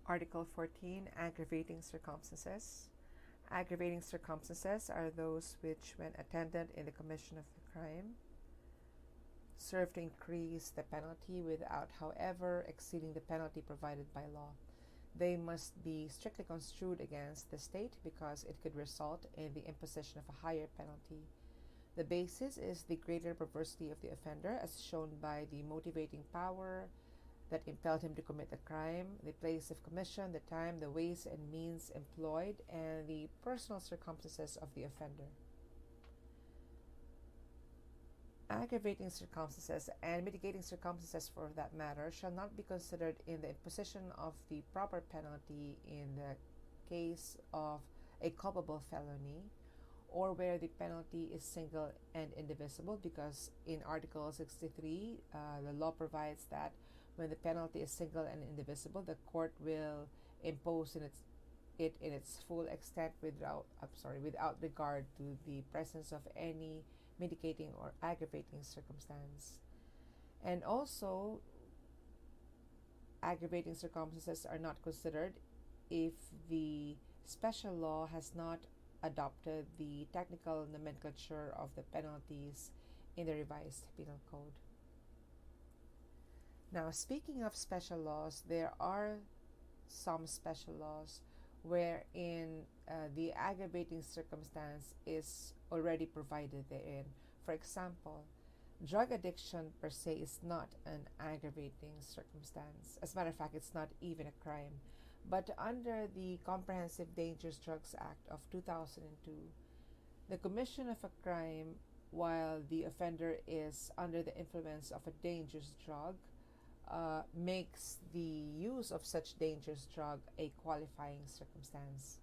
Article 14, Aggravating Circumstances. Aggravating circumstances are those which, when attendant in the commission of the crime, serve to increase the penalty without, however, exceeding the penalty provided by law. They must be strictly construed against the state because it could result in the imposition of a higher penalty. The basis is the greater perversity of the offender, as shown by the motivating power that impelled him to commit the crime, the place of commission, the time, the ways and means employed, and the personal circumstances of the offender. Aggravating circumstances and mitigating circumstances, for that matter, shall not be considered in the imposition of the proper penalty in the case of a culpable felony, or where the penalty is single and indivisible, because in Article 63, the law provides that when the penalty is single and indivisible, the court will impose it in its full extent without regard to the presence of any mitigating or aggravating circumstance. And also, aggravating circumstances are not considered if the special law has not adopted the technical nomenclature of the penalties in the revised penal code. Now, speaking of special laws, there are some special laws wherein the aggravating circumstance is already provided therein. For example, drug addiction per se is not an aggravating circumstance. As a matter of fact, it's not even a crime. But under the Comprehensive Dangerous Drugs Act of 2002, the commission of a crime while the offender is under the influence of a dangerous drug makes the use of such dangerous drug a qualifying circumstance.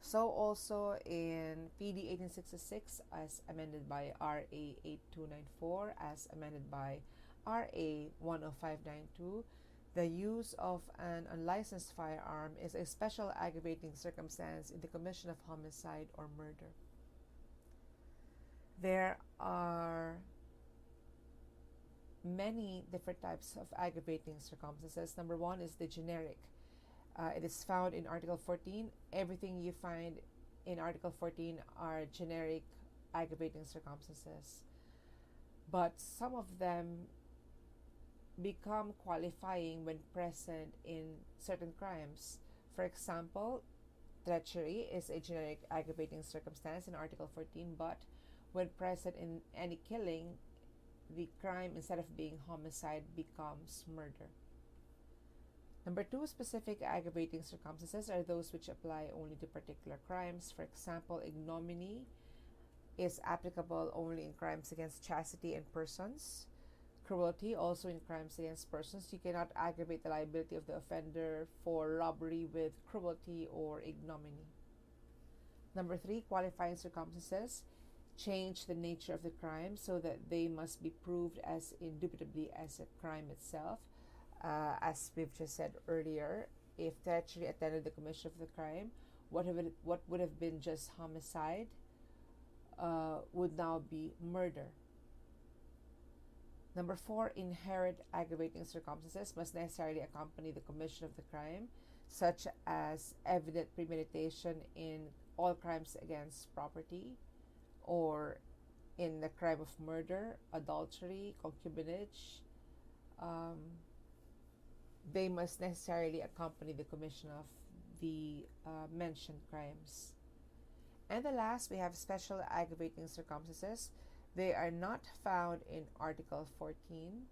So also in PD 1866 as amended by RA 8294 as amended by RA 10592, the use of an unlicensed firearm is a special aggravating circumstance in the commission of homicide or murder. There are many different types of aggravating circumstances. Number one is the generic. It is found in Article 14. Everything you find in Article 14 are generic aggravating circumstances. But some of them become qualifying when present in certain crimes. For example, treachery is a generic aggravating circumstance in Article 14, but when present in any killing, the crime, instead of being homicide, becomes murder. Number two, specific aggravating circumstances are those which apply only to particular crimes. For example, ignominy is applicable only in crimes against chastity and persons. Cruelty, also in crimes against persons. You cannot aggravate the liability of the offender for robbery with cruelty or ignominy. Number three, qualifying circumstances change the nature of the crime so that they must be proved as indubitably as a crime itself. As we've just said earlier, if treachery attended the commission of the crime, what would have been just homicide would now be murder. Number four, inherent aggravating circumstances must necessarily accompany the commission of the crime, such as evident premeditation in all crimes against property, or in the crime of murder, adultery, concubinage. They must necessarily accompany the commission of the mentioned crimes. And the last, we have special aggravating circumstances. They are not found in Article 14,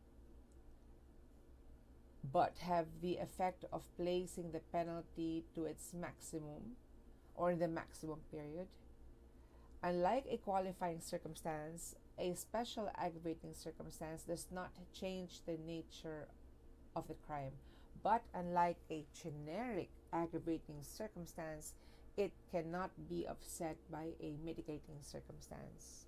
but have the effect of placing the penalty to its maximum or in the maximum period. Unlike a qualifying circumstance, a special aggravating circumstance does not change the nature of the crime. But unlike a generic aggravating circumstance, it cannot be offset by a mitigating circumstance.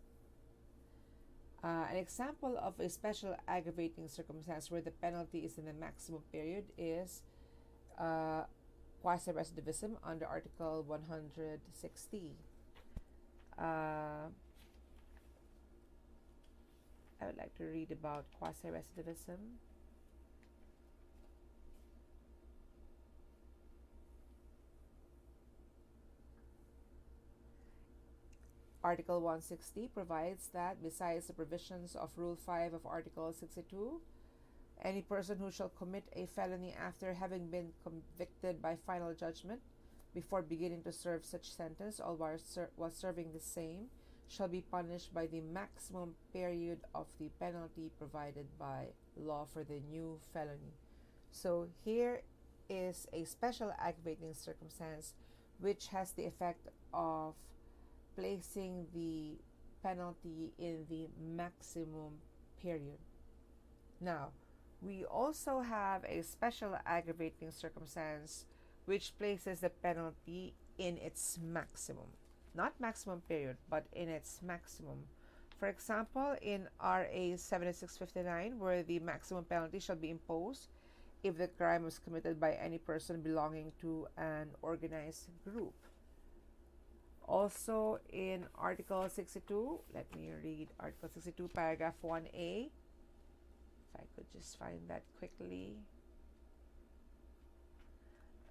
An example of a special aggravating circumstance where the penalty is in the maximum period is quasi-recidivism under Article 160. I would like to read about quasi-recidivism. Article 160 provides that besides the provisions of Rule 5 of Article 62, any person who shall commit a felony after having been convicted by final judgment before beginning to serve such sentence or while serving the same shall be punished by the maximum period of the penalty provided by law for the new felony. So here is a special aggravating circumstance which has the effect of placing the penalty in the maximum period. Now, we also have a special aggravating circumstance which places the penalty in its maximum. Not maximum period, but in its maximum. For example, in RA 7659, where the maximum penalty shall be imposed if the crime was committed by any person belonging to an organized group. Also in Article 62, let me read Article 62, paragraph 1A. If I could just find that quickly.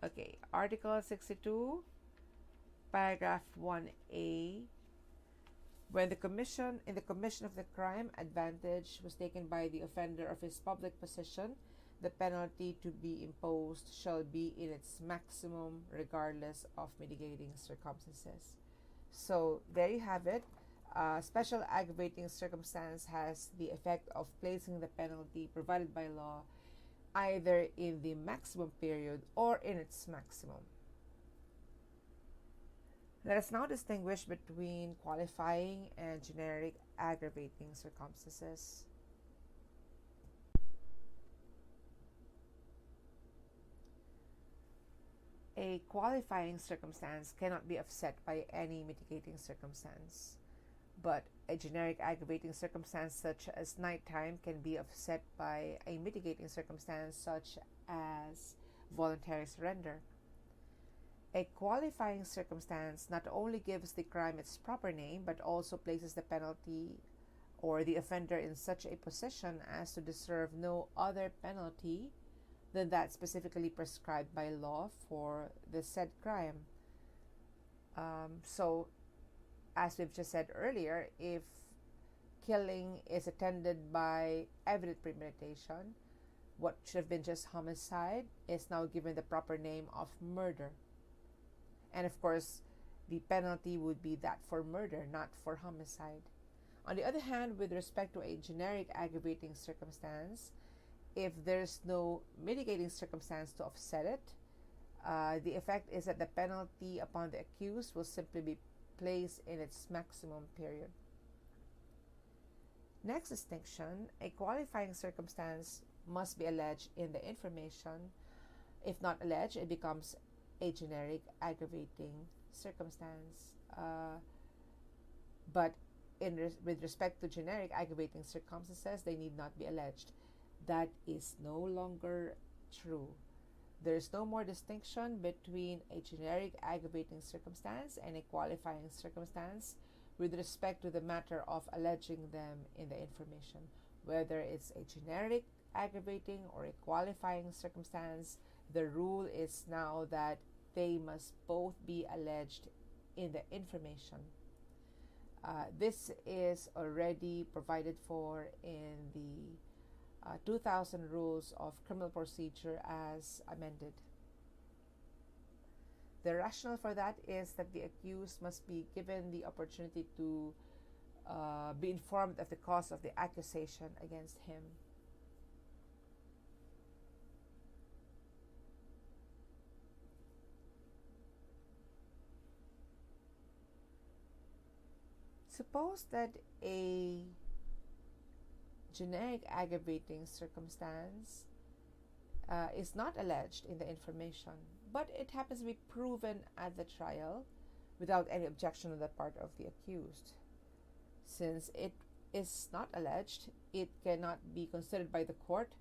Okay, Article 62, paragraph 1A. When in the commission of the crime, advantage was taken by the offender of his public position, the penalty to be imposed shall be in its maximum regardless of mitigating circumstances. So there you have it. Special aggravating circumstance has the effect of placing the penalty provided by law either in the maximum period or in its maximum. Let us now distinguish between qualifying and generic aggravating circumstances. A qualifying circumstance cannot be offset by any mitigating circumstance, but a generic aggravating circumstance such as nighttime can be offset by a mitigating circumstance such as voluntary surrender. A qualifying circumstance not only gives the crime its proper name, but also places the penalty or the offender in such a position as to deserve no other penalty than that specifically prescribed by law for the said crime. So, as we've just said earlier, if killing is attended by evident premeditation, what should have been just homicide is now given the proper name of murder. And of course, the penalty would be that for murder, not for homicide. On the other hand, with respect to a generic aggravating circumstance, if there's no mitigating circumstance to offset it, the effect is that the penalty upon the accused will simply be placed in its maximum period. Next distinction, a qualifying circumstance must be alleged in the information. If not alleged, it becomes a generic aggravating circumstance. But with respect to generic aggravating circumstances, they need not be alleged. That is no longer true. There is no more distinction between a generic aggravating circumstance and a qualifying circumstance with respect to the matter of alleging them in the information. Whether it's a generic aggravating or a qualifying circumstance, the rule is now that they must both be alleged in the information. This is already provided for in the 2000 Rules of Criminal Procedure as amended. The rationale for that is that the accused must be given the opportunity to be informed of the cause of the accusation against him. Suppose that a generic aggravating circumstance is not alleged in the information, but it happens to be proven at the trial without any objection on the part of the accused. Since it is not alleged, it cannot be considered by the court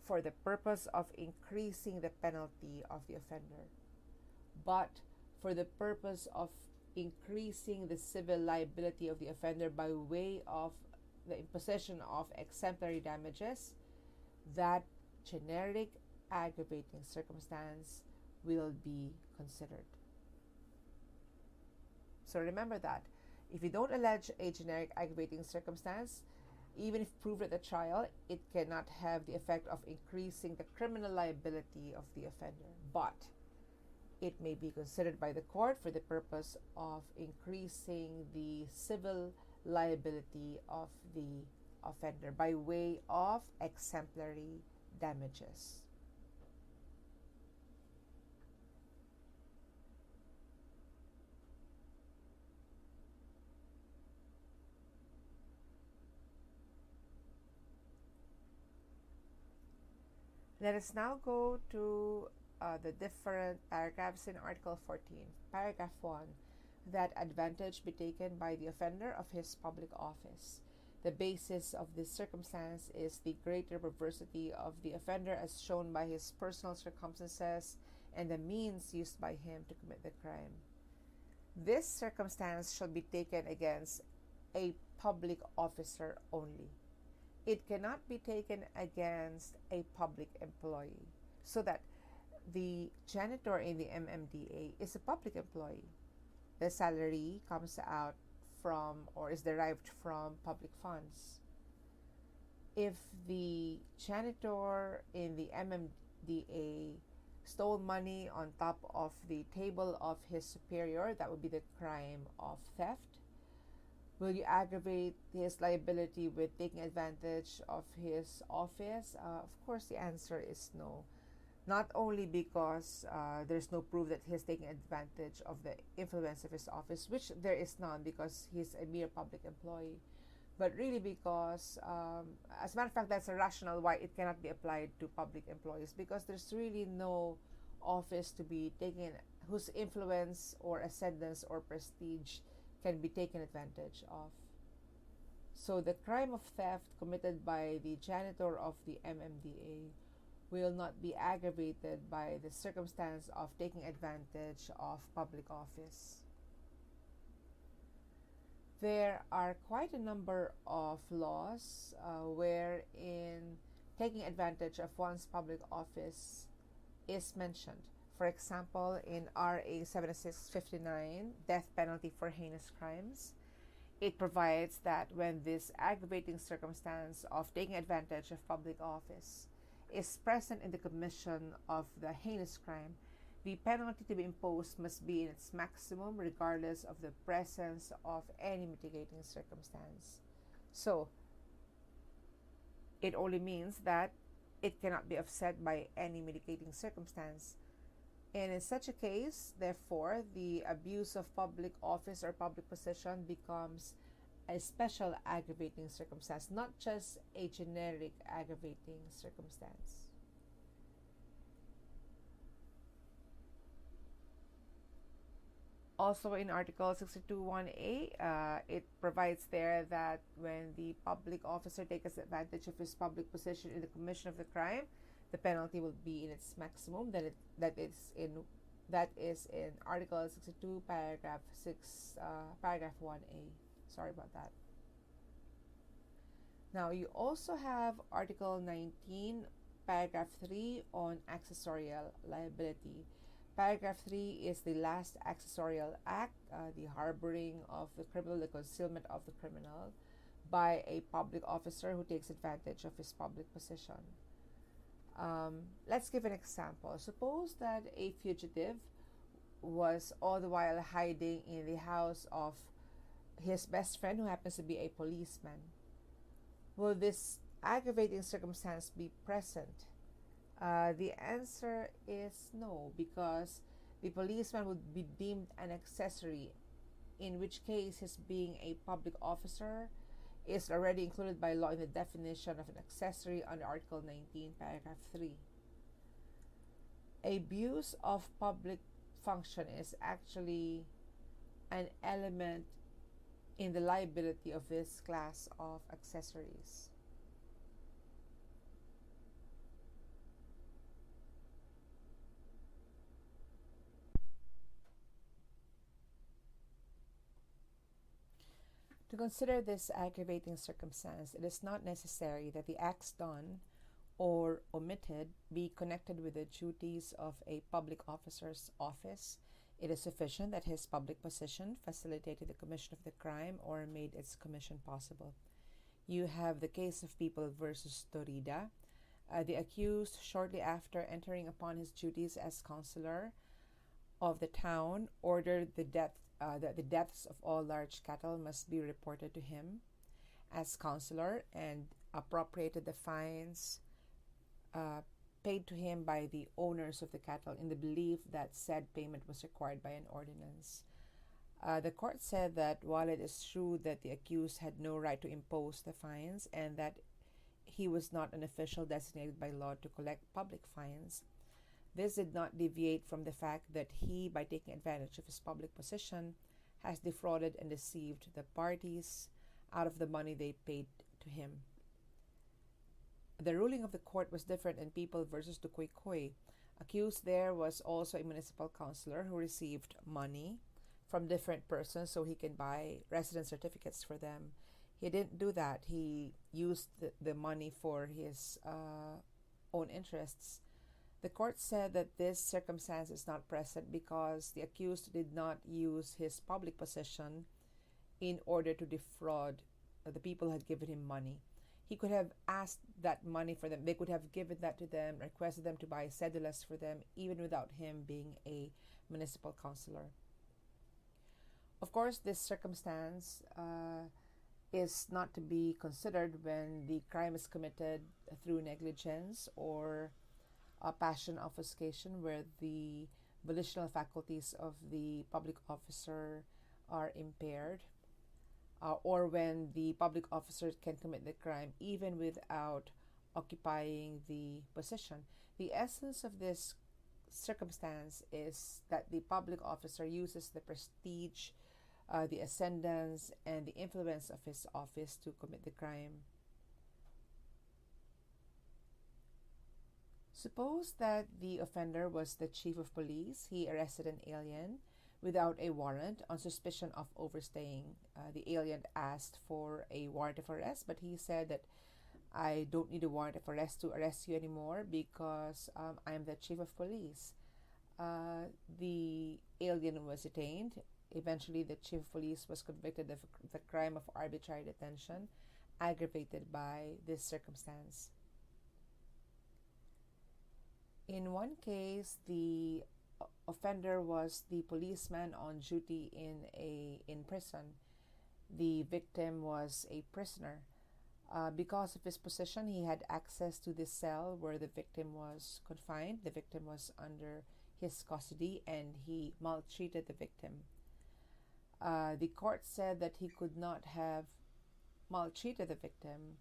for the purpose of increasing the penalty of the offender, but for the purpose of increasing the civil liability of the offender by way of the imposition of exemplary damages, that generic aggravating circumstance will be considered. So remember that If you don't allege a generic aggravating circumstance, even if proved at the trial, it cannot have the effect of increasing the criminal liability of the offender, but it may be considered by the court for the purpose of increasing the civil liability of the offender by way of exemplary damages. Let us now go to the different paragraphs in Article 14. Paragraph 1, that advantage be taken by the offender of his public office. The basis of this circumstance is the greater perversity of the offender as shown by his personal circumstances and the means used by him to commit the crime. This circumstance shall be taken against a public officer only. It cannot be taken against a public employee, so that the janitor in the MMDA is a public employee. The salary comes out from or is derived from public funds. If the janitor in the MMDA stole money on top of the table of his superior, that would be the crime of theft. Will you aggravate his liability with taking advantage of his office? Of course, the answer is no. Not only because there's no proof that he's taking advantage of the influence of his office, which there is none because he's a mere public employee, but really because, as a matter of fact, that's a rationale why it cannot be applied to public employees, because there's really no office to be taken whose influence or ascendance or prestige can be taken advantage of. So the crime of theft committed by the janitor of the MMDA will not be aggravated by the circumstance of taking advantage of public office. There are quite a number of laws wherein taking advantage of one's public office is mentioned. For example, in RA 7659, death penalty for heinous crimes, it provides that when this aggravating circumstance of taking advantage of public office is present in the commission of the heinous crime, the penalty to be imposed must be in its maximum regardless of the presence of any mitigating circumstance. So, it only means that it cannot be offset by any mitigating circumstance. And in such a case, therefore, the abuse of public office or public position becomes a special aggravating circumstance, not just a generic aggravating circumstance. Also in Article 62(1)(a), it provides there that when the public officer takes advantage of his public position in the commission of the crime, the penalty will be in its maximum. That is in Article 62, Paragraph 6, Paragraph 1A. Sorry about that. Now, you also have Article 19, Paragraph 3 on accessorial liability. Paragraph 3 is the last accessorial act, the harboring of the criminal, the concealment of the criminal by a public officer who takes advantage of his public position. Let's give an example. Suppose that a fugitive was all the while hiding in the house of his best friend who happens to be a policeman. Will this aggravating circumstance be present? The answer is no, because the policeman would be deemed an accessory, in which case his being a public officer is already included by law in the definition of an accessory under Article 19, Paragraph 3. Abuse of public function is actually an element in the liability of this class of accessories. To consider this aggravating circumstance, it is not necessary that the acts done or omitted be connected with the duties of a public officer's office It is sufficient that his public position facilitated the commission of the crime or made its commission possible. You have the case of People versus Torida. The accused, shortly after entering upon his duties as councillor of the town, ordered that the deaths of all large cattle must be reported to him as councillor and appropriated the fines paid to him by the owners of the cattle in the belief that said payment was required by an ordinance. The court said that while it is true that the accused had no right to impose the fines and that he was not an official designated by law to collect public fines, this did not deviate from the fact that he, by taking advantage of his public position, has defrauded and deceived the parties out of the money they paid to him. The ruling of the court was different in People versus Dukoy. Accused there was also a municipal councillor who received money from different persons so he can buy residence certificates for them. He didn't do that. He used the money for his own interests. The court said that this circumstance is not present because the accused did not use his public position in order to defraud the people who had given him money. He could have asked that money for them. They could have given that to them, requested them to buy cedulas for them, even without him being a municipal councillor. Of course, this circumstance is not to be considered when the crime is committed through negligence or passion obfuscation, where the volitional faculties of the public officer are impaired, or when the public officer can commit the crime even without occupying the position. The essence of this circumstance is that the public officer uses the prestige, the ascendance, and the influence of his office to commit the crime. Suppose that the offender was the chief of police. He arrested an alien without a warrant on suspicion of overstaying. The alien asked for a warrant of arrest, but he said that I don't need a warrant of arrest to arrest you anymore because I'm the chief of police. The alien was detained. Eventually, the chief of police was convicted of the crime of arbitrary detention, aggravated by this circumstance. In one case, the offender was the policeman on duty in prison. The victim was a prisoner. Because of his position, he had access to the cell where the victim was confined. The victim was under his custody and he maltreated the victim. The court said that he could not have maltreated the victim,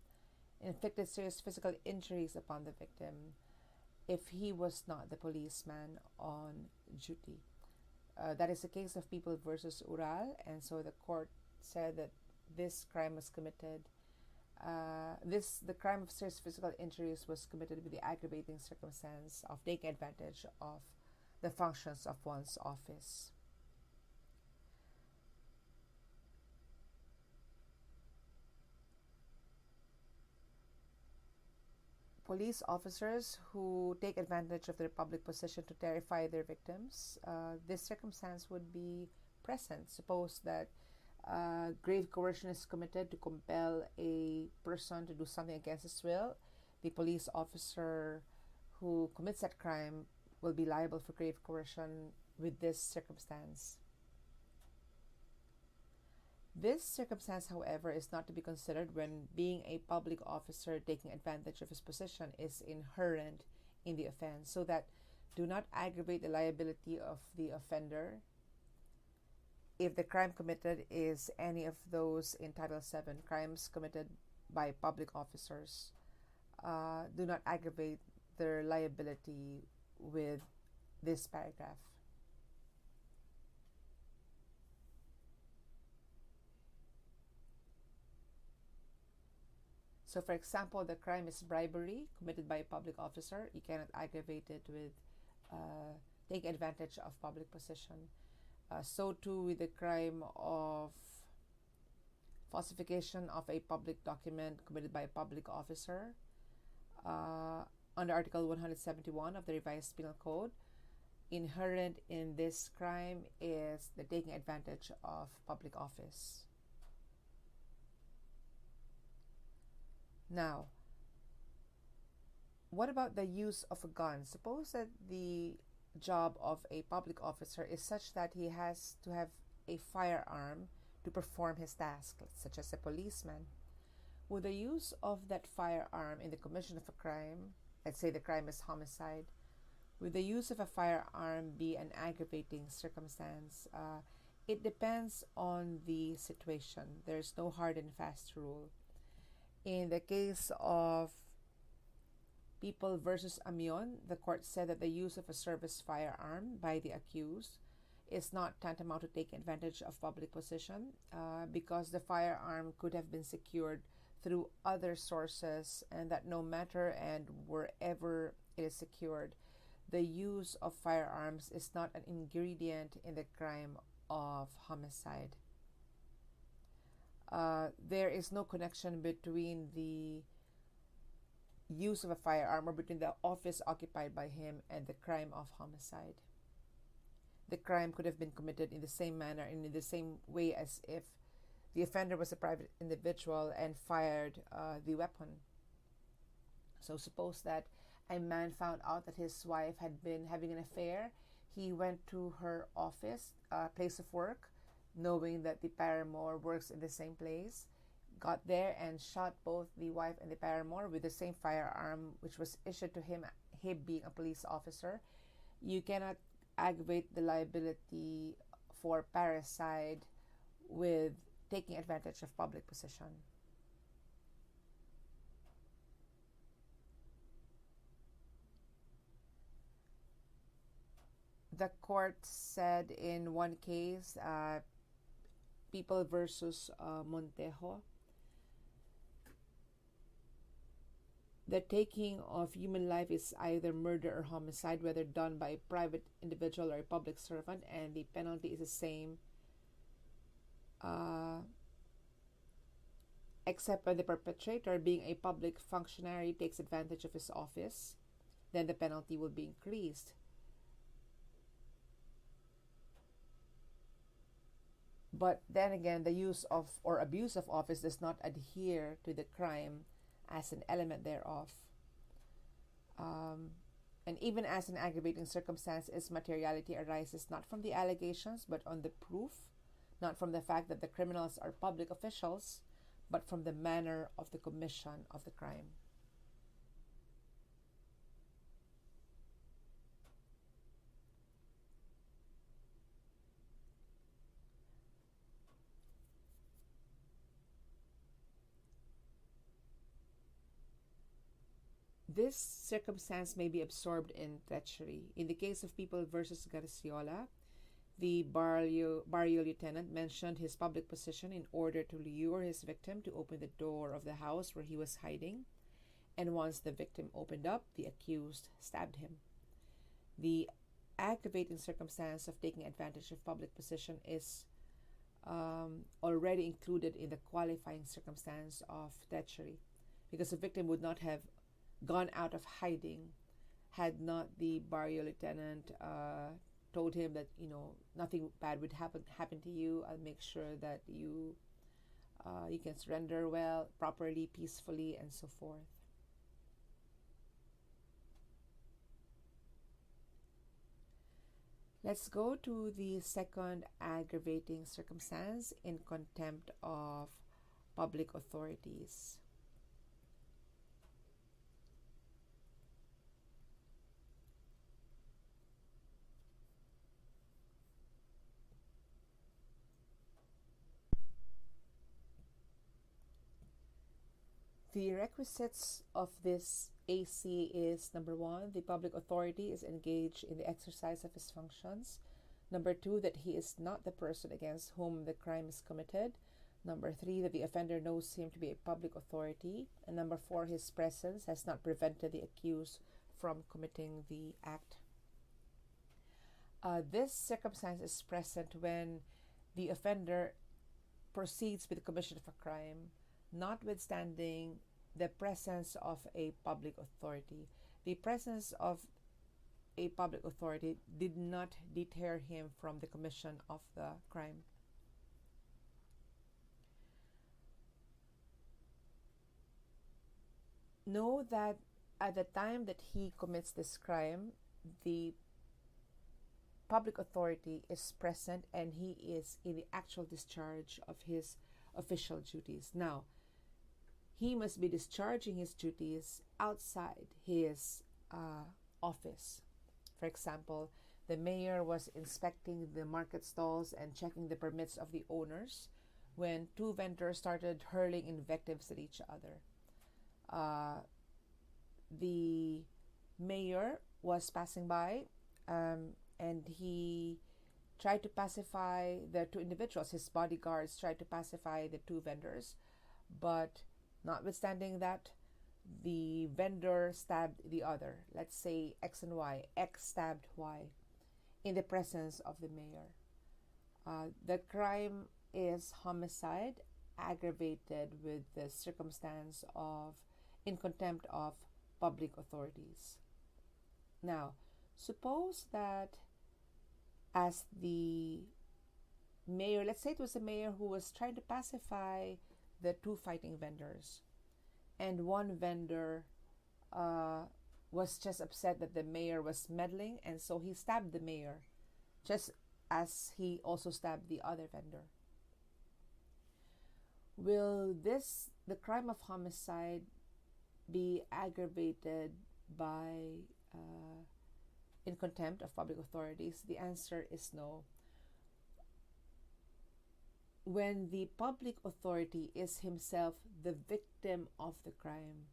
inflicted serious physical injuries upon the victim, if he was not the policeman on duty. That is the case of People versus Ural, and so the court said that this crime was committed. The crime of serious physical injuries was committed with the aggravating circumstance of taking advantage of the functions of one's office. Police officers who take advantage of their public position to terrify their victims, this circumstance would be present. Suppose that grave coercion is committed to compel a person to do something against his will. The police officer who commits that crime will be liable for grave coercion with this circumstance. This circumstance, however, is not to be considered when being a public officer taking advantage of his position is inherent in the offense, so that do not aggravate the liability of the offender if the crime committed is any of those in Title VII, crimes committed by public officers. Do not aggravate their liability with this paragraph. So, for example, the crime is bribery committed by a public officer. You cannot aggravate it with taking advantage of public position. So too with the crime of falsification of a public document committed by a public officer. Under Article 171 of the Revised Penal Code, inherent in this crime is the taking advantage of public office. Now, what about the use of a gun? Suppose that the job of a public officer is such that he has to have a firearm to perform his task, such as a policeman. Would the use of that firearm in the commission of a crime, let's say the crime is homicide, would the use of a firearm be an aggravating circumstance? It depends on the situation. There's no hard and fast rule. In the case of People versus Amion, the court said that the use of a service firearm by the accused is not tantamount to take advantage of public position because the firearm could have been secured through other sources, and that no matter and wherever it is secured, the use of firearms is not an ingredient in the crime of homicide. There is no connection between the use of a firearm or between the office occupied by him and the crime of homicide. The crime could have been committed in the same manner and in the same way as if the offender was a private individual and fired the weapon. So suppose that a man found out that his wife had been having an affair. He went to her office, place of work, knowing that the paramour works in the same place, got there and shot both the wife and the paramour with the same firearm which was issued to him being a police officer. You cannot aggravate the liability for parricide with taking advantage of public position. The court said in one case, People versus Montejo, the taking of human life is either murder or homicide, whether done by a private individual or a public servant, and the penalty is the same except when the perpetrator, being a public functionary, takes advantage of his office, then the penalty will be increased. But then again, the use of or abuse of office does not adhere to the crime as an element thereof. And even as an aggravating circumstance, its materiality arises not from the allegations, but on the proof, not from the fact that the criminals are public officials, but from the manner of the commission of the crime. This circumstance may be absorbed in treachery. In the case of People versus Garciola, the barrio lieutenant mentioned his public position in order to lure his victim to open the door of the house where he was hiding, and once the victim opened up, the accused stabbed him. The aggravating circumstance of taking advantage of public position is already included in the qualifying circumstance of treachery, because the victim would not have gone out of hiding had not the barrio lieutenant told him that nothing bad would happen to you. I'll make sure that you can surrender well, properly, peacefully, and so forth. Let's go to the second aggravating circumstance, in contempt of public authorities. The requisites of this AC is: number one, the public authority is engaged in the exercise of his functions. Number two, that he is not the person against whom the crime is committed. Number three, that the offender knows him to be a public authority. And number four, his presence has not prevented the accused from committing the act. This circumstance is present when the offender proceeds with the commission of a crime, notwithstanding the presence of a public authority. The presence of a public authority did not deter him from the commission of the crime. Know that at the time that he commits this crime, the public authority is present and he is in the actual discharge of his official duties. Now, he must be discharging his duties outside his office. For example, the mayor was inspecting the market stalls and checking the permits of the owners when two vendors started hurling invectives at each other. The mayor was passing by and he tried to pacify the two individuals. His bodyguards tried to pacify the two vendors, but notwithstanding that, the vendor stabbed the other. Let's say X and Y. X stabbed Y in the presence of the mayor. The crime is homicide aggravated with the circumstance of in contempt of public authorities. Now, suppose that as the mayor, let's say it was the mayor who was trying to pacify the two fighting vendors, and one vendor was just upset that the mayor was meddling, and so he stabbed the mayor, just as he also stabbed the other vendor. Will the crime of homicide, be aggravated by in contempt of public authorities? The answer is no. When the public authority is himself the victim of the crime,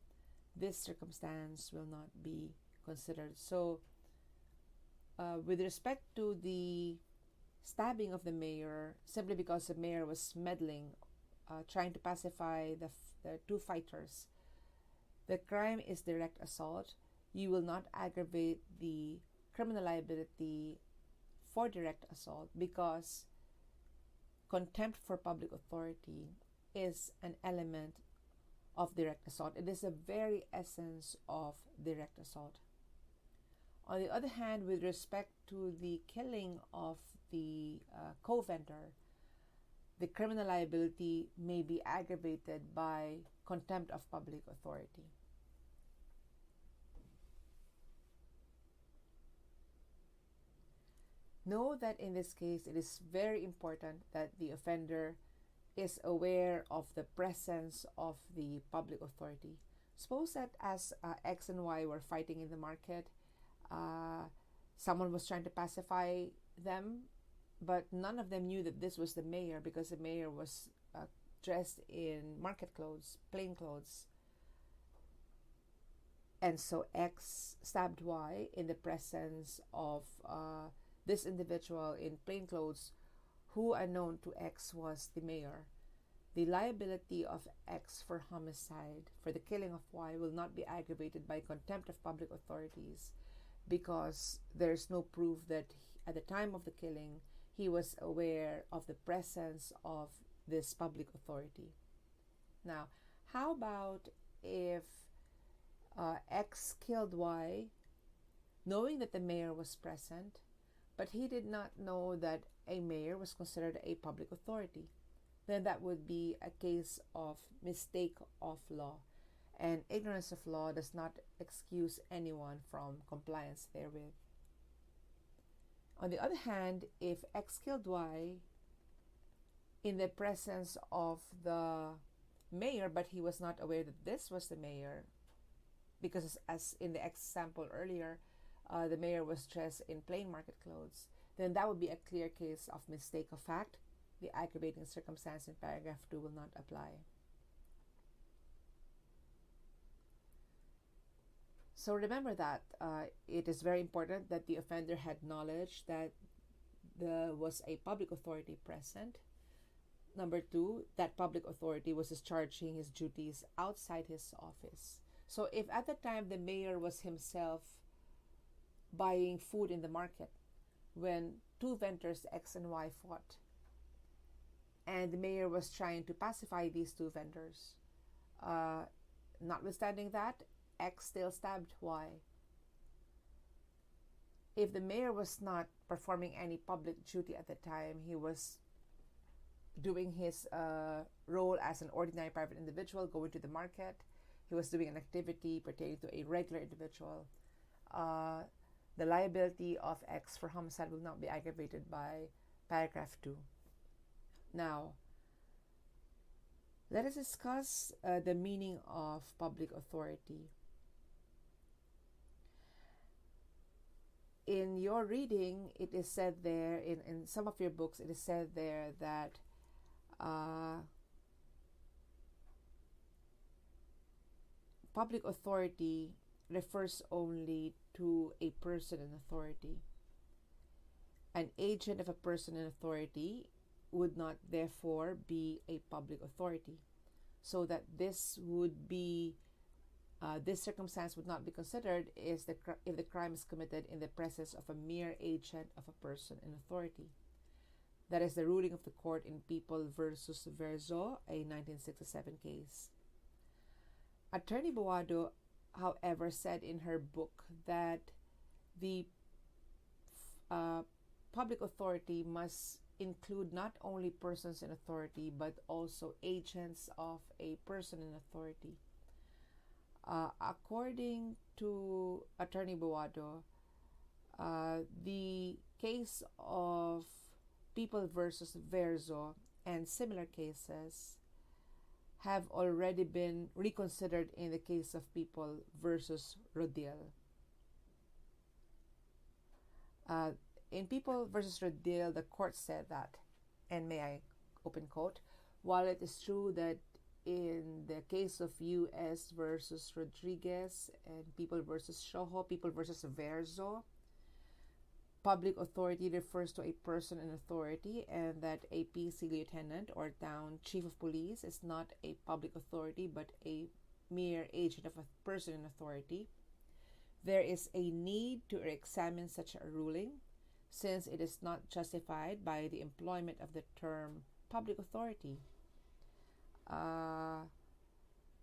this circumstance will not be considered. So, with respect to the stabbing of the mayor, simply because the mayor was meddling, trying to pacify the two fighters, the crime is direct assault. You will not aggravate the criminal liability for direct assault because contempt for public authority is an element of direct assault. It is the very essence of direct assault. On the other hand, with respect to the killing of the co-vendor, the criminal liability may be aggravated by contempt of public authority. Know that in this case, it is very important that the offender is aware of the presence of the public authority. Suppose that as X and Y were fighting in the market, someone was trying to pacify them, but none of them knew that this was the mayor because the mayor was dressed in market clothes, plain clothes. And so X stabbed Y in the presence of this individual in plain clothes who, unknown to X, was the mayor. The liability of X for homicide, for the killing of Y, will not be aggravated by contempt of public authorities because there's no proof that at the time of the killing he was aware of the presence of this public authority. Now, how about if X killed Y knowing that the mayor was present, but he did not know that a mayor was considered a public authority? Then that would be a case of mistake of law, and ignorance of law does not excuse anyone from compliance therewith. On the other hand, if X killed Y in the presence of the mayor, but he was not aware that this was the mayor, because as in the example earlier, the mayor was dressed in plain market clothes, then that would be a clear case of mistake of fact. The aggravating circumstance in paragraph 2 will not apply. So remember that it is very important that the offender had knowledge that there was a public authority present. Number 2, that public authority was discharging his duties outside his office. So if at the time the mayor was himself buying food in the market when two vendors X and Y fought, and the mayor was trying to pacify these two vendors, notwithstanding that, X still stabbed Y, if the mayor was not performing any public duty at the time, he was doing his role as an ordinary private individual, going to the market. He was doing an activity pertaining to a regular individual. The liability of X for homicide will not be aggravated by paragraph 2. Now, let us discuss the meaning of public authority. In your reading, it is said there, in some of your books, it is said there that public authority refers only to a person in authority. An agent of a person in authority would not therefore be a public authority. So that this would be, this circumstance would not be considered if the crime is committed in the presence of a mere agent of a person in authority. That is the ruling of the court in People versus Verzo, a 1967 case. Attorney Boado, however, said in her book that the public authority must include not only persons in authority but also agents of a person in authority. According to Attorney Boado, the case of People versus Verzo and similar cases have already been reconsidered in the case of People versus Rodil. In People versus Rodil, the court said that, and may I open quote, while it is true that in the case of U.S. versus Rodriguez and People versus Shoho, People versus Verzo, public authority refers to a person in authority, and that a PC lieutenant or town chief of police is not a public authority but a mere agent of a person in authority, there is a need to examine such a ruling, since it is not justified by the employment of the term public authority.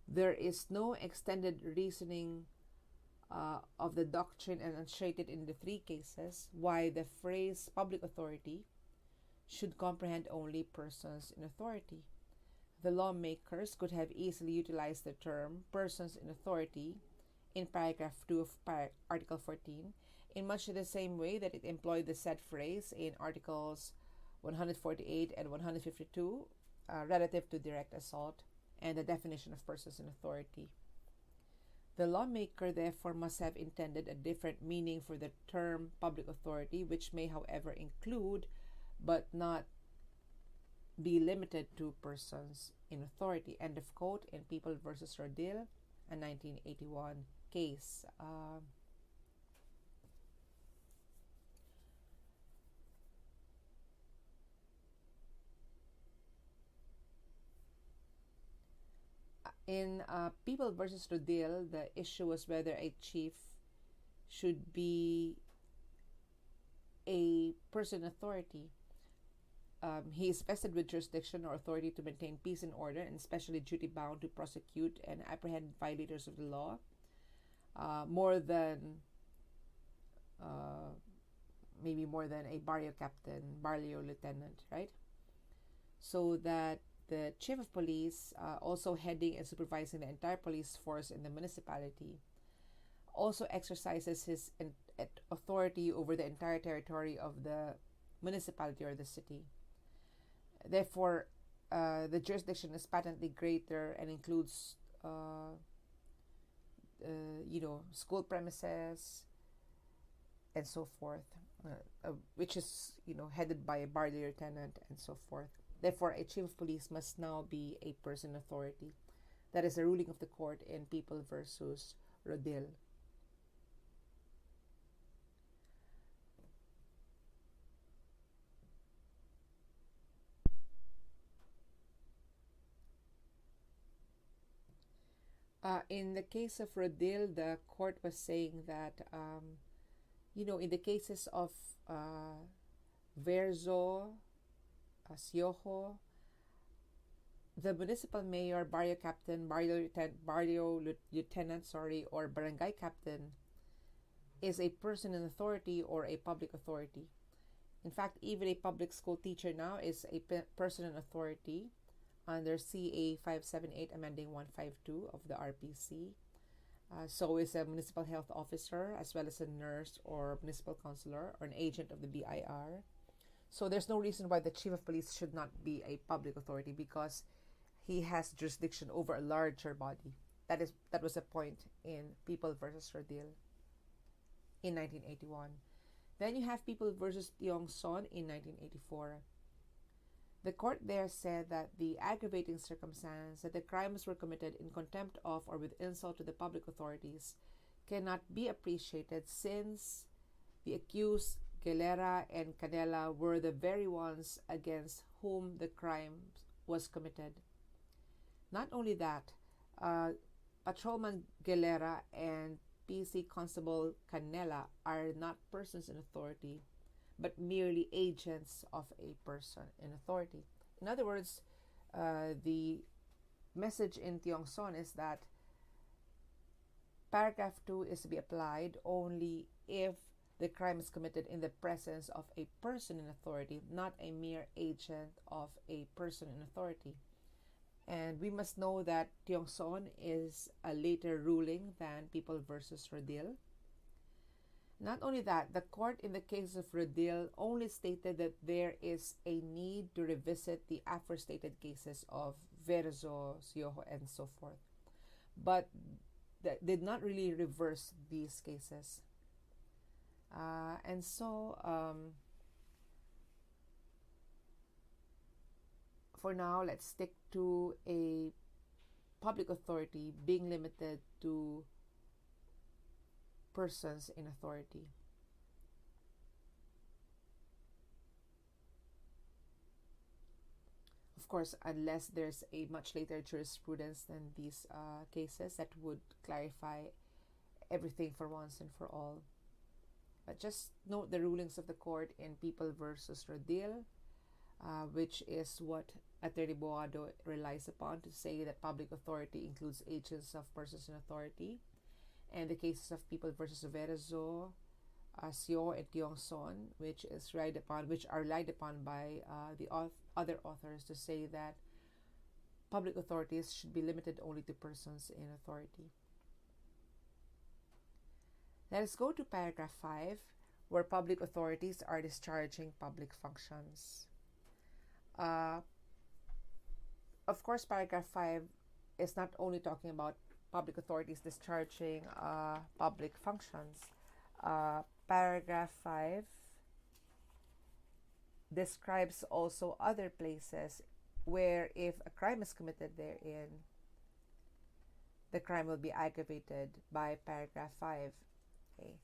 There is no extended reasoning of the doctrine enunciated in the three cases why the phrase public authority should comprehend only persons in authority. The lawmakers could have easily utilized the term persons in authority in paragraph 2 of Article 14 in much the same way that it employed the said phrase in Articles 148 and 152 relative to direct assault and the definition of persons in authority. The lawmaker therefore must have intended a different meaning for the term public authority, which may however include but not be limited to persons in authority. End of quote in People versus Rodil, a 1981 case. In People versus Rodil, the issue was whether a chief should be a person in authority. He is vested with jurisdiction or authority to maintain peace and order, and especially duty bound to prosecute and apprehend violators of the law, more than maybe more than a barrio captain, barrio lieutenant, right? So that the chief of police, also heading and supervising the entire police force in the municipality, also exercises his authority over the entire territory of the municipality or the city. Therefore, the jurisdiction is patently greater and includes, school premises and so forth, which is, headed by a barrio lieutenant and so forth. Therefore, a chief of police must now be a person in authority. That is a ruling of the court in People versus Rodil. In the case of Rodil, the court was saying that, in the cases of Verzo, Siojo, the municipal mayor, barrio captain, barrio lieutenant, or barangay captain is a person in authority or a public authority. In fact, even a public school teacher now is a person in authority under CA 578 amending 152 of the RPC. So is a municipal health officer, as well as a nurse or municipal counselor or an agent of the BIR. So there's no reason why the chief of police should not be a public authority, because he has jurisdiction over a larger body. That was a point in People versus Rodil in 1981. Then you have People versus Tiong Son in 1984. The court there said that the aggravating circumstance that the crimes were committed in contempt of or with insult to the public authorities cannot be appreciated, since the accused Galera and Canela were the very ones against whom the crime was committed. Not only that, Patrolman Galera and PC Constable Canela are not persons in authority, but merely agents of a person in authority. In other words, the message in Tiong Son is that paragraph 2 is to be applied only if the crime is committed in the presence of a person in authority, not a mere agent of a person in authority. And we must know that Tiong Son is a later ruling than People versus Rodil. Not only that, the court in the case of Rodil only stated that there is a need to revisit the aforestated cases of Verzo, Sioho, and so forth, but that did not really reverse these cases. And so, for now, let's stick to a public authority being limited to persons in authority. Of course, unless there's a much later jurisprudence than these cases that would clarify everything for once and for all. But just note the rulings of the court in People versus Rodil, which is what Attorney Boado relies upon to say that public authority includes agents of persons in authority, and the cases of People versus Verzo, Sio, and Tiong Son, which are relied upon by the other authors to say that public authorities should be limited only to persons in authority. Let us go to paragraph 5, where public authorities are discharging public functions. Of course, paragraph 5 is not only talking about public authorities discharging public functions. Paragraph 5 describes also other places where if a crime is committed therein, the crime will be aggravated by paragraph 5. Okay.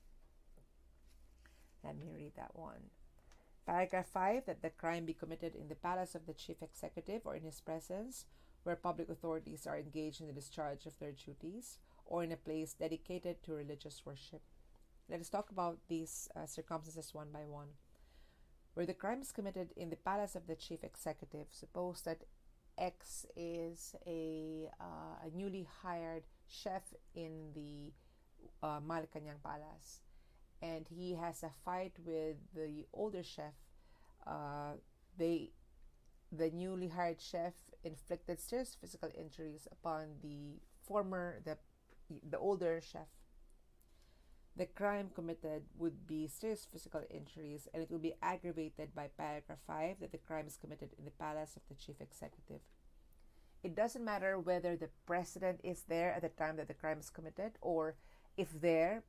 Let me read that one. Paragraph 5, that the crime be committed in the palace of the chief executive or in his presence, where public authorities are engaged in the discharge of their duties, or in a place dedicated to religious worship. Let us talk about these circumstances one by one. Where the crime is committed in the palace of the chief executive, suppose that X is a newly hired chef in the Malacanang Palace, and he has a fight with the older chef. The newly hired chef inflicted serious physical injuries upon the older chef. The crime committed would be serious physical injuries, and it will be aggravated by paragraph 5, that the crime is committed in the palace of the chief executive. It doesn't matter whether the president is there at the time that the crime is committed, or if there,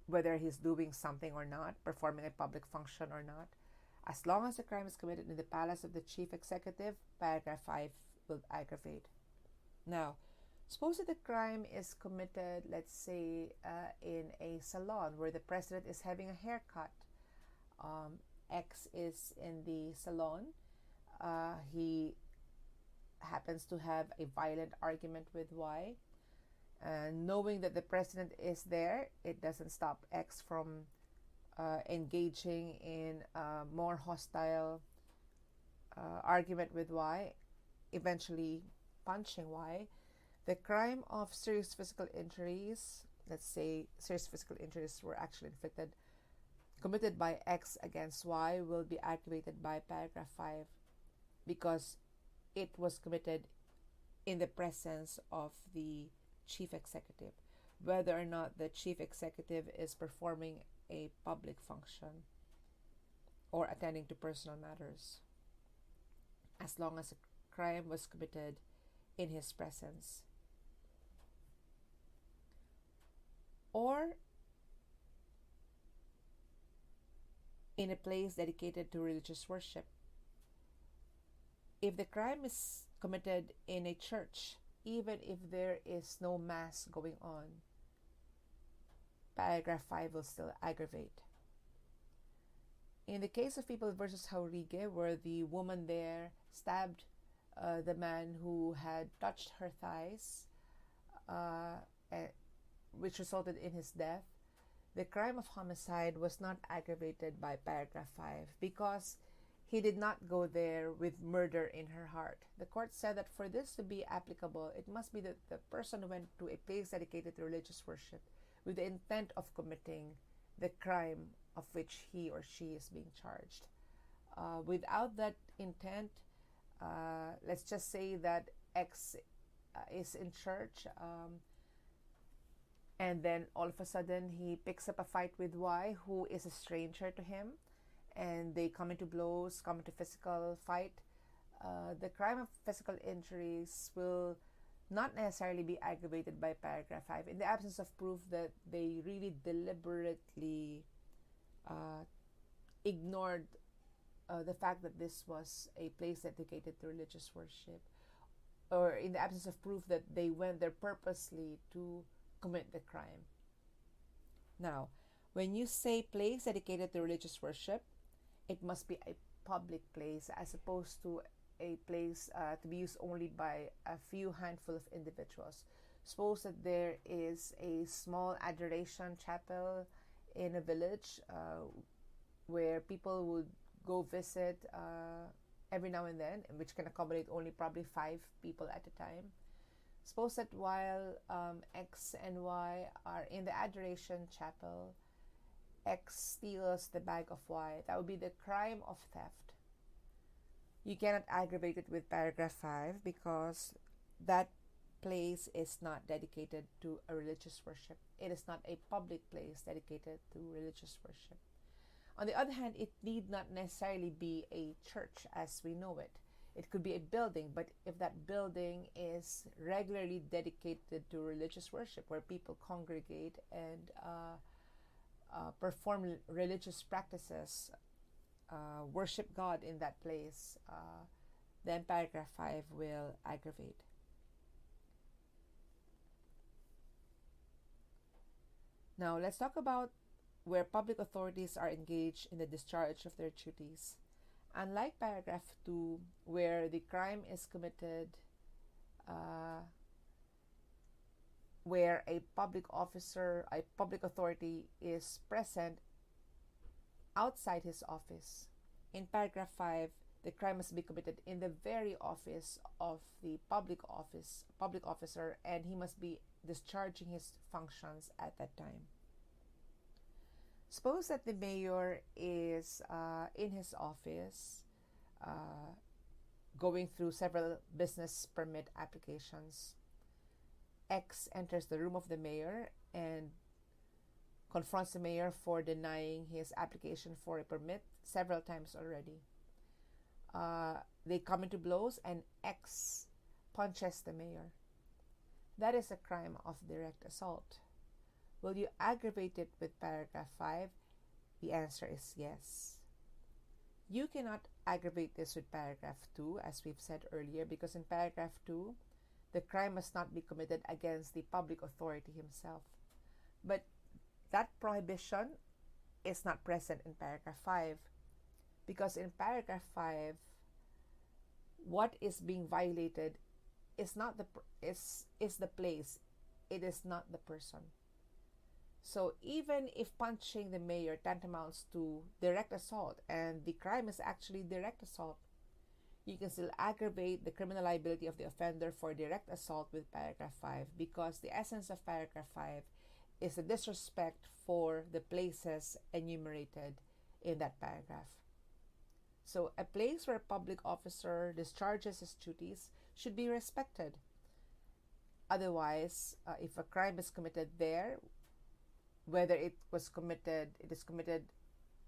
whether he's doing something or not, performing a public function or not. As long as the crime is committed in the palace of the chief executive, paragraph 5 will aggravate. Now, suppose that the crime is committed, let's say, in a salon where the president is having a haircut. X is in the salon. He happens to have a violent argument with Y. Knowing that the president is there, it doesn't stop X from engaging in a more hostile argument with Y, eventually punching Y. The crime of serious physical injuries let's say serious physical injuries were actually committed by X against Y, will be aggravated by paragraph 5 because it was committed in the presence of the chief executive, whether or not the chief executive is performing a public function or attending to personal matters, as long as a crime was committed in his presence. Or in a place dedicated to religious worship. If the crime is committed in a church, even if there is no mass going on, paragraph 5 will still aggravate. In the case of People versus Jauregue, where the woman there stabbed the man who had touched her thighs, which resulted in his death, the crime of homicide was not aggravated by paragraph 5 because he did not go there with murder in her heart. The court said that for this to be applicable, it must be that the person went to a place dedicated to religious worship with the intent of committing the crime of which he or she is being charged. Without that intent, let's just say that X is in church, and then all of a sudden he picks up a fight with Y, who is a stranger to him, and they come into blows, come into physical fight. The crime of physical injuries will not necessarily be aggravated by paragraph 5 in the absence of proof that they really deliberately ignored the fact that this was a place dedicated to religious worship, or in the absence of proof that they went there purposely to commit the crime. Now, when you say place dedicated to religious worship, it must be a public place as opposed to a place to be used only by a few handful of individuals. Suppose that there is a small adoration chapel in a village where people would go visit every now and then, which can accommodate only probably 5 people at a time. Suppose that while X and Y are in the adoration chapel, X steals the bag of Y. That would be the crime of theft. You cannot aggravate it with paragraph 5 because that place is not dedicated to a religious worship. It is not a public place dedicated to religious worship. On the other hand, it need not necessarily be a church as we know it. It could be a building, but if that building is regularly dedicated to religious worship, where people congregate and perform religious practices, worship God in that place, then paragraph 5 will aggravate. Now, let's talk about where public authorities are engaged in the discharge of their duties. Unlike paragraph 2, where the crime is committed where a public officer, a public authority is present outside his office, in paragraph 5, the crime must be committed in the very office of the public officer, and he must be discharging his functions at that time. Suppose that the mayor is in his office going through several business permit applications. X enters the room of the mayor and confronts the mayor for denying his application for a permit several times already. They come into blows and X punches the mayor. That is a crime of direct assault. Will you aggravate it with paragraph 5? The answer is yes. You cannot aggravate this with paragraph 2, as we've said earlier, because in paragraph 2, the crime must not be committed against the public authority himself. But that prohibition is not present in paragraph 5, because in paragraph 5, what is being violated is not the place, it is not the person. So even if punching the mayor tantamounts to direct assault, and the crime is actually direct assault, you can still aggravate the criminal liability of the offender for direct assault with paragraph 5, because the essence of paragraph 5 is the disrespect for the places enumerated in that paragraph. So a place where a public officer discharges his duties should be respected. Otherwise, if a crime is committed there, whether it is committed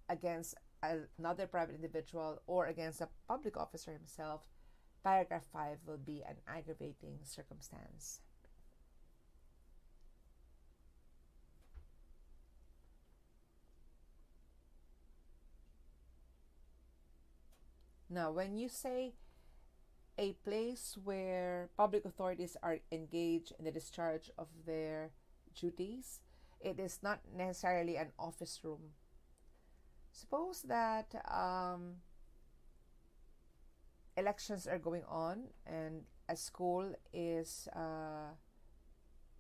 against another private individual or against a public officer himself, paragraph 5 will be an aggravating circumstance. Now, when you say a place where public authorities are engaged in the discharge of their duties, it is not necessarily an office room. Suppose that elections are going on and a school is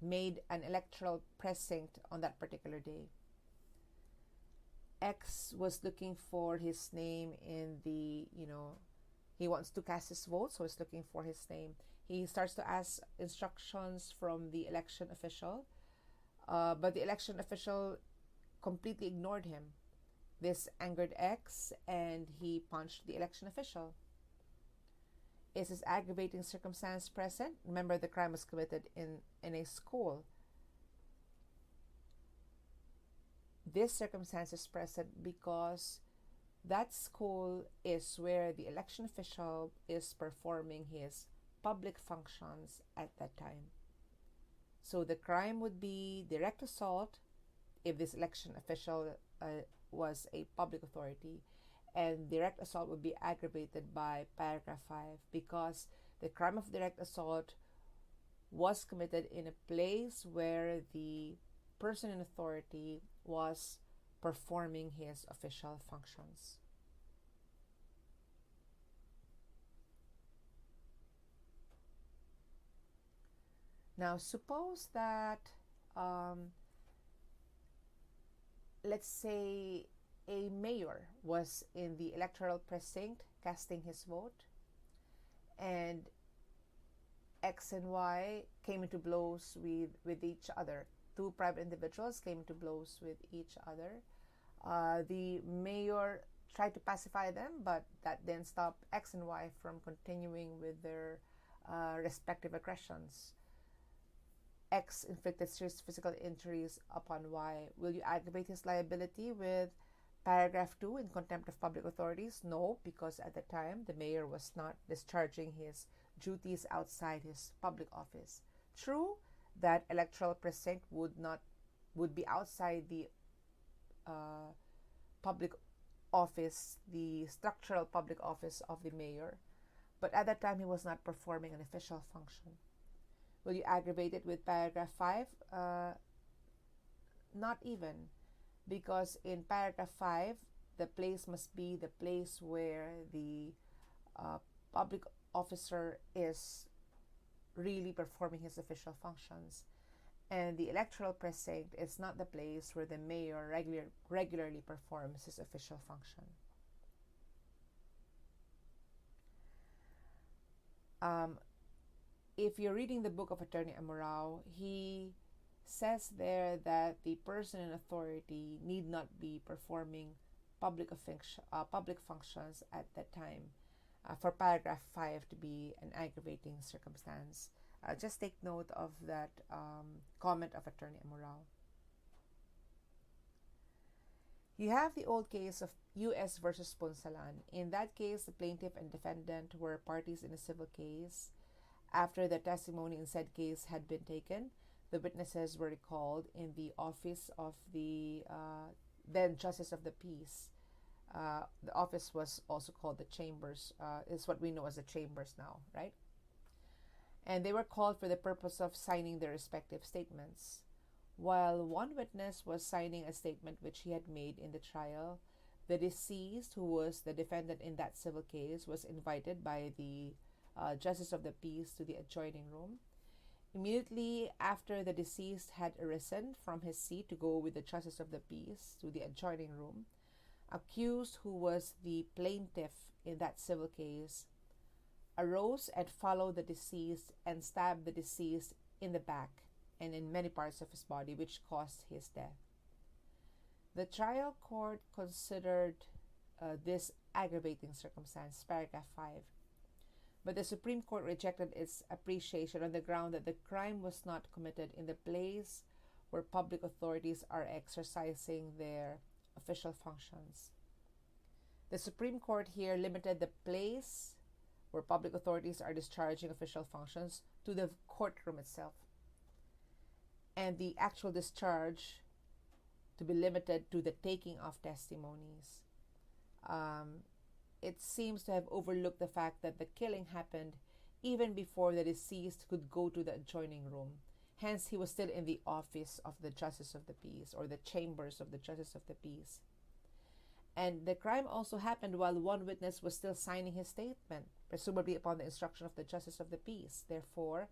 made an electoral precinct on that particular day. X was looking for his name in the, he wants to cast his vote, so he's looking for his name. He starts to ask instructions from the election official, but the election official completely ignored him. This angered X, and he punched the election official. Is this aggravating circumstance present? Remember, the crime was committed in a school. This circumstance is present because that school is where the election official is performing his public functions at that time. So the crime would be direct assault if this election official was a public authority, and direct assault would be aggravated by paragraph 5 because the crime of direct assault was committed in a place where the person in authority was performing his official functions. Now, suppose that, let's say, a mayor was in the electoral precinct casting his vote, and X and Y came into blows with each other. Two private individuals came into blows with each other. The mayor tried to pacify them, but that then stopped X and Y from continuing with their respective aggressions. X inflicted serious physical injuries upon Y. Will you aggravate his liability with paragraph 2 in contempt of public authorities? No, because at the time the mayor was not discharging his duties outside his public office. True, that electoral precinct would be outside the public office, the structural public office of the mayor, but at that time he was not performing an official function. Will you aggravate it with paragraph 5? Not even, because in paragraph 5 the place must be the place where the public officer is really performing his official functions, and the electoral precinct is not the place where the mayor regularly performs his official function. If you're reading the book of Attorney Amorao, he says there that the person in authority need not be performing public functions at that time. For paragraph 5 to be an aggravating circumstance. Just take note of that comment of Attorney Amorao. You have the old case of U.S. versus Ponsalan. In that case, the plaintiff and defendant were parties in a civil case. After the testimony in said case had been taken, the witnesses were recalled in the office of the then Justice of the Peace. The office was also called the Chambers. Is what we know as the Chambers now, right? And they were called for the purpose of signing their respective statements. While one witness was signing a statement which he had made in the trial, the deceased, who was the defendant in that civil case, was invited by the Justice of the Peace to the adjoining room. Immediately after the deceased had arisen from his seat to go with the Justice of the Peace to the adjoining room, accused, who was the plaintiff in that civil case, arose and followed the deceased and stabbed the deceased in the back and in many parts of his body, which caused his death. The trial court considered this aggravating circumstance, paragraph 5. But the Supreme Court rejected its appreciation on the ground that the crime was not committed in the place where public authorities are exercising their official functions. The Supreme Court here limited the place where public authorities are discharging official functions to the courtroom itself, and the actual discharge to be limited to the taking of testimonies. It seems to have overlooked the fact that the killing happened even before the deceased could go to the adjoining room. Hence, he was still in the office of the Justice of the Peace, or the chambers of the Justice of the Peace. And the crime also happened while one witness was still signing his statement, presumably upon the instruction of the Justice of the Peace. Therefore,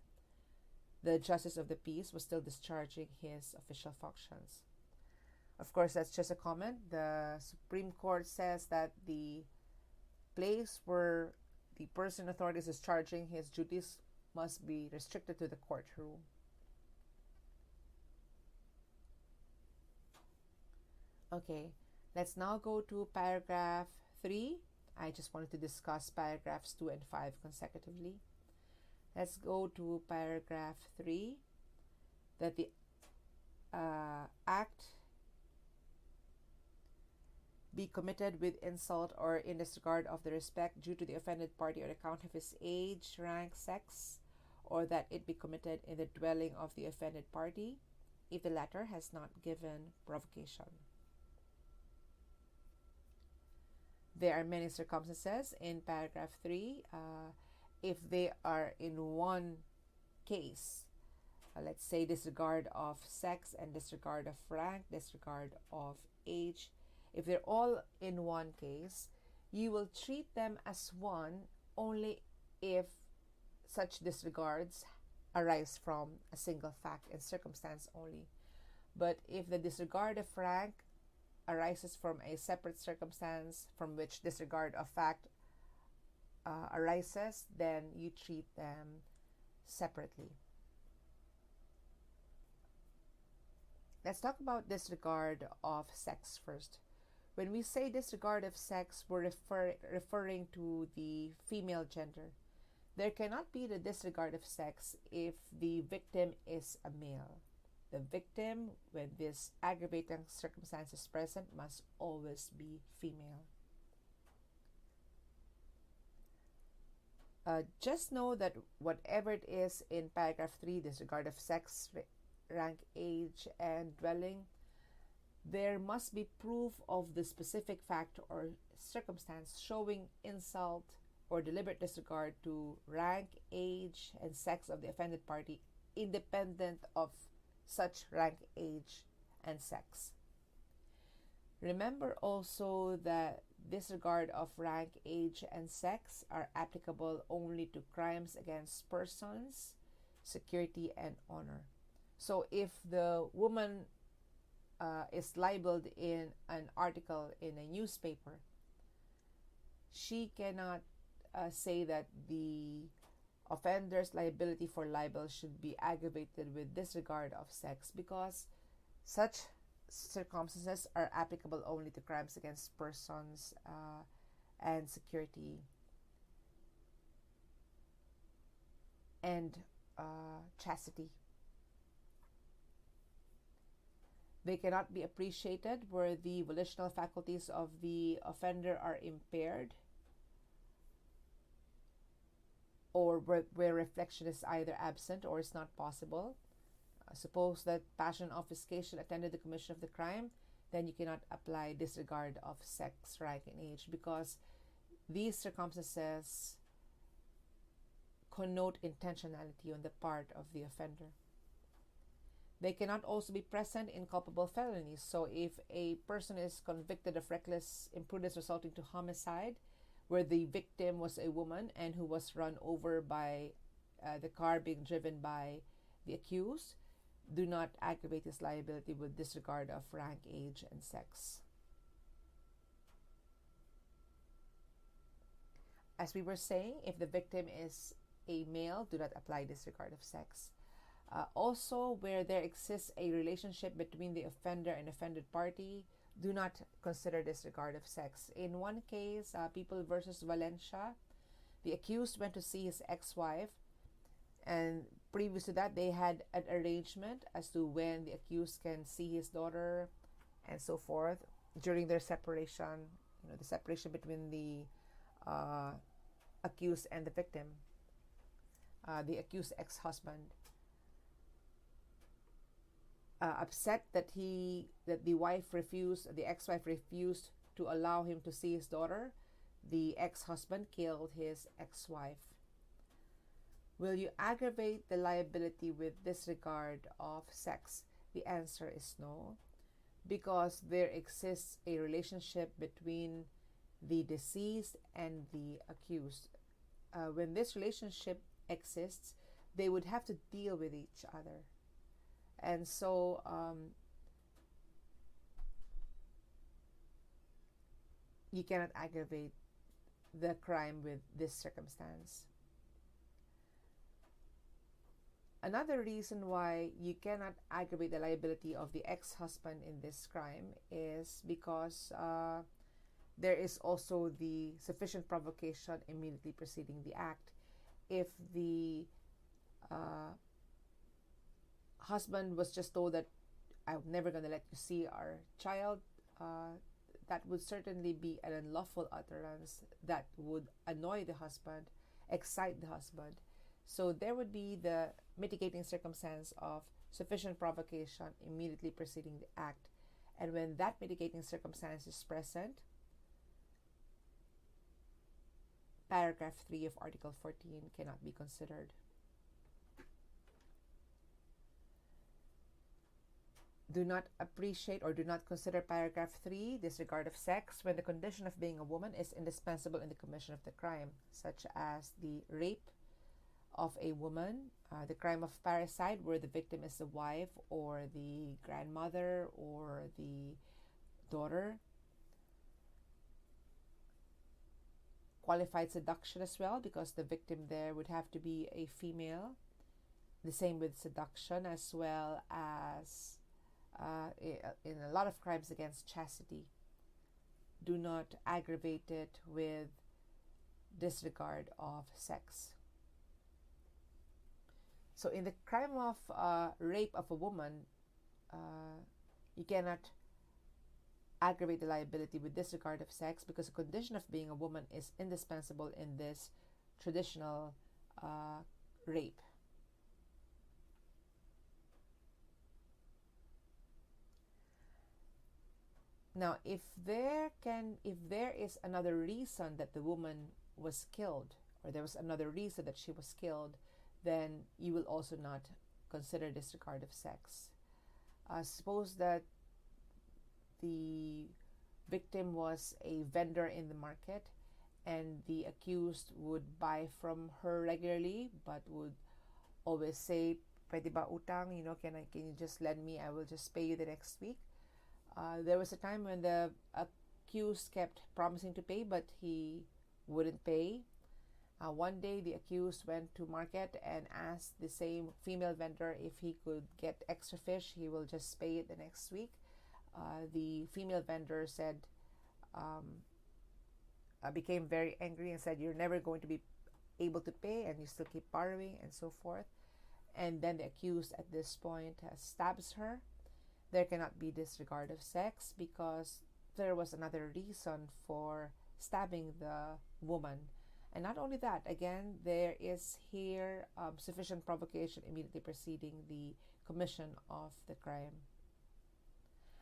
the Justice of the Peace was still discharging his official functions. Of course, that's just a comment. The Supreme Court says that the place where the person authority is discharging his duties must be restricted to the courtroom. Okay, let's now go to paragraph 3. I just wanted to discuss paragraphs 2 and 5 consecutively. Let's go to paragraph 3, that the act be committed with insult or in disregard of the respect due to the offended party on account of his age, rank, sex, or that it be committed in the dwelling of the offended party, if the latter has not given provocation. There are many circumstances in paragraph 3. If they are in one case, let's say disregard of sex and disregard of rank, disregard of age, if they're all in one case, you will treat them as one only if such disregards arise from a single fact and circumstance only. But if the disregard of rank arises from a separate circumstance from which disregard of fact arises, then you treat them separately. Let's talk about disregard of sex first. When we say disregard of sex, we're referring to the female gender. There cannot be the disregard of sex if the victim is a male. The victim, when this aggravating circumstance is present, must always be female. Just know that whatever it is in paragraph 3, disregard of sex, rank, age, and dwelling, there must be proof of the specific fact or circumstance showing insult or deliberate disregard to rank, age, and sex of the offended party, independent of such rank, age, and sex. Remember also that disregard of rank, age, and sex are applicable only to crimes against persons, security, and honor. So if the woman is libeled in an article in a newspaper, she cannot say that the offender's liability for libel should be aggravated with disregard of sex, because such circumstances are applicable only to crimes against persons and security and chastity. They cannot be appreciated where the volitional faculties of the offender are impaired, or where reflection is either absent or is not possible. Suppose that passion obfuscation attended the commission of the crime, then you cannot apply disregard of sex, rank, and age, because these circumstances connote intentionality on the part of the offender. They cannot also be present in culpable felonies. So if a person is convicted of reckless imprudence resulting to homicide, where the victim was a woman and who was run over by the car being driven by the accused, do not aggravate his liability with disregard of rank, age, and sex. As we were saying, if the victim is a male, do not apply disregard of sex. Also, where there exists a relationship between the offender and offended party, do not consider disregard of sex. In one case, People versus Valencia, the accused went to see his ex-wife, and previous to that, they had an arrangement as to when the accused can see his daughter and so forth during their separation, the separation between the accused and the victim, the accused ex-husband. Upset that the ex-wife refused to allow him to see his daughter, the ex-husband killed his ex-wife. Will you aggravate the liability with disregard of sex? The answer is no, because there exists a relationship between the deceased and the accused. When this relationship exists, they would have to deal with each other. And so you cannot aggravate the crime with this circumstance. Another reason why you cannot aggravate the liability of the ex-husband in this crime is because there is also the sufficient provocation immediately preceding the act. If the husband was just told that I'm never going to let you see our child, that would certainly be an unlawful utterance that would annoy the husband, excite the husband. So there would be the mitigating circumstance of sufficient provocation immediately preceding the act. And when that mitigating circumstance is present, paragraph 3 of Article 14 cannot be considered. Do not appreciate or do not consider paragraph 3, disregard of sex, when the condition of being a woman is indispensable in the commission of the crime, such as the rape of a woman, the crime of parricide, where the victim is the wife or the grandmother or the daughter. Qualified seduction as well, because the victim there would have to be a female. The same with seduction, as well as in a lot of crimes against chastity. Do not aggravate it with disregard of sex. So in the crime of rape of a woman, you cannot aggravate the liability with disregard of sex, because the condition of being a woman is indispensable in this traditional rape. Now, if there is another reason that the woman was killed, or there was another reason that she was killed, then you will also not consider disregard of sex. Suppose that the victim was a vendor in the market, and the accused would buy from her regularly, but would always say, "Pwede ba utang? Can you just lend me? I will just pay you the next week." There was a time when the accused kept promising to pay, but he wouldn't pay. One day, the accused went to market and asked the same female vendor if he could get extra fish. He will just pay it the next week. The female vendor became very angry and said, "You're never going to be able to pay, and you still keep borrowing," and so forth. And then the accused at this point stabs her. There cannot be disregard of sex, because there was another reason for stabbing the woman. And not only that, again, there is here sufficient provocation immediately preceding the commission of the crime.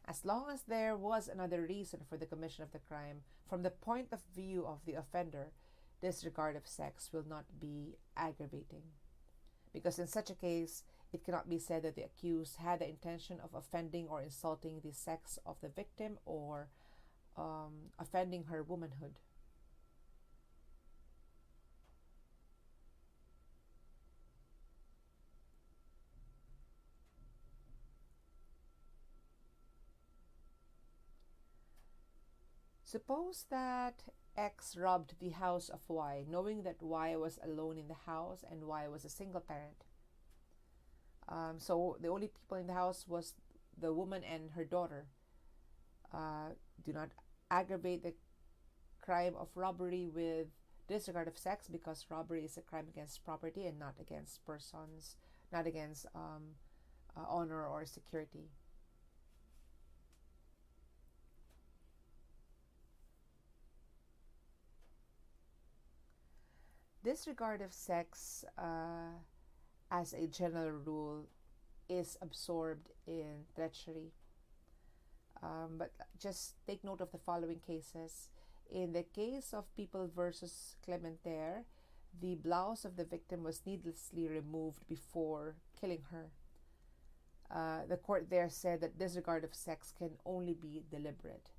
As long as there was another reason for the commission of the crime, from the point of view of the offender, disregard of sex will not be aggravating. Because in such a case, it cannot be said that the accused had the intention of offending or insulting the sex of the victim, or offending her womanhood. Suppose that X robbed the house of Y, knowing that Y was alone in the house and Y was a single parent. So the only people in the house was the woman and her daughter. Do not aggravate the crime of robbery with disregard of sex, because robbery is a crime against property and not against persons, not against honor or security. Disregard of sex, as a general rule, is absorbed in treachery. But just take note of the following cases. In the case of People versus Clementaire, the blouse of the victim was needlessly removed before killing her. The court there said that disregard of sex can only be deliberate.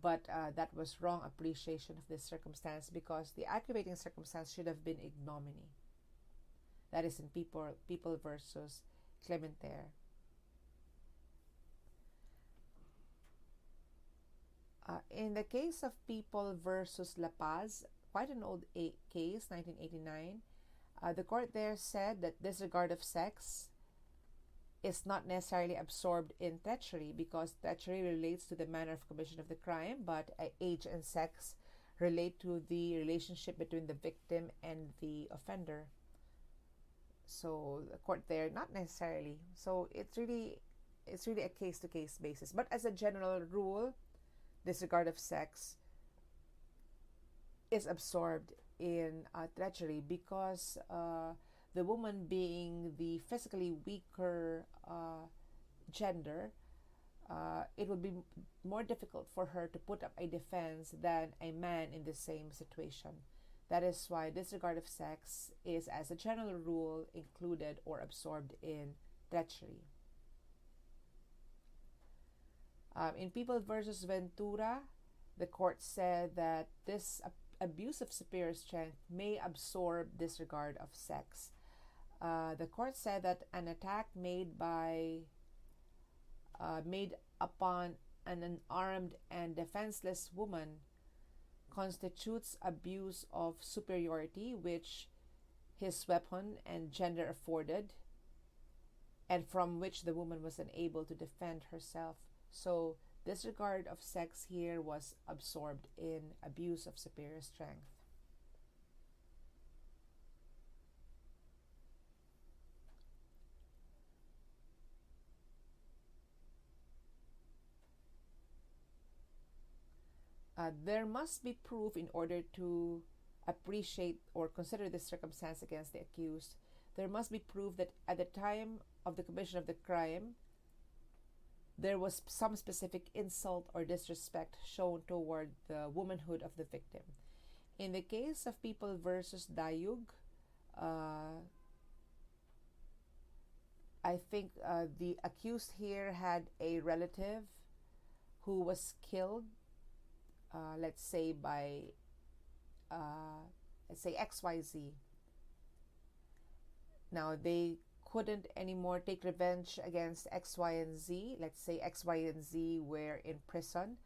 But that was wrong appreciation of this circumstance, because the aggravating circumstance should have been ignominy. That is in People versus Clementaire. In the case of People versus La Paz, quite an old case, 1989, the court there said that disregard of sex is not necessarily absorbed in treachery, because treachery relates to the manner of commission of the crime, but age and sex relate to the relationship between the victim and the offender. So the court there, not necessarily. So it's really a case-to-case basis. But as a general rule, disregard of sex is absorbed in treachery, because the woman, being the physically weaker gender, it would be more difficult for her to put up a defense than a man in the same situation. That is why disregard of sex is, as a general rule, included or absorbed in treachery. In People versus Ventura, the court said that this abuse of superior strength may absorb disregard of sex. The court said that an attack made upon an unarmed and defenseless woman constitutes abuse of superiority which his weapon and gender afforded, and from which the woman was unable to defend herself. So disregard of sex here was absorbed in abuse of superior strength. There must be proof in order to appreciate or consider this circumstance against the accused. There must be proof that at the time of the commission of the crime, there was some specific insult or disrespect shown toward the womanhood of the victim. In the case of People versus Dayug, I think the accused here had a relative who was killed, let's say by, let's say XYZ. Now they couldn't anymore take revenge against X, Y, and Z. Let's say X, Y, and Z were in prison.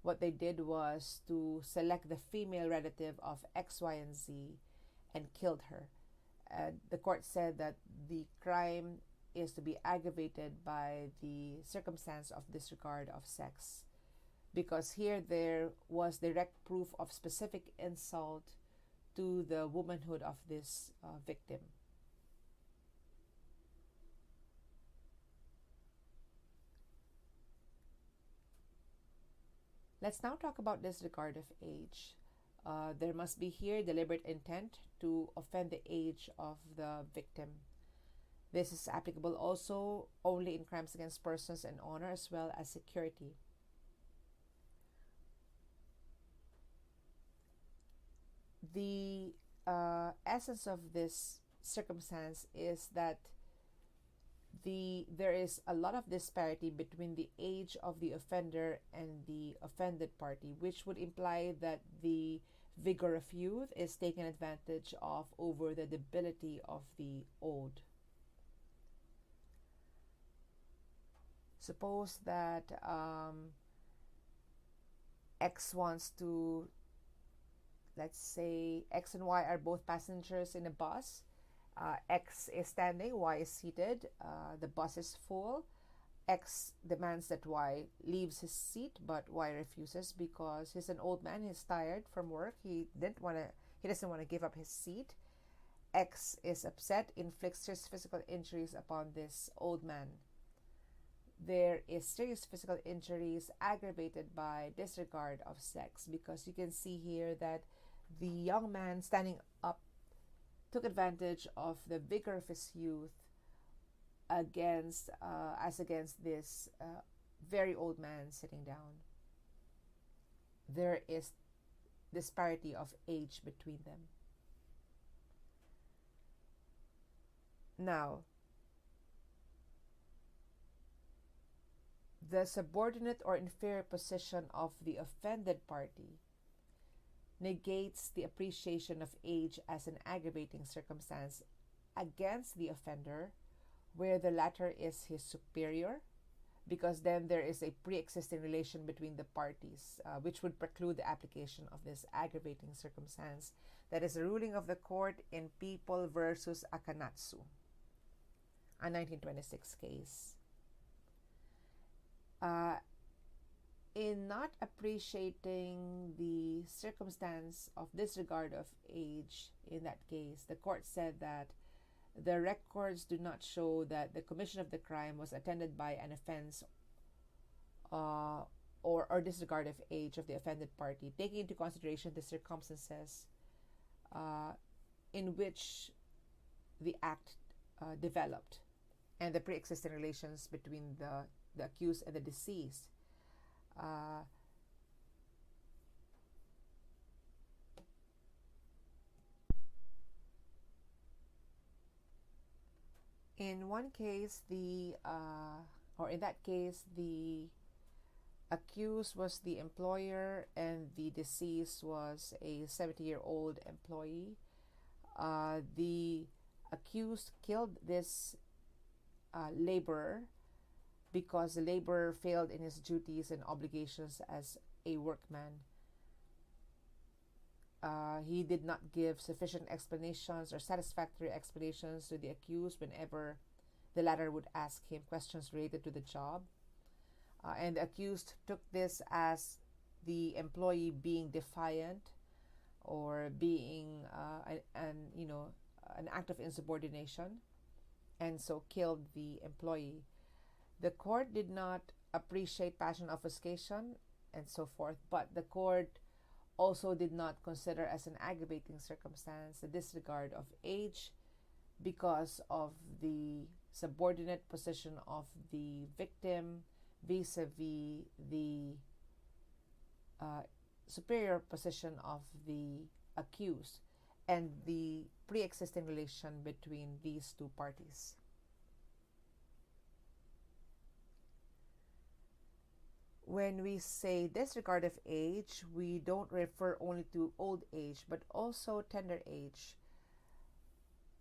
What they did was to select the female relative of X, Y, and Z and killed her. The court said that the crime is to be aggravated by the circumstance of disregard of sex, because here there was direct proof of specific insult to the womanhood of this victim. Let's now talk about disregard of age. There must be here deliberate intent to offend the age of the victim. This is applicable also only in crimes against persons and honor, as well as security. The essence of this circumstance is that there is a lot of disparity between the age of the offender and the offended party, which would imply that the vigor of youth is taken advantage of over the debility of the old. Suppose that X wants to, let's say X and Y are both passengers in a bus. X is standing, Y is seated, the bus is full. X demands that Y leaves his seat, but Y refuses because he's an old man. He's tired from work. He doesn't want to give up his seat. X is upset, inflicts serious physical injuries upon this old man. There is serious physical injuries aggravated by disregard of sex, because you can see here that the young man standing up took advantage of the vigor of his youth against this very old man sitting down. There is disparity of age between them. Now, the subordinate or inferior position of the offended party negates the appreciation of age as an aggravating circumstance against the offender, where the latter is his superior, because then there is a pre-existing relation between the parties, which would preclude the application of this aggravating circumstance. That is a ruling of the court in People versus Akanatsu, a 1926 case. In not appreciating the circumstance of disregard of age in that case, the court said that the records do not show that the commission of the crime was attended by an offense or disregard of age of the offended party, taking into consideration the circumstances in which the act developed and the pre-existing relations between the accused and the deceased. In one case, in that case, the accused was the employer and the deceased was a 70-year-old employee. The accused killed this laborer because the laborer failed in his duties and obligations as a workman. He did not give sufficient explanations or satisfactory explanations to the accused whenever the latter would ask him questions related to the job. And the accused took this as the employee being defiant or being an act of insubordination, and so killed the employee. The court did not appreciate passion obfuscation and so forth, but the court also did not consider as an aggravating circumstance the disregard of age because of the subordinate position of the victim vis-a-vis the superior position of the accused and the pre-existing relation between these two parties. When we say disregard of age, we don't refer only to old age, but also tender age.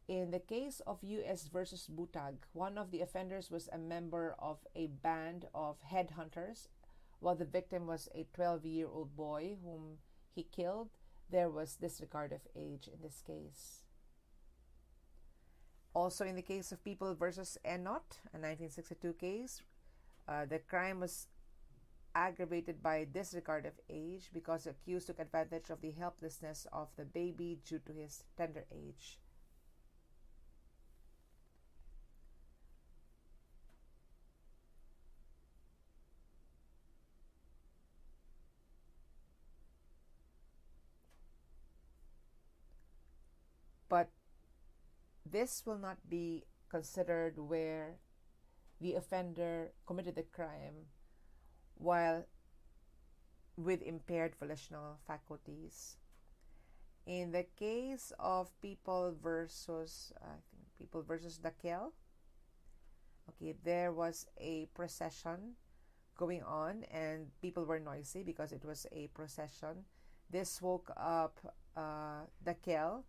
In the case of U.S. versus Butag, one of the offenders was a member of a band of headhunters, while the victim was a 12-year-old boy whom he killed. There was disregard of age in this case. Also, in the case of People versus Enot, a 1962 case, the crime was aggravated by disregard of age because the accused took advantage of the helplessness of the baby due to his tender age. But this will not be considered where the offender committed the crime while with impaired volitional faculties. In the case of People versus Dakel, there was a procession going on and people were noisy because it was a procession. This woke up Dakel,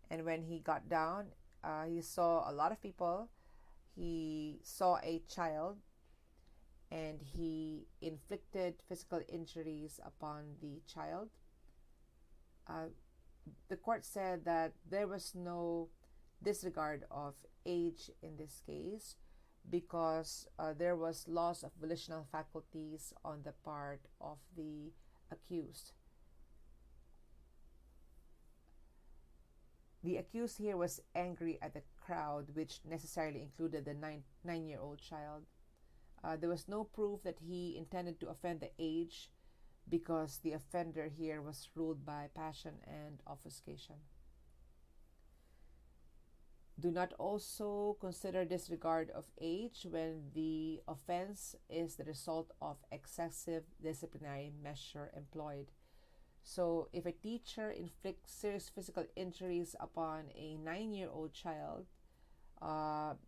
and when he got down, he saw a lot of people. He saw a child, and he inflicted physical injuries upon the child. The court said that there was no disregard of age in this case because there was loss of volitional faculties on the part of the accused. The accused here was angry at the crowd, which necessarily included the nine-year-old child. There was no proof that he intended to offend the age because the offender here was ruled by passion and obfuscation. Do not also consider disregard of age when the offense is the result of excessive disciplinary measure employed. So if a teacher inflicts serious physical injuries upon a 9-year-old child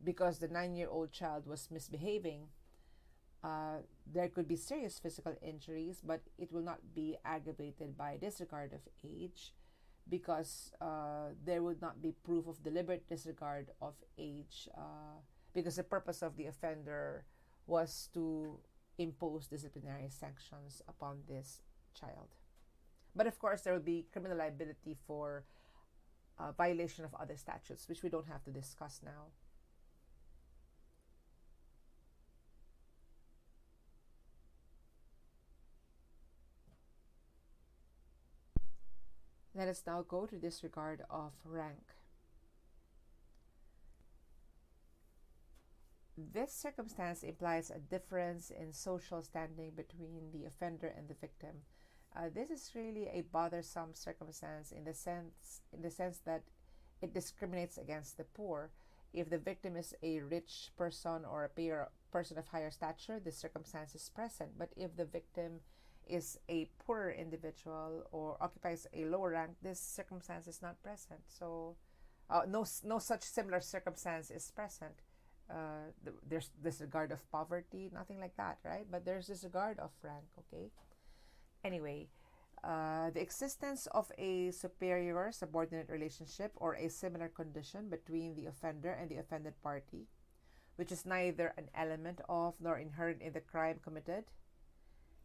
because the 9-year-old child was misbehaving, there could be serious physical injuries, but it will not be aggravated by disregard of age because there would not be proof of deliberate disregard of age because the purpose of the offender was to impose disciplinary sanctions upon this child. But of course, there will be criminal liability for violation of other statutes, which we don't have to discuss now. Let us now go to disregard of rank. This circumstance implies a difference in social standing between the offender and the victim. This is really a bothersome circumstance in the sense that it discriminates against the poor. If the victim is a rich person or a person of higher stature, this circumstance is present. But if the victim is a poorer individual or occupies a lower rank, this circumstance is not present. So no such similar circumstance is present. There's disregard of poverty, nothing like that, right? But there's disregard of rank, okay? Anyway, the existence of a superior-subordinate relationship or a similar condition between the offender and the offended party, which is neither an element of nor inherent in the crime committed,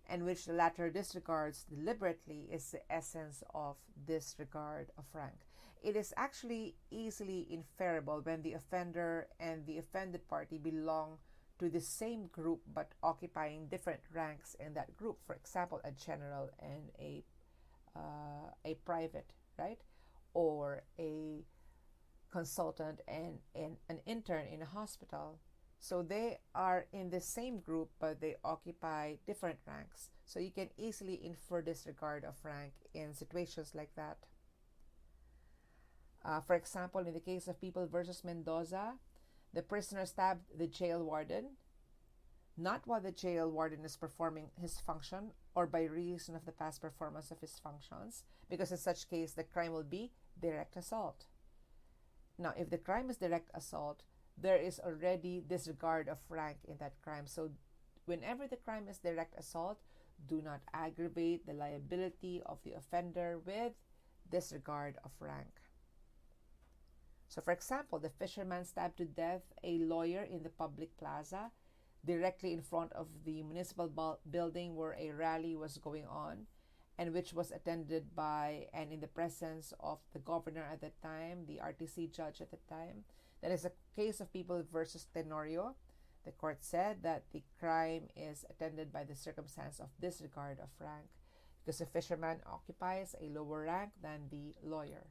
and which the latter disregards deliberately, is the essence of disregard of rank. It is actually easily inferable when the offender and the offended party belong to the same group but occupying different ranks in that group. For example, a general and a private, right? Or a consultant and an intern in a hospital. So they are in the same group, but they occupy different ranks. So you can easily infer disregard of rank in situations like that. For example, in the case of People versus Mendoza, the prisoner stabbed the jail warden, not while the jail warden is performing his function or by reason of the past performance of his functions, because in such case, the crime will be direct assault. Now, if the crime is direct assault, there is already disregard of rank in that crime. So whenever the crime is direct assault, do not aggravate the liability of the offender with disregard of rank. So for example, the fisherman stabbed to death a lawyer in the public plaza directly in front of the municipal building where a rally was going on and which was attended by and in the presence of the governor at the time, the RTC judge at the time. That is a case of People versus Tenorio. The court said that the crime is attended by the circumstance of disregard of rank because the fisherman occupies a lower rank than the lawyer.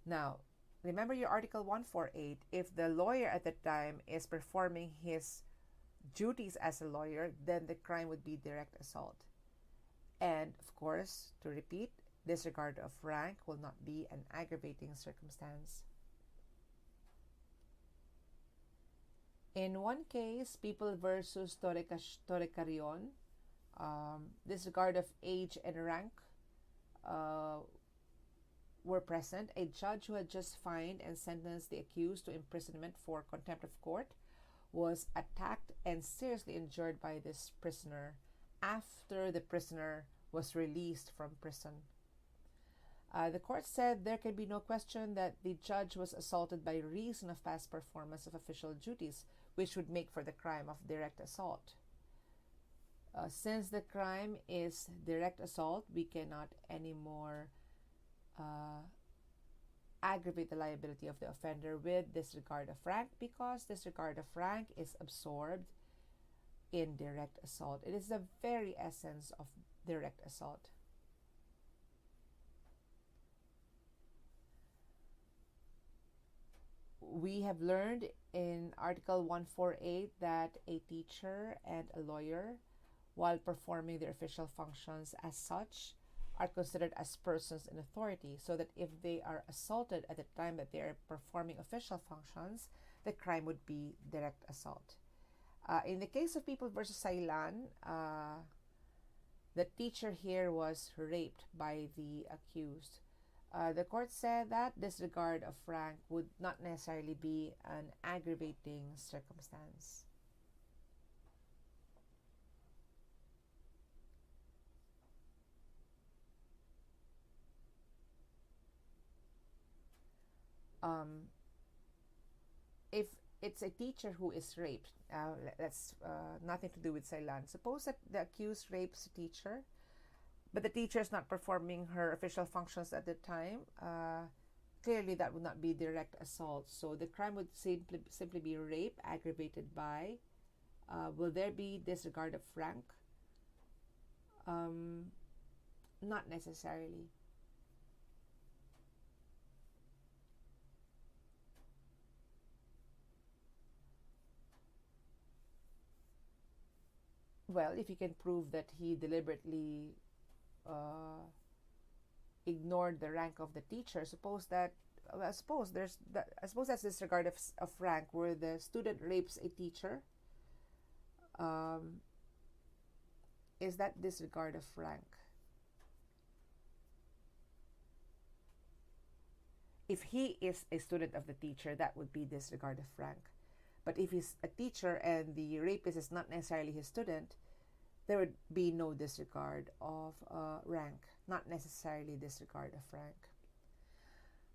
Now, remember your Article 148. If the lawyer at the time is performing his duties as a lawyer, then the crime would be direct assault. And, of course, to repeat, disregard of rank will not be an aggravating circumstance. In one case, People versus Torrecarion, disregard of age and rank were present. A judge who had just fined and sentenced the accused to imprisonment for contempt of court was attacked and seriously injured by this prisoner after the prisoner was released from prison. The court said there can be no question that the judge was assaulted by reason of past performance of official duties, which would make for the crime of direct assault. Since the crime is direct assault, we cannot anymore uh, aggravate the liability of the offender with disregard of rank, because disregard of rank is absorbed in direct assault. It is the very essence of direct assault. We have learned in Article 148 that a teacher and a lawyer, while performing their official functions as such, are considered as persons in authority, so that if they are assaulted at the time that they are performing official functions, the crime would be direct assault. In the case of People versus Sailan, the teacher here was raped by the accused. The court said that disregard of rank would not necessarily be an aggravating circumstance. If it's a teacher who is raped, that's nothing to do with Sailan. Suppose that the accused rapes a teacher, but the teacher is not performing her official functions at the time. Clearly, that would not be direct assault. So the crime would simply be rape aggravated by. Will there be disregard of rank? Not necessarily. Well, if you can prove that he deliberately ignored the rank of the teacher, suppose that I suppose that's disregard of rank, where the student rapes a teacher. Is that disregard of rank? If he is a student of the teacher, that would be disregard of rank. But if he's a teacher and the rapist is not necessarily his student, there would be no disregard of rank, not necessarily disregard of rank.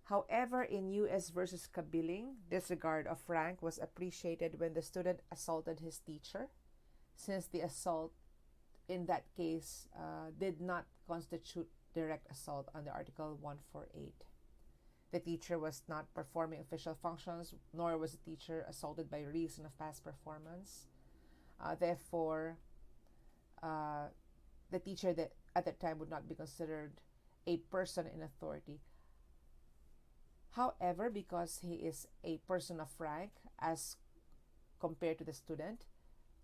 However, in U.S. versus Kabiling, disregard of rank was appreciated when the student assaulted his teacher, since the assault in that case did not constitute direct assault under Article 148. The teacher was not performing official functions, nor was the teacher assaulted by reason of past performance. Therefore, the teacher that at that time would not be considered a person in authority. However, because he is a person of rank as compared to the student,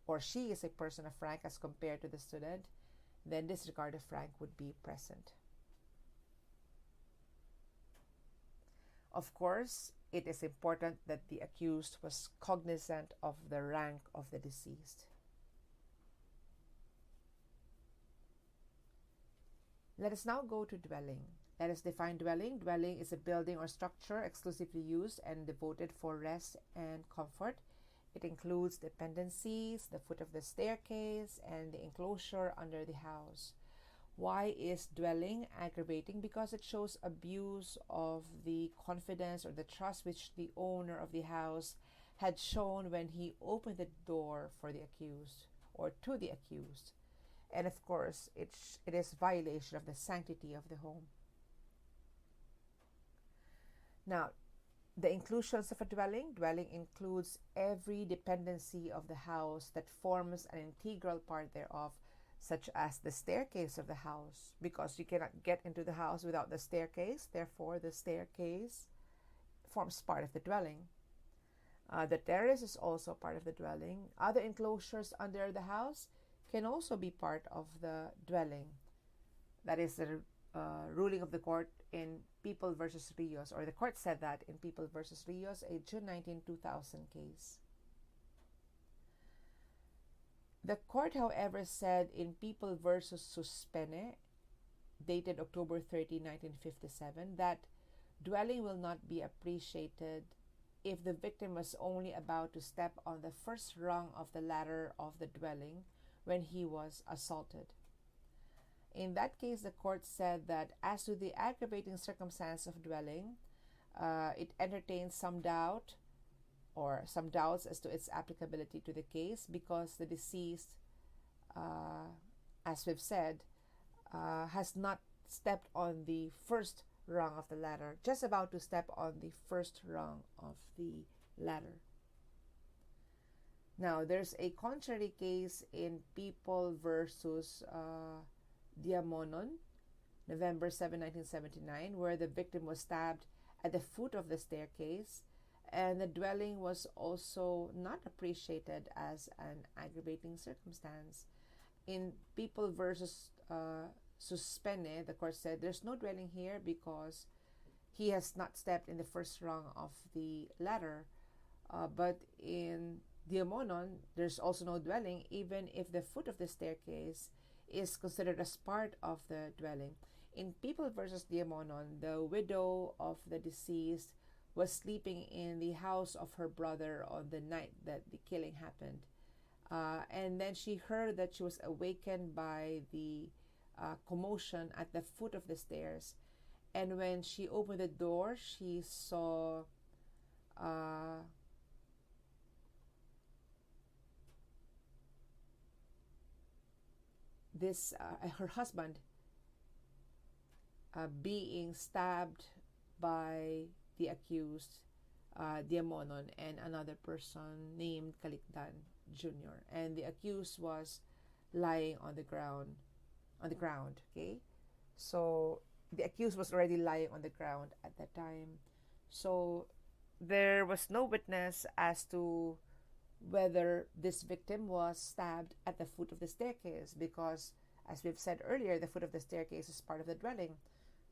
or she is a person of rank as compared to the student, then disregard of rank would be present. Of course, it is important that the accused was cognizant of the rank of the deceased. Let us now go to dwelling. Let us define dwelling. Dwelling is a building or structure exclusively used and devoted for rest and comfort. It includes dependencies, the foot of the staircase, and the enclosure under the house. Why is dwelling aggravating? Because it shows abuse of the confidence or the trust which the owner of the house had shown when he opened the door for the accused or to the accused. And of course, it is violation of the sanctity of the home. Now, the inclusions of a dwelling. Dwelling includes every dependency of the house that forms an integral part thereof, such as the staircase of the house, because you cannot get into the house without the staircase. Therefore, the staircase forms part of the dwelling. The terrace is also part of the dwelling. Other enclosures under the house can also be part of the dwelling. That is the ruling of the court in People versus Rios, or the court said that in People versus Rios, a June 19, 2000 case. The court, however, said in People versus Suspene, dated October 30, 1957, that dwelling will not be appreciated if the victim was only about to step on the first rung of the ladder of the dwelling when he was assaulted. In that case, the court said that as to the aggravating circumstance of dwelling, it entertains some doubt or some doubts as to its applicability to the case, because the deceased, as we've said, has not stepped on the first rung of the ladder, just about to step on the first rung of the ladder. Now, there's a contrary case in People versus Diamonon, November 7, 1979, where the victim was stabbed at the foot of the staircase, and the dwelling was also not appreciated as an aggravating circumstance. In People versus Suspene, the court said there's no dwelling here because he has not stepped in the first rung of the ladder. But in Diamonon, there's also no dwelling, even if the foot of the staircase is considered as part of the dwelling. In People versus Diamonon, the widow of the deceased was sleeping in the house of her brother on the night that the killing happened. And then she heard that she was awakened by the commotion at the foot of the stairs. And when she opened the door, she saw her husband being stabbed by the accused, Diamonon, and another person named Kalikdan Jr. And the accused was lying on the ground. Okay, so the accused was already lying on the ground at that time. So there was no witness as to whether this victim was stabbed at the foot of the staircase, because, as we've said earlier, the foot of the staircase is part of the dwelling.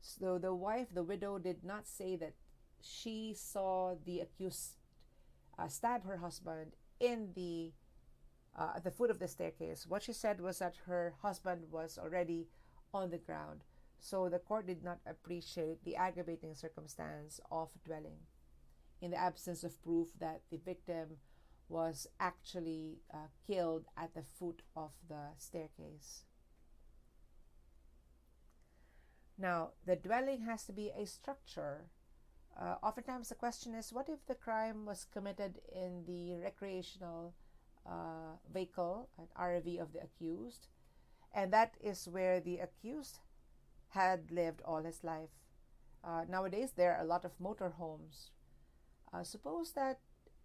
So the wife, the widow, did not say that she saw the accused stab her husband in at the foot of the staircase. What she said was that her husband was already on the ground. So the court did not appreciate the aggravating circumstance of dwelling in the absence of proof that the victim was actually killed at the foot of the staircase. Now, the dwelling has to be a structure. Oftentimes the question is, what if the crime was committed in the recreational vehicle, an RV of the accused, and that is where the accused had lived all his life? Nowadays, there are a lot of motorhomes. Suppose that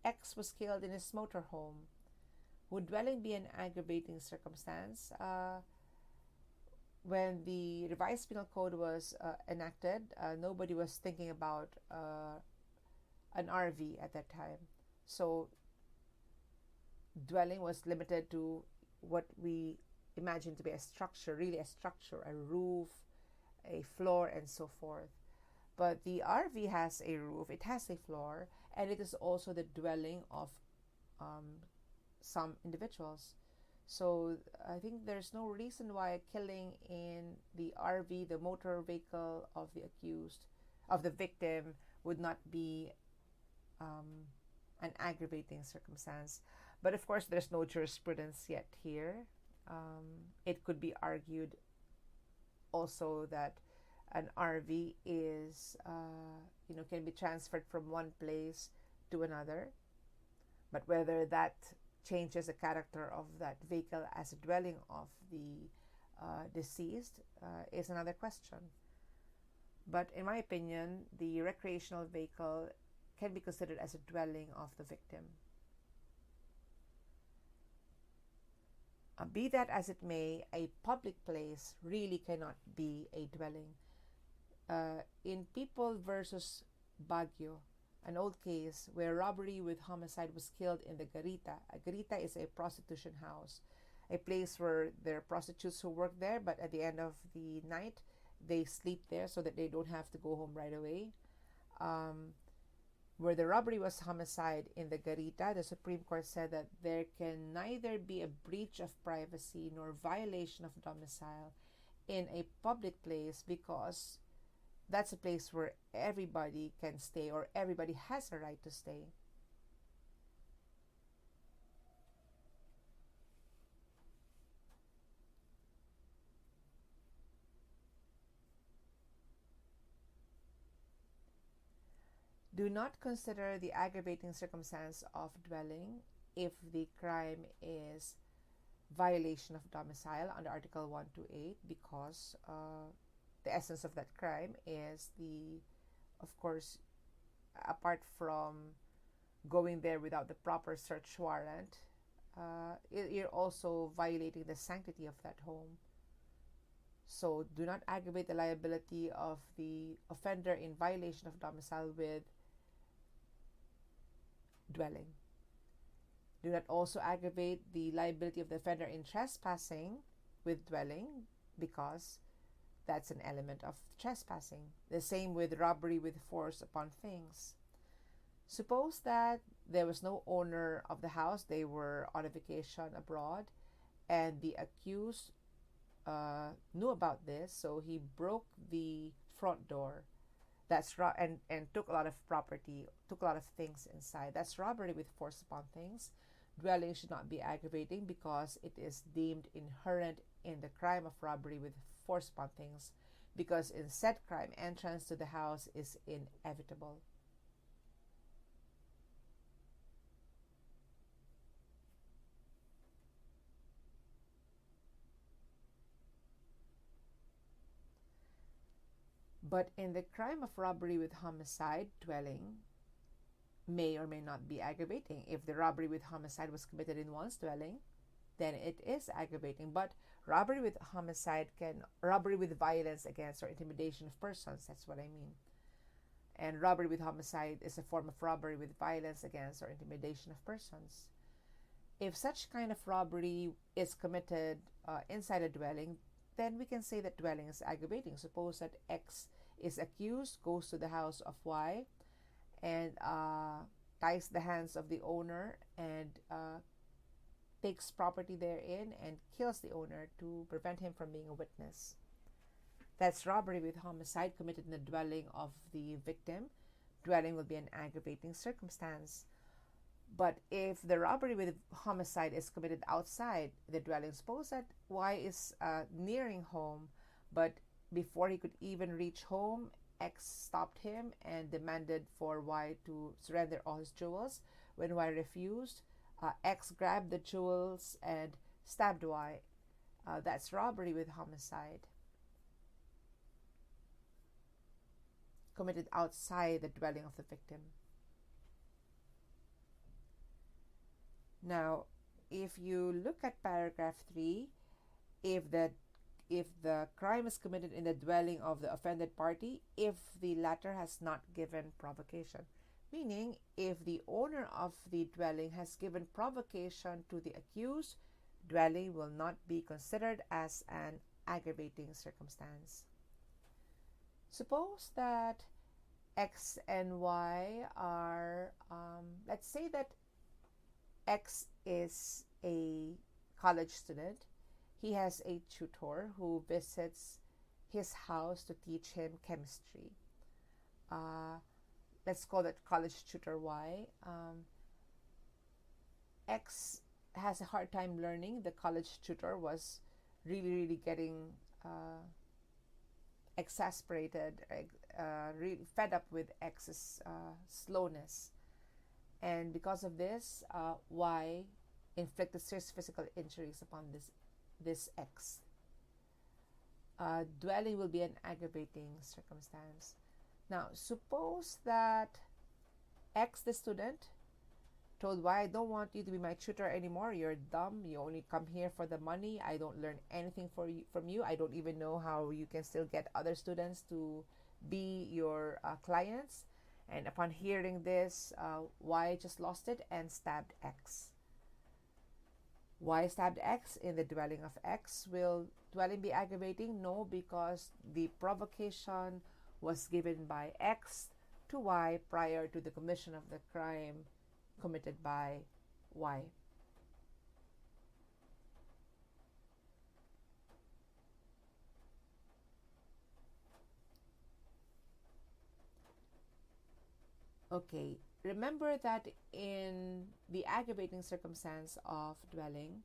X was killed in his motorhome. Would dwelling be an aggravating circumstance? When the revised penal code was enacted, nobody was thinking about an RV at that time. So dwelling was limited to what we imagine to be a structure, really a structure, a roof, a floor, and so forth. But the RV has a roof, it has a floor, and it is also the dwelling of some individuals. So I think there's no reason why a killing in the RV, the motor vehicle of the accused, of the victim, would not be an aggravating circumstance. But of course, there's no jurisprudence yet here. It could be argued also that an RV is, can be transferred from one place to another. But whether that changes the character of that vehicle as a dwelling of the deceased is another question. But in my opinion, the recreational vehicle can be considered as a dwelling of the victim. Be that as it may, a public place really cannot be a dwelling. In People versus Baguio, an old case where robbery with homicide was killed in the Garita. A Garita is a prostitution house, a place where there are prostitutes who work there, but at the end of the night, they sleep there so that they don't have to go home right away. Where the robbery was homicide in the Garita, the Supreme Court said that there can neither be a breach of privacy nor violation of domicile in a public place, because that's a place where everybody can stay, or everybody has a right to stay. Do not consider the aggravating circumstance of dwelling if the crime is violation of domicile under Article 128, because the essence of that crime is of course, apart from going there without the proper search warrant, you're also violating the sanctity of that home. So do not aggravate the liability of the offender in violation of domicile with dwelling. Do not also aggravate the liability of the offender in trespassing with dwelling, because that's an element of trespassing. The same with robbery with force upon things. Suppose that there was no owner of the house, they were on a vacation abroad, and the accused knew about this, so he broke the front door. And took a lot of property, took a lot of things inside. That's robbery with force upon things. Dwelling should not be aggravating because it is deemed inherent in the crime of robbery with force upon things, because in said crime, entrance to the house is inevitable. But in the crime of robbery with homicide, dwelling may or may not be aggravating. If the robbery with homicide was committed in one's dwelling, then it is aggravating. But robbery with violence against or intimidation of persons, that's what I mean. And robbery with homicide is a form of robbery with violence against or intimidation of persons. If such kind of robbery is committed inside a dwelling, then we can say that dwelling is aggravating. Suppose that X is accused, goes to the house of Y, and ties the hands of the owner and takes property therein and kills the owner to prevent him from being a witness. That's robbery with homicide committed in the dwelling of the victim. Dwelling will be an aggravating circumstance. But if the robbery with homicide is committed outside the dwelling, suppose that Y is nearing home, but before he could even reach home, X stopped him and demanded for Y to surrender all his jewels. When Y refused, X grabbed the jewels and stabbed Y. That's robbery with homicide, committed outside the dwelling of the victim. Now, if you look at paragraph 3, if the crime is committed in the dwelling of the offended party, if the latter has not given provocation, meaning if the owner of the dwelling has given provocation to the accused, dwelling will not be considered as an aggravating circumstance. Suppose that X and Y are, let's say that X is a college student. He has a tutor who visits his house to teach him chemistry. Let's call that college tutor Y. X has a hard time learning. The college tutor was really getting exasperated, really fed up with X's slowness. And because of this, Y inflicted serious physical injuries upon this X. Dwelling will be an aggravating circumstance. Now, suppose that X, the student, told Y, I don't want you to be my tutor anymore. You're dumb. You only come here for the money. I don't learn anything from you. I don't even know how you can still get other students to be your clients. And upon hearing this, Y just lost it and stabbed X. Y stabbed X in the dwelling of X. Will dwelling be aggravating? No, because the provocation was given by X to Y prior to the commission of the crime committed by Y. Okay, remember that in the aggravating circumstance of dwelling,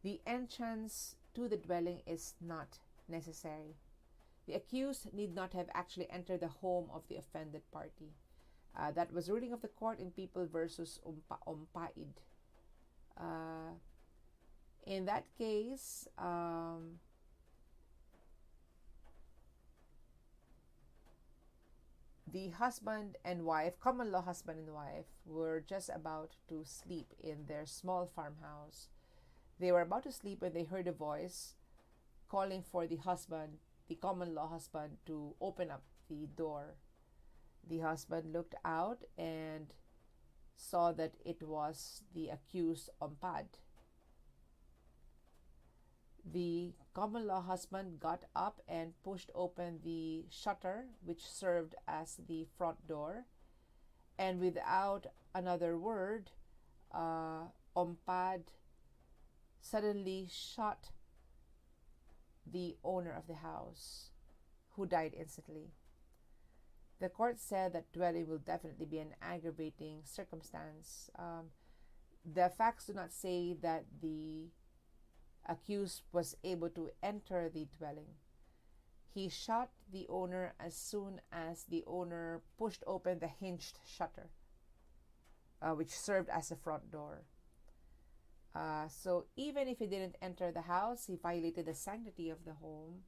the entrance to the dwelling is not necessary. The accused need not have actually entered the home of the offended party. That was ruling of the court in People versus Umpaid. In that case, The husband and wife, common law husband and wife, were just about to sleep in their small farmhouse. They were about to sleep when they heard a voice calling for the husband, the common law husband, to open up the door. The husband looked out and saw that it was the accused Ompad. The common law husband got up and pushed open the shutter, which served as the front door, and without another word, Ompad suddenly shot the owner of the house, who died instantly. The court said that dwelling will definitely be an aggravating circumstance. The facts do not say that the accused was able to enter the dwelling. He shot the owner as soon as the owner pushed open the hinged shutter, which served as a front door. So even if he didn't enter the house, he violated the sanctity of the home.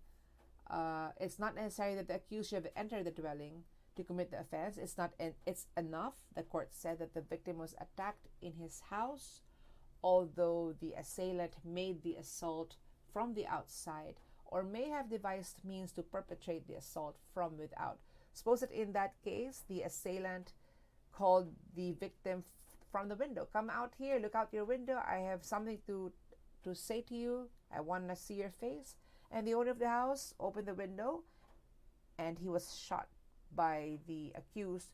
It's not necessary that the accused should have entered the dwelling to commit the offense. It's enough, the court said, that the victim was attacked in his house, although the assailant made the assault from the outside or may have devised means to perpetrate the assault from without. Suppose that in that case, the assailant called the victim from the window. Come out here, look out your window. I have something to say to you. I want to see your face. And the owner of the house opened the window and he was shot by the accused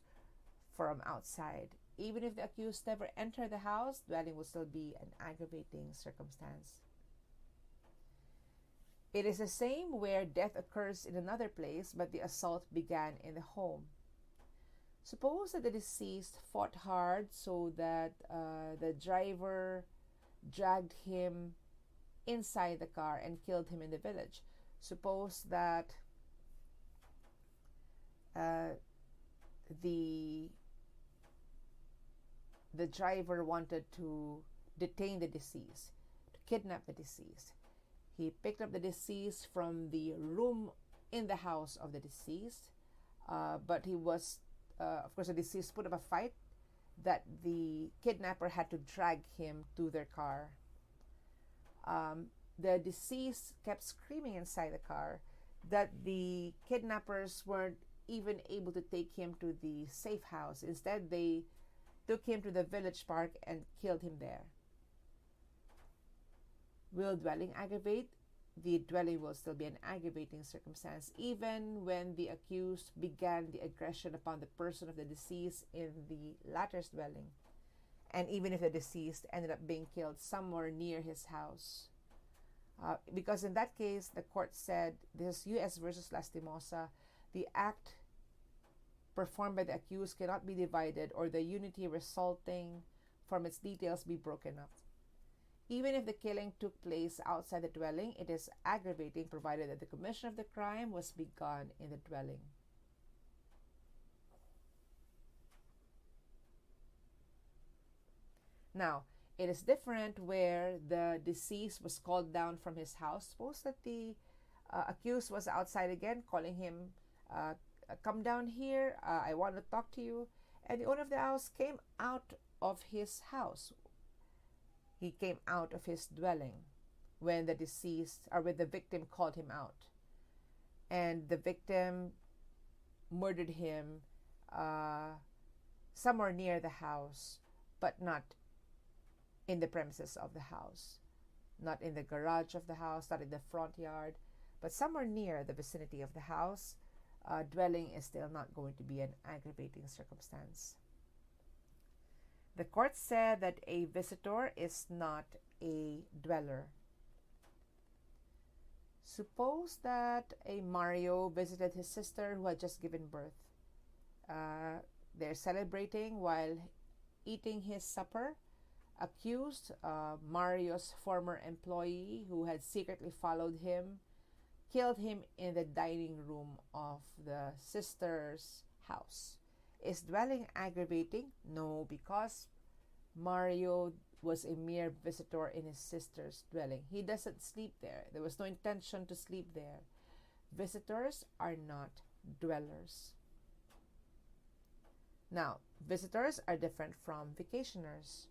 from outside. Even if the accused never entered the house, dwelling will still be an aggravating circumstance. It is the same where death occurs in another place, but the assault began in the home. Suppose that the deceased fought hard so that the driver dragged him inside the car and killed him in the village. Suppose that the driver wanted to detain the deceased, to kidnap the deceased. He picked up the deceased from the room in the house of the deceased, but he was, of course, the deceased put up a fight that the kidnapper had to drag him to their car. The deceased kept screaming inside the car that the kidnappers weren't even able to take him to the safe house. Instead, they took him to the village park and killed him there. Will dwelling aggravate? The dwelling will still be an aggravating circumstance, even when the accused began the aggression upon the person of the deceased in the latter's dwelling, and even if the deceased ended up being killed somewhere near his house. Because in that case, the court said, this is U.S. versus Lastimosa, the act performed by the accused cannot be divided or the unity resulting from its details be broken up. Even if the killing took place outside the dwelling, it is aggravating provided that the commission of the crime was begun in the dwelling. Now, it is different where the deceased was called down from his house. Suppose that the accused was outside again, calling him, come down here, I want to talk to you. And the owner of the house came out of his house. He came out of his dwelling when the deceased, or when the victim called him out. And the victim murdered him somewhere near the house, but not in the premises of the house, not in the garage of the house, not in the front yard, but somewhere near the vicinity of the house. Dwelling is still not going to be an aggravating circumstance. The court said that a visitor is not a dweller. Suppose that a Mario visited his sister who had just given birth. They're celebrating while eating his supper. Accused, Mario's former employee who had secretly followed him, killed him in the dining room of the sister's house. Is dwelling aggravating? No, because Mario was a mere visitor in his sister's dwelling. He doesn't sleep there. There was no intention to sleep there. Visitors are not dwellers. Now, visitors are different from vacationers.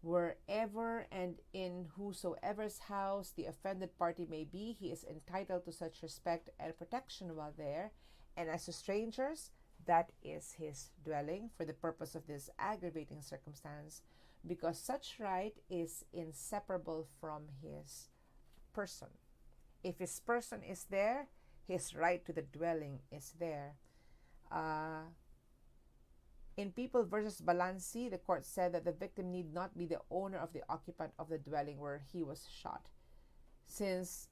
Wherever and in whosoever's house the offended party may be, he is entitled to such respect and protection while there, and as to strangers, that is his dwelling for the purpose of this aggravating circumstance, because such right is inseparable from his person. If his person is there, his right to the dwelling is there. Uh, in People versus Balanci, the court said that the victim need not be the owner of the occupant of the dwelling where he was shot, since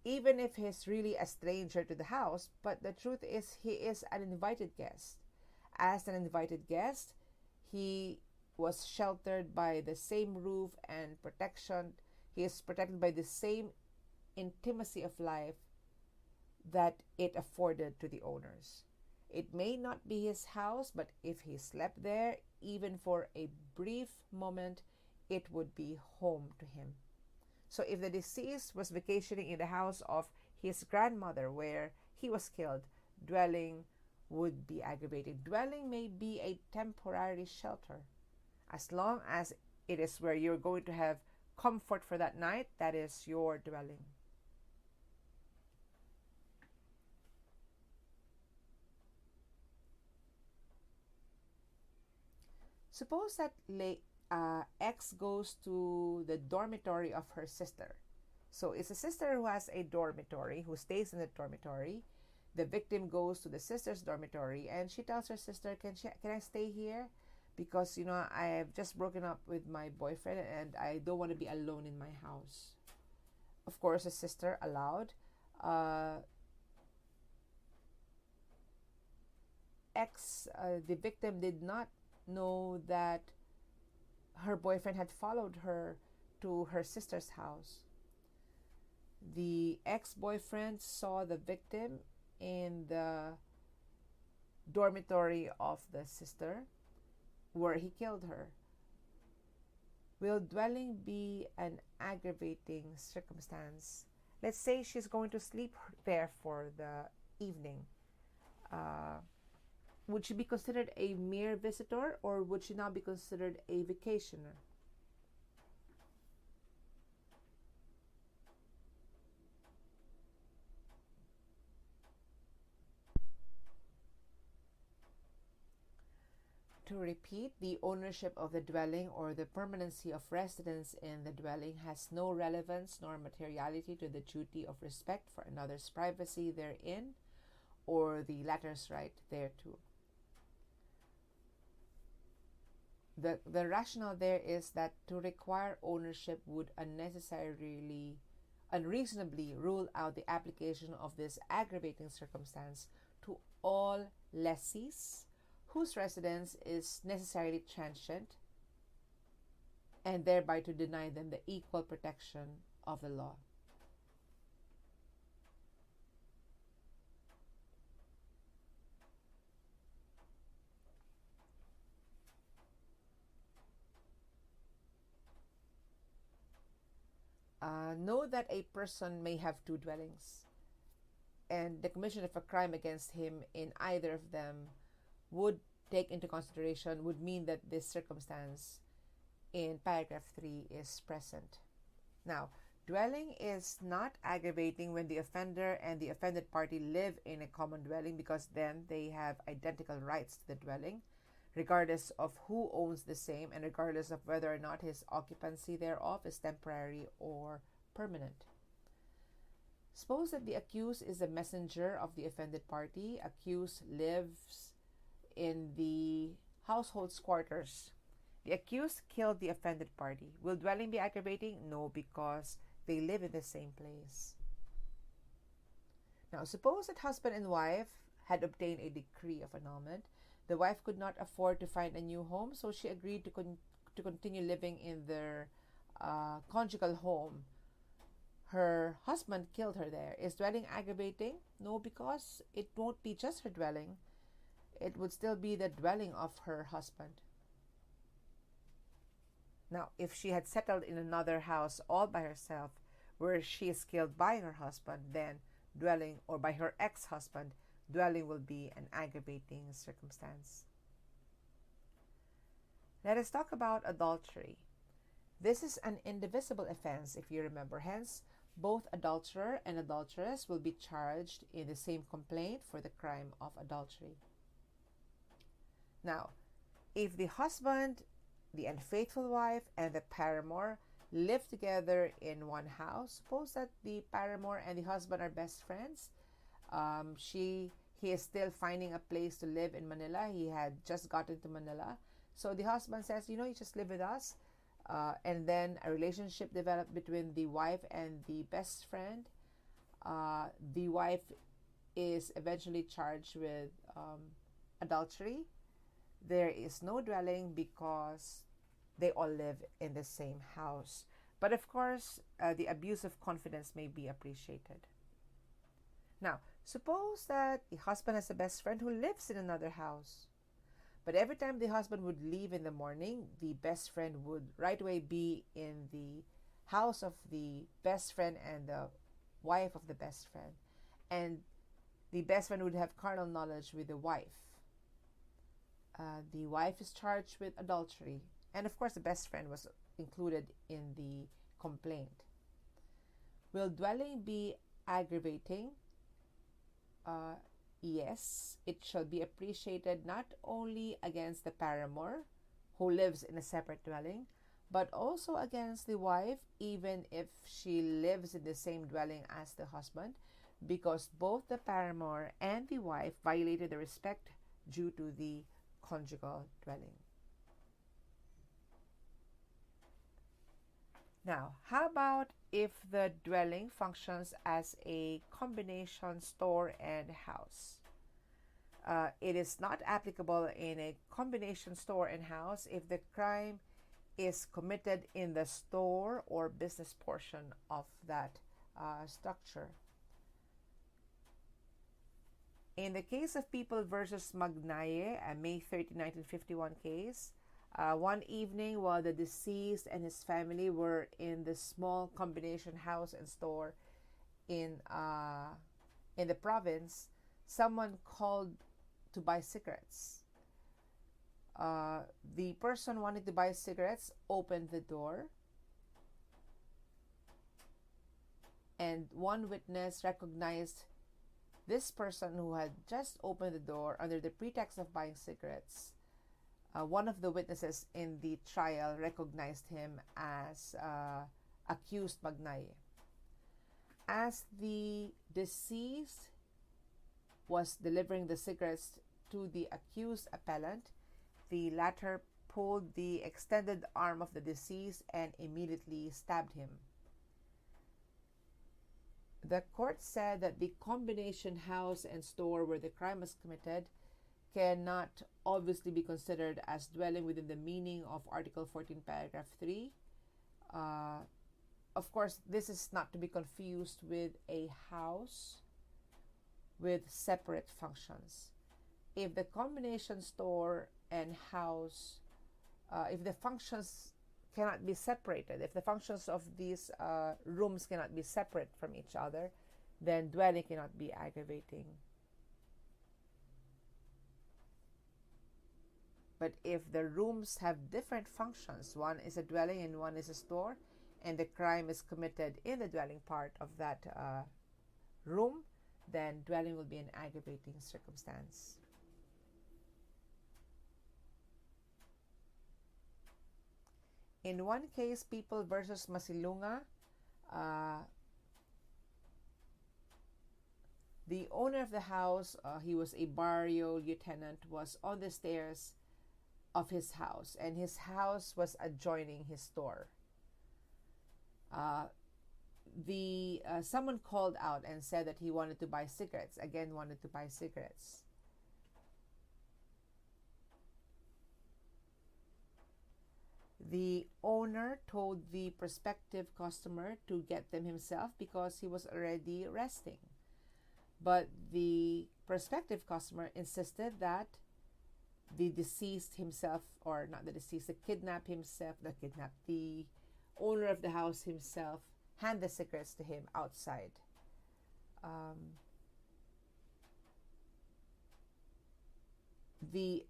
even if he's really a stranger to the house, but the truth is he is an invited guest. As an invited guest, he was sheltered by the same roof and protection. He is protected by the same intimacy of life that it afforded to the owners. It may not be his house, but if he slept there, even for a brief moment, it would be home to him. So if the deceased was vacationing in the house of his grandmother where he was killed, dwelling would be aggravated. Dwelling may be a temporary shelter. As long as it is where you're going to have comfort for that night, that is your dwelling. Suppose that X goes to the dormitory of her sister. So it's a sister who has a dormitory, who stays in the dormitory. The victim goes to the sister's dormitory and she tells her sister, can I stay here? Because, I have just broken up with my boyfriend and I don't want to be alone in my house. Of course, the sister allowed. The victim did not know that her boyfriend had followed her to her sister's house. The ex-boyfriend saw the victim in the dormitory of the sister where he killed her. Will dwelling be an aggravating circumstance? Let's say she's going to sleep there for the evening. Would she be considered a mere visitor, or would she now be considered a vacationer? To repeat, the ownership of the dwelling or the permanency of residence in the dwelling has no relevance nor materiality to the duty of respect for another's privacy therein, or the latter's right thereto. The rationale there is that to require ownership would unreasonably rule out the application of this aggravating circumstance to all lessees whose residence is necessarily transient, and thereby to deny them the equal protection of the law. Know that a person may have two dwellings, and the commission of a crime against him in either of them would mean that this circumstance in paragraph 3 is present. Now, dwelling is not aggravating when the offender and the offended party live in a common dwelling, because then they have identical rights to the dwelling, regardless of who owns the same and regardless of whether or not his occupancy thereof is temporary or permanent. Suppose that the accused is a messenger of the offended party. Accused lives in the household's quarters. The accused killed the offended party. Will dwelling be aggravating? No, because they live in the same place. Now, suppose that husband and wife had obtained a decree of annulment. The wife could not afford to find a new home, so she agreed to continue living in their conjugal home. Her husband killed her there. Is dwelling aggravating? No, because it won't be just her dwelling. It would still be the dwelling of her husband. Now, if she had settled in another house all by herself, where she is killed by her husband, then dwelling, or by her ex-husband, dwelling will be an aggravating circumstance. Let us talk about adultery. This is an indivisible offense, if you remember. Hence, both adulterer and adulteress will be charged in the same complaint for the crime of adultery. Now, if the husband, the unfaithful wife, and the paramour live together in one house, suppose that the paramour and the husband are best friends. He is still finding a place to live in Manila. He had just gotten to Manila. So the husband says, you just live with us. And then a relationship developed between the wife and the best friend. The wife is eventually charged with adultery. There is no dwelling because they all live in the same house. But of course, the abuse of confidence may be appreciated. Now, suppose that the husband has a best friend who lives in another house. But every time the husband would leave in the morning, the best friend would right away be in the house of the best friend and the wife of the best friend. And the best friend would have carnal knowledge with the wife. The wife is charged with adultery. And of course, the best friend was included in the complaint. Will dwelling be aggravating? Yes, it shall be appreciated not only against the paramour who lives in a separate dwelling, but also against the wife, even if she lives in the same dwelling as the husband, because both the paramour and the wife violated the respect due to the conjugal dwelling. Now, how about if the dwelling functions as a combination store and house? It is not applicable in a combination store and house if the crime is committed in the store or business portion of that structure. In the case of People versus Magnaye, a May 30, 1951 case, one evening while the deceased and his family were in the small combination house and store in the province, someone called to buy cigarettes. The person wanting to buy cigarettes opened the door, and one witness recognized this person who had just opened the door under the pretext of buying cigarettes. One of the witnesses in the trial recognized him as accused Magnaye. As the deceased was delivering the cigarettes to the accused appellant, the latter pulled the extended arm of the deceased and immediately stabbed him. The court said that the combination house and store where the crime was committed cannot obviously be considered as dwelling within the meaning of Article 14, Paragraph 3. Of course, this is not to be confused with a house with separate functions. If the combination store and house, if the functions cannot be separated, if the functions of these rooms cannot be separate from each other, then dwelling cannot be aggravating. But if the rooms have different functions, one is a dwelling and one is a store, and the crime is committed in the dwelling part of that room, then dwelling will be an aggravating circumstance. In one case, People versus Masilunga, the owner of the house, he was a barrio lieutenant, was on the stairs of his house, and his house was adjoining his store. Someone called out and said that he wanted to buy cigarettes. Again, wanted to buy cigarettes. The owner told the prospective customer to get them himself because he was already resting. But the prospective customer insisted that the deceased himself, or not the deceased, the owner of the house himself, hand the cigarettes to him outside. The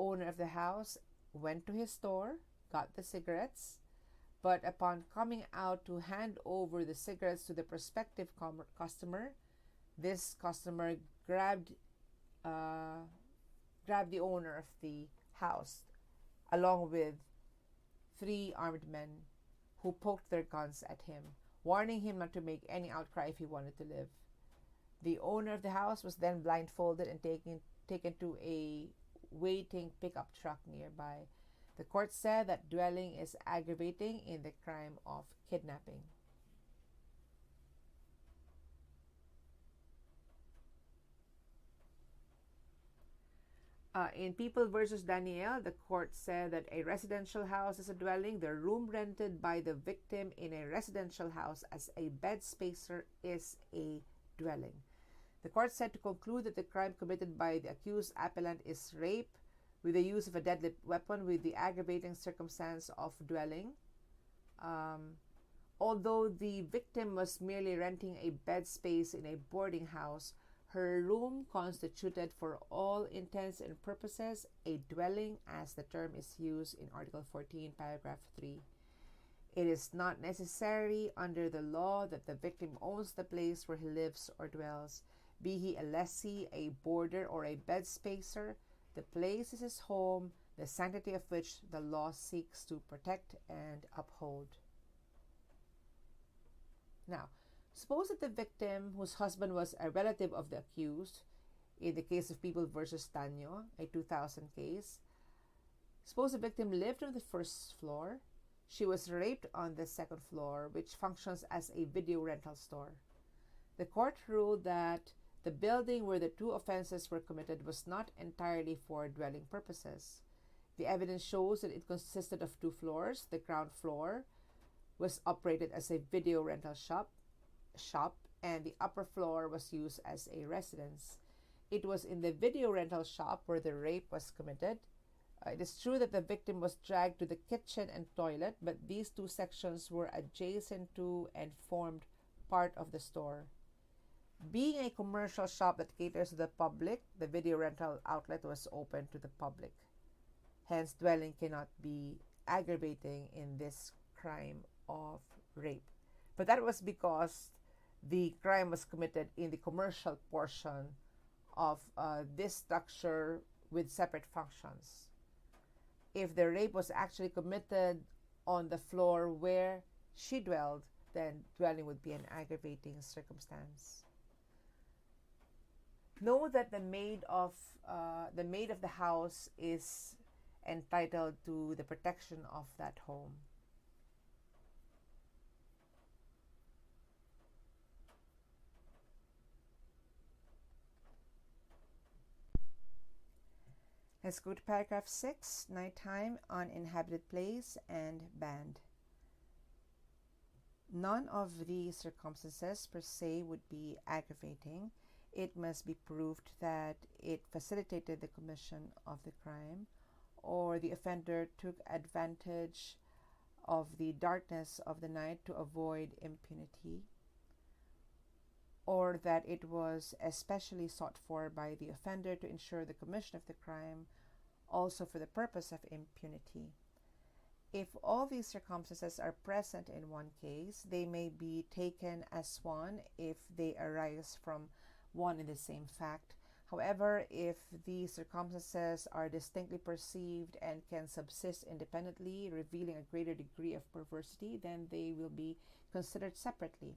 owner of the house went to his store, got the cigarettes, but upon coming out to hand over the cigarettes to the prospective customer, this customer grabbed the owner of the house along with 3 armed men who poked their guns at him, warning him not to make any outcry if he wanted to live. The owner of the house was then blindfolded and taken to a waiting pickup truck nearby. The court said that dwelling is aggravating in the crime of kidnapping. In People versus Danielle, the court said that a residential house is a dwelling. The room rented by the victim in a residential house as a bed spacer is a dwelling. The court said to conclude that the crime committed by the accused appellant is rape with the use of a deadly weapon with the aggravating circumstance of dwelling. Although the victim was merely renting a bed space in a boarding house, her room constituted for all intents and purposes a dwelling as the term is used in Article 14, Paragraph 3. It is not necessary under the law that the victim owns the place where he lives or dwells. Be he a lessee, a boarder, or a bed spacer, the place is his home, the sanctity of which the law seeks to protect and uphold. Now, suppose that the victim, whose husband was a relative of the accused, in the case of People versus Tanyo, a 2000 case, suppose the victim lived on the first floor. She was raped on the second floor, which functions as a video rental store. The court ruled that the building where the 2 offenses were committed was not entirely for dwelling purposes. The evidence shows that it consisted of 2 floors. The ground floor was operated as a video rental shop, and the upper floor was used as a residence. It was in the video rental shop where the rape was committed. It is true that the victim was dragged to the kitchen and toilet, but these 2 sections were adjacent to and formed part of the store. Being a commercial shop that caters to the public, the video rental outlet was open to the public. Hence, dwelling cannot be aggravating in this crime of rape. But that was because the crime was committed in the commercial portion of this structure with separate functions. If the rape was actually committed on the floor where she dwelled, then dwelling would be an aggravating circumstance. Know that the maid of the house is entitled to the protection of that home. Let's go to paragraph 6, nighttime, uninhabited place, and banned. None of these circumstances per se would be aggravating. It must be proved that it facilitated the commission of the crime, or the offender took advantage of the darkness of the night to avoid impunity, or that it was especially sought for by the offender to ensure the commission of the crime, also for the purpose of impunity. If all these circumstances are present in one case, they may be taken as one if they arise from one and the same fact. However, if the circumstances are distinctly perceived and can subsist independently, revealing a greater degree of perversity, then they will be considered separately.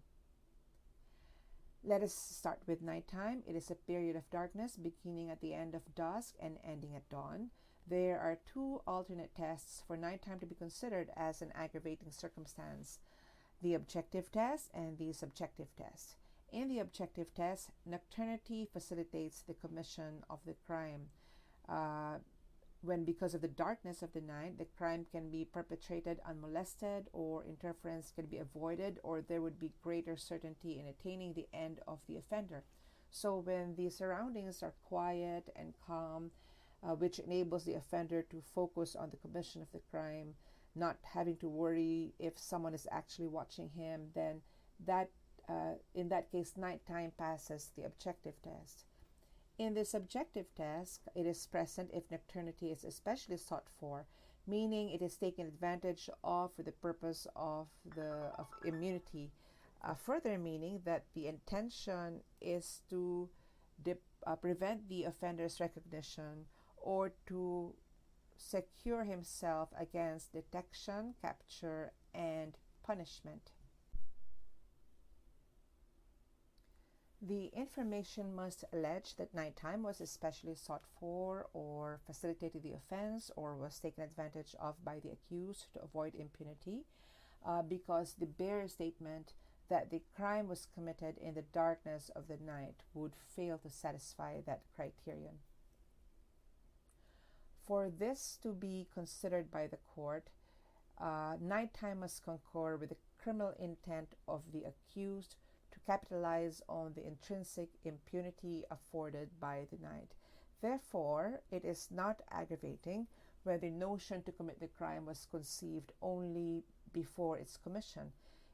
Let us start with nighttime. It is a period of darkness beginning at the end of dusk and ending at dawn. There are 2 alternate tests for nighttime to be considered as an aggravating circumstance: the objective test and the subjective test. In the objective test, nocturnity facilitates the commission of the crime. When, because of the darkness of the night, the crime can be perpetrated unmolested, or interference can be avoided, or there would be greater certainty in attaining the end of the offender. So when the surroundings are quiet and calm, which enables the offender to focus on the commission of the crime, not having to worry if someone is actually watching him, then in that case, nighttime passes the objective test. In the subjective test, it is present if nocturnity is especially sought for, meaning it is taken advantage of for the purpose of immunity. Further meaning that the intention is to prevent the offender's recognition or to secure himself against detection, capture, and punishment. The information must allege that nighttime was especially sought for or facilitated the offense or was taken advantage of by the accused to avoid impunity, because the bare statement that the crime was committed in the darkness of the night would fail to satisfy that criterion. For this to be considered by the court, nighttime must concur with the criminal intent of the accused to capitalize on the intrinsic impunity afforded by the night. Therefore, it is not aggravating where the notion to commit the crime was conceived only before its commission.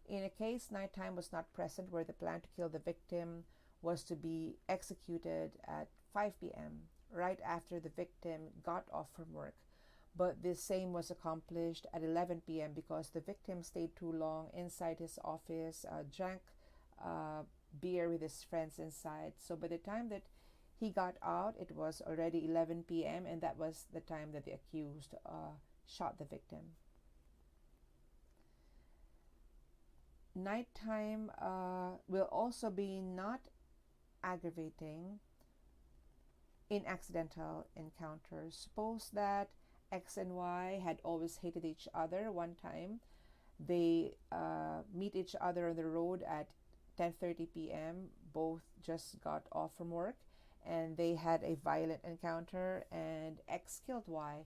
In a case nighttime was not present where the plan to kill the victim was to be executed at 5 p.m., right after the victim got off from work, but this same was accomplished at 11 p.m. because the victim stayed too long inside his office, drank beer with his friends inside. So by the time that he got out, it was already 11 p.m., and that was the time that the accused shot the victim. Nighttime will also be not aggravating in accidental encounters. Suppose that X and Y had always hated each other. One time, they meet each other on the road at 10:30 p.m. Both just got off from work, and they had a violent encounter, and X killed Y.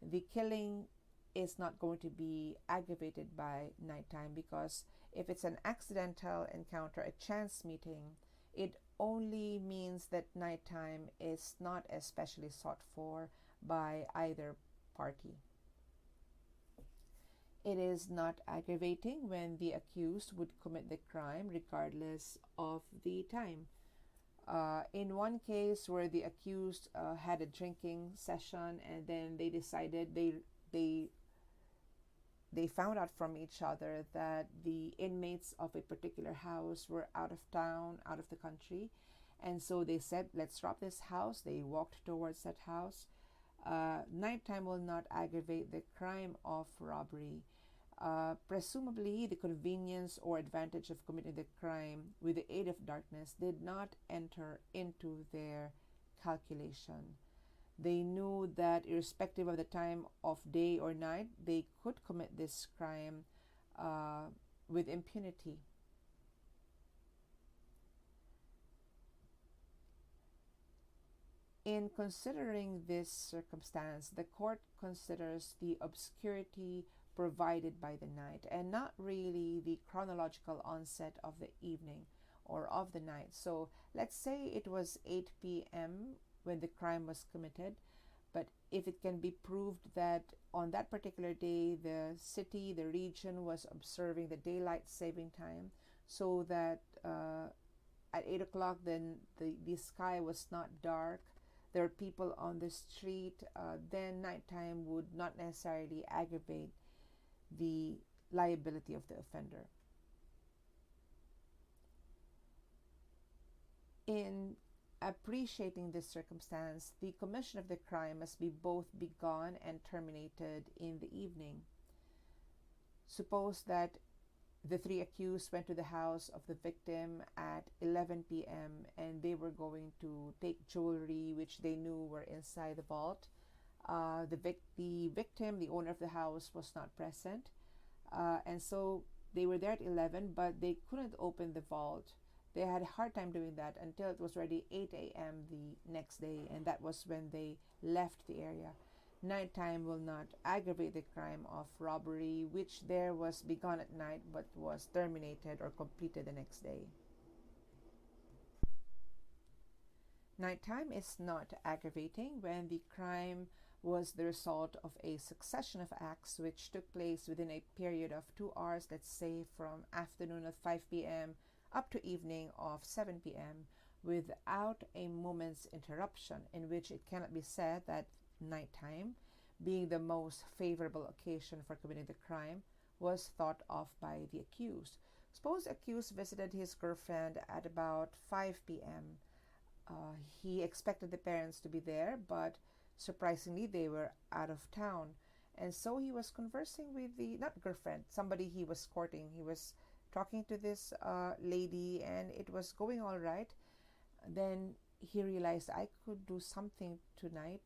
The killing is not going to be aggravated by nighttime, because if it's an accidental encounter, a chance meeting, it only means that nighttime is not especially sought for by either party. It is not aggravating when the accused would commit the crime regardless of the time. In one case where the accused had a drinking session, and then they decided they found out from each other that the inmates of a particular house were out of town, out of the country, and so they said, let's rob this house. They walked towards that house. Nighttime will not aggravate the crime of robbery. Presumably, the convenience or advantage of committing the crime with the aid of darkness did not enter into their calculation. They knew that irrespective of the time of day or night, they could commit this crime with impunity. In considering this circumstance, the court considers the obscurity provided by the night and not really the chronological onset of the evening or of the night. So let's say it was 8 p.m. when the crime was committed, but if it can be proved that on that particular day the city, the region was observing the daylight saving time, so that at 8 o'clock then the sky was not dark, there are people on the street, then nighttime would not necessarily aggravate the liability of the offender. In appreciating this circumstance, the commission of the crime must be both begun and terminated in the evening. Suppose that the three accused went to the house of the victim at 11 p.m. and they were going to take jewelry which they knew were inside the vault. The victim, the owner of the house, was not present, and so they were there at 11, but they couldn't open the vault. They had a hard time doing that until it was already 8 a.m. the next day, and that was when they left the area. Nighttime will not aggravate the crime of robbery, which there was begun at night but was terminated or completed the next day. Nighttime is not aggravating when the crime was the result of a succession of acts which took place within a period of 2 hours, let's say from afternoon of 5 p.m. up to evening of 7 p.m., without a moment's interruption, in which it cannot be said that nighttime, being the most favorable occasion for committing the crime, was thought of by the accused. Suppose the accused visited his girlfriend at about 5 p.m. He expected the parents to be there, but surprisingly, they were out of town. And so he was conversing with the, not girlfriend, somebody he was courting. He was talking to this lady, and it was going all right. Then he realized, I could do something tonight,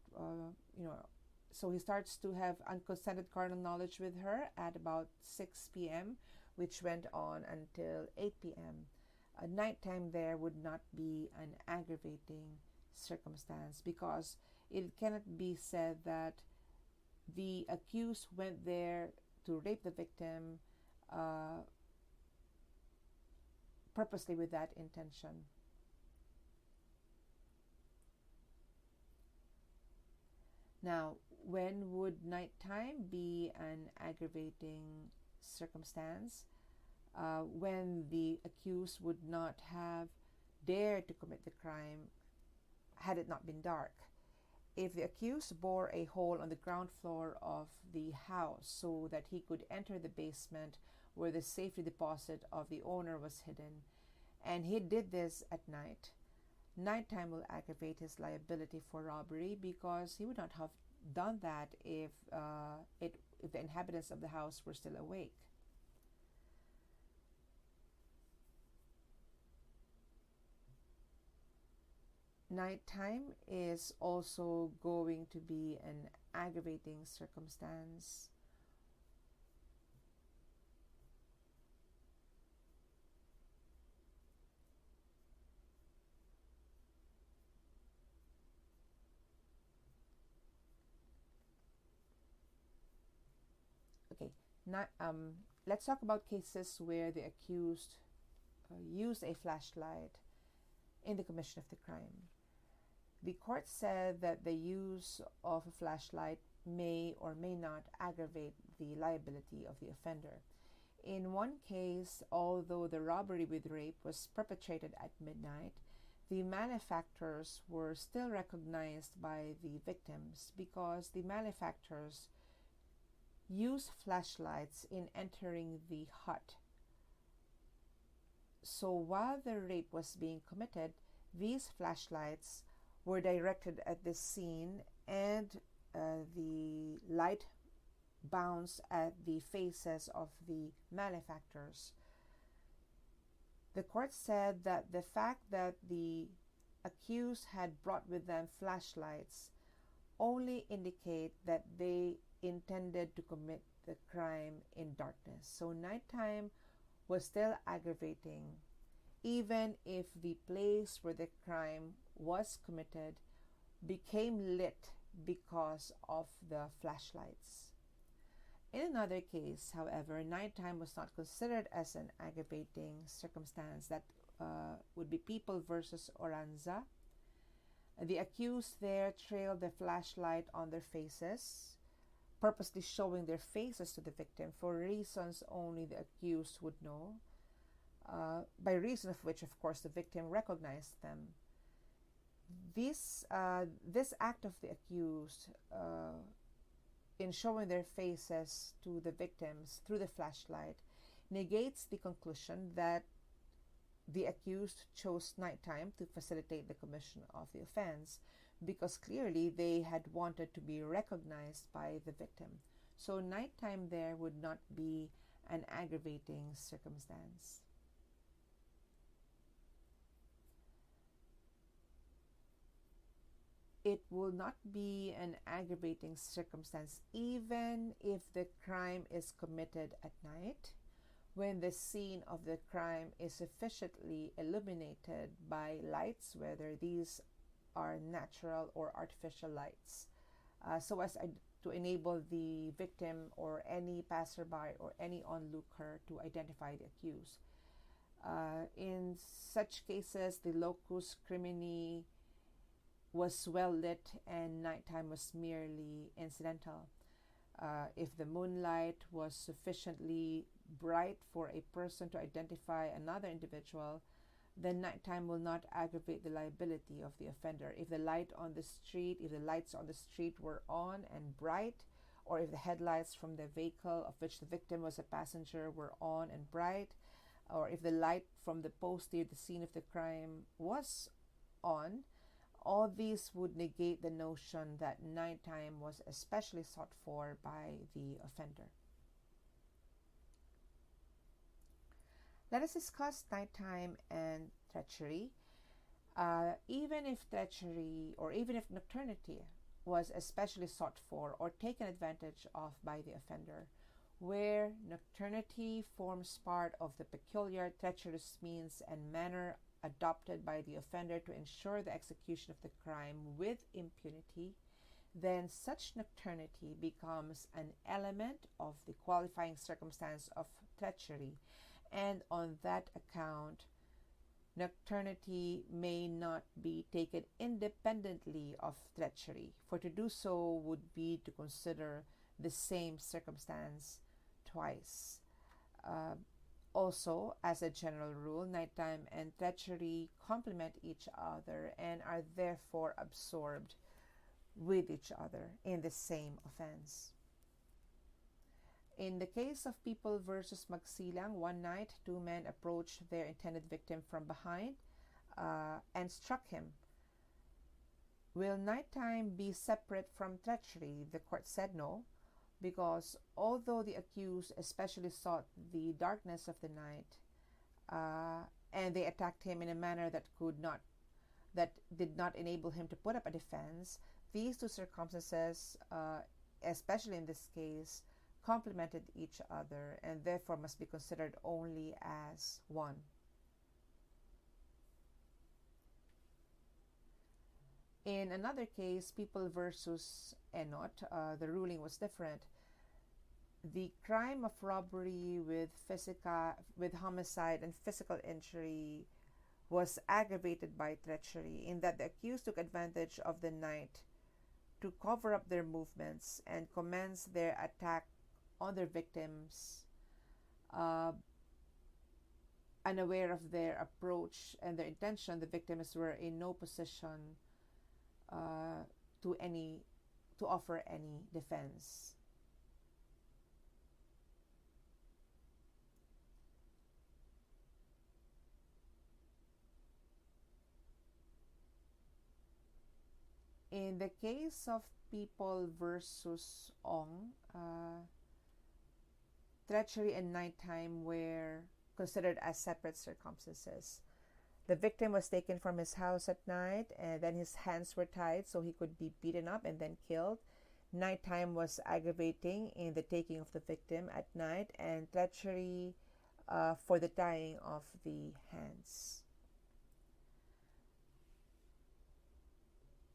so he starts to have unconsented carnal knowledge with her at about 6 p.m., which went on until 8 p.m. A nighttime there would not be an aggravating circumstance, because it cannot be said that the accused went there to rape the victim purposely with that intention. Now, when would nighttime be an aggravating circumstance? When the accused would not have dared to commit the crime had it not been dark. If the accused bore a hole on the ground floor of the house so that he could enter the basement where the safety deposit of the owner was hidden, and he did this at night, nighttime will aggravate his liability for robbery, because he would not have done that if the inhabitants of the house were still awake. Nighttime is also going to be an aggravating circumstance. Okay, now let's talk about cases where the accused used a flashlight in the commission of the crime. The court said that the use of a flashlight may or may not aggravate the liability of the offender. In one case, although the robbery with rape was perpetrated at midnight, the malefactors were still recognized by the victims, because the malefactors used flashlights in entering the hut. So while the rape was being committed, these flashlights were directed at the scene, and the light bounced at the faces of the malefactors. The court said that the fact that the accused had brought with them flashlights only indicate that they intended to commit the crime in darkness. So nighttime was still aggravating, even if the place where the crime was committed became lit because of the flashlights. In another case, however, nighttime was not considered as an aggravating circumstance. That would be People versus Oranza. The accused there trailed the flashlight on their faces, purposely showing their faces to the victim for reasons only the accused would know, by reason of which, of course, the victim recognized them. This act of the accused in showing their faces to the victims through the flashlight negates the conclusion that the accused chose nighttime to facilitate the commission of the offense, because clearly they had wanted to be recognized by the victim. So nighttime there would not be an aggravating circumstance. It will not be an aggravating circumstance even if the crime is committed at night, when the scene of the crime is sufficiently illuminated by lights, whether these are natural or artificial lights, so as to enable the victim or any passerby or any onlooker to identify the accused. In such cases, the locus crimini was well lit and nighttime was merely incidental. If the moonlight was sufficiently bright for a person to identify another individual, then nighttime will not aggravate the liability of the offender. If the lights on the street were on and bright, or if the headlights from the vehicle of which the victim was a passenger were on and bright, or if the light from the post near the scene of the crime was on, all these would negate the notion that nighttime was especially sought for by the offender. Let us discuss nighttime and treachery. Even if treachery or even if nocturnity was especially sought for or taken advantage of by the offender, where nocturnity forms part of the peculiar treacherous means and manner adopted by the offender to ensure the execution of the crime with impunity, then such nocturnity becomes an element of the qualifying circumstance of treachery, and on that account, nocturnity may not be taken independently of treachery, for to do so would be to consider the same circumstance twice. Also, as a general rule, nighttime and treachery complement each other and are therefore absorbed with each other in the same offense. In the case of People versus Magsilang, one night, two men approached their intended victim from behind and struck him. Will nighttime be separate from treachery? The court said no, because although the accused especially sought the darkness of the night, and they attacked him in a manner that did not enable him to put up a defense, these two circumstances, especially in this case, complemented each other and therefore must be considered only as one. In another case, People versus Enot, the ruling was different. The crime of robbery with homicide and physical injury was aggravated by treachery, in that the accused took advantage of the night to cover up their movements and commence their attack on their victims, unaware of their approach and their intention. The victims were in no position to offer any defense. In the case of People versus Ong, treachery and nighttime were considered as separate circumstances. The victim was taken from his house at night, and then his hands were tied so he could be beaten up and then killed. Nighttime was aggravating in the taking of the victim at night, and treachery for the tying of the hands.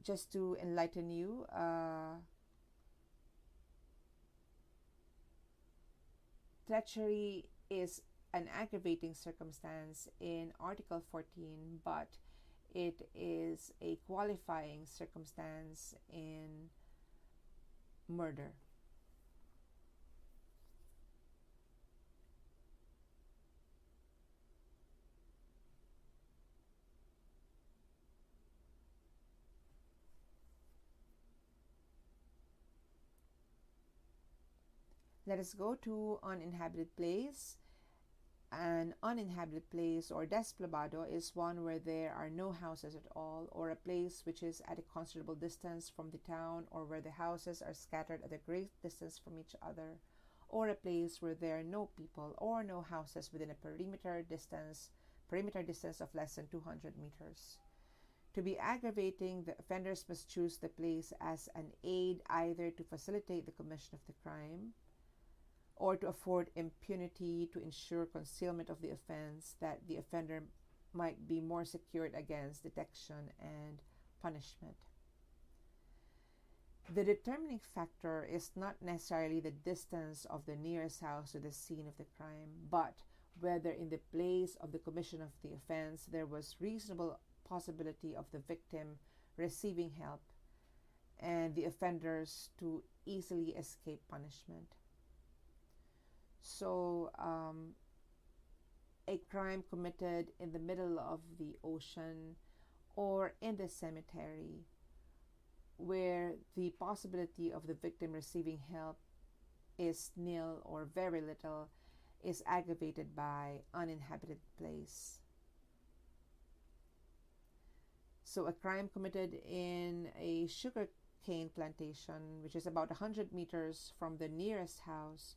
Just to enlighten you, treachery is an aggravating circumstance in Article 14, but it is a qualifying circumstance in murder. Let us go to uninhabited place. An uninhabited place or despoblado is one where there are no houses at all, or a place which is at a considerable distance from the town, or where the houses are scattered at a great distance from each other, or a place where there are no people or no houses within a perimeter distance of less than 200 meters. To be aggravating, the offenders must choose the place as an aid either to facilitate the commission of the crime or to afford impunity to ensure concealment of the offense, that the offender might be more secured against detection and punishment. The determining factor is not necessarily the distance of the nearest house to the scene of the crime, but whether in the place of the commission of the offense there was reasonable possibility of the victim receiving help and the offenders to easily escape punishment. So a crime committed in the middle of the ocean or in the cemetery, where the possibility of the victim receiving help is nil or very little, is aggravated by uninhabited place. So a crime committed in a sugar cane plantation, which is about 100 meters from the nearest house,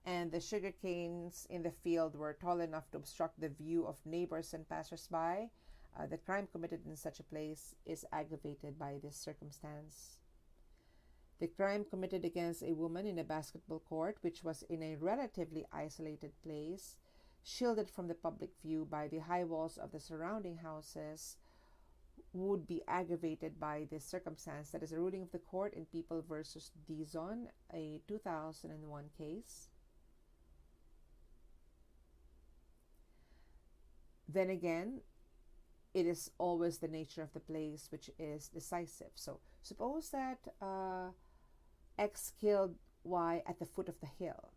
and the sugar canes in the field were tall enough to obstruct the view of neighbors and passersby, the crime committed in such a place is aggravated by this circumstance. The crime committed against a woman in a basketball court, which was in a relatively isolated place, shielded from the public view by the high walls of the surrounding houses, would be aggravated by this circumstance. That is a ruling of the court in People versus Dizon, a 2001 case. Then again, it is always the nature of the place which is decisive. So suppose that X killed Y at the foot of the hill.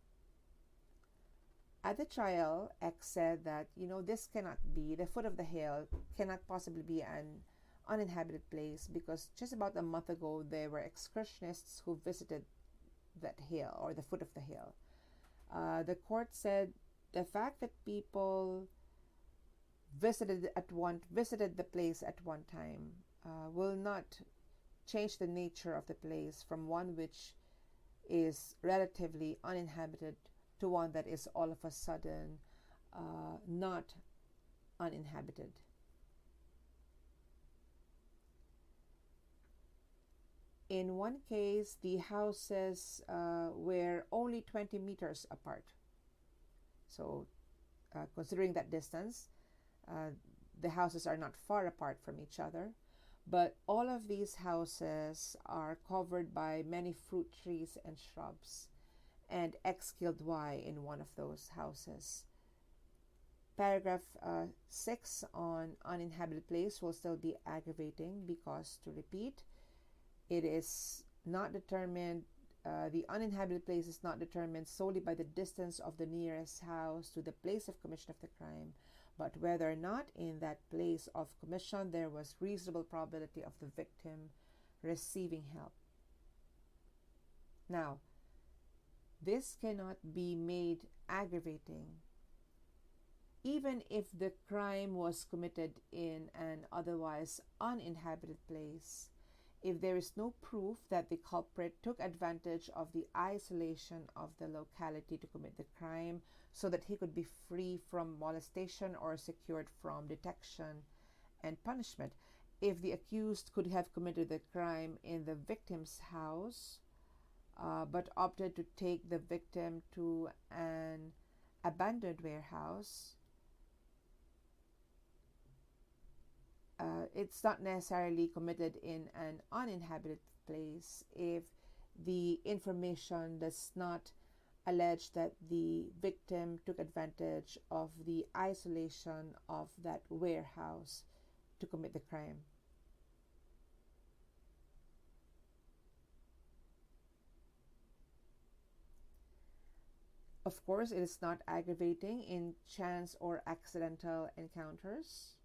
At the trial, X said that, this cannot be, the foot of the hill cannot possibly be an uninhabited place, because just about a month ago there were excursionists who visited that hill, or the foot of the hill. The court said the fact that people visited the place at one time will not change the nature of the place from one which is relatively uninhabited to one that is all of a sudden not uninhabited. In one case, the houses were only 20 meters apart. So considering that distance, the houses are not far apart from each other, but all of these houses are covered by many fruit trees and shrubs, and X killed Y in one of those houses. Paragraph 6 on uninhabited place will still be aggravating because, to repeat, it is not determined, the uninhabited place is not determined solely by the distance of the nearest house to the place of commission of the crime, but whether or not in that place of commission there was reasonable probability of the victim receiving help. Now, this cannot be made aggravating even if the crime was committed in an otherwise uninhabited place, if there is no proof that the culprit took advantage of the isolation of the locality to commit the crime so that he could be free from molestation or secured from detection and punishment. If the accused could have committed the crime in the victim's house, but opted to take the victim to an abandoned warehouse, it's not necessarily committed in an uninhabited place if the information does not allege that the victim took advantage of the isolation of that warehouse to commit the crime. Of course, it is not aggravating in chance or accidental encounters.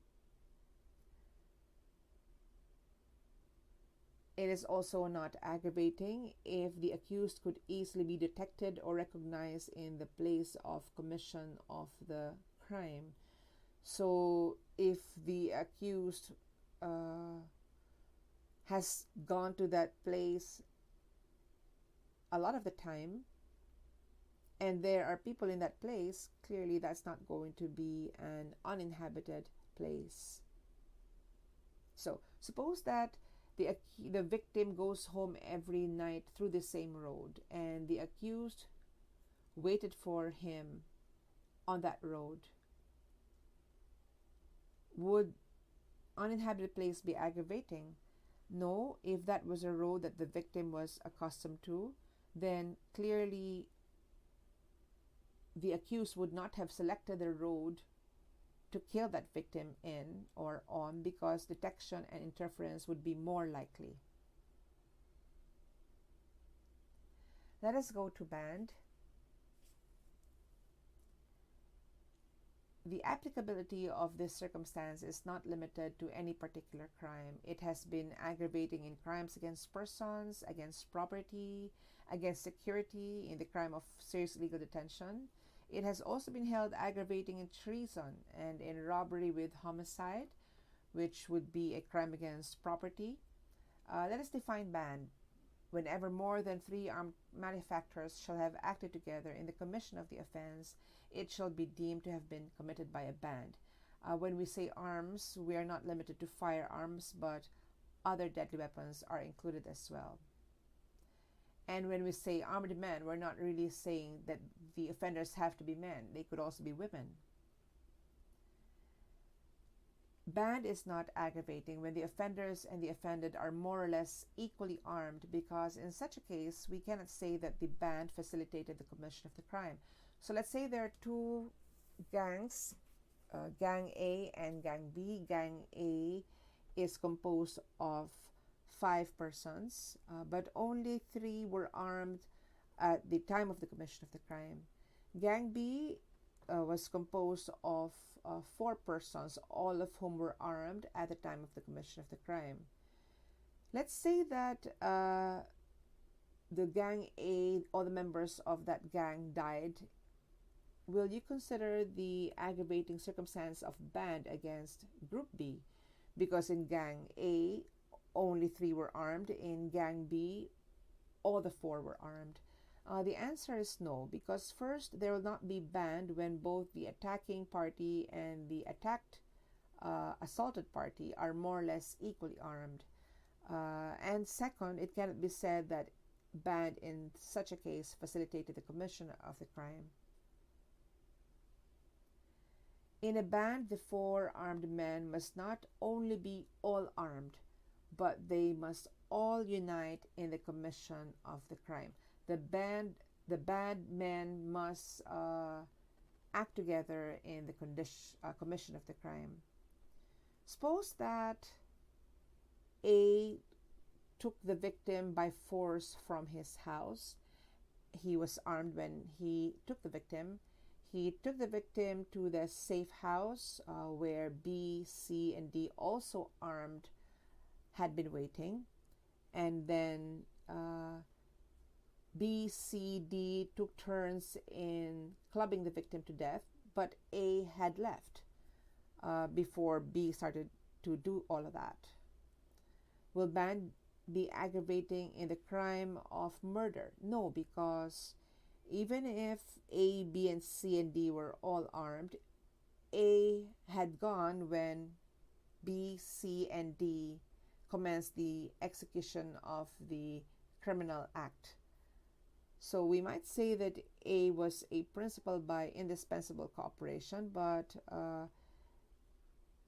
It is also not aggravating if the accused could easily be detected or recognized in the place of commission of the crime. So if the accused has gone to that place a lot of the time, and there are people in that place, clearly that's not going to be an uninhabited place. So suppose that the victim goes home every night through the same road, and the accused waited for him on that road. Would uninhabited place be aggravating? No. If that was a road that the victim was accustomed to, then clearly the accused would not have selected the road to kill that victim in or on, because detection and interference would be more likely. Let us go to band. The applicability of this circumstance is not limited to any particular crime. It has been aggravating in crimes against persons, against property, against security, in the crime of serious illegal detention. It has also been held aggravating in treason and in robbery with homicide, which would be a crime against property. Let us define band. Whenever more than 3 armed malefactors shall have acted together in the commission of the offense, it shall be deemed to have been committed by a band. When we say arms, we are not limited to firearms, but other deadly weapons are included as well. And when we say armed men, we're not really saying that the offenders have to be men. They could also be women. Band is not aggravating when the offenders and the offended are more or less equally armed, because in such a case, we cannot say that the band facilitated the commission of the crime. So let's say there are 2 gangs, Gang A and Gang B. Gang A is composed of 5 persons, but only 3 were armed at the time of the commission of the crime. Gang B was composed of 4 persons, all of whom were armed at the time of the commission of the crime. Let's say that the Gang A, all the members of that gang died. Will you consider the aggravating circumstance of band against Group B? Because in Gang A, only 3 were armed. In Gang B, all the 4 were armed. The answer is no, because first, there will not be band when both the attacking party and the attacked, assaulted party are more or less equally armed. And second, it cannot be said that band in such a case facilitated the commission of the crime. In a band, the 4 armed men must not only be all armed, but they must all unite in the commission of the crime. The band men must act together in the commission of the crime. Suppose that A took the victim by force from his house. He was armed when he took the victim. He took the victim to the safe house where B, C, and D, also armed, had been waiting. And then B, C, D took turns in clubbing the victim to death, but A had left before B started to do all of that. Will band be aggravating in the crime of murder? No, because even if A, B, and C, and D were all armed, A had gone when B, C, and D commenced the execution of the criminal act. So we might say that A was a principal by indispensable cooperation, but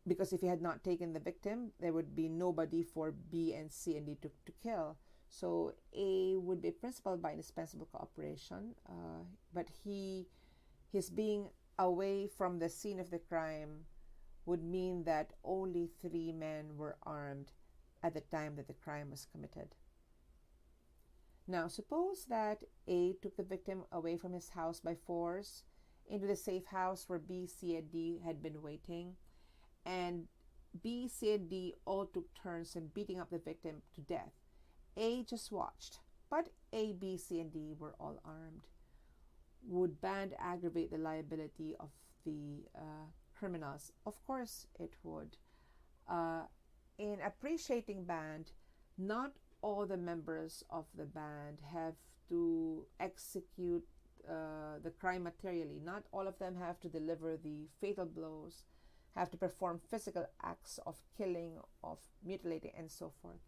because if he had not taken the victim, there would be nobody for B and C and D to kill. So A would be principal by indispensable cooperation, but his being away from the scene of the crime would mean that only 3 men were armed at the time that the crime was committed. Now, suppose that A took the victim away from his house by force into the safe house where B, C, and D had been waiting, and B, C, and D all took turns in beating up the victim to death. A just watched, but A, B, C, and D were all armed. Would band aggravate the liability of the criminals? Of course it would. In appreciating band, not all the members of the band have to execute the crime materially. Not all of them have to deliver the fatal blows, have to perform physical acts of killing, of mutilating, and so forth.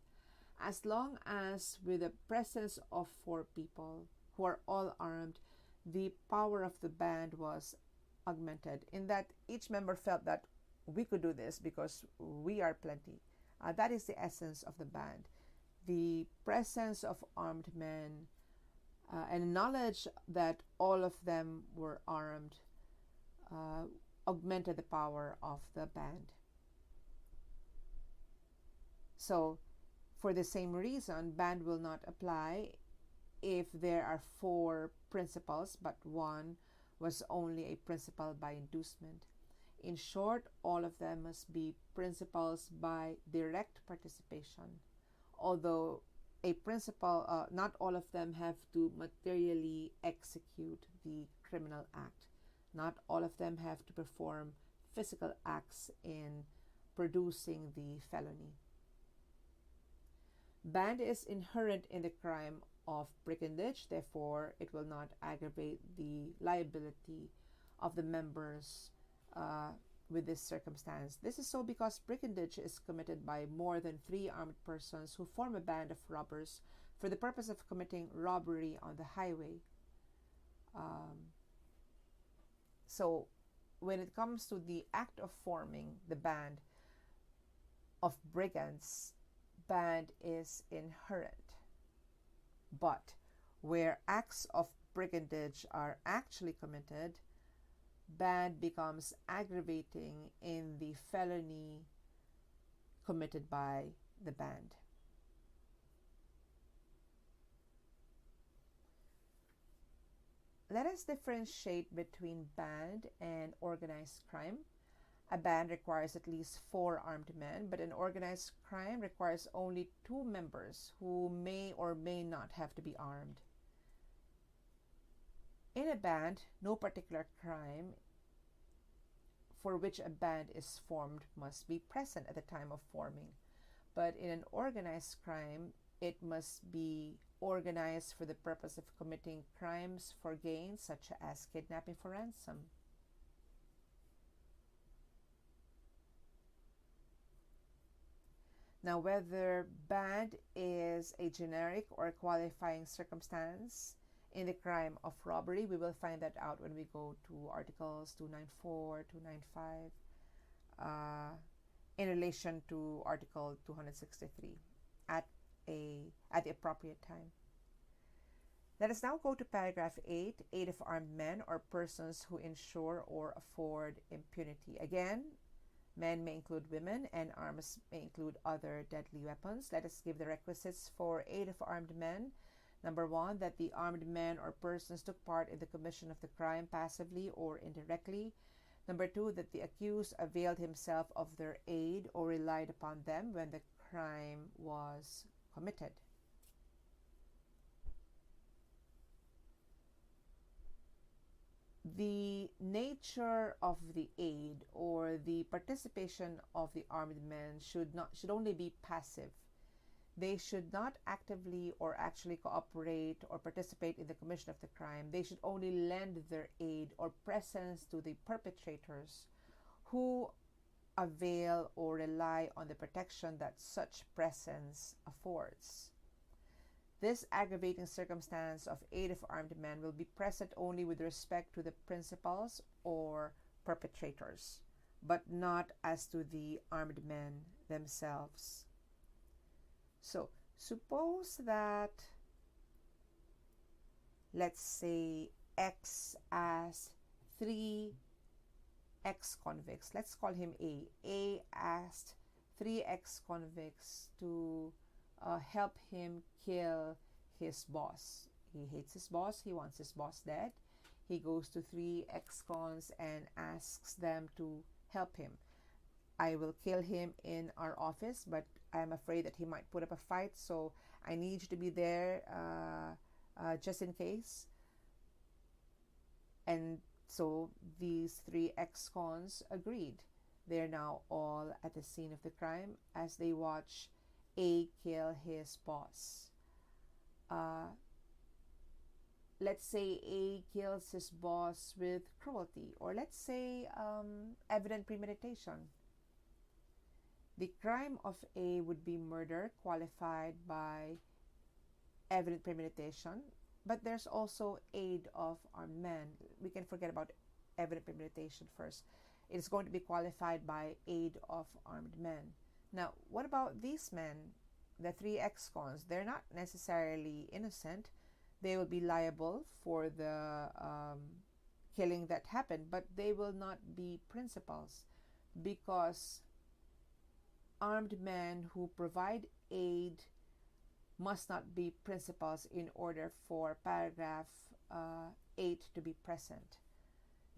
As long as with the presence of 4 people who are all armed, the power of the band was augmented, in that each member felt that we could do this because we are plenty. That is the essence of the band. The presence of armed men and knowledge that all of them were armed augmented the power of the band. So, for the same reason, band will not apply if there are 4 principals, but one was only a principal by inducement. In short, all of them must be principals by direct participation, although a principal, not all of them have to materially execute the criminal act. Not all of them have to perform physical acts in producing the felony. Band is inherent in the crime of brigandage, therefore, it will not aggravate the liability of the members with this circumstance. This is so because brigandage is committed by more than 3 armed persons who form a band of robbers for the purpose of committing robbery on the highway. So when it comes to the act of forming the band of brigands, band is inherent. But where acts of brigandage are actually committed, band becomes aggravating in the felony committed by the band. Let us differentiate between band and organized crime. A band requires at least 4 armed men, but an organized crime requires only 2 members who may or may not have to be armed. In a band, no particular crime for which a band is formed must be present at the time of forming. But in an organized crime, it must be organized for the purpose of committing crimes for gain, such as kidnapping for ransom. Now, whether band is a generic or qualifying circumstance in the crime of robbery, we will find that out when we go to Articles 294, 295, in relation to Article 263 at the appropriate time. Let us now go to paragraph 8, aid of armed men or persons who ensure or afford impunity. Again, men may include women and arms may include other deadly weapons. Let us give the requisites for aid of armed men. Number 1, that the armed men or persons took part in the commission of the crime passively or indirectly. Number 2, that the accused availed himself of their aid or relied upon them when the crime was committed. The nature of the aid or the participation of the armed men should only be passive. They should not actively or actually cooperate or participate in the commission of the crime. They should only lend their aid or presence to the perpetrators who avail or rely on the protection that such presence affords. This aggravating circumstance of aid of armed men will be present only with respect to the principals or perpetrators, but not as to the armed men themselves. So, suppose that, let's say, X as 3 ex-convicts. Let's call him A. A asked 3 ex-convicts to help him kill his boss. He hates his boss. He wants his boss dead. He goes to 3 ex-cons and asks them to help him. I will kill him in our office, but I'm afraid that he might put up a fight, so I need you to be there just in case. And so these 3 ex-cons agreed. They're now all at the scene of the crime as they watch A kill his boss. Let's say A kills his boss with cruelty, or let's say evident premeditation. The crime of A would be murder, qualified by evident premeditation, but there's also aid of armed men. We can forget about evident premeditation first. It's going to be qualified by aid of armed men. Now, what about these men, the 3 ex-cons? They're not necessarily innocent. They will be liable for the killing that happened, but they will not be principals because armed men who provide aid must not be principals in order for paragraph 8 to be present.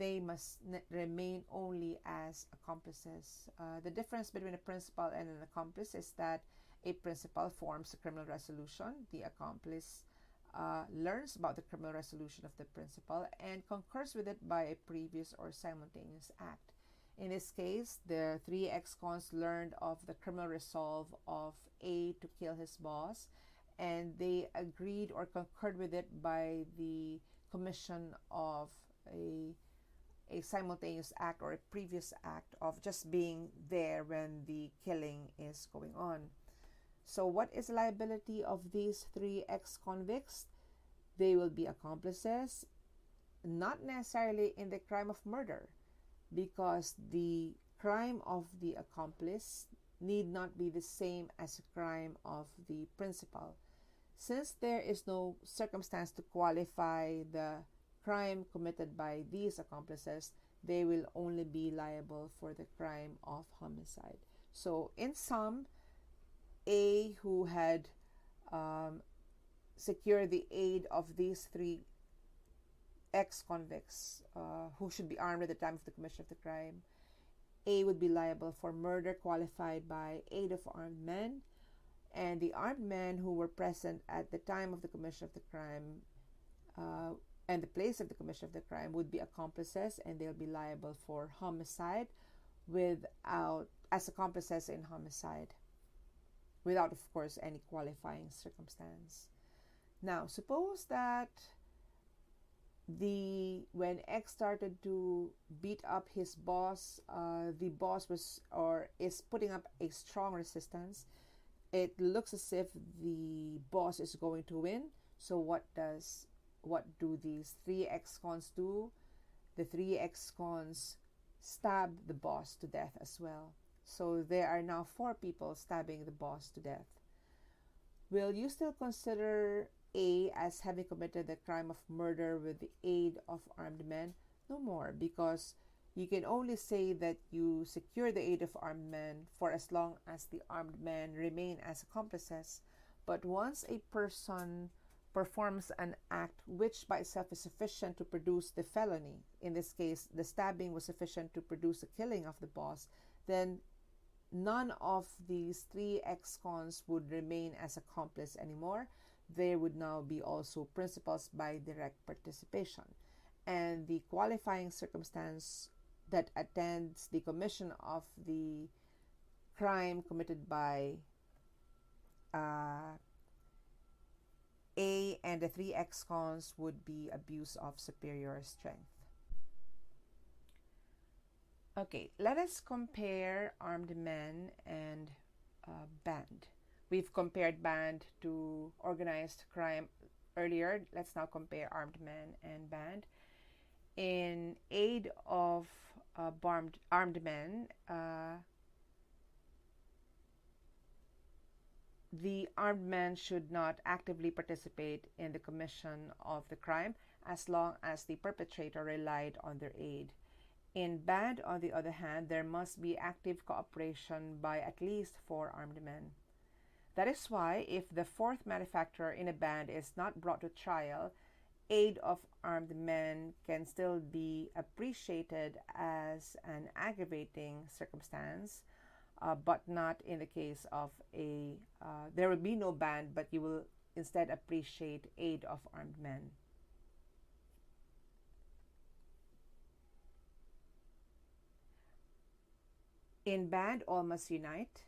they must remain only as accomplices. The difference between a principal and an accomplice is that a principal forms a criminal resolution. The accomplice learns about the criminal resolution of the principal and concurs with it by a previous or simultaneous act. In this case, the three ex-cons learned of the criminal resolve of A to kill his boss, and they agreed or concurred with it by the commission of a simultaneous act or a previous act of just being there when the killing is going on. So what is the liability of these three ex-convicts? They will be accomplices, not necessarily in the crime of murder, because the crime of the accomplice need not be the same as the crime of the principal. Since there is no circumstance to qualify the crime committed by these accomplices, they will only be liable for the crime of homicide. So in sum, A, who had secured the aid of these three ex-convicts who should be armed at the time of the commission of the crime, A would be liable for murder qualified by aid of armed men, and the armed men who were present at the time of the commission of the crime and the place of the commission of the crime would be accomplices, and they'll be liable for homicide as accomplices in homicide, without, of course, any qualifying circumstance. Now, suppose that when X started to beat up his boss, the boss is putting up a strong resistance. It looks as if the boss is going to win. So what do these three ex-cons do? The three ex-cons stab the boss to death as well. So there are now 4 people stabbing the boss to death. Will you still consider A as having committed the crime of murder with the aid of armed men? No more, because you can only say that you secure the aid of armed men for as long as the armed men remain as accomplices. But once a person performs an act which by itself is sufficient to produce the felony, in this case, the stabbing was sufficient to produce the killing of the boss, then none of these 3 ex-cons would remain as accomplice anymore. They would now be also principals by direct participation. And the qualifying circumstance that attends the commission of the crime committed by A and the 3 ex-cons would be abuse of superior strength. Okay, let us compare armed men and band. We've compared band to organized crime earlier. Let's now compare armed men and band. In aid of armed men, the armed man should not actively participate in the commission of the crime as long as the perpetrator relied on their aid. In band, on the other hand, there must be active cooperation by at least 4 armed men. That is why, if the 4th malefactor in a band is not brought to trial, aid of armed men can still be appreciated as an aggravating circumstance, but not in the case of there will be no band, but you will instead appreciate aid of armed men. In band, all must unite.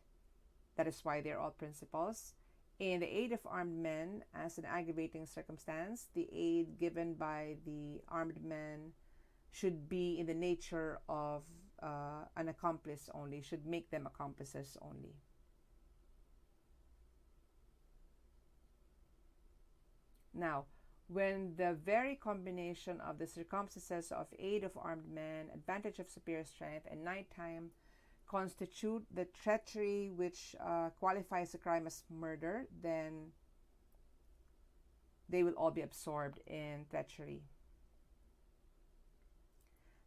That is why they're all principals. In the aid of armed men, as an aggravating circumstance, the aid given by the armed men should be in the nature of an accomplice only, should make them accomplices only. Now, when the very combination of the circumstances of aid of armed men, advantage of superior strength, and nighttime constitute the treachery which qualifies the crime as murder, then they will all be absorbed in treachery.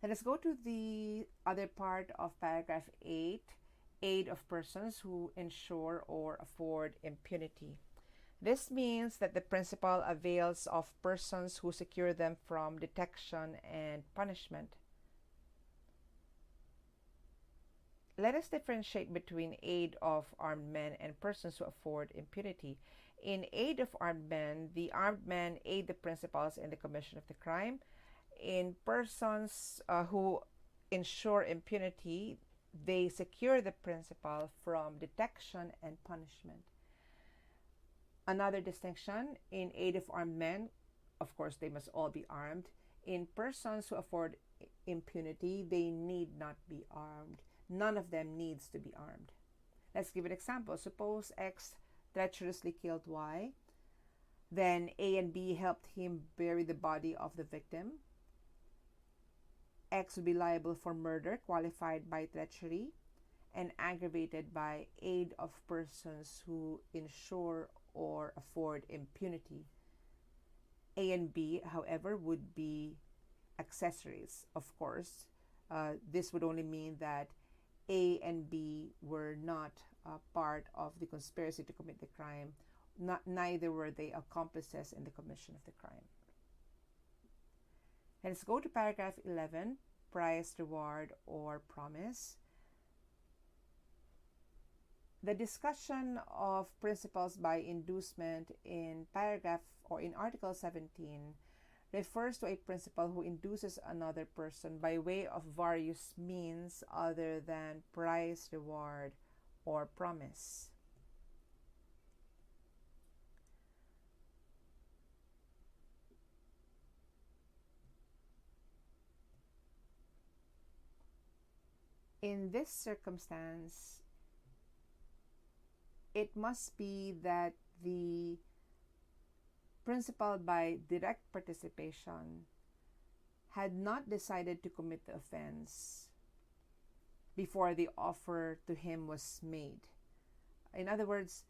Let us go to the other part of paragraph 8, aid of persons who ensure or afford impunity. This means that the principal avails of persons who secure them from detection and punishment. Let us differentiate between aid of armed men and persons who afford impunity. In aid of armed men, the armed men aid the principals in the commission of the crime. In persons who ensure impunity, they secure the principal from detection and punishment. Another distinction: in aid of armed men, of course, they must all be armed. In persons who afford impunity, they need not be armed. None of them needs to be armed. Let's give an example. Suppose X treacherously killed Y. Then A and B helped him bury the body of the victim. X would be liable for murder qualified by treachery and aggravated by aid of persons who ensure or afford impunity. A and B, however, would be accessories, of course. This would only mean that A and B were not part of the conspiracy to commit the crime. Neither were they accomplices in the commission of the crime. Let's go to paragraph 11, price, reward, or promise. The discussion of principles by inducement in paragraph or in Article 17 refers to a principal who induces another person by way of various means other than price, reward, or promise. In this circumstance, it must be that the principal, by direct participation, had not decided to commit the offense before the offer to him was made. In other words,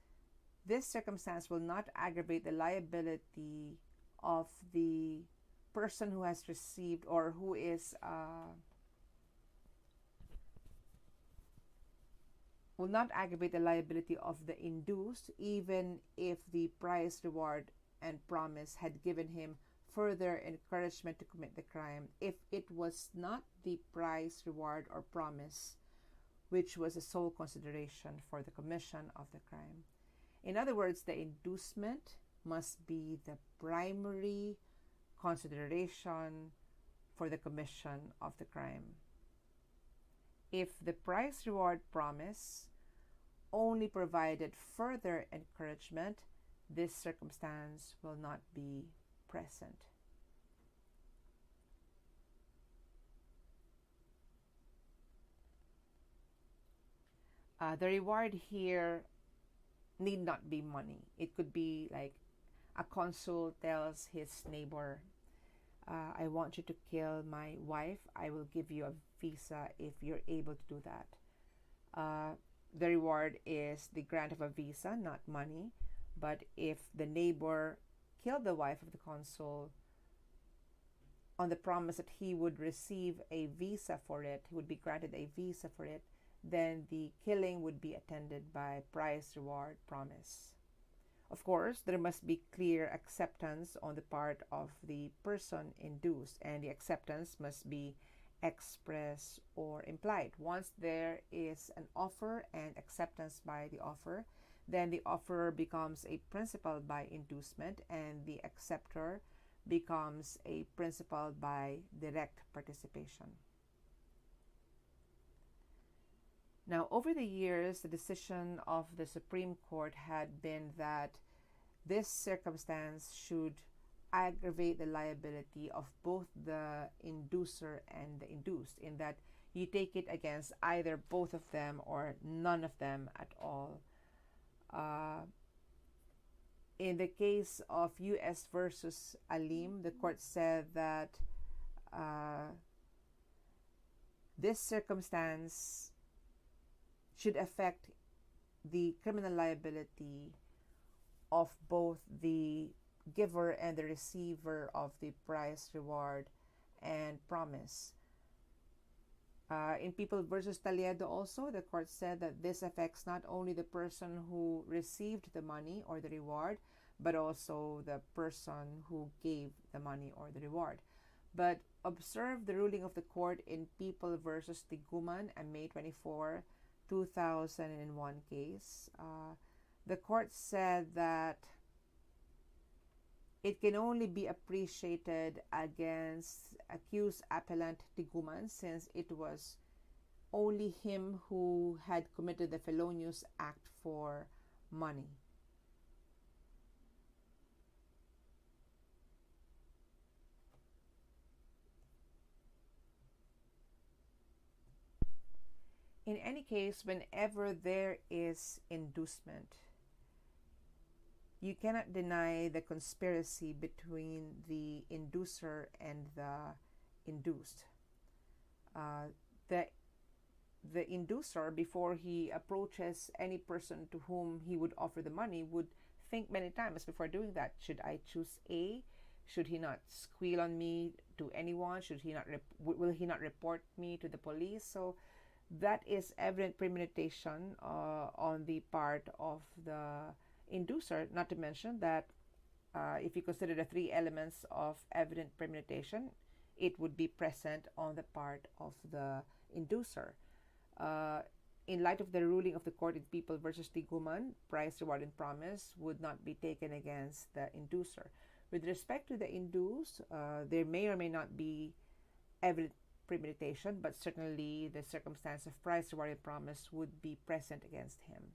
this circumstance will not aggravate the liability of the person who has received or who is will not aggravate the liability of the induced, even if the price, reward, and promise had given him further encouragement to commit the crime, if it was not the price, reward, or promise which was the sole consideration for the commission of the crime. In other words, the inducement must be the primary consideration for the commission of the crime. If the price, reward, promise only provided further encouragement, this circumstance will not be present. The reward here need not be money. It could be like a consul tells his neighbor, I want you to kill my wife. I will give you a visa if you're able to do that. The reward is the grant of a visa, not money. But if the neighbor killed the wife of the consul on the promise that he would receive a visa for it, he would be granted a visa for it, then the killing would be attended by price, reward, promise. Of course, there must be clear acceptance on the part of the person induced, and the acceptance must be express or implied. Once there is an offer and acceptance by the offer, then the offerer becomes a principal by inducement and the acceptor becomes a principal by direct participation. Now, over the years, the decision of the Supreme Court had been that this circumstance should aggravate the liability of both the inducer and the induced, in that you take it against either both of them or none of them at all. In the case of U.S. versus Alim, the court said that this circumstance should affect the criminal liability of both the giver and the receiver of the price, reward, and promise. In People versus Taliedo also, the court said that this affects not only the person who received the money or the reward, but also the person who gave the money or the reward. But observe the ruling of the court in People versus Tiguman on May 24, 2001 case. The court said that it can only be appreciated against accused appellant Tiguman since it was only him who had committed the felonious act for money. In any case, whenever there is inducement, you cannot deny the conspiracy between the inducer and the induced. The inducer, before he approaches any person to whom he would offer the money, would think many times before doing that. Should I choose A? Should he not squeal on me to anyone? Should he not will he not report me to the police? So that is evident premeditation on the part of the inducer, not to mention that if you consider the three elements of evident premeditation, it would be present on the part of the inducer. In light of the ruling of the court in People versus Tiguman, price, reward, and promise would not be taken against the inducer. With respect to the induced, there may or may not be evident premeditation, but certainly the circumstance of price, reward, and promise would be present against him.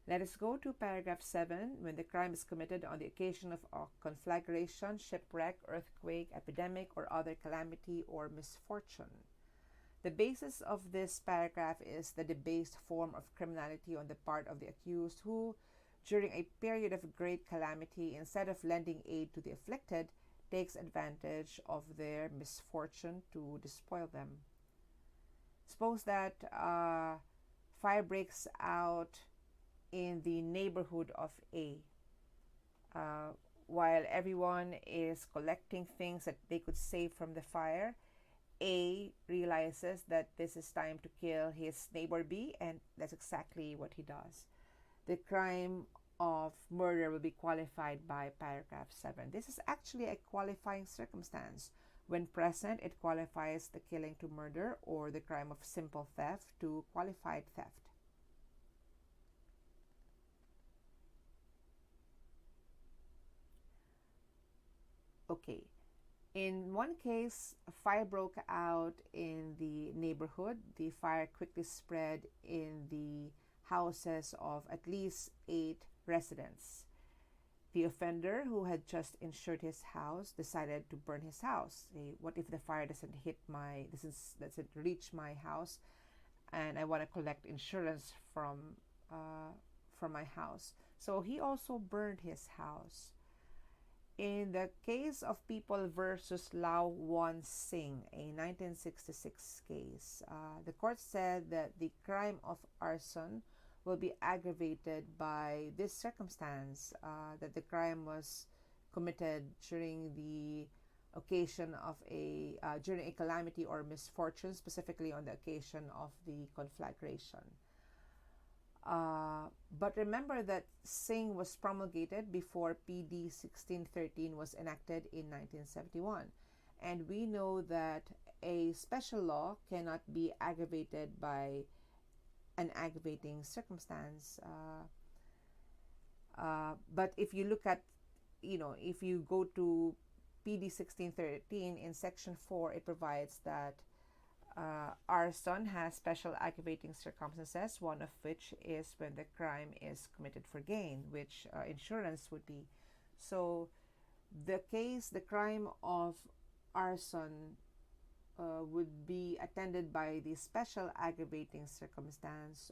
Let us go to paragraph 7. When the crime is committed on the occasion of a conflagration, shipwreck, earthquake, epidemic, or other calamity or misfortune. The basis of this paragraph is the debased form of criminality on the part of the accused who, during a period of great calamity, instead of lending aid to the afflicted, takes advantage of their misfortune to despoil them. Suppose that fire breaks out in the neighborhood of A. While everyone is collecting things that they could save from the fire, A realizes that this is time to kill his neighbor B, and that's exactly what he does. The crime of murder will be qualified by paragraph 7. This is actually a qualifying circumstance. When present, it qualifies the killing to murder or the crime of simple theft to qualified theft. Okay, in one case, a fire broke out in the neighborhood. The fire quickly spread in the houses of at least 8 residents. The offender, who had just insured his house, decided to burn his house. What if the fire doesn't reach my house, and I want to collect insurance from my house? So he also burned his house. In the case of People versus Lau Won Sing, a 1966 case, the court said that the crime of arson will be aggravated by this circumstance, that the crime was committed during the occasion of during a calamity or misfortune, specifically on the occasion of the conflagration. But remember that Sing was promulgated before PD 1613 was enacted in 1971. And we know that a special law cannot be aggravated by an aggravating circumstance. But if you look at, if you go to PD 1613 in section 4, it provides that arson has special aggravating circumstances, one of which is when the crime is committed for gain, which insurance would be. So the crime of arson would be attended by the special aggravating circumstance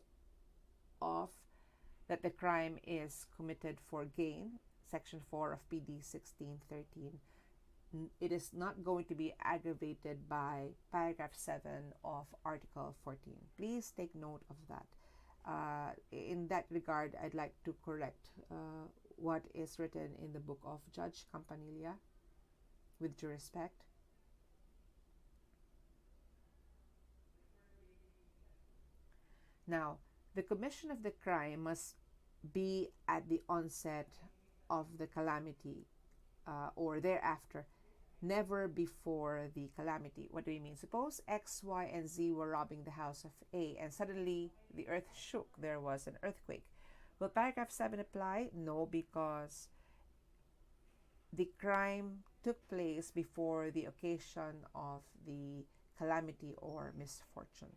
of that the crime is committed for gain, section 4 of PD 1613. It is not going to be aggravated by paragraph 7 of Article 14. Please take note of that. In that regard, I'd like to correct what is written in the book of Judge Campanilla, with due respect. Now, the commission of the crime must be at the onset of the calamity or thereafter, never before the calamity. What do we mean? Suppose X, Y, and Z were robbing the house of A, and suddenly the earth shook. There was an earthquake. Will paragraph 7 apply? No, because the crime took place before the occasion of the calamity or misfortune.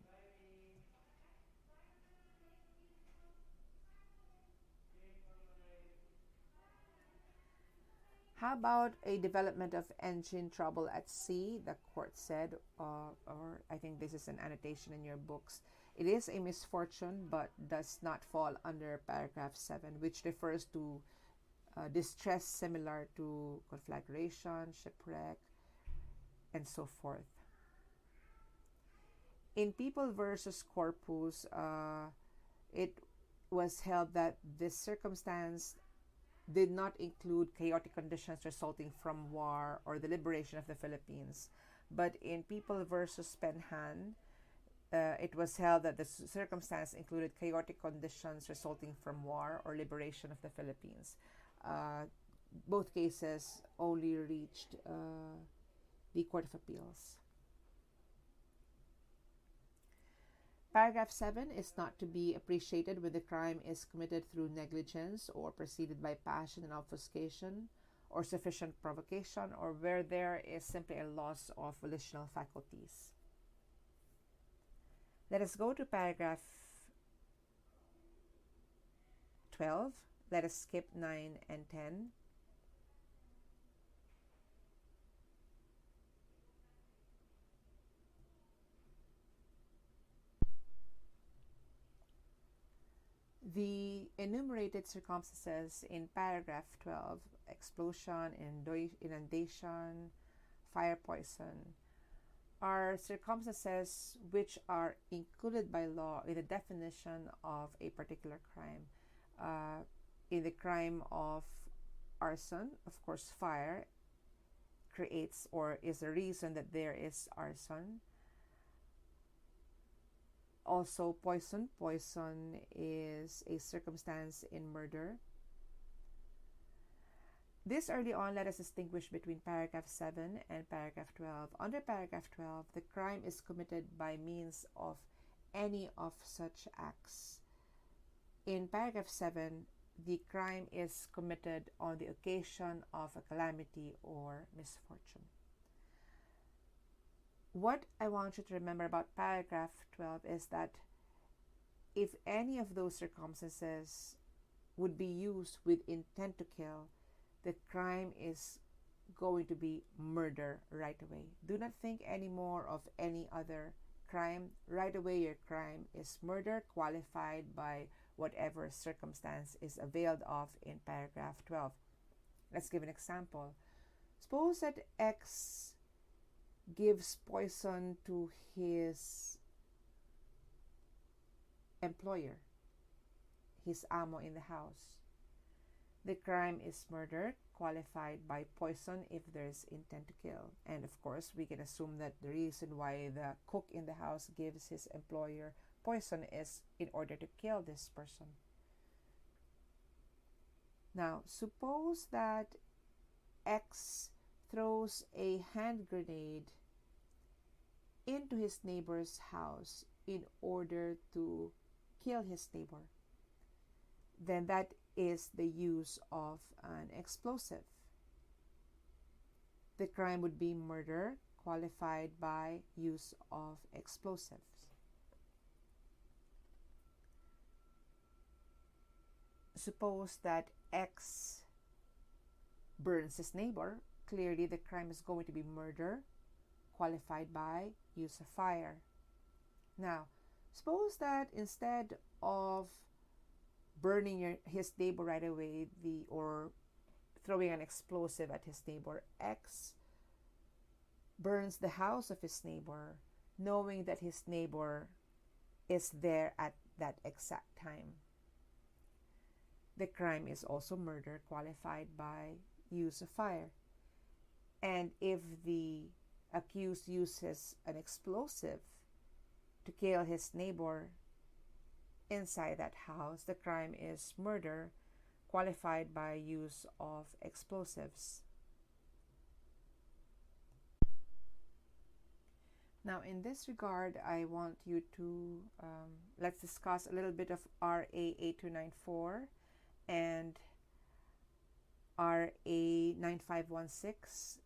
How about a development of engine trouble at sea? The court said, or I think this is an annotation in your books. It is a misfortune, but does not fall under paragraph 7, which refers to distress similar to conflagration, shipwreck, and so forth. In People versus Corpus, it was held that this circumstance did not include chaotic conditions resulting from war or the liberation of the Philippines. But in People versus Penhan, it was held that the circumstance included chaotic conditions resulting from war or liberation of the Philippines. Both cases only reached the Court of Appeals. Paragraph 7 is not to be appreciated when the crime is committed through negligence or preceded by passion and obfuscation or sufficient provocation, or where there is simply a loss of volitional faculties. Let us go to paragraph 12. Let us skip 9 and 10. The enumerated circumstances in paragraph 12, explosion, inundation, fire poison, are circumstances which are included by law in the definition of a particular crime. In the crime of arson, of course, fire creates or is the reason that there is arson. Also, poison. Poison is a circumstance in murder. This early on, let us distinguish between paragraph 7 and paragraph 12. Under paragraph 12, the crime is committed by means of any of such acts. In paragraph 7, the crime is committed on the occasion of a calamity or misfortune. What I want you to remember about paragraph 12 is that if any of those circumstances would be used with intent to kill, the crime is going to be murder right away. Do not think anymore of any other crime. Right away, your crime is murder, qualified by whatever circumstance is availed of in paragraph 12. Let's give an example. Suppose that X gives poison to his employer, his amo in the house. The crime is murder, qualified by poison if there's intent to kill. And of course, we can assume that the reason why the cook in the house gives his employer poison is in order to kill this person. Now, suppose that X throws a hand grenade into his neighbor's house in order to kill his neighbor. Then that is the use of an explosive. The crime would be murder, qualified by use of explosives. Suppose that X burns his neighbor. Clearly, the crime is going to be murder, qualified by use of fire. Now, suppose that instead of burning his neighbor right away, or throwing an explosive at his neighbor, X burns the house of his neighbor, knowing that his neighbor is there at that exact time. The crime is also murder, qualified by use of fire. And if the accused uses an explosive to kill his neighbor inside that house, the crime is murder, qualified by use of explosives. Now, in this regard, I want you to let's discuss a little bit of RA 8294 and RA 9516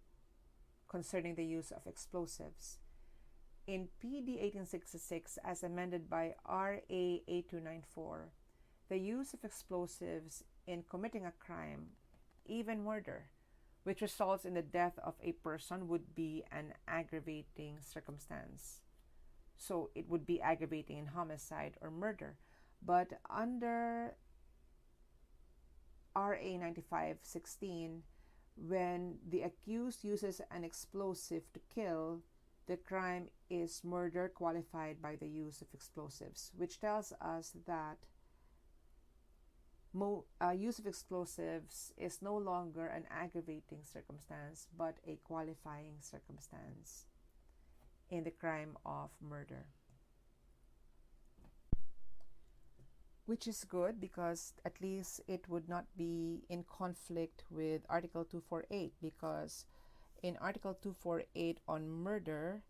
concerning the use of explosives. In PD 1866, as amended by RA 8294, the use of explosives in committing a crime, even murder, which results in the death of a person would be an aggravating circumstance. So it would be aggravating in homicide or murder. But under RA 9516, when the accused uses an explosive to kill, the crime is murder qualified by the use of explosives, which tells us that use of explosives is no longer an aggravating circumstance but a qualifying circumstance in the crime of murder. Which is good because at least it would not be in conflict with Article 248, because in Article 248 on murder,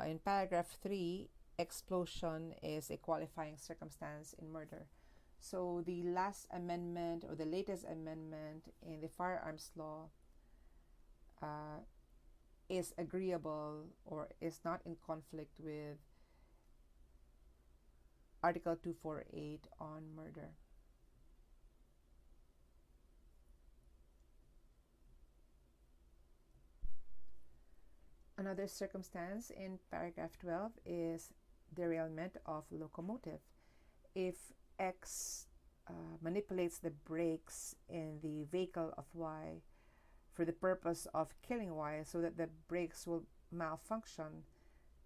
in paragraph 3, explosion is a qualifying circumstance in murder. So the last amendment or the latest amendment in the firearms law is agreeable or is not in conflict with Article 248 on murder. Another circumstance in paragraph 12 is derailment of locomotive. If X manipulates the brakes in the vehicle of Y for the purpose of killing Y so that the brakes will malfunction,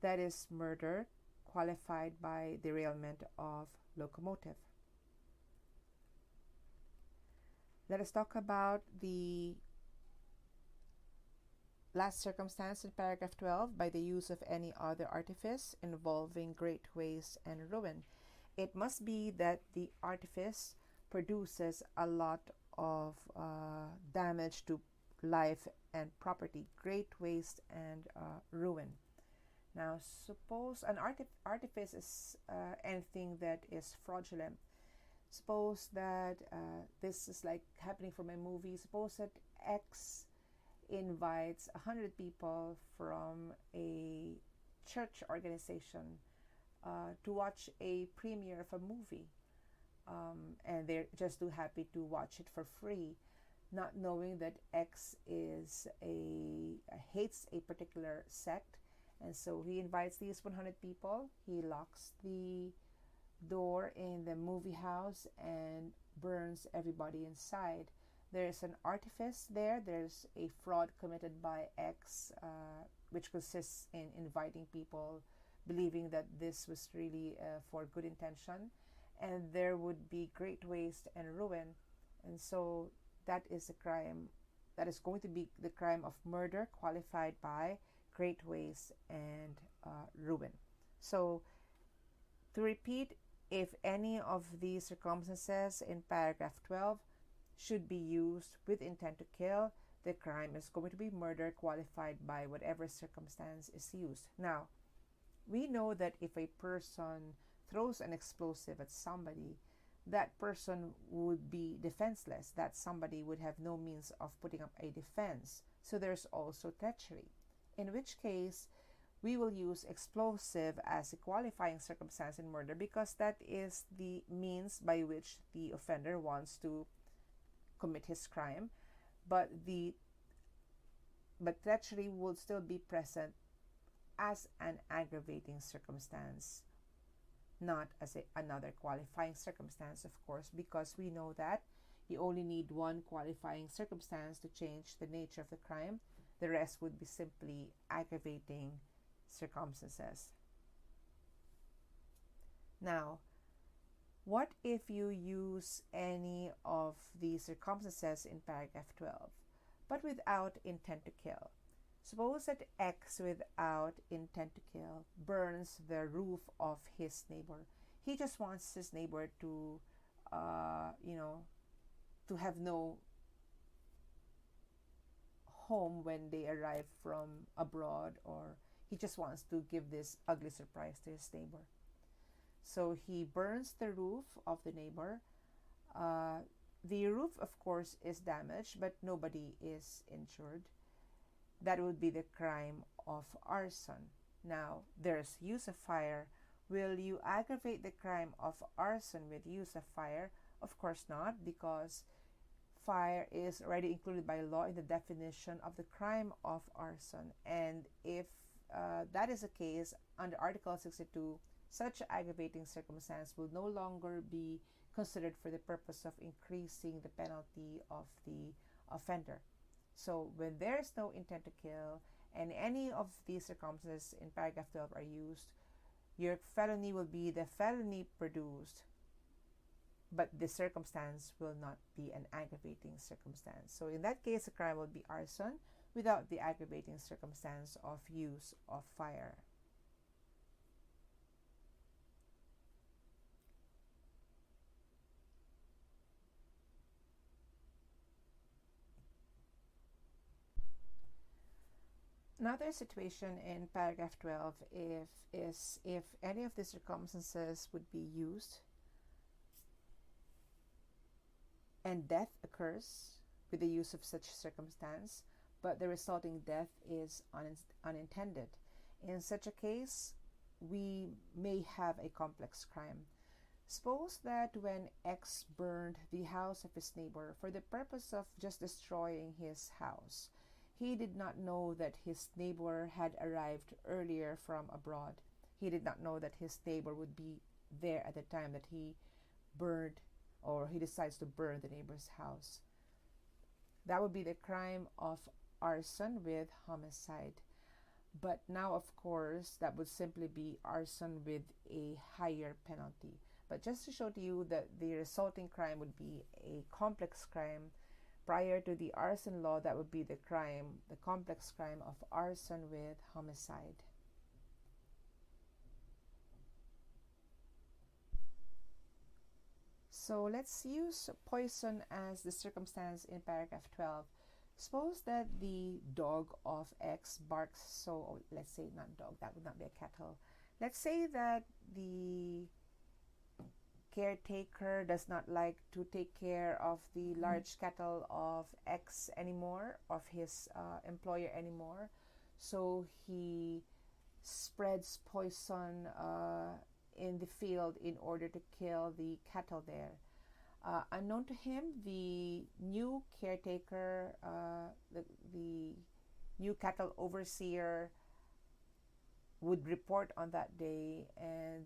that is murder qualified by derailment of locomotive. Let us talk about the last circumstance in paragraph 12, by the use of any other artifice involving great waste and ruin. It must be that the artifice produces a lot of damage to life and property, great waste and ruin. Now, suppose an artifice is anything that is fraudulent. Suppose that this is like happening from a movie. Suppose that X invites 100 people from a church organization to watch a premiere of a movie, and they're just too happy to watch it for free, not knowing that X is hates a particular sect, and so he invites these 100 people. He locks the door in the movie house and burns everybody inside. There's an artifice there. There's a fraud committed by X, which consists in inviting people, believing that this was really for good intention, and there would be great waste and ruin. And so that is a crime. That is going to be the crime of murder qualified by great waste and ruin. So to repeat, if any of these circumstances in paragraph 12 should be used with intent to kill, the crime is going to be murder qualified by whatever circumstance is used. Now, we know that if a person throws an explosive at somebody, that person would be defenseless. That somebody would have no means of putting up a defense. So there's also treachery, in which case we will use explosive as a qualifying circumstance in murder, because that is the means by which the offender wants to commit his crime, but treachery would still be present as an aggravating circumstance, not as another qualifying circumstance, of course, because we know that you only need one qualifying circumstance to change the nature of the crime. The rest would be simply aggravating circumstances. Now, what if you use any of the circumstances in paragraph 12, but without intent to kill? Suppose that X, without intent to kill, burns the roof of his neighbor. He just wants his neighbor to, to have no home when they arrive from abroad, or he just wants to give this ugly surprise to his neighbor. So he burns the roof of the neighbor. The roof, of course, is damaged, but nobody is injured. That would be the crime of arson. Now, there's use of fire. Will you aggravate the crime of arson with use of fire? Of course not, because fire is already included by law in the definition of the crime of arson. And if that is the case, under Article 62, such aggravating circumstance will no longer be considered for the purpose of increasing the penalty of the offender. So when there is no intent to kill and any of these circumstances in paragraph 12 are used, your felony will be the felony produced, but the circumstance will not be an aggravating circumstance. So in that case, the crime will be arson without the aggravating circumstance of use of fire. Another situation in paragraph 12 if any of the circumstances would be used and death occurs with the use of such circumstance, but the resulting death is unintended. In such a case, we may have a complex crime. Suppose that when X burned the house of his neighbor for the purpose of just destroying his house, he did not know that his neighbor had arrived earlier from abroad. He did not know that his neighbor would be there at the time that he burned or he decides to burn the neighbor's house. That would be the crime of arson with homicide. But now, of course, that would simply be arson with a higher penalty. But just to show to you that the resulting crime would be a complex crime, prior to the arson law, that would be the complex crime of arson with homicide. So let's use poison as the circumstance in paragraph 12. Suppose that the dog of X barks, so let's say not dog, that would not be a cattle. Let's say that the caretaker does not like to take care of the large cattle of X anymore, of his employer anymore. So he spreads poison in the field in order to kill the cattle there. Unknown to him, the new caretaker, the new cattle overseer would report on that day, and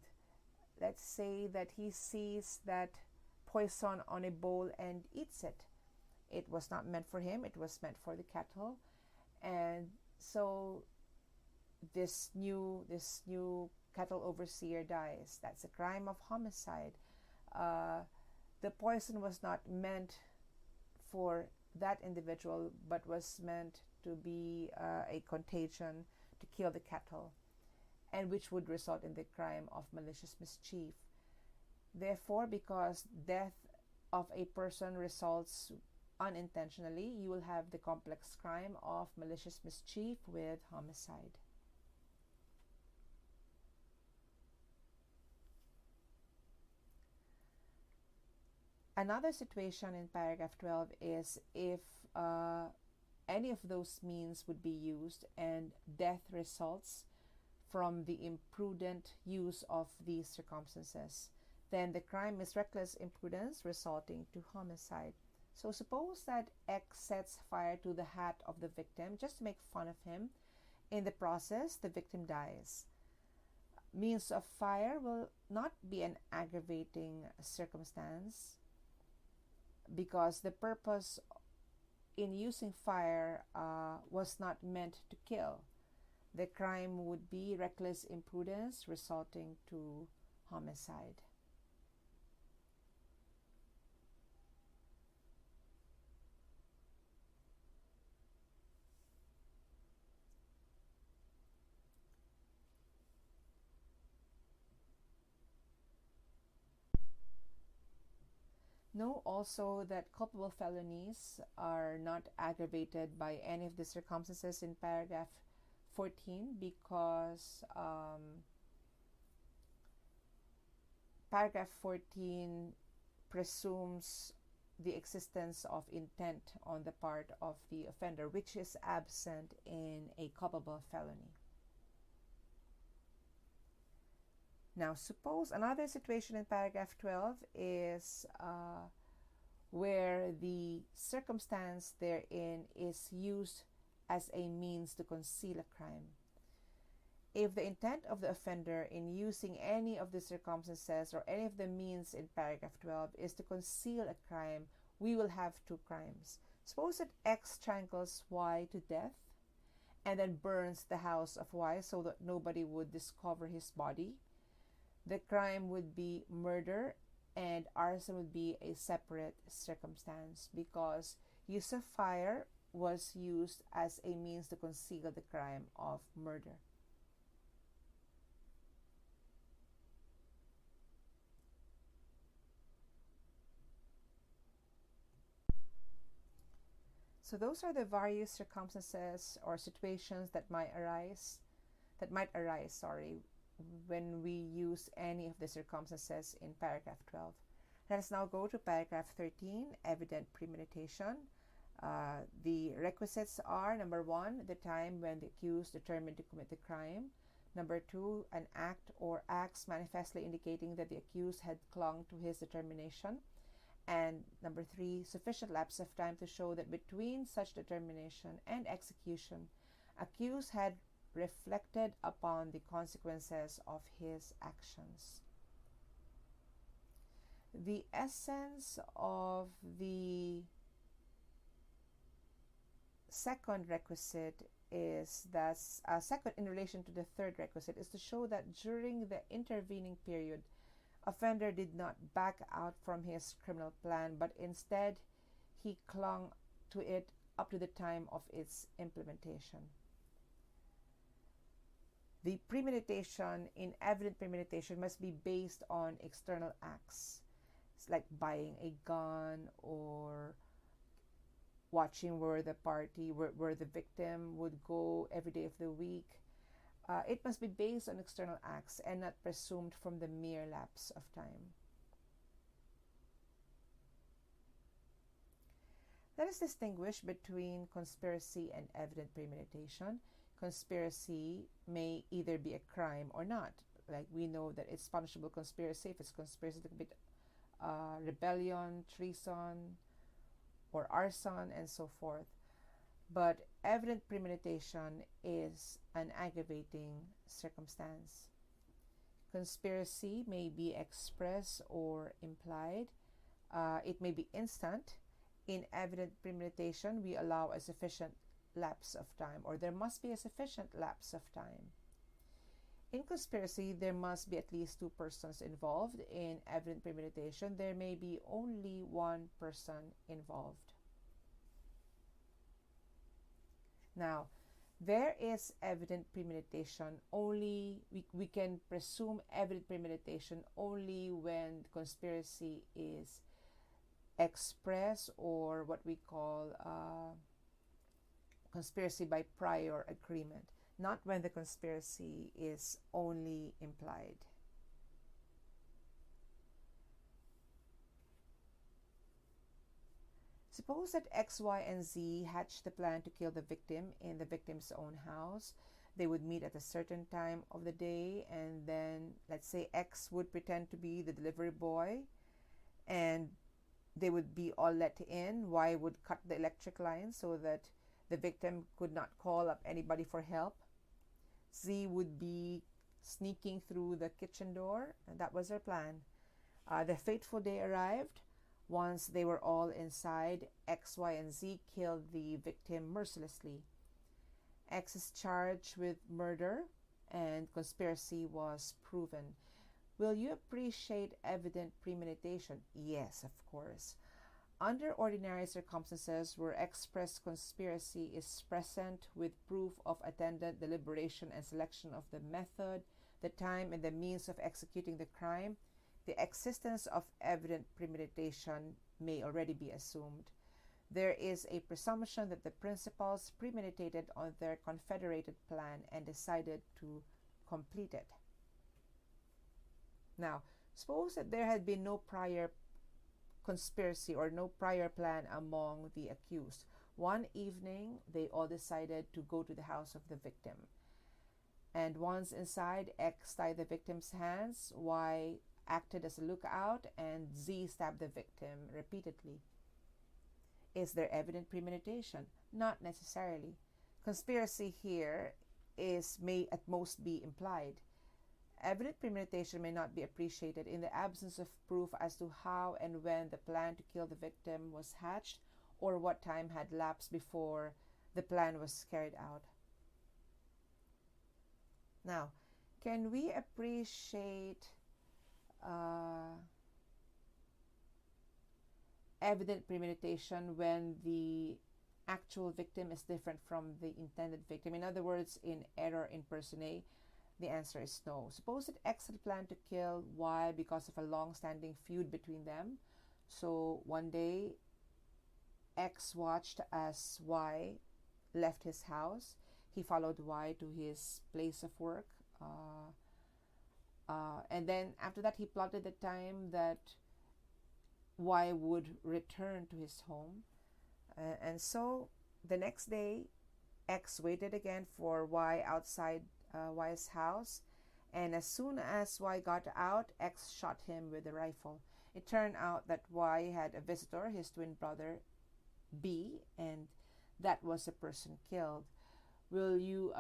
let's say that he sees that poison on a bowl and eats it. It was not meant for him, it was meant for the cattle. And so this new cattle overseer dies. That's a crime of homicide. The poison was not meant for that individual, but was meant to be a contagion to kill the cattle, and which would result in the crime of malicious mischief. Therefore, because death of a person results unintentionally, you will have the complex crime of malicious mischief with homicide. Another situation in paragraph 12 is if any of those means would be used and death results from the imprudent use of these circumstances, then the crime is reckless imprudence resulting to homicide. So suppose that X sets fire to the hat of the victim just to make fun of him. In the process, the victim dies. Means of fire will not be an aggravating circumstance because the purpose in using fire was not meant to kill. The crime would be reckless imprudence resulting to homicide. Know also that culpable felonies are not aggravated by any of the circumstances in paragraph 14 because paragraph 14 presumes the existence of intent on the part of the offender, which is absent in a culpable felony. Now, suppose another situation in paragraph 12 is where the circumstance therein is used as a means to conceal a crime. If the intent of the offender in using any of the circumstances or any of the means in paragraph 12 is to conceal a crime, we will have two crimes. Suppose that X strangles Y to death and then burns the house of Y so that nobody would discover his body. The crime would be murder, and arson would be a separate circumstance because use of fire was used as a means to conceal the crime of murder. So those are the various circumstances or situations that might arise, when we use any of the circumstances in paragraph 12. Let us now go to paragraph 13, evident premeditation. The requisites are, number 1, the time when the accused determined to commit the crime. Number 2, an act or acts manifestly indicating that the accused had clung to his determination. And number 3, sufficient lapse of time to show that between such determination and execution, accused had reflected upon the consequences of his actions. The essence of the second requisite is that, second in relation to the third requisite, is to show that during the intervening period, offender did not back out from his criminal plan, but instead he clung to it up to the time of its implementation. The premeditation in evident premeditation must be based on external acts. It's like buying a gun or watching where the victim would go every day of the week. It must be based on external acts and not presumed from the mere lapse of time. Let us distinguish between conspiracy and evident premeditation. Conspiracy may either be a crime or not. Like we know that it's punishable conspiracy if it's conspiracy to commit rebellion, treason, or arson, and so forth. But evident premeditation is an aggravating circumstance. Conspiracy may be express or implied. It may be instant. In evident premeditation, we allow a sufficient lapse of time, or there must be a sufficient lapse of time. In conspiracy, there must be at least 2 persons involved. In evident premeditation, there may be only 1 person involved. Now, there is evident premeditation only, we can presume evident premeditation only when conspiracy is express, or what we call conspiracy by prior agreement, not when the conspiracy is only implied. Suppose that X, Y, and Z hatched the plan to kill the victim in the victim's own house. They would meet at a certain time of the day, and then let's say X would pretend to be the delivery boy, and they would be all let in. Y would cut the electric line so that the victim could not call up anybody for help. Z would be sneaking through the kitchen door, and that was their plan. The fateful day arrived. Once they were all inside, X, Y, and Z killed the victim mercilessly. X is charged with murder, and conspiracy was proven. Will you appreciate evident premeditation? Yes, of course. Under ordinary circumstances where express conspiracy is present with proof of attendant deliberation and selection of the method, the time, and the means of executing the crime, the existence of evident premeditation may already be assumed. there is a presumption that the principals premeditated on their confederated plan and decided to complete it. Now, suppose that there had been no prior conspiracy or no prior plan among the accused. One evening, they all decided to go to the house of the victim. And once inside, X tied the victim's hands, Y acted as a lookout, and Z stabbed the victim repeatedly. Is there evident premeditation? Not necessarily. Conspiracy here may at most be implied. Evident premeditation may not be appreciated in the absence of proof as to how and when the plan to kill the victim was hatched or what time had lapsed before the plan was carried out. Now, can we appreciate evident premeditation when the actual victim is different from the intended victim? In other words, in error in personae, the answer is no. Suppose that X had planned to kill Y because of a long-standing feud between them. So one day, X watched as Y left his house. He followed Y to his place of work. And then after that, he plotted the time that Y would return to his home. And so the next day, X waited again for Y outside Y's house. And as soon as Y got out, X shot him with a rifle. It turned out that Y had a visitor, his twin brother B, and that was the person killed. Will you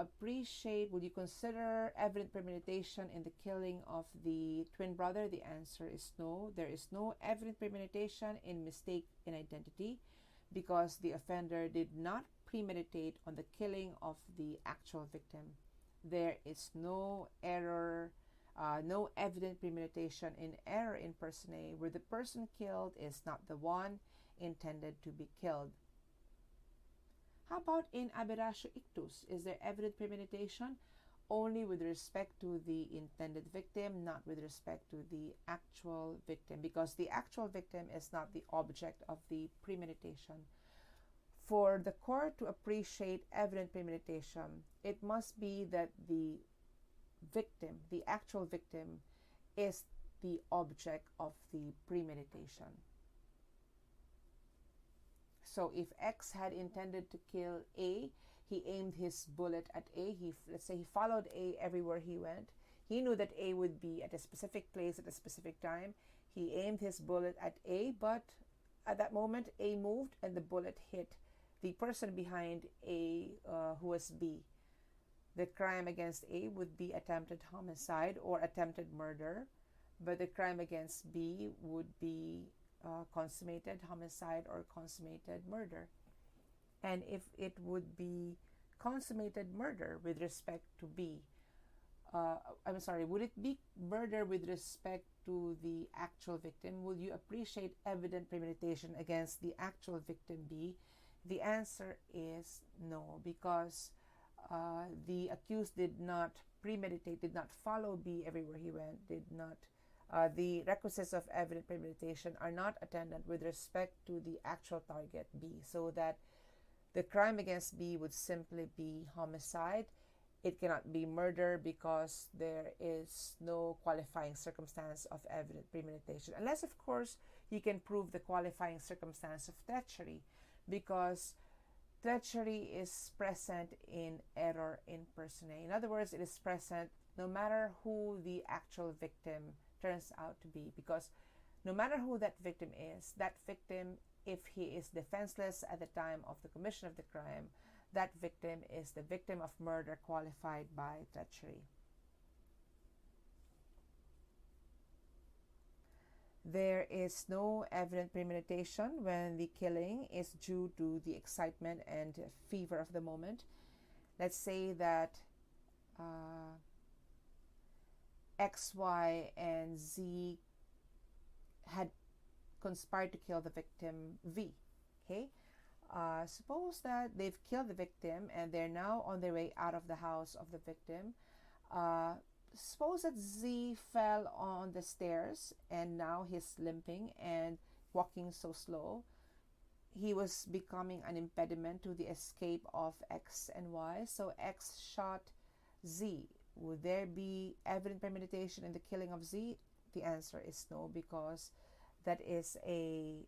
consider evident premeditation in the killing of the twin brother? The answer is no. There is no evident premeditation in mistake in identity because the offender did not premeditate on the killing of the actual victim. There is no evident premeditation in error in personae where the person killed is not the one intended to be killed. How about in aberratio ictus? Is there evident premeditation? Only with respect to the intended victim, not with respect to the actual victim, because the actual victim is not the object of the premeditation. For the court to appreciate evident premeditation, it must be that the victim, the actual victim, is the object of the premeditation. So if X had intended to kill A, he aimed his bullet at A. Let's say he followed A everywhere he went. He knew that A would be at a specific place at a specific time. He aimed his bullet at A, but at that moment, A moved and the bullet hit the person behind A, who was B. The crime against A would be attempted homicide or attempted murder, but the crime against B would be consummated homicide or consummated murder. And if it would be consummated murder with respect to B, would it be murder with respect to the actual victim? Will you appreciate evident premeditation against the actual victim B? The answer is no, because the accused did not premeditate, did not follow B everywhere he went, did not. The requisites of evident premeditation are not attendant with respect to the actual target B, so that the crime against B would simply be homicide. It cannot be murder because there is no qualifying circumstance of evident premeditation, unless, of course, you can prove the qualifying circumstance of treachery, because treachery is present in error in personae. In other words, it is present no matter who the actual victim turns out to be, because no matter who that victim is, that victim, if he is defenseless at the time of the commission of the crime, that victim is the victim of murder qualified by treachery. There is no evident premeditation when the killing is due to the excitement and fever of the moment. Let's say that X, Y, and Z had conspired to kill the victim V. Okay? Suppose that they've killed the victim and they're now on their way out of the house of the victim. Suppose that Z fell on the stairs and now he's limping and walking so slow. he was becoming an impediment to the escape of X and Y. So X shot Z. Would there be evident premeditation in the killing of Z? The answer is no, because that is a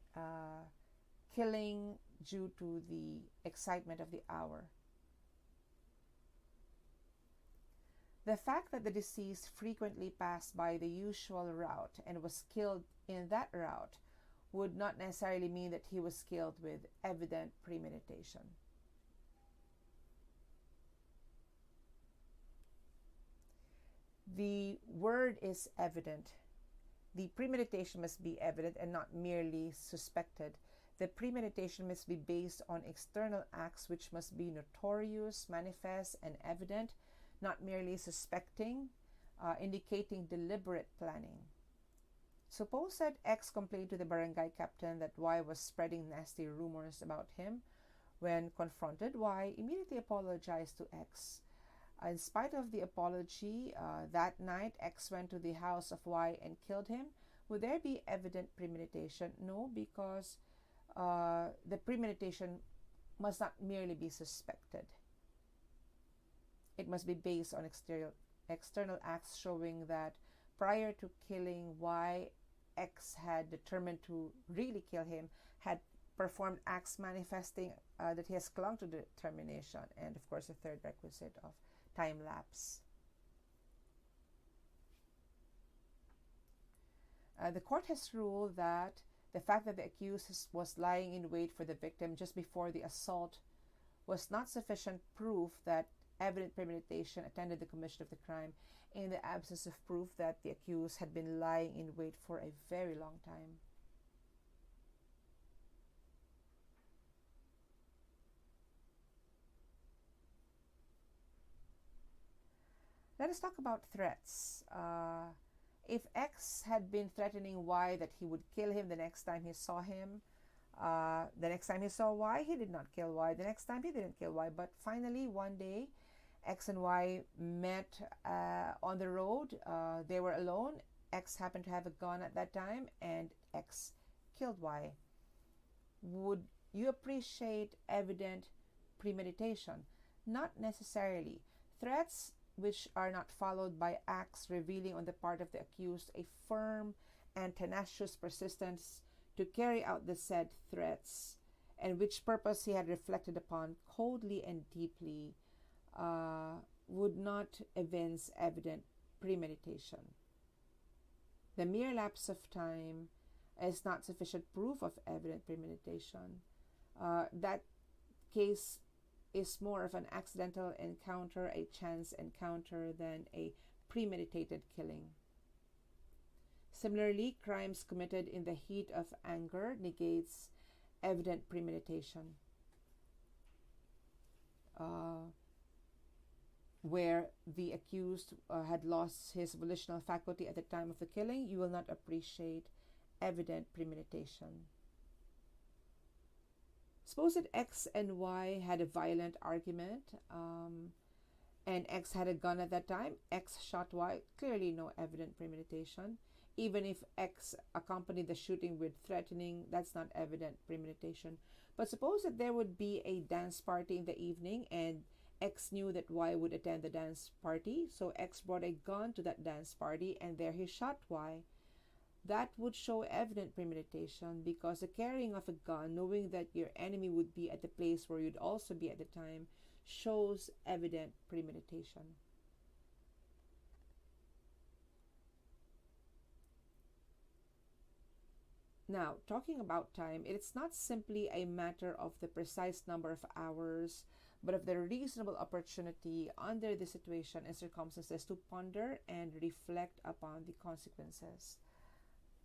killing due to the excitement of the hour. The fact that the deceased frequently passed by the usual route and was killed in that route would not necessarily mean that he was killed with evident premeditation. The word is evident. The premeditation must be evident and not merely suspected. The premeditation must be based on external acts which must be notorious, manifest, and evident, not merely suspecting, indicating deliberate planning. Suppose that X complained to the barangay captain that Y was spreading nasty rumors about him. When confronted, Y immediately apologized to X. In spite of the apology, that night X went to the house of Y and killed him. Would there be evident premeditation? No, because the premeditation must not merely be suspected. It must be based on external acts showing that prior to killing Y, X had determined to really kill him, had performed acts manifesting that he has clung to determination, and of course the third requisite of time lapse. The court has ruled that the fact that the accused was lying in wait for the victim just before the assault was not sufficient proof that evident premeditation attended the commission of the crime, in the absence of proof that the accused had been lying in wait for a very long time. Let us talk about threats. If X had been threatening Y that he would kill him the next time he saw him, the next time he saw Y, he did not kill Y. The next time he didn't kill Y. But finally, one day, X and Y met on the road. They were alone. X happened to have a gun at that time, and X killed Y. Would you appreciate evident premeditation? Not necessarily. Threats which are not followed by acts revealing on the part of the accused a firm and tenacious persistence to carry out the said threats, and which purpose he had reflected upon coldly and deeply, would not evince evident premeditation. The mere lapse of time is not sufficient proof of evident premeditation. That case is more of an accidental encounter, a chance encounter, than a premeditated killing. Similarly, crimes committed in the heat of anger negates evident premeditation. Where the accused had lost his volitional faculty at the time of the killing, you will not appreciate evident premeditation. Suppose that X and Y had a violent argument, and X had a gun at that time. X shot Y. Clearly no evident premeditation. Even if X accompanied the shooting with threatening, that's not evident premeditation. But suppose that there would be a dance party in the evening, and X knew that Y would attend the dance party, so X brought a gun to that dance party, and there he shot Y. That would show evident premeditation, because the carrying of a gun, knowing that your enemy would be at the place where you'd also be at the time, shows evident premeditation. Now, talking about time, it's not simply a matter of the precise number of hours, but of the reasonable opportunity under the situation and circumstances to ponder and reflect upon the consequences.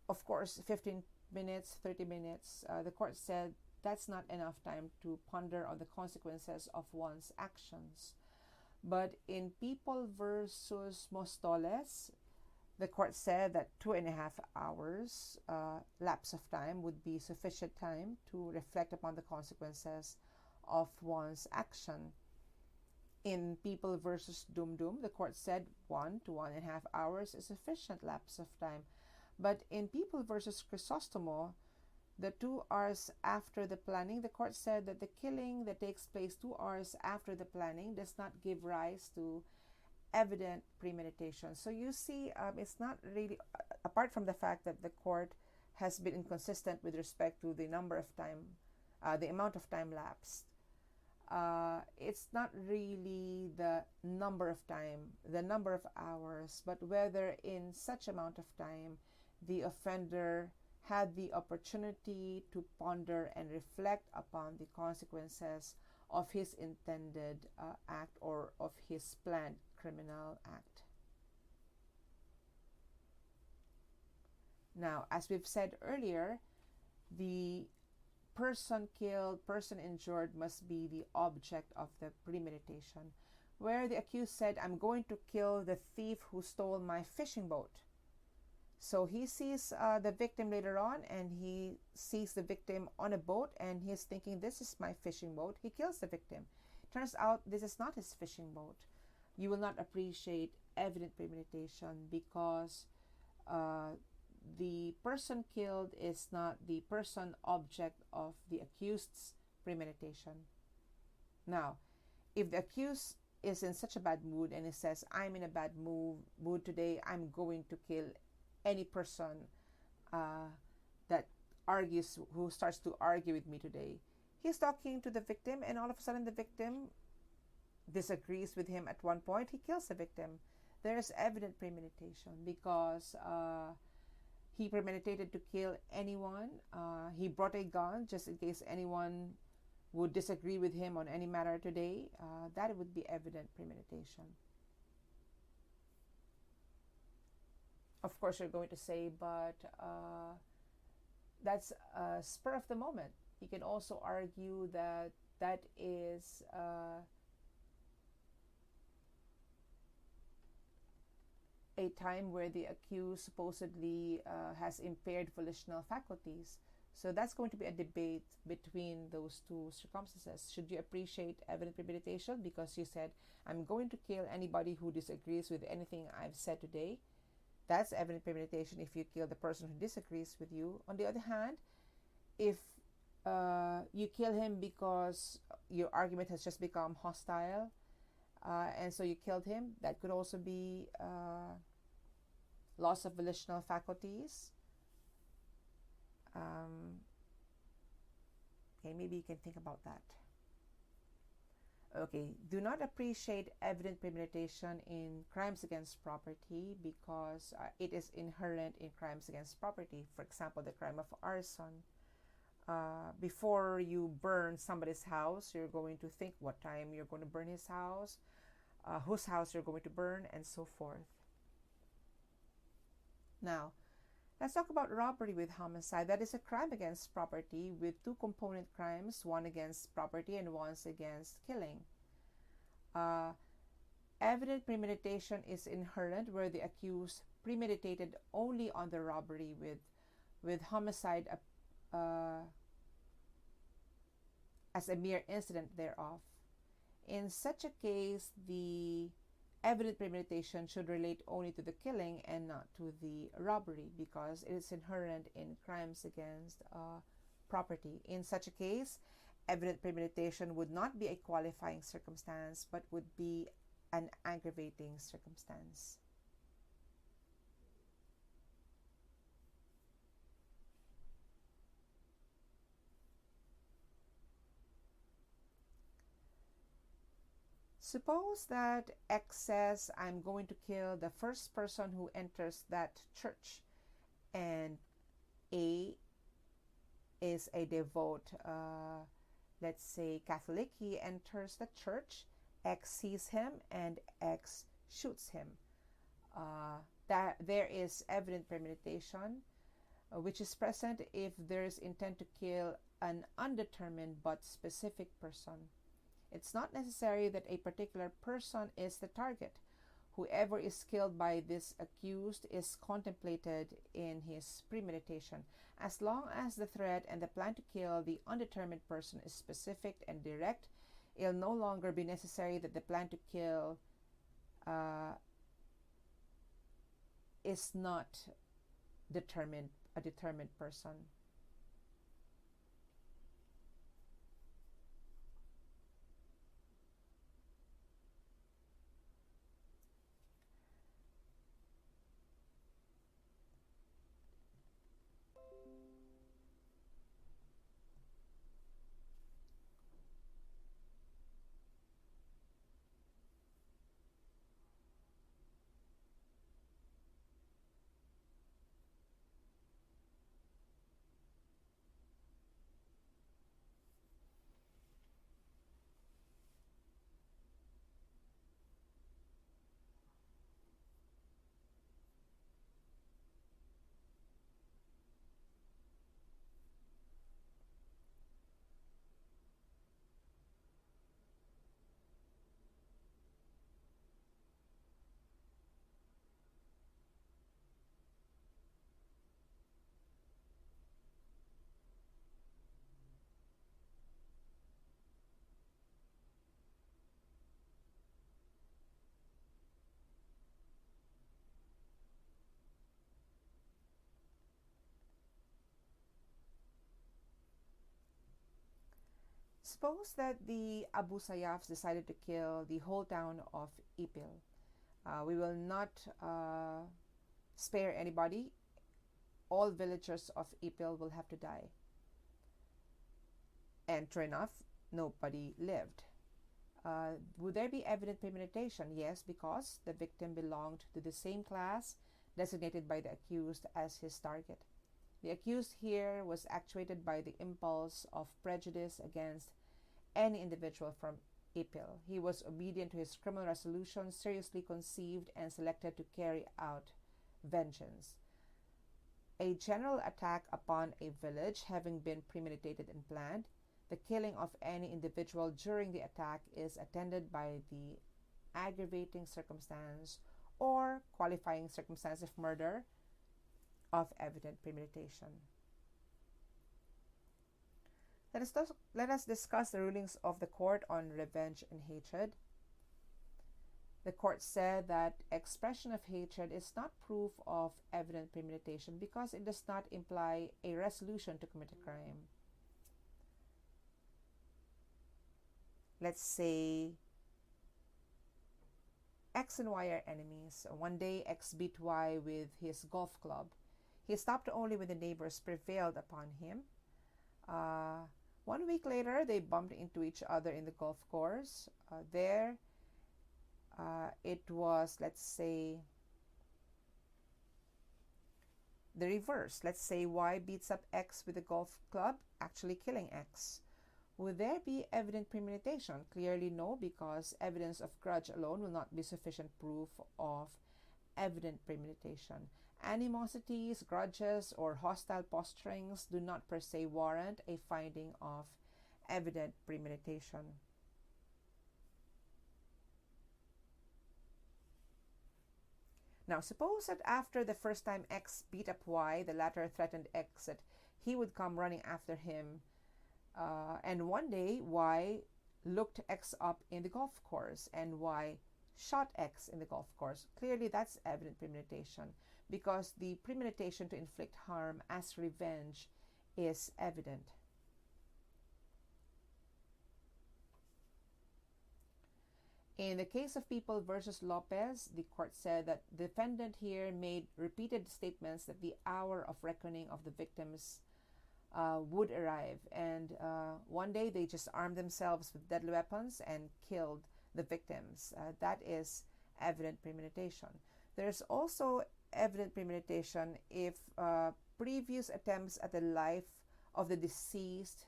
Of course, 15 minutes, 30 minutes, the court said that's not enough time to ponder on the consequences of one's actions. But in People versus Mostoles, the court said that 2.5 hours lapse of time would be sufficient time to reflect upon the consequences of one's action. In People versus Dum, the court said 1 to 1.5 hours is sufficient lapse of time. But in People versus Crisostomo, the 2 hours after the planning, the court said that the killing that takes place 2 hours after the planning does not give rise to evident premeditation. So you see, it's not really, apart from the fact that the court has been inconsistent with respect to the number of time, the amount of time lapsed. It's not really the number of time, the number of hours, but whether in such amount of time the offender had the opportunity to ponder and reflect upon the consequences of his intended act or of his planned criminal act. Now, as we've said earlier, the person killed, person injured must be the object of the premeditation. Where the accused said, I'm going to kill the thief who stole my fishing boat. So he sees the victim later on, and he sees the victim on a boat, and he's thinking, this is my fishing boat. He kills the victim. Turns out this is not his fishing boat. You will not appreciate evident premeditation because the person killed is not the person object of the accused's premeditation. Now, if the accused is in such a bad mood and he says, I'm in a bad mood today, I'm going to kill any person that argues, who starts to argue with me today. He's talking to the victim, and all of a sudden the victim disagrees with him at one point. He kills the victim. There's evident premeditation because he premeditated to kill anyone. He brought a gun just in case anyone would disagree with him on any matter today. That would be evident premeditation. Of course, you're going to say, but that's a spur of the moment. You can also argue that that is a time where the accused supposedly has impaired volitional faculties. So that's going to be a debate between those two circumstances. Should you appreciate evident premeditation because you said, I'm going to kill anybody who disagrees with anything I've said today? That's evident premeditation if you kill the person who disagrees with you. On the other hand, if you kill him because your argument has just become hostile, and so you killed him, that could also be loss of volitional faculties. Okay, maybe you can think about that. Okay, do not appreciate evident premeditation in crimes against property because it is inherent in crimes against property. For example, the crime of arson. Before you burn somebody's house, you're going to think what time you're going to burn his house, whose house you're going to burn, and so forth. Now, let's talk about robbery with homicide. That is a crime against property with two component crimes, one against property and one against killing. Evident premeditation is inherent where the accused premeditated only on the robbery with homicide as a mere incident thereof. In such a case, the evident premeditation should relate only to the killing and not to the robbery because it is inherent in crimes against property. In such a case, evident premeditation would not be a qualifying circumstance but would be an aggravating circumstance. Suppose that X says, I'm going to kill the first person who enters that church, and A is a devout, let's say Catholic. He enters the church, X sees him, and X shoots him. That there is evident premeditation, which is present if there is intent to kill an undetermined but specific person. It's not necessary that a particular person is the target. Whoever is killed by this accused is contemplated in his premeditation. As long as the threat and the plan to kill the undetermined person is specific and direct, it will no longer be necessary that the plan to kill is not a determined person. Suppose that the Abu Sayyafs decided to kill the whole town of Ipil. We will not spare anybody. All villagers of Ipil will have to die. And sure enough, nobody lived. Would there be evident premeditation? Yes, because the victim belonged to the same class designated by the accused as his target. The accused here was actuated by the impulse of prejudice against any individual from Ipil. He was obedient to his criminal resolution, seriously conceived and selected to carry out vengeance. A general attack upon a village having been premeditated and planned, the killing of any individual during the attack is attended by the aggravating circumstance or qualifying circumstance of murder of evident premeditation. Let us discuss the rulings of the court on revenge and hatred. The court said that expression of hatred is not proof of evident premeditation because it does not imply a resolution to commit a crime. Let's say X and Y are enemies. One day, X beat Y with his golf club. He stopped only when the neighbors prevailed upon him. 1 week later, they bumped into each other in the golf course. It was, let's say, the reverse. Let's say Y beats up X with a golf club, actually killing X. Would there be evident premeditation? Clearly no, because evidence of grudge alone will not be sufficient proof of evident premeditation. Animosities, grudges, or hostile posturings do not per se warrant a finding of evident premeditation. Now, suppose that after the first time X beat up Y, the latter threatened X that he would come running after him. And one day, Y looked X up in the golf course and Y shot X in the golf course. Clearly, that's evident premeditation because the premeditation to inflict harm as revenge is evident. In the case of People versus Lopez, the court said that the defendant here made repeated statements that the hour of reckoning of the victims would arrive, and one day they just armed themselves with deadly weapons and killed the victims. That is evident premeditation. There's also evident premeditation if previous attempts at the life of the deceased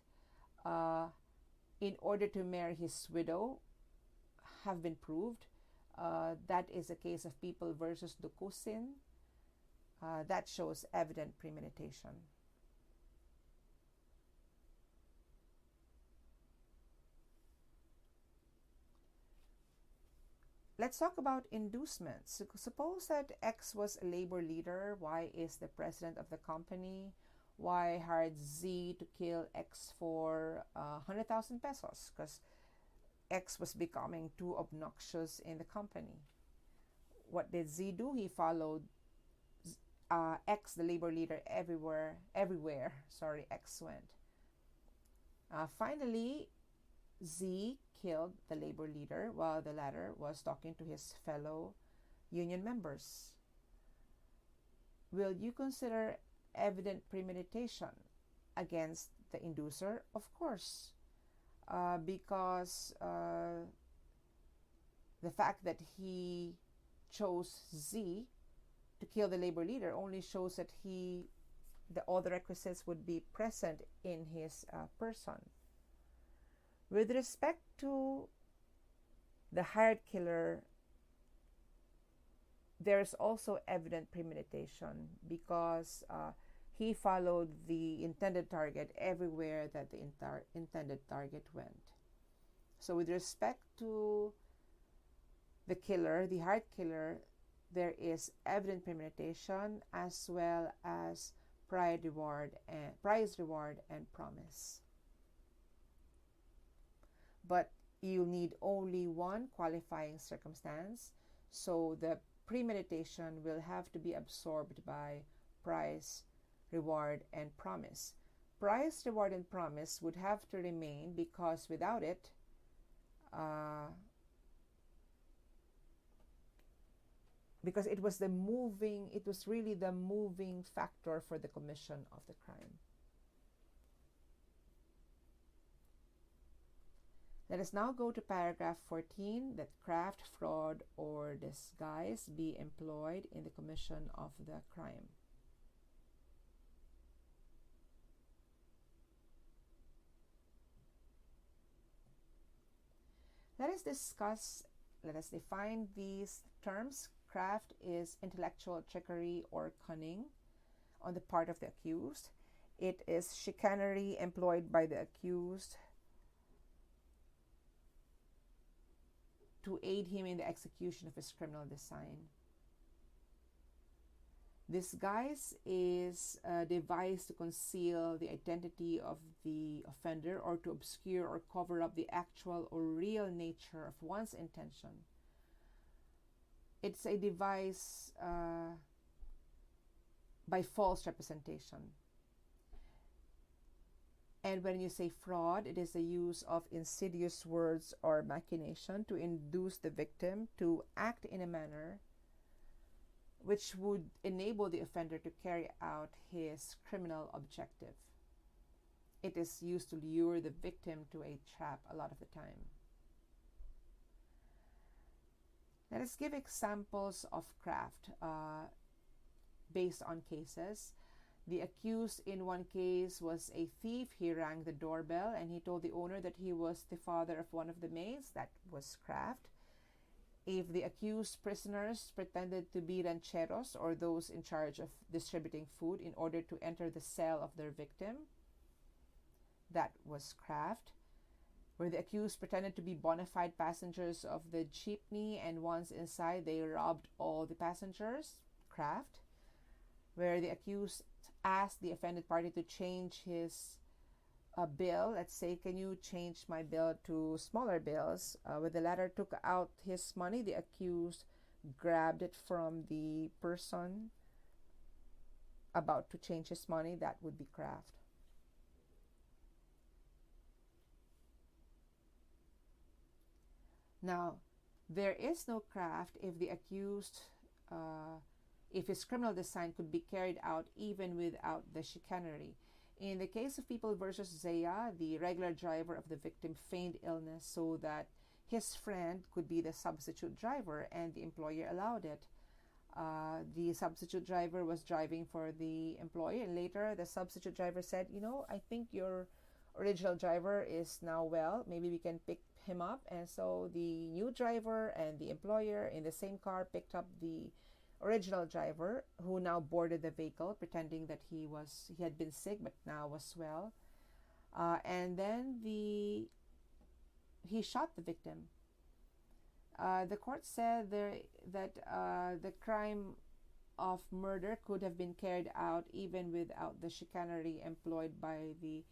in order to marry his widow have been proved. That is a case of People versus Dukusin. That shows evident premeditation. Let's talk about inducements. Suppose that X was a labor leader, Y is the president of the company, Y hired Z to kill X for 100,000 pesos because X was becoming too obnoxious in the company. What did Z do? He followed X, the labor leader, everywhere X went. Finally, Z killed the labor leader while the latter was talking to his fellow union members. Will you consider evident premeditation against the inducer? Of course, because the fact that he chose Z to kill the labor leader only shows that all the requisites would be present in his person. With respect to the hired killer, there is also evident premeditation because he followed the intended target everywhere that the intended target went. So with respect to the killer, the hired killer, there is evident premeditation as well as prize, reward, and promise. But you need only one qualifying circumstance, so the premeditation will have to be absorbed by prize, reward, and promise. price, reward, and promise would have to remain, because without it, uh, because it was really the moving factor for the commission of the crime. Let us now go to paragraph 14, that craft, fraud, or disguise be employed in the commission of the crime. Let us define these terms. Craft is intellectual trickery or cunning on the part of the accused. It is chicanery employed by the accused to aid him in the execution of his criminal design. Disguise is a device to conceal the identity of the offender or to obscure or cover up the actual or real nature of one's intention. It's a device by false representation. And when you say fraud, it is the use of insidious words or machination to induce the victim to act in a manner which would enable the offender to carry out his criminal objective. It is used to lure the victim to a trap a lot of the time. Let us give examples of craft based on cases. The accused in one case was a thief. He rang the doorbell and he told the owner that he was the father of one of the maids. That was craft. If the accused prisoners pretended to be rancheros, or those in charge of distributing food, in order to enter the cell of their victim, that was craft. Where the accused pretended to be bona fide passengers of the jeepney, and once inside they robbed all the passengers, craft. Where the accused asked the offended party to change his bill, let's say, can you change my bill to smaller bills? When the latter took out his money, the accused grabbed it from the person about to change his money. That would be craft. Now, there is no craft if the accused, if his criminal design could be carried out even without the chicanery. In the case of People versus Zaya, the regular driver of the victim feigned illness so that his friend could be the substitute driver, and the employer allowed it. The substitute driver was driving for the employee, and later the substitute driver said, I think your original driver is now well, maybe we can pick him up. And so the new driver and the employer in the same car picked up the original driver, who now boarded the vehicle pretending that he had been sick but now was well, and then he shot the victim. The court said that the crime of murder could have been carried out even without the chicanery employed by the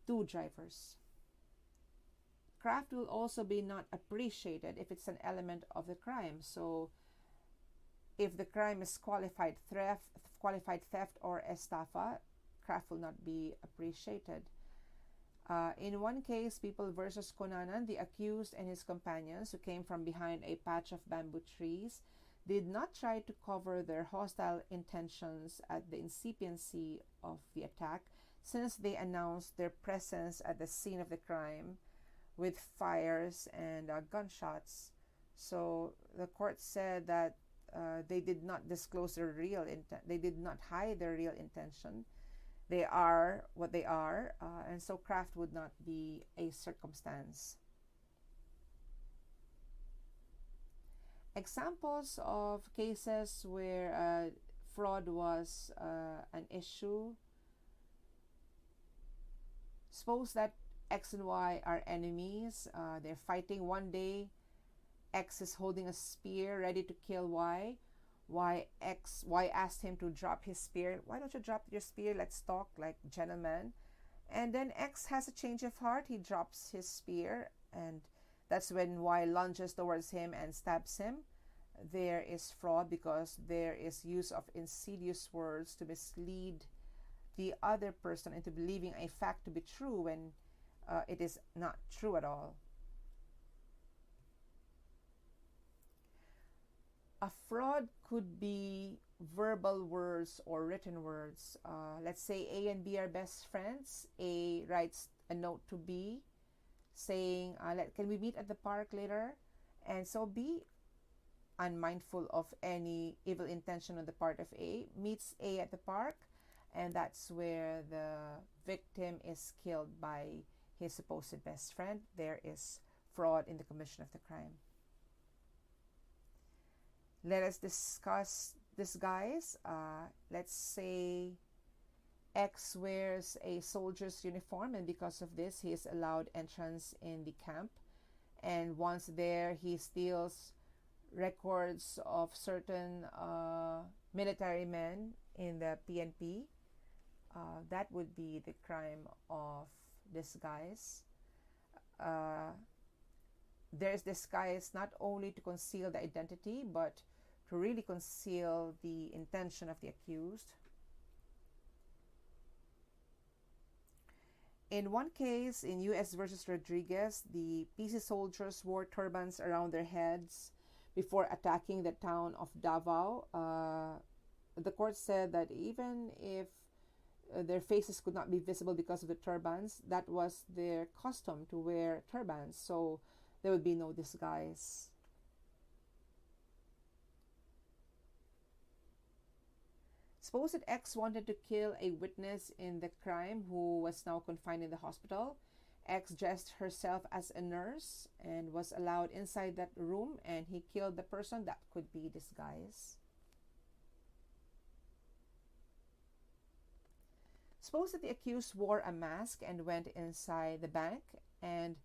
two drivers. Craft will also be not appreciated if it's an element of the crime. So if the crime is qualified theft or estafa, craft will not be appreciated. In one case, People versus Konanan, the accused and his companions, who came from behind a patch of bamboo trees, did not try to cover their hostile intentions at the incipiency of the attack, since they announced their presence at the scene of the crime with fires and gunshots. So the court said that they did not disclose their real intent. They did not hide their real intention. They are what they are, and so craft would not be a circumstance. Examples of cases where fraud was an issue. Suppose that X and Y are enemies. They're fighting. One day, X is holding a spear ready to kill Y. Y asked him to drop his spear. Why don't you drop your spear? Let's talk like gentlemen. And then X has a change of heart. He drops his spear, and that's when Y lunges towards him and stabs him. There is fraud because there is use of insidious words to mislead the other person into believing a fact to be true when it is not true at all. A fraud could be verbal words or written words. Let's say A and B are best friends. A writes a note to B saying, can we meet at the park later? And so B, unmindful of any evil intention on the part of A, meets A at the park, and that's where the victim is killed by his supposed best friend. There is fraud in the commission of the crime. Let us discuss this, guys. Let's say X wears a soldier's uniform, and because of this, he is allowed entrance in the camp. And once there, he steals records of certain military men in the PNP. That would be the crime of disguise. There's disguise not only to conceal the identity, but to really conceal the intention of the accused. In one case, in U.S. versus Rodriguez, the PC soldiers wore turbans around their heads before attacking the town of Davao. The court said that even if their faces could not be visible because of the turbans, that was their custom to wear turbans, so there would be no disguise. Suppose that X wanted to kill a witness in the crime who was now confined in the hospital. X dressed herself as a nurse and was allowed inside that room, and he killed the person. That could be disguise. Suppose that the accused wore a mask and went inside the bank, and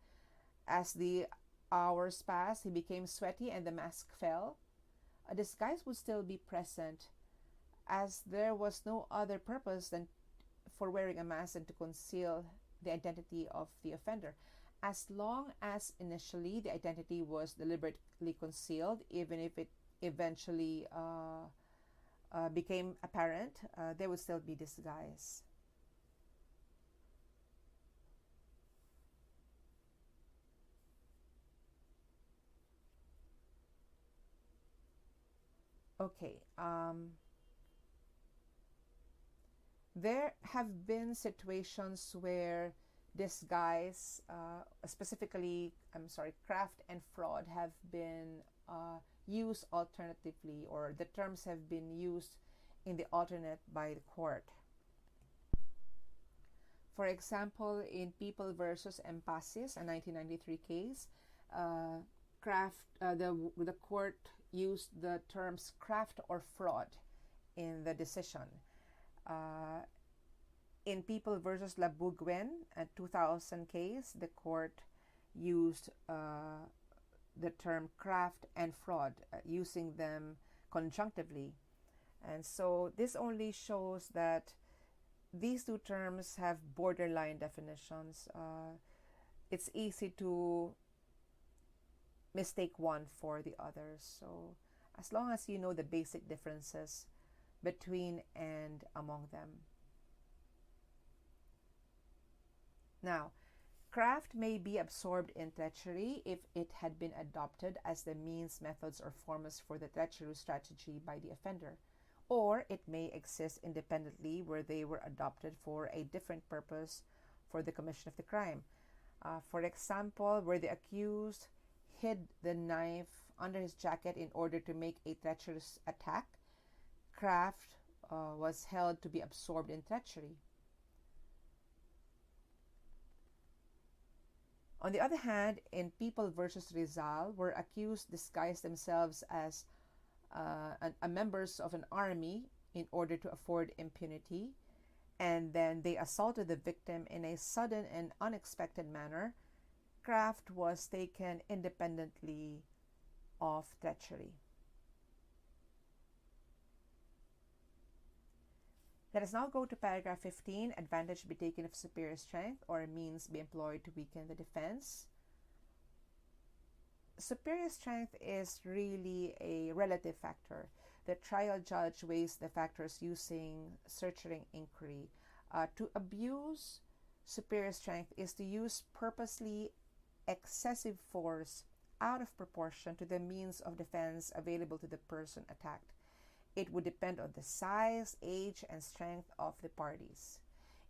as the hours passed, he became sweaty and the mask fell. A disguise would still be present, as there was no other purpose than for wearing a mask and to conceal the identity of the offender. As long as initially the identity was deliberately concealed, even if it eventually became apparent, there would still be disguise. Okay. There have been situations where disguise, craft and fraud have been used alternatively, or the terms have been used in the alternate by the court. For example, in People versus Empasis, a 1993 case, the court used the terms craft or fraud in the decision. In People versus Labuguen, a 2000 case, the court used the term craft and fraud, using them conjunctively. And so this only shows that these two terms have borderline definitions. It's easy to mistake one for the other. So as long as you know the basic differences between and among them. Now, craft may be absorbed in treachery if it had been adopted as the means, methods, or formulas for the treacherous strategy by the offender, or it may exist independently where they were adopted for a different purpose for the commission of the crime. For example, where the accused hid the knife under his jacket in order to make a treacherous attack, craft was held to be absorbed in treachery. On the other hand, in People versus Rizal, where accused disguised themselves as members of an army in order to afford impunity, and then they assaulted the victim in a sudden and unexpected manner, craft was taken independently of treachery. Let us now go to paragraph 15. Advantage be taken of superior strength, or means be employed to weaken the defense. Superior strength is really a relative factor. The trial judge weighs the factors using searching inquiry. To abuse superior strength is to use purposely excessive force out of proportion to the means of defense available to the person attacked. It would depend on the size, age, and strength of the parties.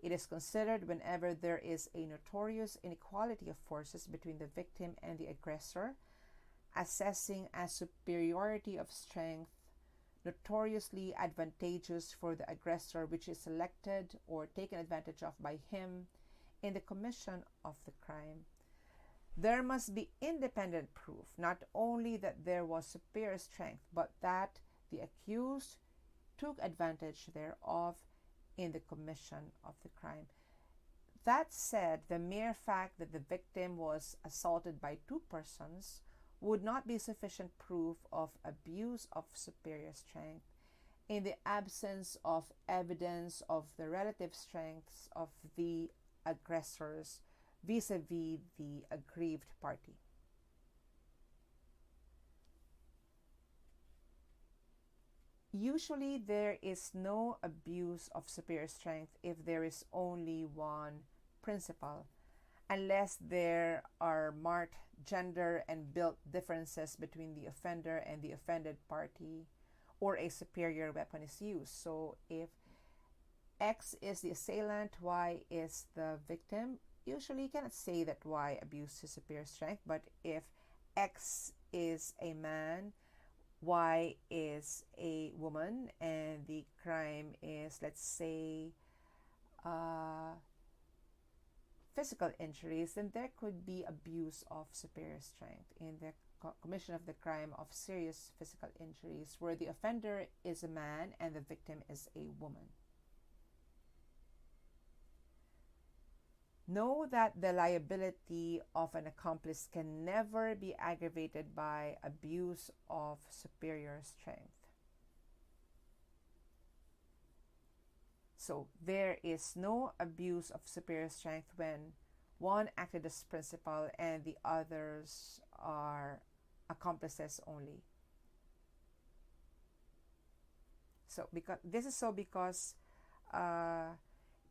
It is considered whenever there is a notorious inequality of forces between the victim and the aggressor, assessing a superiority of strength notoriously advantageous for the aggressor, which is selected or taken advantage of by him in the commission of the crime. There must be independent proof, not only that there was superior strength, but that the accused took advantage thereof in the commission of the crime. That said, the mere fact that the victim was assaulted by two persons would not be sufficient proof of abuse of superior strength in the absence of evidence of the relative strengths of the aggressors vis-a-vis the aggrieved party. Usually, there is no abuse of superior strength if there is only one principal, unless there are marked gender and build differences between the offender and the offended party, or a superior weapon is used. So if X is the assailant, Y is the victim, usually you cannot say that Y abused his superior strength, but if X is a man, Y is a woman, and the crime is, let's say, physical injuries, then there could be abuse of superior strength in the commission of the crime of serious physical injuries, where the offender is a man and the victim is a woman. Know that the liability of an accomplice can never be aggravated by abuse of superior strength. So there is no abuse of superior strength when one acted as principal and the others are accomplices only. So because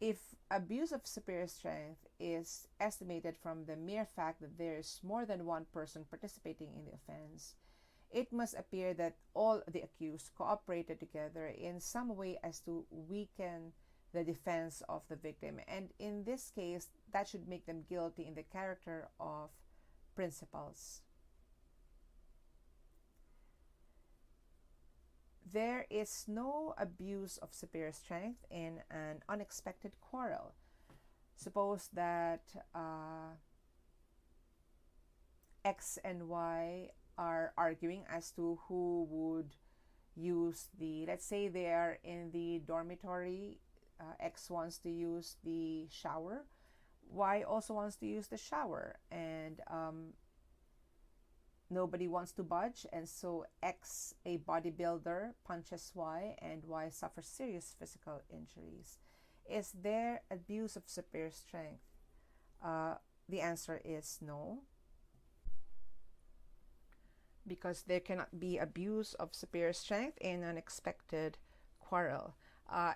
if abuse of superior strength is estimated from the mere fact that there is more than one person participating in the offense, it must appear that all the accused cooperated together in some way as to weaken the defense of the victim, and in this case, that should make them guilty in the character of principals. There is no abuse of superior strength in an unexpected quarrel. Suppose that X and Y are arguing as to who would use let's say they are in the dormitory. X wants to use the shower. Y also wants to use the shower. And nobody wants to budge. And so X, a bodybuilder, punches Y, and Y suffers serious physical injuries. Is there abuse of superior strength? The answer is no, because there cannot be abuse of superior strength in an unexpected quarrel.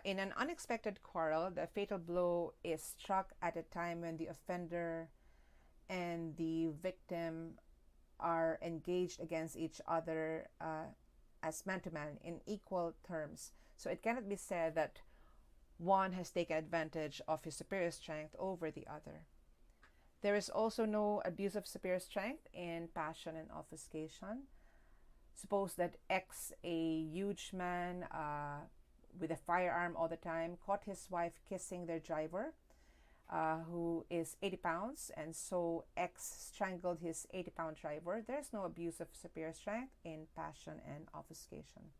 In an unexpected quarrel, the fatal blow is struck at a time when the offender and the victim are engaged against each other as man to man in equal terms. So it cannot be said that one has taken advantage of his superior strength over the other. There is also no abuse of superior strength in passion and obfuscation. Suppose that X, a huge man with a firearm all the time, caught his wife kissing their driver, who is 80 pounds, and so X strangled his 80-pound driver. There's no abuse of superior strength in passion and obfuscation.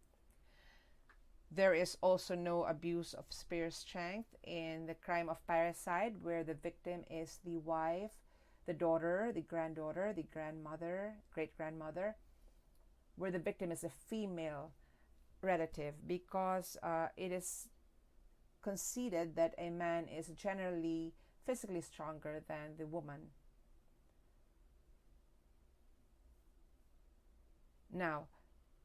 There is also no abuse of superior strength in the crime of parricide, where the victim is the wife, the daughter, the granddaughter, the grandmother, great-grandmother, where the victim is a female relative, because it is conceded that a man is generally physically stronger than the woman. Now,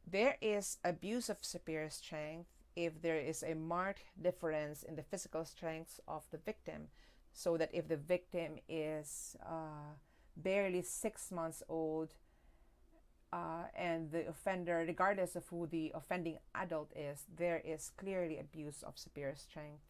there is abuse of superior strength if there is a marked difference in the physical strengths of the victim, so that if the victim is barely 6 months old, and the offender, regardless of who the offending adult is, there is clearly abuse of superior strength.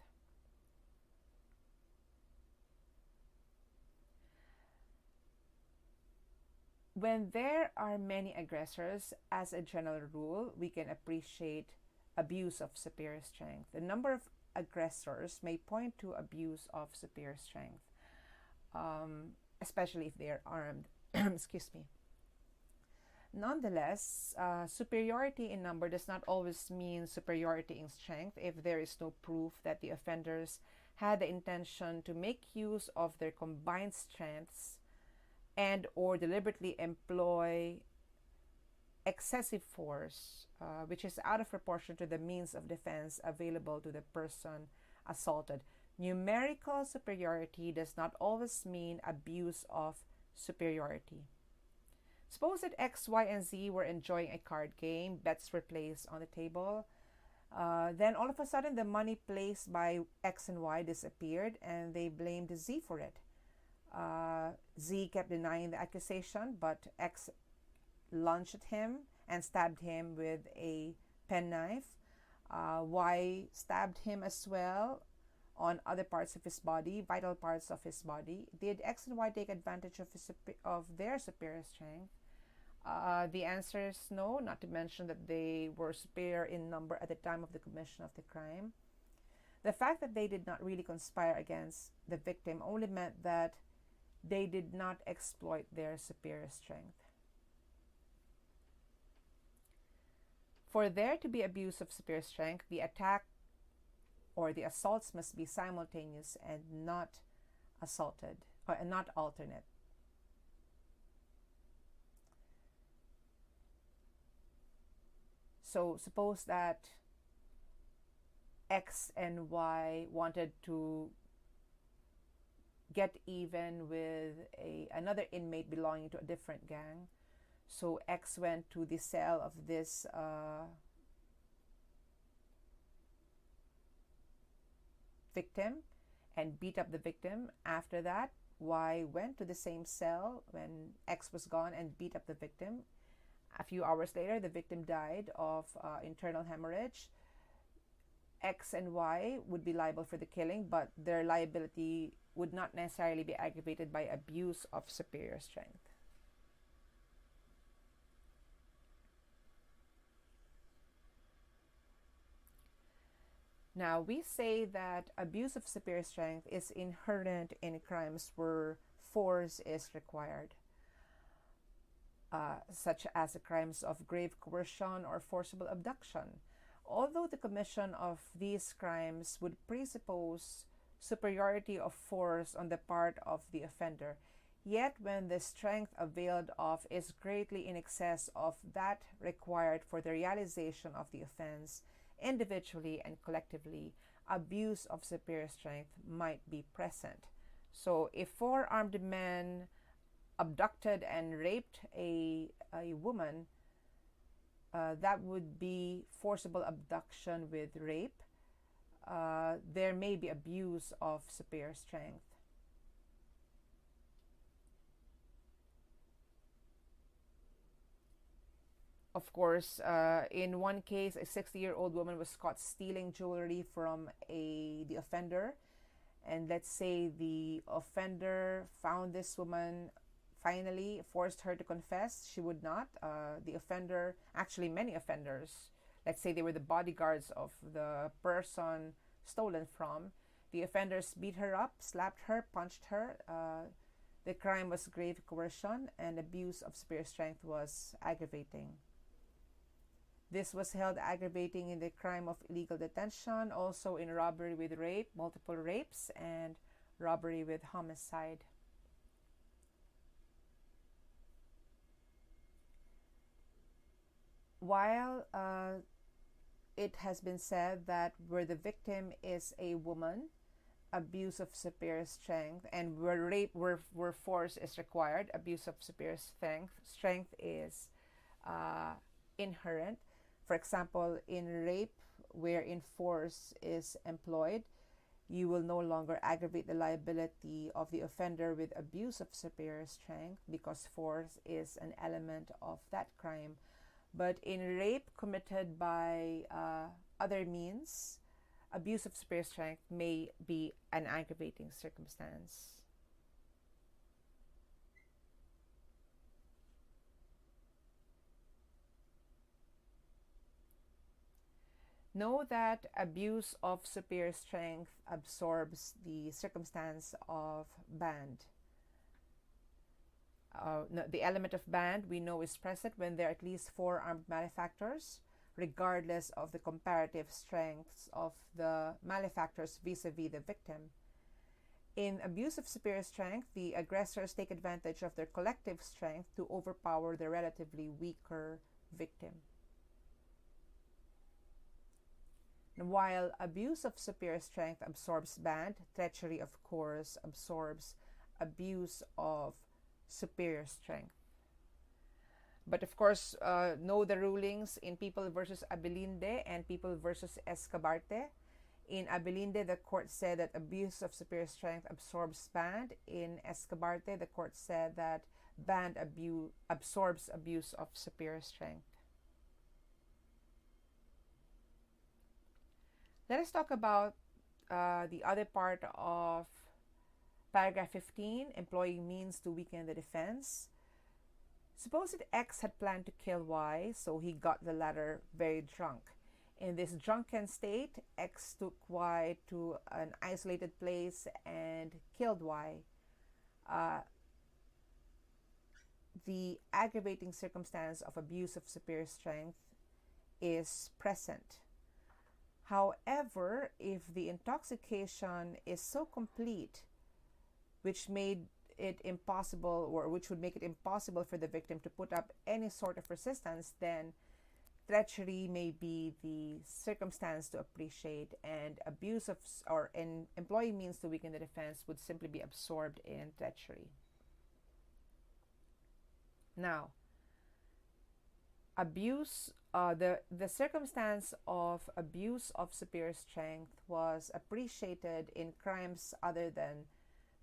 When there are many aggressors, as a general rule, we can appreciate abuse of superior strength. The number of aggressors may point to abuse of superior strength, especially if they are armed. Excuse me. Nonetheless, superiority in number does not always mean superiority in strength if there is no proof that the offenders had the intention to make use of their combined strengths and or deliberately employ excessive force, which is out of proportion to the means of defense available to the person assaulted. Numerical superiority does not always mean abuse of superiority. Suppose that X, Y, and Z were enjoying a card game, bets were placed on the table. Then all of a sudden, the money placed by X and Y disappeared, and they blamed Z for it. Z kept denying the accusation, but X lunged at him and stabbed him with a penknife. Y stabbed him as well on other parts of his body, vital parts of his body. Did X and Y take advantage of their superior strength? The answer is no, not to mention that they were superior in number at the time of the commission of the crime. The fact that they did not really conspire against the victim only meant that they did not exploit their superior strength. For there to be abuse of superior strength, the attack or the assaults must be simultaneous and not alternate. So suppose that X and Y wanted to get even with another inmate belonging to a different gang. So X went to the cell of this victim and beat up the victim. After that, Y went to the same cell when X was gone and beat up the victim. A few hours later, the victim died of internal hemorrhage. X and Y would be liable for the killing, but their liability would not necessarily be aggravated by abuse of superior strength. Now, we say that abuse of superior strength is inherent in crimes where force is required, such as the crimes of grave coercion or forcible abduction. Although the commission of these crimes would presuppose superiority of force on the part of the offender, yet when the strength availed of is greatly in excess of that required for the realization of the offense, individually and collectively, abuse of superior strength might be present. So if 4 armed men abducted and raped a woman, that would be forcible abduction with rape. There may be abuse of superior strength. Of course, in one case, a 60-year-old woman was caught stealing jewelry from the offender. And let's say the offender found this woman, finally forced her to confess. She would not. The offender, actually many offenders, let's say they were the bodyguards of the person stolen from. The offenders beat her up, slapped her, punched her. The crime was grave coercion, and abuse of superior strength was aggravating. This was held aggravating in the crime of illegal detention, also in robbery with rape, multiple rapes, and robbery with homicide. While it has been said that where the victim is a woman, abuse of superior strength, and where force is required, abuse of superior strength is inherent. For example, in rape, wherein force is employed, you will no longer aggravate the liability of the offender with abuse of superior strength because force is an element of that crime. But in rape committed by other means, abuse of superior strength may be an aggravating circumstance. Know that abuse of superior strength absorbs the circumstance of band. The element of band we know is present when there are at least 4 armed malefactors, regardless of the comparative strengths of the malefactors vis-a-vis the victim. In abuse of superior strength, the aggressors take advantage of their collective strength to overpower the relatively weaker victim. And while abuse of superior strength absorbs band, treachery, of course, absorbs abuse of superior strength. But of course, know the rulings in People versus Abilinde and People versus Escabarte. In Abilinde, the court said that abuse of superior strength absorbs band. In Escabarte, the court said that band absorbs abuse of superior strength. Let us talk about the other part of paragraph 15, employing means to weaken the defense. Suppose that X had planned to kill Y, so he got the latter very drunk. In this drunken state, X took Y to an isolated place and killed Y. The aggravating circumstance of abuse of superior strength is present. However, if the intoxication is so complete, which made it impossible, or which would make it impossible for the victim to put up any sort of resistance, then treachery may be the circumstance to appreciate, and abuse of or employing means to weaken the defense would simply be absorbed in treachery. Now, the circumstance of abuse of superior strength was appreciated in crimes other than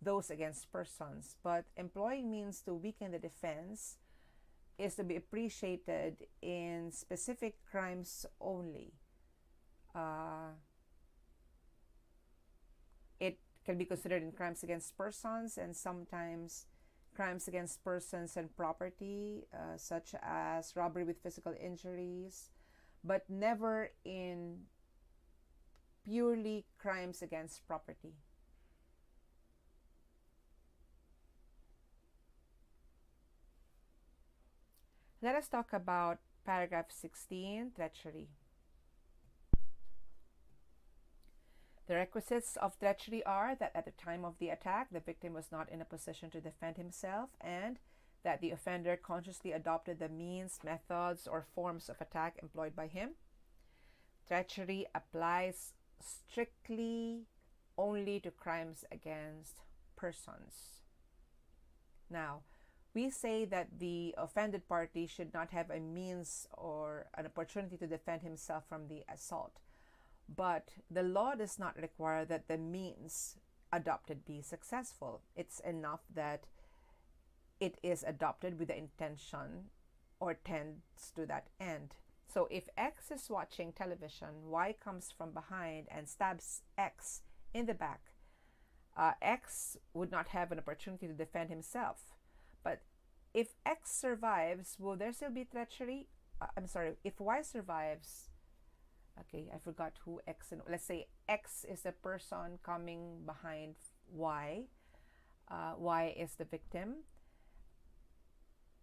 those against persons, but employing means to weaken the defense is to be appreciated in specific crimes only. It can be considered in crimes against persons and sometimes crimes against persons and property, such as robbery with physical injuries, but never in purely crimes against property. Let us talk about paragraph 16, treachery. The requisites of treachery are that at the time of the attack, the victim was not in a position to defend himself, and that the offender consciously adopted the means, methods, or forms of attack employed by him. Treachery applies strictly only to crimes against persons. Now, we say that the offended party should not have a means or an opportunity to defend himself from the assault. But the law does not require that the means adopted be successful. It's enough that it is adopted with the intention or tends to that end. So if X is watching television, Y comes from behind and stabs X in the back. X would not have an opportunity to defend himself. But if X survives, will there still be treachery? If Y survives, okay, I forgot who X and let's say X is the person coming behind Y. Y is the victim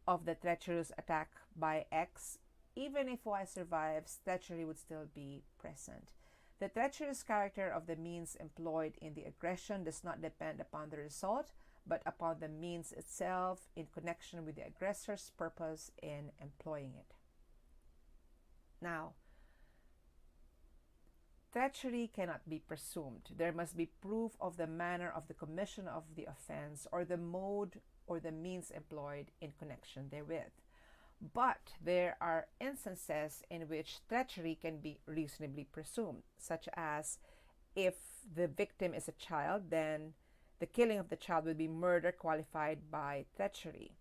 of the treacherous attack by X. Even if Y survives, treachery would still be present. The treacherous character of the means employed in the aggression does not depend upon the result, but upon the means itself in connection with the aggressor's purpose in employing it. Now, treachery cannot be presumed. There must be proof of the manner of the commission of the offense or the mode or the means employed in connection therewith. But there are instances in which treachery can be reasonably presumed, such as if the victim is a child, then the killing of the child will be murder qualified by treachery,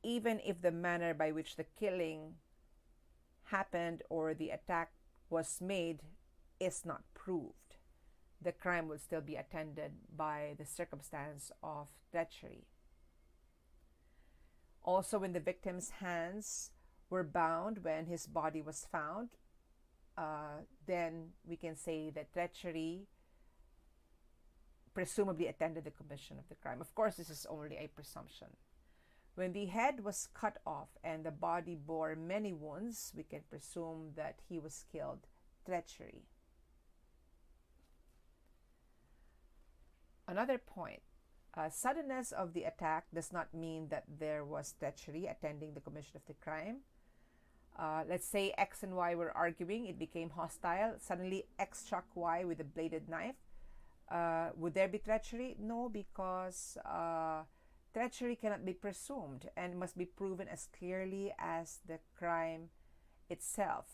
even if the manner by which the killing happened or the attack was made is not proved. The crime will still be attended by the circumstance of treachery. Also, when the victim's hands were bound when his body was found, then we can say that treachery presumably attended the commission of the crime. Of course, this is only a presumption. When the head was cut off and the body bore many wounds, we can presume that he was killed treachery. Another point, suddenness of the attack does not mean that there was treachery attending the commission of the crime. Let's say X and Y were arguing, it became hostile. Suddenly X struck Y with a bladed knife. Would there be treachery? No, because treachery cannot be presumed and must be proven as clearly as the crime itself.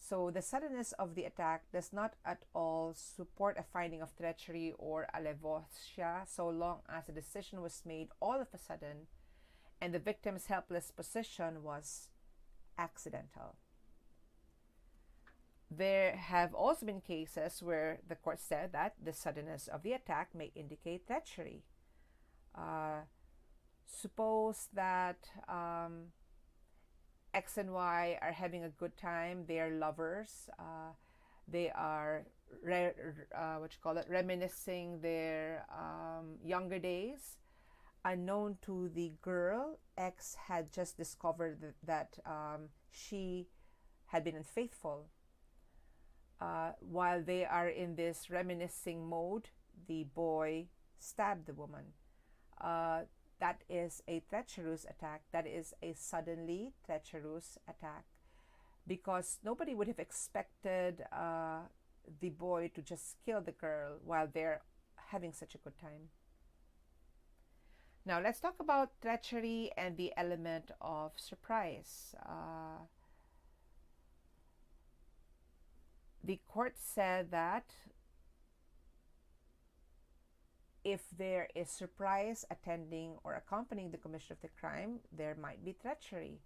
So the suddenness of the attack does not at all support a finding of treachery or alevosía, so long as the decision was made all of a sudden and the victim's helpless position was accidental. There have also been cases where the court said that the suddenness of the attack may indicate treachery. Suppose that X and Y are having a good time. They are lovers. They are reminiscing their younger days. Unknown to the girl, X had just discovered that she had been unfaithful. While they are in this reminiscing mode, the boy stabbed the woman. That is a treacherous attack. That is a suddenly treacherous attack, because nobody would have expected the boy to just kill the girl while they're having such a good time. Now let's talk about treachery and the element of surprise. The court said that if there is surprise attending or accompanying the commission of the crime, there might be treachery.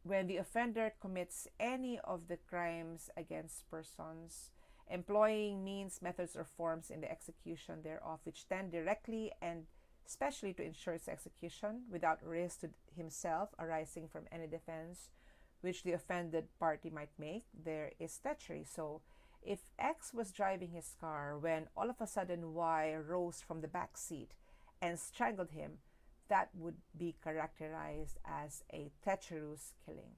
When the offender commits any of the crimes against persons, employing means, methods, or forms in the execution thereof which tend directly and especially to ensure its execution without risk to himself arising from any defense which the offended party might make, there is treachery. So if X was driving his car when all of a sudden Y rose from the back seat and strangled him, that would be characterized as a treacherous killing.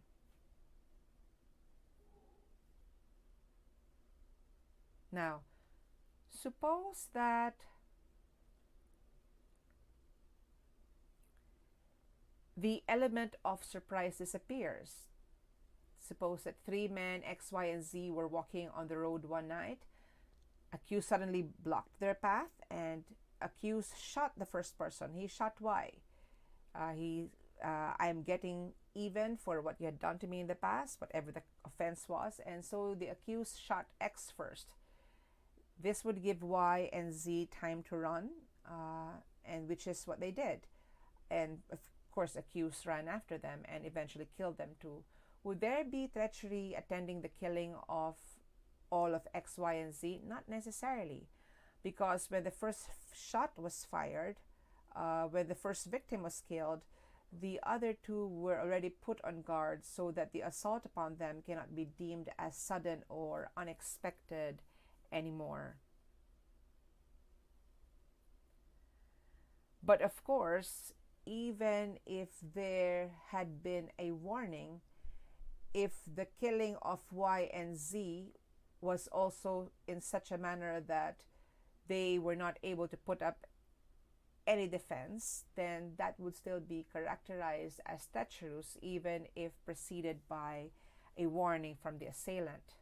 Now, suppose that the element of surprise disappears. Suppose that three men, X, Y, and Z, were walking on the road one night. Accused suddenly blocked their path, and accused shot the first person. He shot Y. I am getting even for what you had done to me in the past, whatever the offense was. And so the accused shot X first. This would give Y and Z time to run, and which is what they did. And of course, accused ran after them and eventually killed them too. Would there be treachery attending the killing of all of X, Y, and Z? Not necessarily, because when the first shot was fired, when the first victim was killed, the other two were already put on guard so that the assault upon them cannot be deemed as sudden or unexpected anymore. But of course, even if there had been a warning, if the killing of Y and Z was also in such a manner that they were not able to put up any defense, then that would still be characterized as treacherous, even if preceded by a warning from the assailant.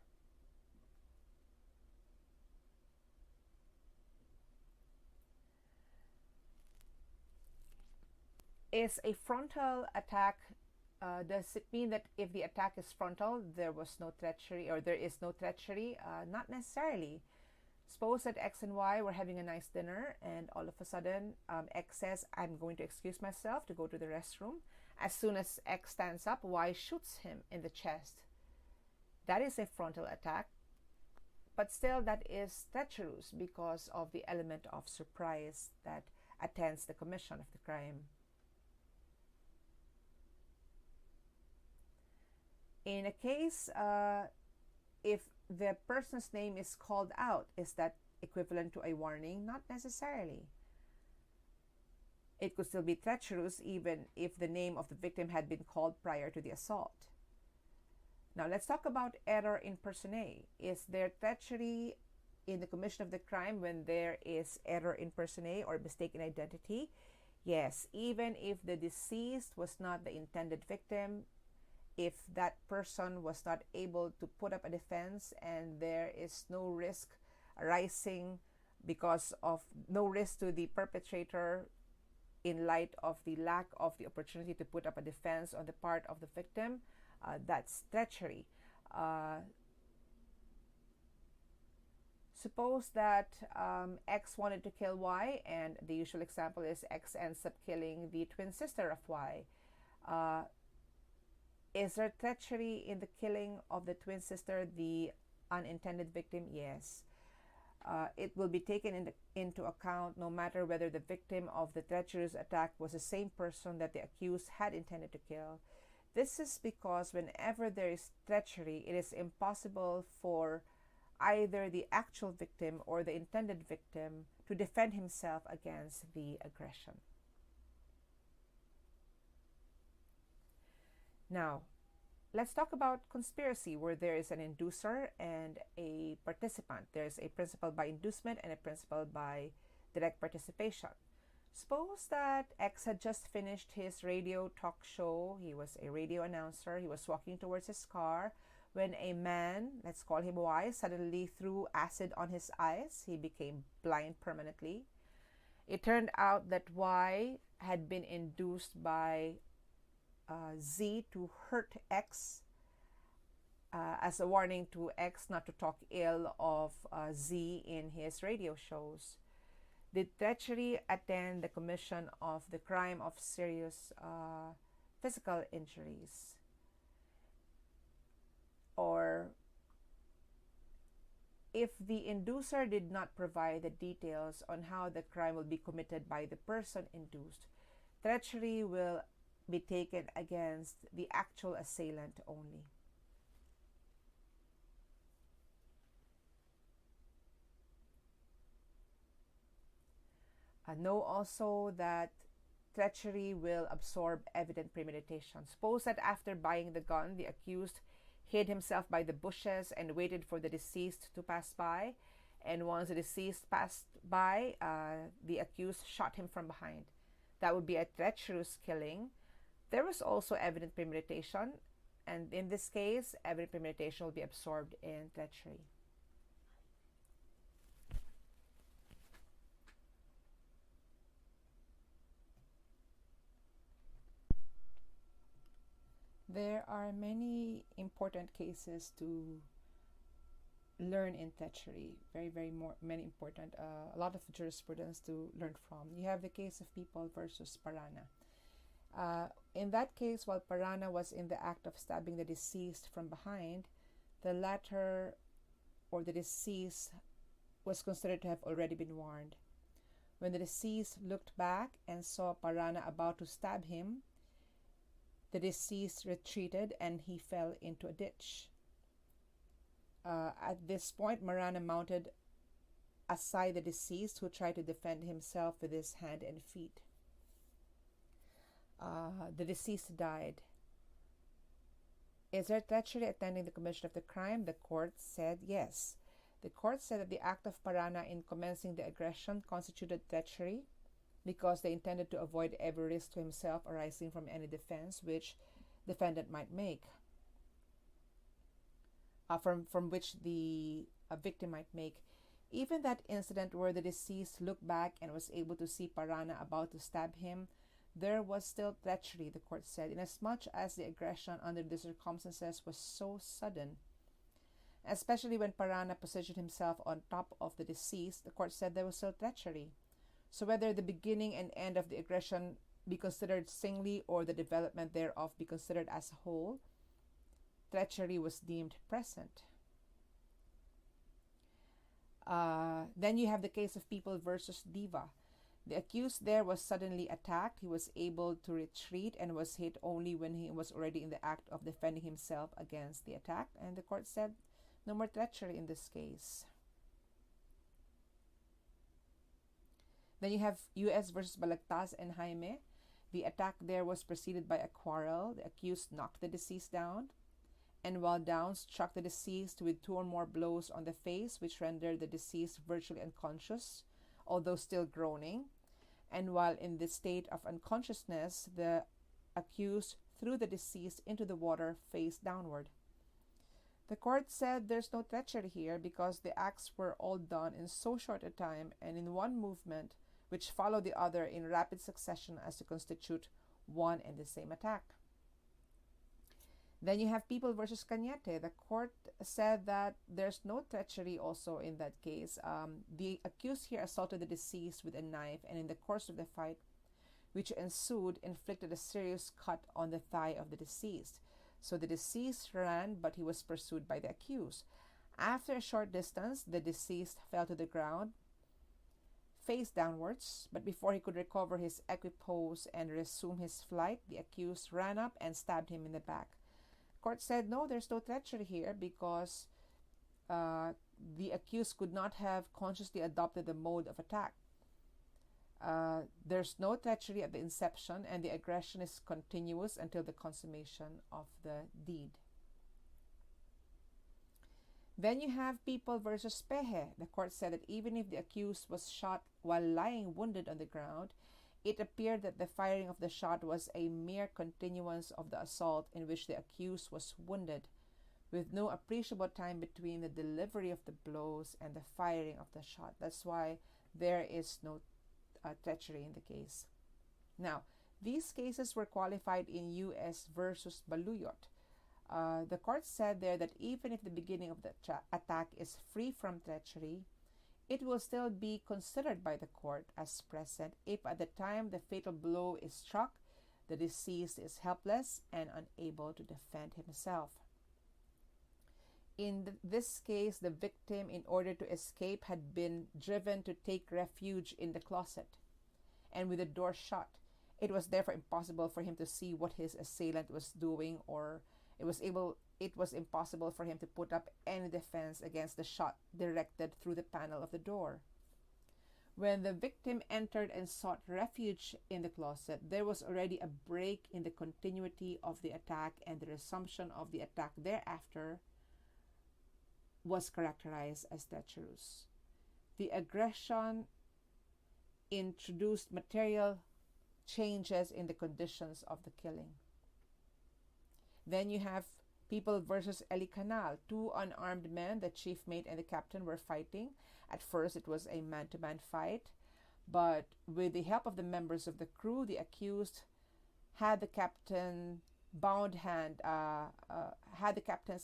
Is a frontal attack, does it mean that if the attack is frontal, there was no treachery or there is no treachery? Not necessarily. Suppose that X and Y were having a nice dinner, and all of a sudden, X says, I'm going to excuse myself to go to the restroom. As soon as X stands up, Y shoots him in the chest. That is a frontal attack, but still, that is treacherous because of the element of surprise that attends the commission of the crime. In a case, if the person's name is called out, is that equivalent to a warning? Not necessarily. It could still be treacherous even if the name of the victim had been called prior to the assault. Now let's talk about error in personae. Is there treachery in the commission of the crime when there is error in personae or mistaken identity? Yes, even if the deceased was not the intended victim, if that person was not able to put up a defense and there is no risk arising because of no risk to the perpetrator in light of the lack of the opportunity to put up a defense on the part of the victim, that's treachery. Suppose that X wanted to kill Y, and the usual example is X ends up killing the twin sister of Y. Is there treachery in the killing of the twin sister, the unintended victim? Yes. It will be taken into account no matter whether the victim of the treacherous attack was the same person that the accused had intended to kill. This is because whenever there is treachery, it is impossible for either the actual victim or the intended victim to defend himself against the aggression. Now, let's talk about conspiracy, where there is an inducer and a participant. There's a principal by inducement and a principal by direct participation. Suppose that X had just finished his radio talk show. He was a radio announcer. He was walking towards his car when a man, let's call him Y, suddenly threw acid on his eyes. He became blind permanently. It turned out that Y had been induced by Z to hurt X as a warning to X not to talk ill of Z in his radio shows. Did treachery attend the commission of the crime of serious physical injuries? Or if the inducer did not provide the details on how the crime will be committed by the person induced, treachery will be taken against the actual assailant only. Know also that treachery will absorb evident premeditation. Suppose that after buying the gun, the accused hid himself by the bushes and waited for the deceased to pass by, and once the deceased passed by, the accused shot him from behind. That would be a treacherous killing. There was also evident premeditation, and in this case, evident premeditation will be absorbed in treachery. There are many important cases to learn in treachery. Many important. A lot of jurisprudence to learn from. You have the case of People versus Parana. In that case, while Parana was in the act of stabbing the deceased from behind, the latter or the deceased was considered to have already been warned. When the deceased looked back and saw Parana about to stab him, the deceased retreated and he fell into a ditch. At this point, Marana mounted aside the deceased, who tried to defend himself with his hand and feet. The deceased died. Is there treachery attending the commission of the crime? The court said yes. The court said that the act of Parana in commencing the aggression constituted treachery because they intended to avoid every risk to himself arising from any defense which defendant might make, from which the victim might make. Even that incident where the deceased looked back and was able to see Parana about to stab him, there was still treachery, the court said, inasmuch as the aggression under the circumstances was so sudden. Especially when Parana positioned himself on top of the deceased, the court said there was still treachery. So whether the beginning and end of the aggression be considered singly or the development thereof be considered as a whole, treachery was deemed present. Then you have the case of People versus Diva. The accused there was suddenly attacked. He was able to retreat and was hit only when he was already in the act of defending himself against the attack. And the court said no more treachery in this case. Then you have U.S. versus Balagtas and Jaime. The attack there was preceded by a quarrel. The accused knocked the deceased down, and while down, struck the deceased with 2 or more blows on the face, which rendered the deceased virtually unconscious, although still groaning. And while in this state of unconsciousness, the accused threw the deceased into the water face downward. The court said there's no treachery here because the acts were all done in so short a time and in one movement, which followed the other in rapid succession as to constitute one and the same attack. Then you have People versus Cañete. The court said that there's no treachery also in that case. The accused here assaulted the deceased with a knife, and in the course of the fight, which ensued, inflicted a serious cut on the thigh of the deceased. So the deceased ran, but he was pursued by the accused. After a short distance, the deceased fell to the ground, face downwards, but before he could recover his equipoise and resume his flight, the accused ran up and stabbed him in the back. Court said no, there's no treachery here because the accused could not have consciously adopted the mode of attack. There's no treachery at the inception, and the aggression is continuous until the consummation of the deed. Then you have People versus Peje. The court said that even if the accused was shot while lying wounded on the ground, it appeared that the firing of the shot was a mere continuance of the assault in which the accused was wounded, with no appreciable time between the delivery of the blows and the firing of the shot. That's why there is no treachery in the case. Now, these cases were qualified in U.S. versus Baluyot. The court said there that even if the beginning of the attack is free from treachery, it will still be considered by the court as present if at the time the fatal blow is struck, the deceased is helpless and unable to defend himself. In this case, the victim, in order to escape, had been driven to take refuge in the closet, and with the door shut, it was therefore impossible for him to see what his assailant was doing, or it was impossible for him to put up any defense against the shot directed through the panel of the door. When the victim entered and sought refuge in the closet, there was already a break in the continuity of the attack, and the resumption of the attack thereafter was characterized as treacherous. The aggression introduced material changes in the conditions of the killing. Then you have People versus Eli Canal. 2 unarmed men, the chief mate and the captain, were fighting. At first, it was a man-to-man fight, but with the help of the members of the crew, the accused had the captain's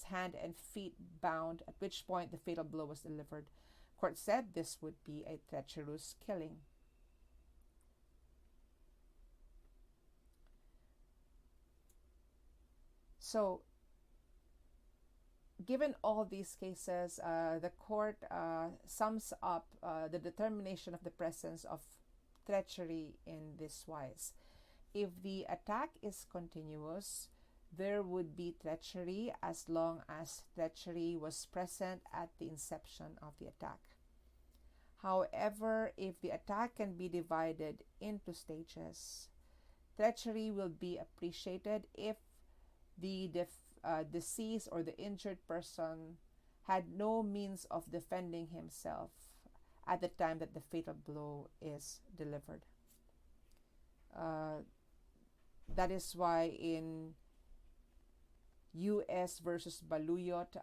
hand and feet bound, at which point the fatal blow was delivered. Court said this would be a treacherous killing. So, given all these cases, the court sums up the determination of the presence of treachery in this wise. If the attack is continuous, there would be treachery as long as treachery was present at the inception of the attack. However, if the attack can be divided into stages, treachery will be appreciated if the deceased or the injured person had no means of defending himself at the time that the fatal blow is delivered. That is why in U.S. versus Baluyot,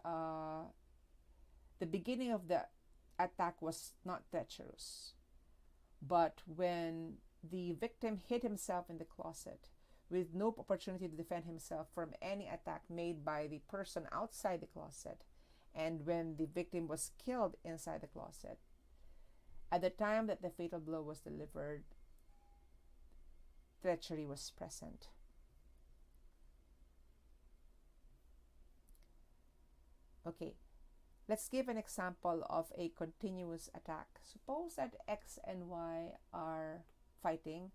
the beginning of the attack was not treacherous. But when the victim hid himself in the closet with no opportunity to defend himself from any attack made by the person outside the closet, and when the victim was killed inside the closet. At the time that the fatal blow was delivered, treachery was present. Okay, let's give an example of a continuous attack. Suppose that X and Y are fighting.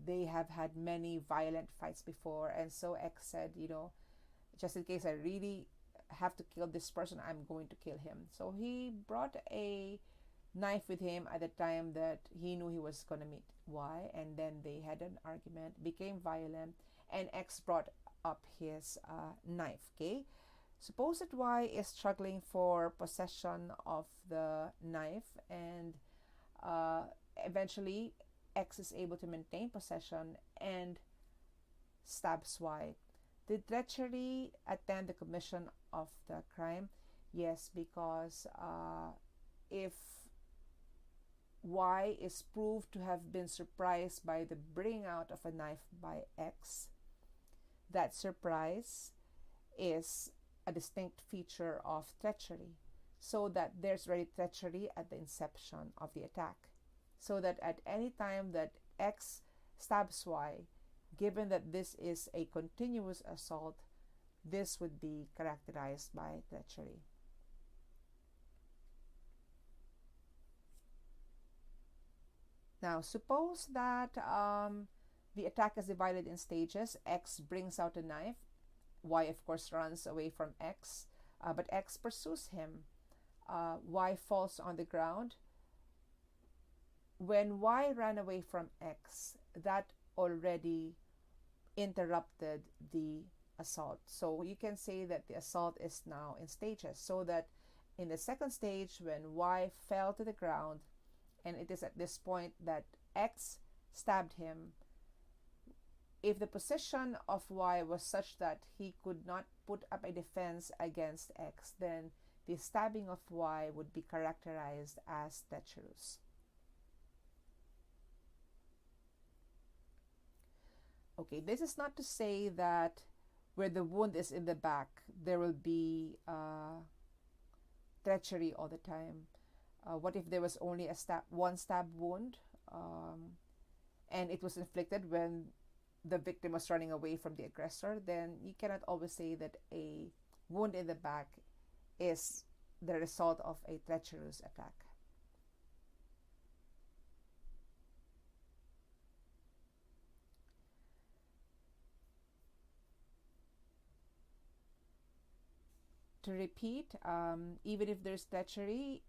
They have had many violent fights before, and so X said, just in case I really have to kill this person, I'm going to kill him. So he brought a knife with him at the time that he knew he was going to meet Y, and then they had an argument, became violent, and X brought up his knife. Okay, suppose that Y is struggling for possession of the knife, and eventually X is able to maintain possession and stabs Y. Did treachery attend the commission of the crime? Yes, because if Y is proved to have been surprised by the bringing out of a knife by X, that surprise is a distinct feature of treachery, so that there's already treachery at the inception of the attack. So that at any time that X stabs Y, given that this is a continuous assault, this would be characterized by treachery. Now, suppose that the attack is divided in stages. X brings out a knife. Y, of course, runs away from X, but X pursues him. Y falls on the ground. When Y ran away from X, that already interrupted the assault. So you can say that the assault is now in stages, so that in the second stage, when Y fell to the ground, and it is at this point that X stabbed him, if the position of Y was such that he could not put up a defense against X, then the stabbing of Y would be characterized as treacherous. Okay, this is not to say that where the wound is in the back, there will be treachery all the time. What if there was only one stab wound, and it was inflicted when the victim was running away from the aggressor? Then you cannot always say that a wound in the back is the result of a treacherous attack. To repeat, even if there's treachery,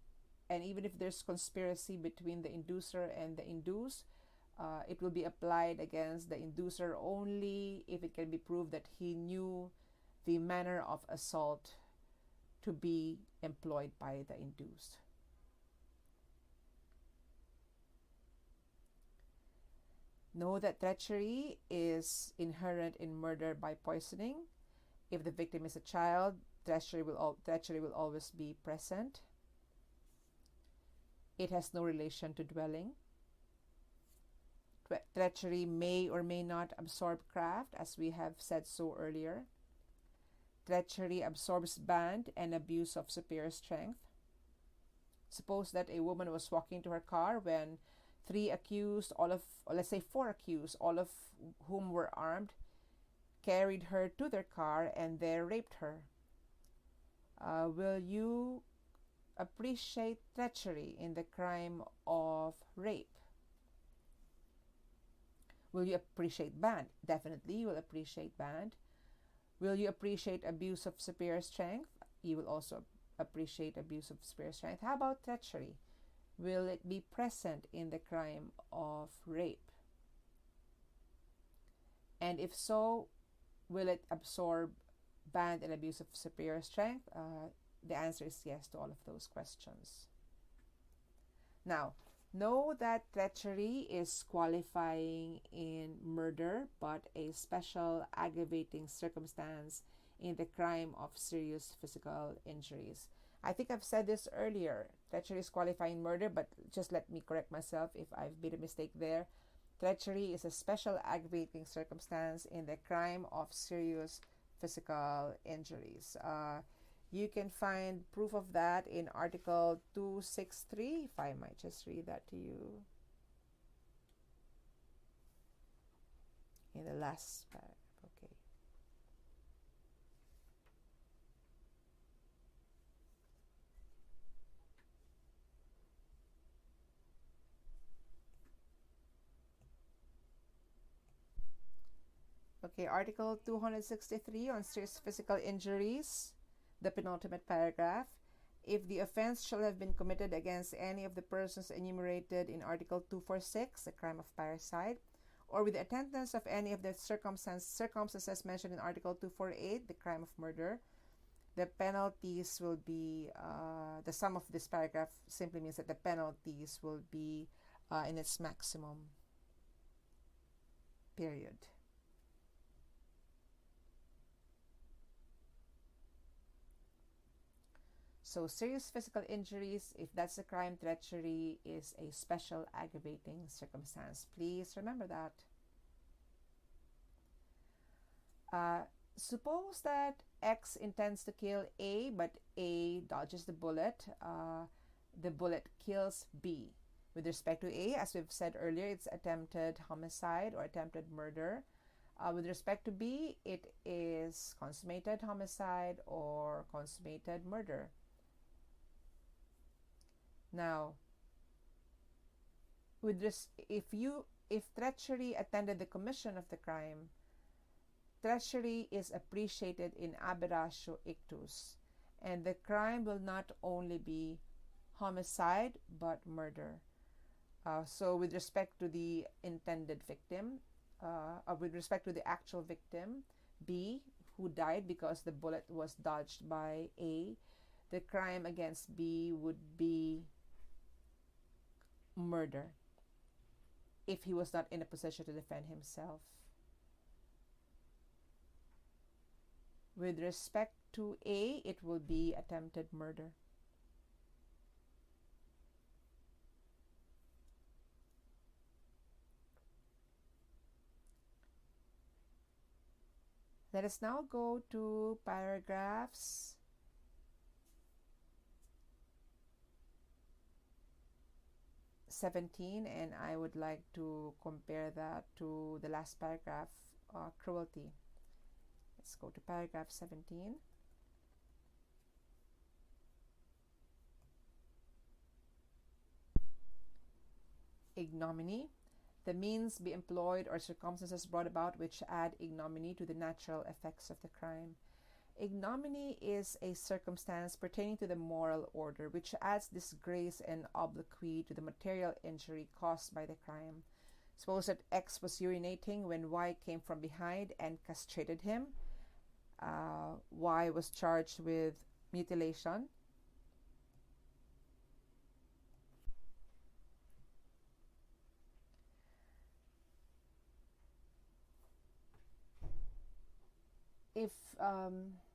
and even if there's conspiracy between the inducer and the induced, it will be applied against the inducer only if it can be proved that he knew the manner of assault to be employed by the induced. Know that treachery is inherent in murder by poisoning. If the victim is a child, treachery will always be present. It has no relation to dwelling. Treachery may or may not absorb craft, as we have said so earlier. Treachery absorbs band and abuse of superior strength. Suppose that a woman was walking to her car when four accused, all of whom were armed, carried her to their car and there raped her. Will you appreciate treachery in the crime of rape? Will you appreciate band? Definitely, you will appreciate band. Will you appreciate abuse of superior strength? You will also appreciate abuse of superior strength. How about treachery? Will it be present in the crime of rape? And if so, will it absorb band and abuse of superior strength? The answer is yes to all of those questions. Now, know that treachery is qualifying in murder, but a special aggravating circumstance in the crime of serious physical injuries. I think I've said this earlier. Treachery is qualifying murder, but just let me correct myself if I've made a mistake there. treachery is a special aggravating circumstance in the crime of serious physical injuries. You can find proof of that in Article 263, if I might just read that to you. In the last paragraph, okay. Okay, Article 263 on serious physical injuries, the penultimate paragraph. If the offense shall have been committed against any of the persons enumerated in Article 246, the crime of parricide, or with the attendance of any of the circumstances mentioned in Article 248, the crime of murder, the penalties will be, the sum of this paragraph simply means that the penalties will be in its maximum period. So serious physical injuries, if that's a crime, treachery is a special aggravating circumstance. Please remember that. Suppose that X intends to kill A, but A dodges the bullet. The bullet kills B. With respect to A, as we've said earlier, it's attempted homicide or attempted murder. With respect to B, it is consummated homicide or consummated murder. Now, if treachery attended the commission of the crime, treachery is appreciated in aberratio ictus, and the crime will not only be homicide but murder. So with respect to the intended victim, with respect to the actual victim, B, who died because the bullet was dodged by A, the crime against B would be murder if he was not in a position to defend himself. With respect to A, it will be attempted murder. Let us now go to paragraphs 17, and I would like to compare that to the last paragraph, cruelty. Let's go to paragraph 17. Ignominy. The means be employed or circumstances brought about which add ignominy to the natural effects of the crime. Ignominy is a circumstance pertaining to the moral order which adds disgrace and obloquy to the material injury caused by the crime. Suppose that X was urinating when Y came from behind and castrated him. Y was charged with mutilation. If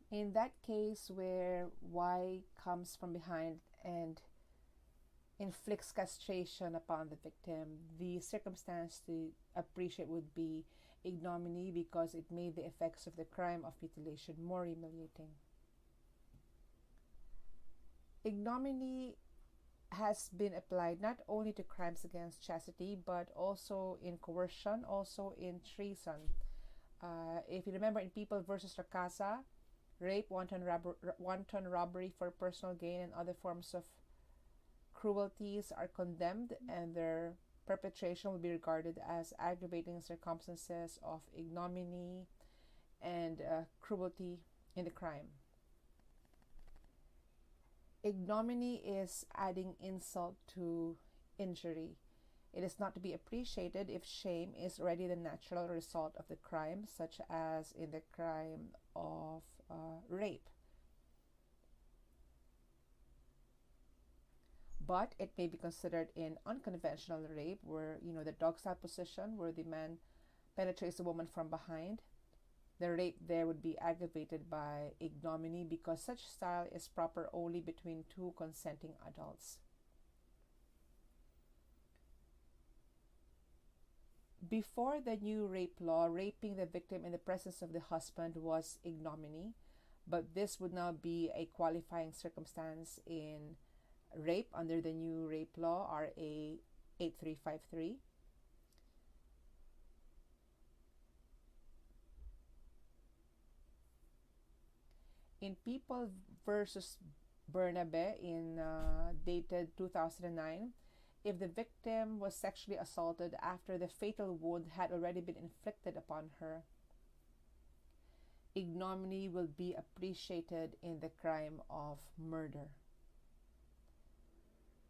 in that case where Y comes from behind and inflicts castration upon the victim, the circumstance to appreciate would be ignominy because it made the effects of the crime of mutilation more humiliating. Ignominy has been applied not only to crimes against chastity but also in coercion, also in treason. If you remember in People versus Racasa, rape, wanton robbery for personal gain, and other forms of cruelties are condemned, and their perpetration will be regarded as aggravating circumstances of ignominy and cruelty in the crime. Ignominy is adding insult to injury. It is not to be appreciated if shame is already the natural result of the crime, such as in the crime of rape. But it may be considered in unconventional rape, where, the dog-style position, where the man penetrates the woman from behind. The rape there would be aggravated by ignominy because such style is proper only between two consenting adults. Before the new rape law, raping the victim in the presence of the husband was ignominy, but this would now be a qualifying circumstance in rape under the new rape law, RA 8353. In People versus Bernabe, dated 2009, if the victim was sexually assaulted after the fatal wound had already been inflicted upon her, ignominy will be appreciated in the crime of murder.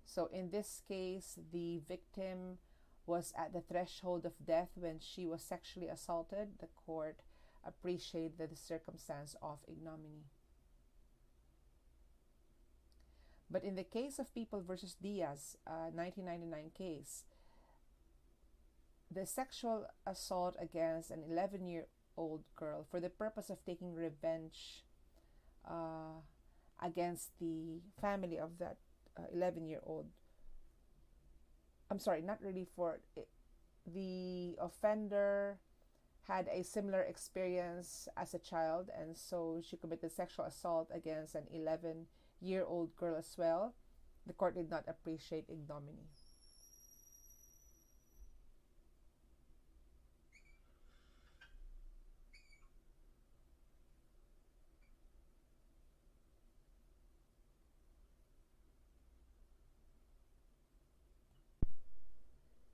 So in this case, the victim was at the threshold of death when she was sexually assaulted. The court appreciated the circumstance of ignominy. But in the case of People versus Diaz, 1999 case, the sexual assault against an 11-year-old girl for the purpose of taking revenge against the family of that 11-year-old. I'm sorry, not really for it. The offender had a similar experience as a child, and so she committed sexual assault against an 11-year-old girl as well. The court did not appreciate ignominy.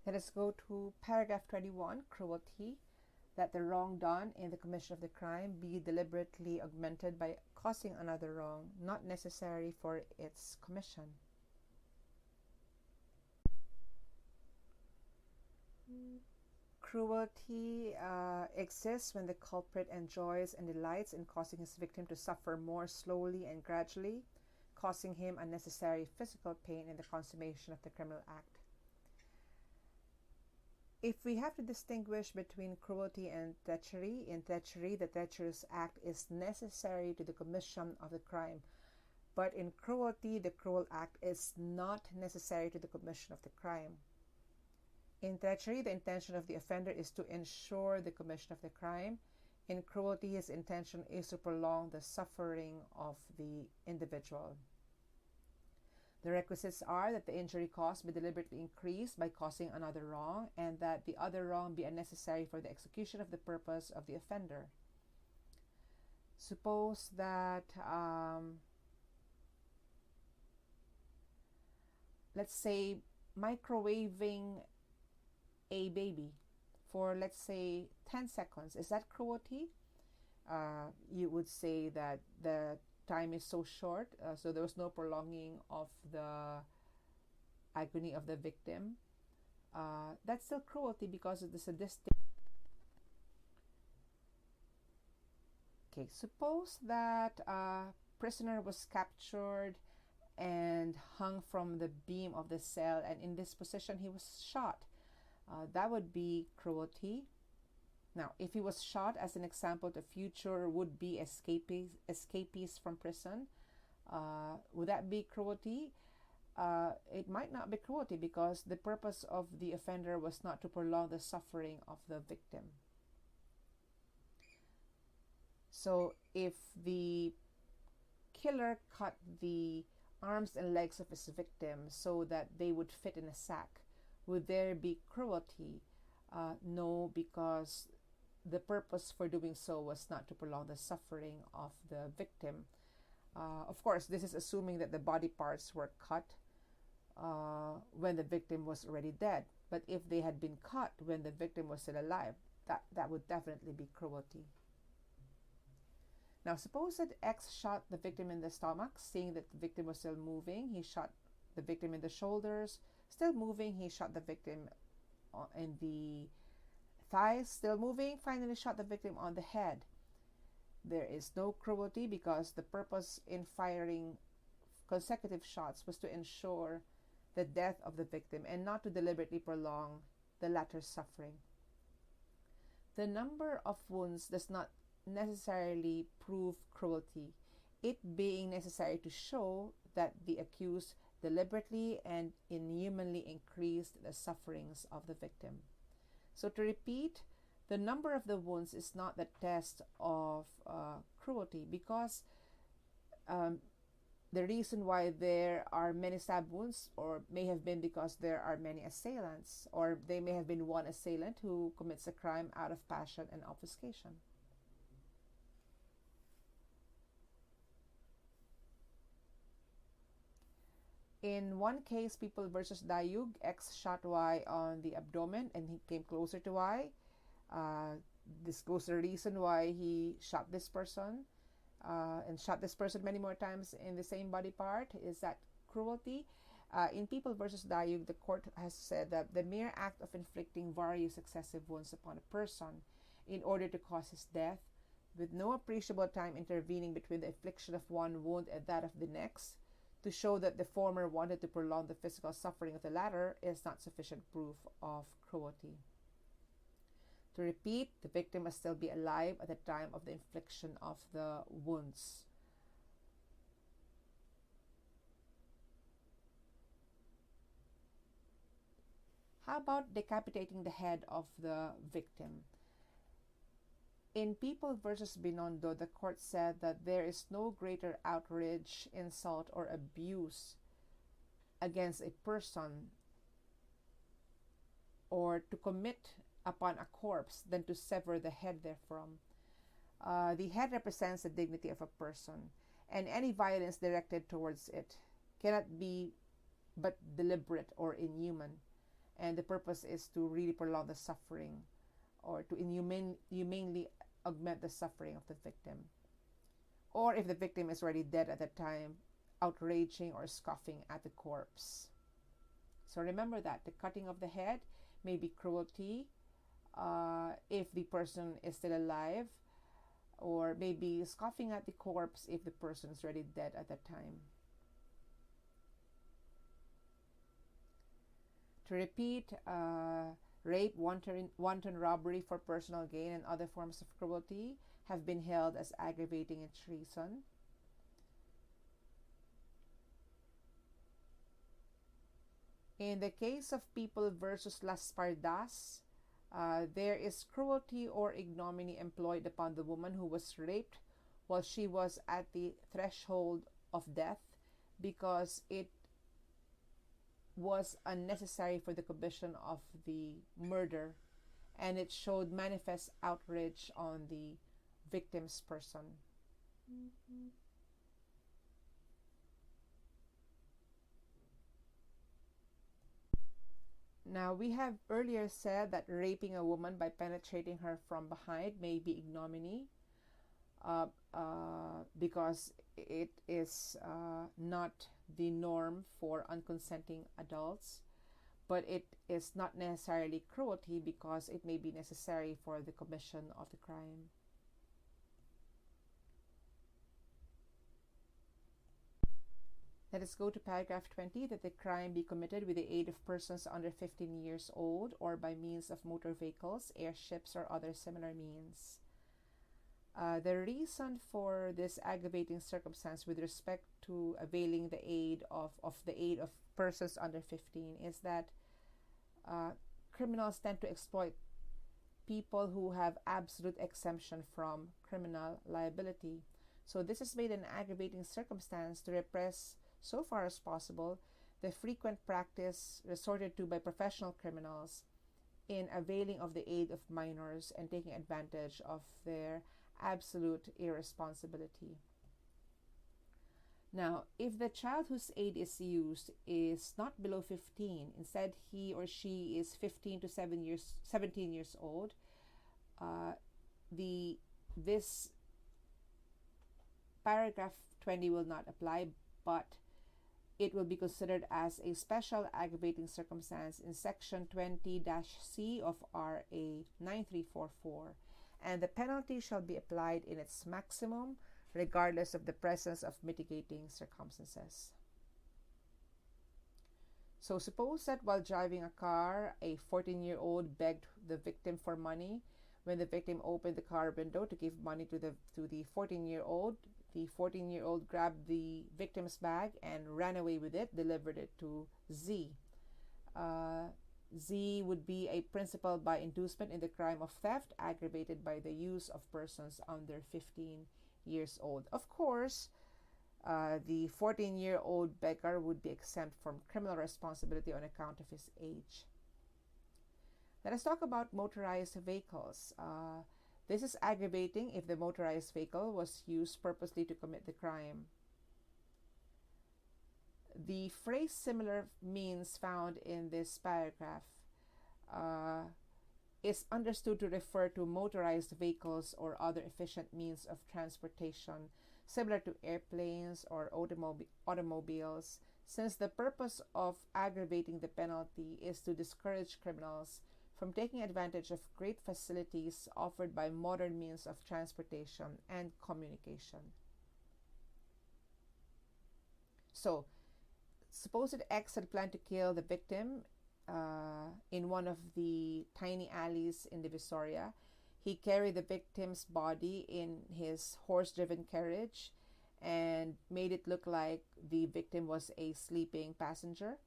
Let us go to paragraph 21, cruelty, that the wrong done in the commission of the crime be deliberately augmented by causing another wrong, not necessary for its commission. Cruelty exists when the culprit enjoys and delights in causing his victim to suffer more slowly and gradually, causing him unnecessary physical pain in the consummation of the criminal act. If we have to distinguish between cruelty and treachery, in treachery, the treacherous act is necessary to the commission of the crime. But in cruelty, the cruel act is not necessary to the commission of the crime. In treachery, the intention of the offender is to ensure the commission of the crime. In cruelty, his intention is to prolong the suffering of the individual. The requisites are that the injury caused be deliberately increased by causing another wrong, and that the other wrong be unnecessary for the execution of the purpose of the offender. Suppose that, let's say, microwaving a baby for, let's say, 10 seconds. Is that cruelty? You would say that the time is so short, so there was no prolonging of the agony of the victim. That's still cruelty because of the sadistic. Okay, suppose that a prisoner was captured and hung from the beam of the cell, and in this position he was shot. That would be cruelty. Now, if he was shot as an example to future would-be escapees from prison, would that be cruelty? It might not be cruelty because the purpose of the offender was not to prolong the suffering of the victim. So if the killer cut the arms and legs of his victim so that they would fit in a sack, would there be cruelty? No, because the purpose for doing so was not to prolong the suffering of the victim. Of course, this is assuming that the body parts were cut when the victim was already dead. But if they had been cut when the victim was still alive, that would definitely be cruelty. Now, suppose that X shot the victim in the stomach, seeing that the victim was still moving. He shot the victim in the shoulders, still moving. He shot the victim in the thighs, still moving, finally shot the victim on the head. There is no cruelty because the purpose in firing consecutive shots was to ensure the death of the victim and not to deliberately prolong the latter's suffering. The number of wounds does not necessarily prove cruelty, it being necessary to show that the accused deliberately and inhumanly increased the sufferings of the victim. So to repeat, the number of the wounds is not the test of cruelty, because um, the reason why there are many stab wounds or may have been because there are many assailants, or they may have been one assailant who commits a crime out of passion and obfuscation. In one case, People versus Dayug, X shot Y on the abdomen and he came closer to Y. This goes to the reason why he shot this person and shot this person many more times in the same body part. Is that cruelty? In People versus Dayug, the court has said that the mere act of inflicting various excessive wounds upon a person in order to cause his death, with no appreciable time intervening between the infliction of one wound and that of the next, to show that the former wanted to prolong the physical suffering of the latter, is not sufficient proof of cruelty. To repeat, the victim must still be alive at the time of the infliction of the wounds. How about decapitating the head of the victim? In People versus Binondo, the court said that there is no greater outrage, insult, or abuse against a person or to commit upon a corpse than to sever the head therefrom. The head represents the dignity of a person, and any violence directed towards it cannot be but deliberate or inhuman, and the purpose is to really prolong the suffering or to inhumanely augment the suffering of the victim. Or if the victim is already dead at the time, outraging or scoffing at the corpse. So remember that the cutting of the head may be cruelty if the person is still alive, or maybe scoffing at the corpse if the person is already dead at that time. To repeat, rape, wanton robbery for personal gain, and other forms of cruelty have been held as aggravating in treason. In the case of People versus Las Pardas, there is cruelty or ignominy employed upon the woman who was raped while she was at the threshold of death, because it was unnecessary for the commission of the murder, and it showed manifest outrage on the victim's person. Now, we have earlier said that raping a woman by penetrating her from behind may be ignominy because it is not the norm for unconsenting adults, but it is not necessarily cruelty because it may be necessary for the commission of the crime. Let us go to paragraph 20, that the crime be committed with the aid of persons under 15 years old or by means of motor vehicles, airships, or other similar means. The reason for this aggravating circumstance with respect to availing the aid of persons under 15 is that criminals tend to exploit people who have absolute exemption from criminal liability. So this is made an aggravating circumstance to repress, so far as possible, the frequent practice resorted to by professional criminals in availing of the aid of minors and taking advantage of their absolute irresponsibility. Now, if the child whose aid is used is not below 15, instead he or she is 15 to 17 years old, this paragraph 20 will not apply, but it will be considered as a special aggravating circumstance in section 20-C of RA 9344, and the penalty shall be applied in its maximum regardless of the presence of mitigating circumstances. So suppose that while driving a car, a 14-year-old begged the victim for money. When the victim opened the car window to give money to the 14-year-old, the 14-year-old grabbed the victim's bag and ran away with it, delivered it to Z. Z would be a principal by inducement in the crime of theft aggravated by the use of persons under 15 years old. Of course, the 14-year-old beggar would be exempt from criminal responsibility on account of his age. Let us talk about motorized vehicles. This is aggravating if the motorized vehicle was used purposely to commit the crime. The phrase similar means found in this paragraph is understood to refer to motorized vehicles or other efficient means of transportation similar to airplanes or automobiles, since the purpose of aggravating the penalty is to discourage criminals from taking advantage of great facilities offered by modern means of transportation and communication. So, suppose that X had planned to kill the victim in one of the tiny alleys in Divisoria. He carried the victim's body in his horse-driven carriage and made it look like the victim was a sleeping passenger.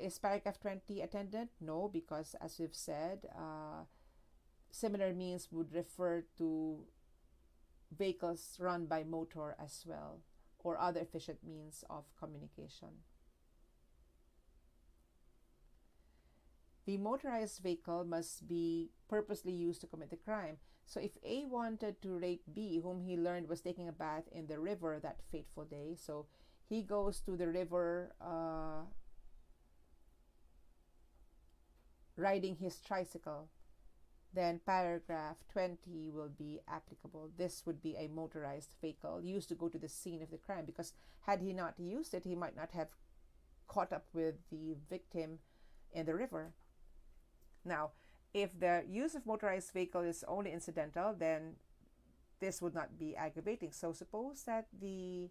Is paragraph 20 attendant? No, because as we've said, similar means would refer to vehicles run by motor as well, or other efficient means of communication. The motorized vehicle must be purposely used to commit the crime. So if A wanted to rape B, whom he learned was taking a bath in the river that fateful day, so he goes to the river riding his tricycle, then paragraph 20 will be applicable. This would be a motorized vehicle used to go to the scene of the crime, because had he not used it, he might not have caught up with the victim in the river. Now, if the use of motorized vehicle is only incidental, then this would not be aggravating. So suppose that the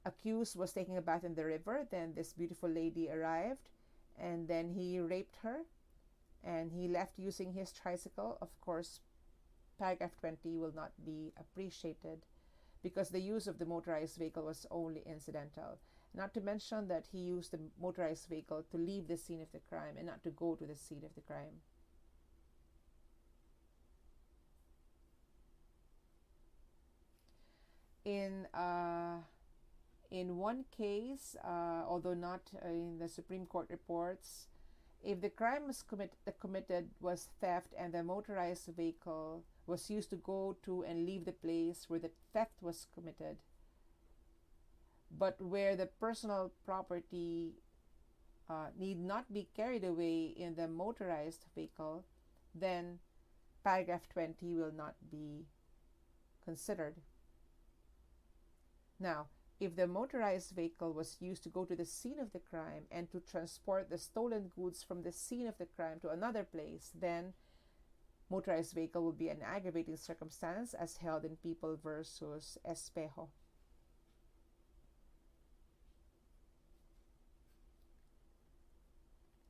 accused was taking a bath in the river, then this beautiful lady arrived, and then he raped her, and he left using his tricycle. Of course, paragraph 20 will not be appreciated because the use of the motorized vehicle was only incidental. Not to mention that he used the motorized vehicle to leave the scene of the crime and not to go to the scene of the crime. In one case, although not in the Supreme Court reports, if the crime was committed was theft and the motorized vehicle was used to go to and leave the place where the theft was committed, but where the personal property need not be carried away in the motorized vehicle, then paragraph 20 will not be considered. Now, if the motorized vehicle was used to go to the scene of the crime and to transport the stolen goods from the scene of the crime to another place, then motorized vehicle will be an aggravating circumstance as held in People versus Espejo.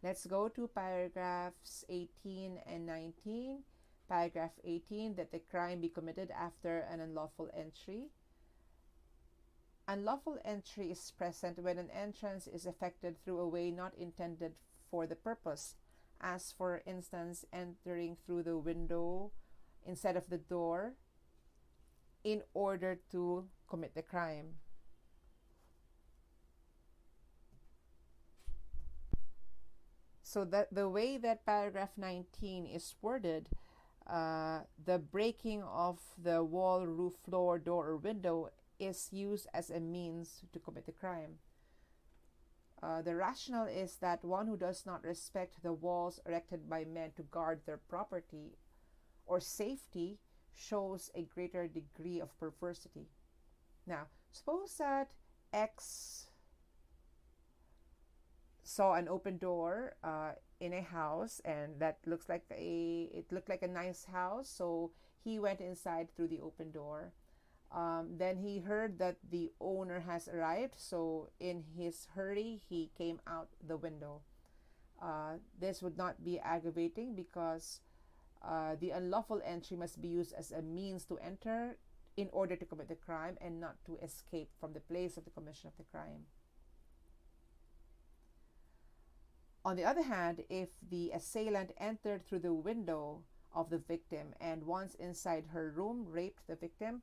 Let's go to paragraphs 18 and 19. Paragraph 18, that the crime be committed after an unlawful entry. Unlawful entry is present when an entrance is effected through a way not intended for the purpose, as for instance entering through the window instead of the door in order to commit the crime. So that the way that paragraph 19 is worded, the breaking of the wall, roof, floor, door, or window is used as a means to commit the crime. The rationale is that one who does not respect the walls erected by men to guard their property or safety shows a greater degree of perversity. Now, suppose that X saw an open door in a house, and that looked like a nice house, so he went inside through the open door. Then he heard that the owner has arrived, so in his hurry he came out the window. This would not be aggravating because the unlawful entry must be used as a means to enter in order to commit the crime and not to escape from the place of the commission of the crime. On the other hand, if the assailant entered through the window of the victim and once inside her room raped the victim,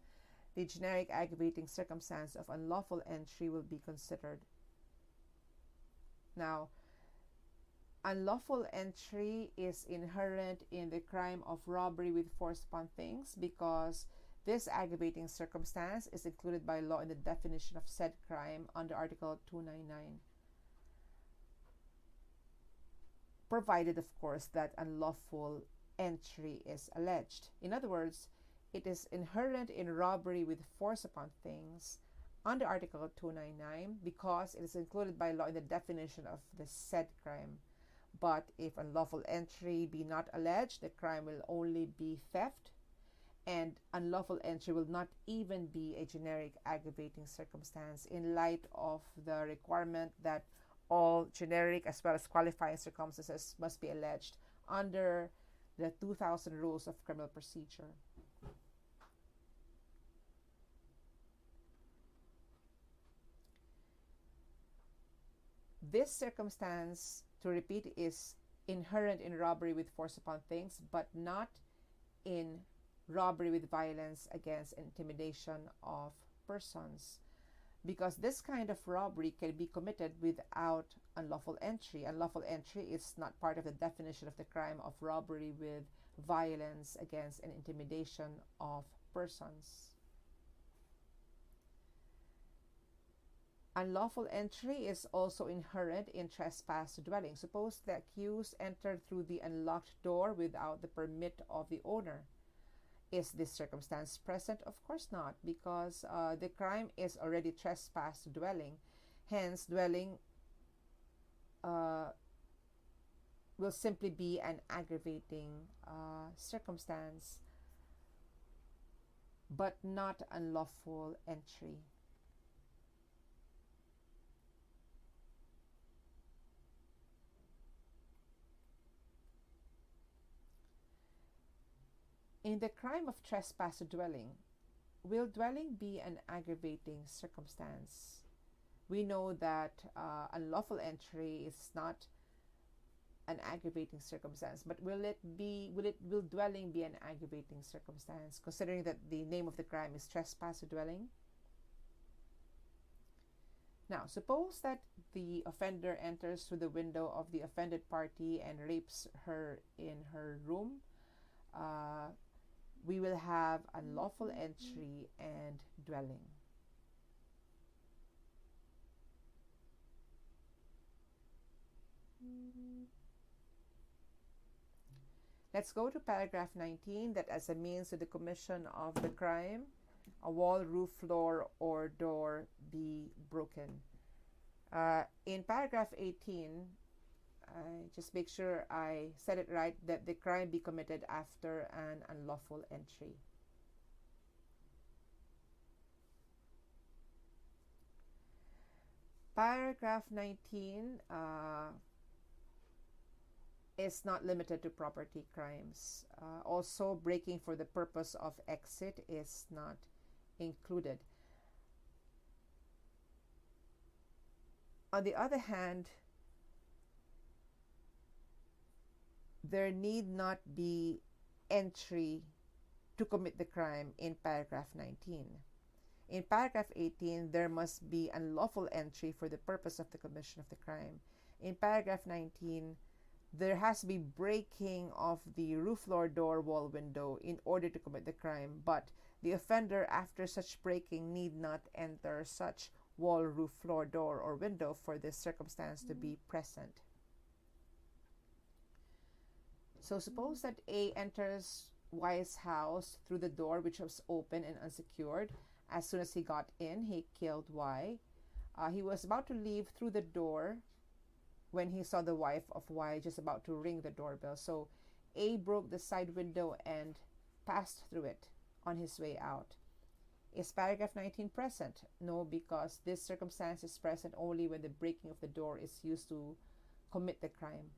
the generic aggravating circumstance of unlawful entry will be considered. Now, unlawful entry is inherent in the crime of robbery with force upon things because this aggravating circumstance is included by law in the definition of said crime under Article 299. Provided, of course, that unlawful entry is alleged. In other words, it is inherent in robbery with force upon things under Article 299 because it is included by law in the definition of the said crime. But if unlawful entry be not alleged, the crime will only be theft, and unlawful entry will not even be a generic aggravating circumstance in light of the requirement that all generic as well as qualifying circumstances must be alleged under the 2000 Rules of Criminal Procedure. This circumstance, to repeat, is inherent in robbery with force upon things, but not in robbery with violence against intimidation of persons. Because this kind of robbery can be committed without unlawful entry. Unlawful entry is not part of the definition of the crime of robbery with violence against and intimidation of persons. Unlawful entry is also inherent in trespass to dwelling. Suppose the accused entered through the unlocked door without the permit of the owner. Is this circumstance present? Of course not, because the crime is already trespass to dwelling. Hence, dwelling will simply be an aggravating circumstance, but not unlawful entry. In the crime of trespass to dwelling, will dwelling be an aggravating circumstance? We know that unlawful entry is not an aggravating circumstance, but will dwelling be an aggravating circumstance, considering that the name of the crime is trespass to dwelling? Now, suppose that the offender enters through the window of the offended party and rapes her in her room. We will have unlawful entry and dwelling. Let's go to paragraph 19, that as a means to the commission of the crime, a wall, roof, floor, or door be broken. In paragraph 18, just make sure I said it right, that the crime be committed after an unlawful entry. Paragraph 19 is not limited to property crimes. Also, breaking for the purpose of exit is not included. On the other hand, there need not be entry to commit the crime in paragraph 19. In paragraph 18, there must be unlawful entry for the purpose of the commission of the crime. In paragraph 19, there has to be breaking of the roof, floor, door, wall, window in order to commit the crime, but the offender after such breaking need not enter such wall, roof, floor, door, or window for this circumstance to be present. So suppose that A enters Y's house through the door which was open and unsecured. As soon as he got in, he killed Y. He was about to leave through the door when he saw the wife of Y just about to ring the doorbell. So A broke the side window and passed through it on his way out. Is paragraph 19 present? No, because this circumstance is present only when the breaking of the door is used to commit the crime.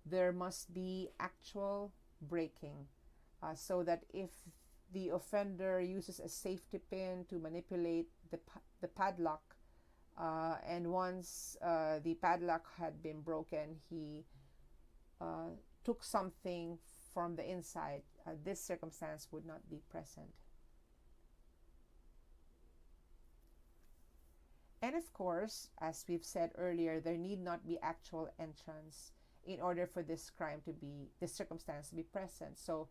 There must be actual breaking, so that if the offender uses a safety pin to manipulate the padlock And once the padlock had been broken, he took something from the inside. This circumstance would not be present. And of course, as we've said earlier, there need not be actual entrance in order for this circumstance to be present. So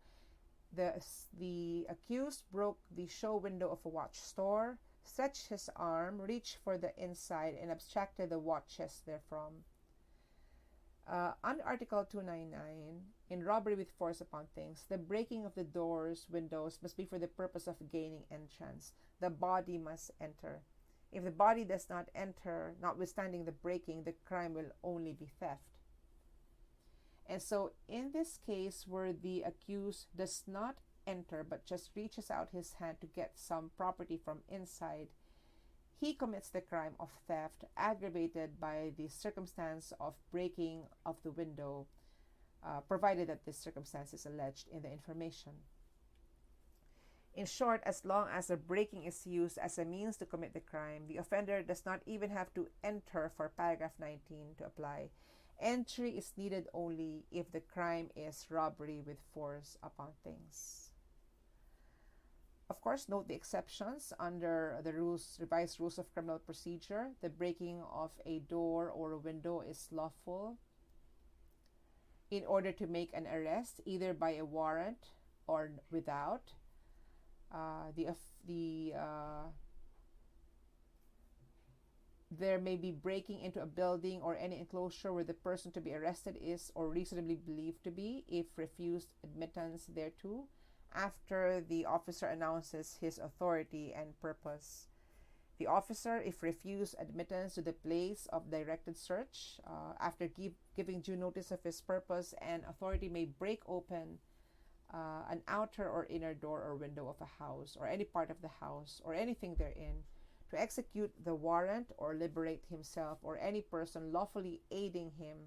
the accused broke the show window of a watch store, stretched his arm, reached for the inside, and abstracted the watches therefrom. Under Article 299, in robbery with force upon things, the breaking of the windows must be for the purpose of gaining entrance. The body must enter. If the body does not enter, notwithstanding the breaking, the crime will only be theft. And so in this case where the accused does not enter but just reaches out his hand to get some property from inside, he commits the crime of theft aggravated by the circumstance of breaking of the window, provided that this circumstance is alleged in the information. In short, as long as the breaking is used as a means to commit the crime, the offender does not even have to enter for paragraph 19 to apply. Entry is needed only if the crime is robbery with force upon things. Of course, note the exceptions under the revised rules of criminal procedure. The breaking of a door or a window is lawful in order to make an arrest, either by a warrant or without. There may be breaking into a building or any enclosure where the person to be arrested is or reasonably believed to be, if refused admittance thereto, after the officer announces his authority and purpose. The officer, if refused admittance to the place of directed search, after giving due notice of his purpose and authority, may break open an outer or inner door or window of a house or any part of the house or anything therein, to execute the warrant or liberate himself or any person lawfully aiding him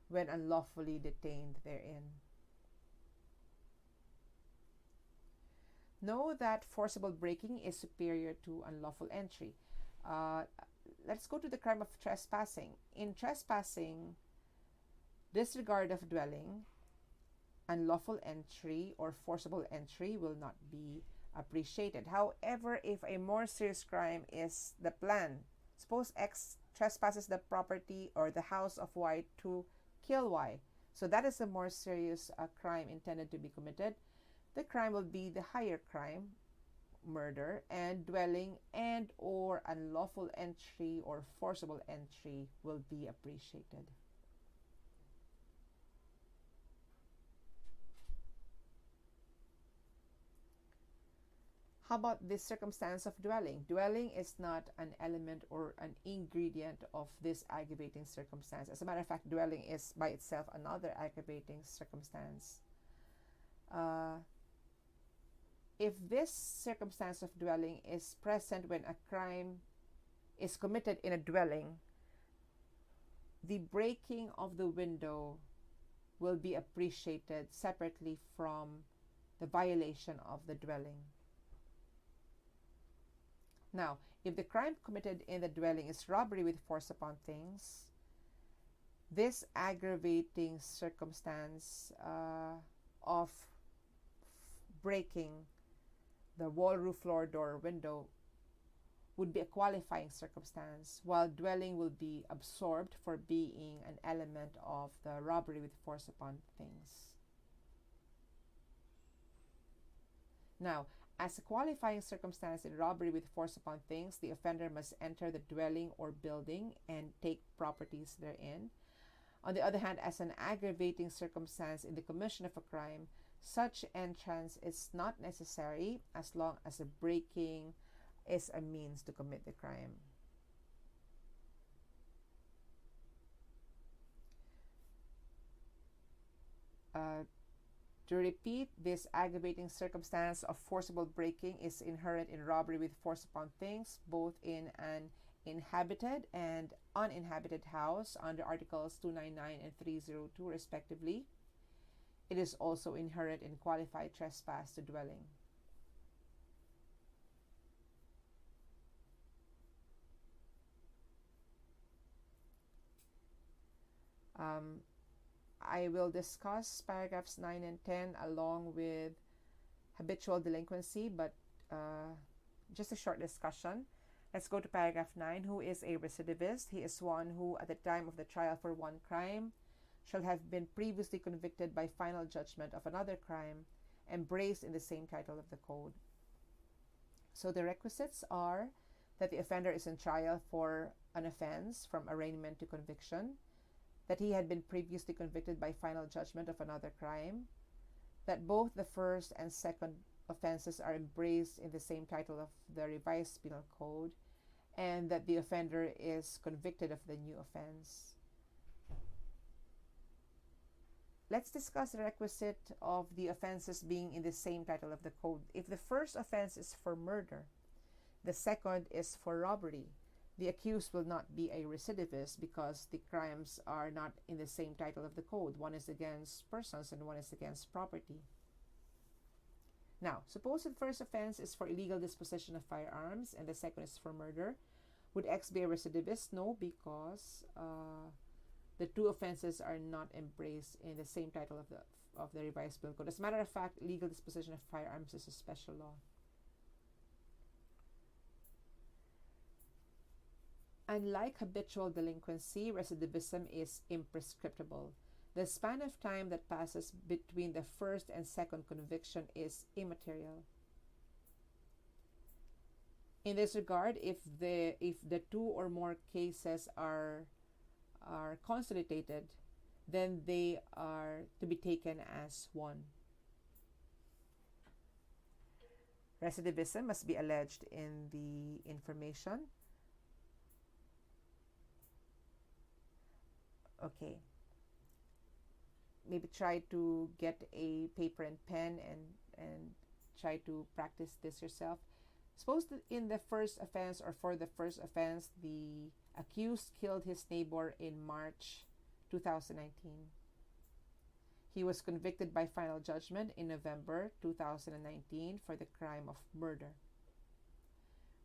when unlawfully detained therein. Know that forcible breaking is superior to unlawful entry. Let's go to the crime of trespassing. In trespassing, disregard of dwelling, unlawful entry or forcible entry will not be appreciated. However, if a more serious crime is the plan, suppose X trespasses the property or the house of Y to kill Y, so that is a more serious crime intended to be committed, the crime will be the higher crime, murder, and dwelling and or unlawful entry or forcible entry will be appreciated. How about this circumstance of dwelling? Dwelling is not an element or an ingredient of this aggravating circumstance. As a matter of fact, dwelling is by itself another aggravating circumstance. If this circumstance of dwelling is present when a crime is committed in a dwelling, the breaking of the window will be appreciated separately from the violation of the dwelling. Now, if the crime committed in the dwelling is robbery with force upon things, this aggravating circumstance of breaking the wall, roof, floor, door, or window would be a qualifying circumstance, while dwelling will be absorbed for being an element of the robbery with force upon things. Now, as a qualifying circumstance in robbery with force upon things, the offender must enter the dwelling or building and take properties therein. On the other hand, as an aggravating circumstance in the commission of a crime, such entrance is not necessary as long as the breaking is a means to commit the crime. To repeat, this aggravating circumstance of forcible breaking is inherent in robbery with force upon things, both in an inhabited and uninhabited house under Articles 299 and 302 respectively. It is also inherent in qualified trespass to dwelling. I will discuss paragraphs 9 and 10 along with habitual delinquency, but just a short discussion. Let's go to paragraph 9. Who is a recidivist? He is one who, at the time of the trial for one crime, shall have been previously convicted by final judgment of another crime, embraced in the same title of the code. So the requisites are that the offender is in trial for an offense from arraignment to conviction, that he had been previously convicted by final judgment of another crime, that both the first and second offenses are embraced in the same title of the revised penal code, and that the offender is convicted of the new offense. Let's discuss the requisite of the offenses being in the same title of the code. If the first offense is for murder, the second is for robbery, the accused will not be a recidivist because the crimes are not in the same title of the code. One is against persons and one is against property. Now, suppose the first offense is for illegal disposition of firearms and the second is for murder. Would X be a recidivist? No, because the two offenses are not embraced in the same title of the revised penal code. As a matter of fact, illegal disposition of firearms is a special law. Unlike habitual delinquency, recidivism is imprescriptible. The span of time that passes between the first and second conviction is immaterial. In this regard, if the two or more cases are consolidated, then they are to be taken as one. Recidivism must be alleged in the information. Okay. Maybe try to get a paper and pen and try to practice this yourself. Suppose that in the first offense or for the first offense, the accused killed his neighbor in March 2019. He was convicted by final judgment in November 2019 for the crime of murder.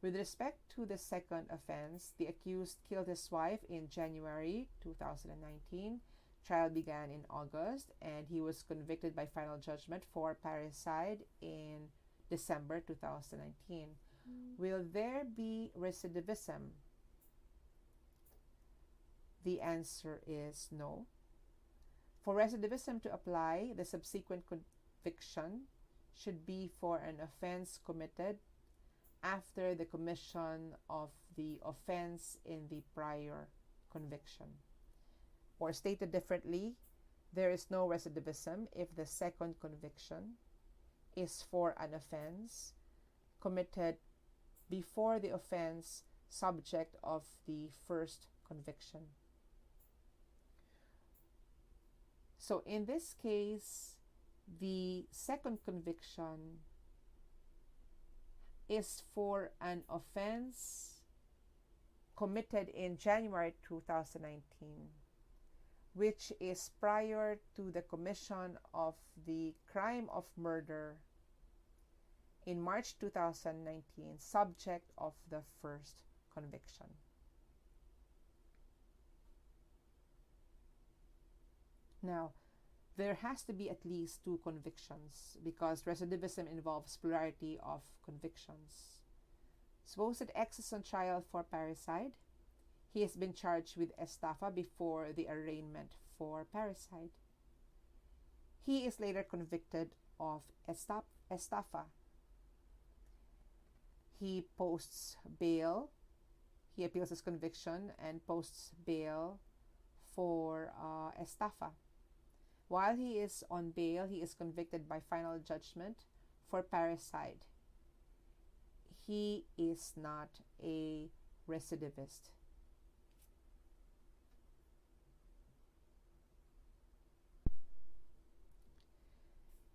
With respect to the second offense, the accused killed his wife in January 2019. Trial began in August, and he was convicted by final judgment for parricide in December 2019. Will there be recidivism? The answer is no. For recidivism to apply, the subsequent conviction should be for an offense committed after the commission of the offense in the prior conviction. Or stated differently, there is no recidivism if the second conviction is for an offense committed before the offense subject of the first conviction. So in this case, the second conviction is for an offense committed in January 2019, which is prior to the commission of the crime of murder in March 2019, subject of the first conviction. Now, there has to be at least two convictions because recidivism involves plurality of convictions. Suppose that X is on trial for parricide. He has been charged with estafa before the arraignment for parricide. He is later convicted of estafa. He posts bail. He appeals his conviction and posts bail for estafa. While he is on bail, he is convicted by final judgment for parricide. He is not a recidivist.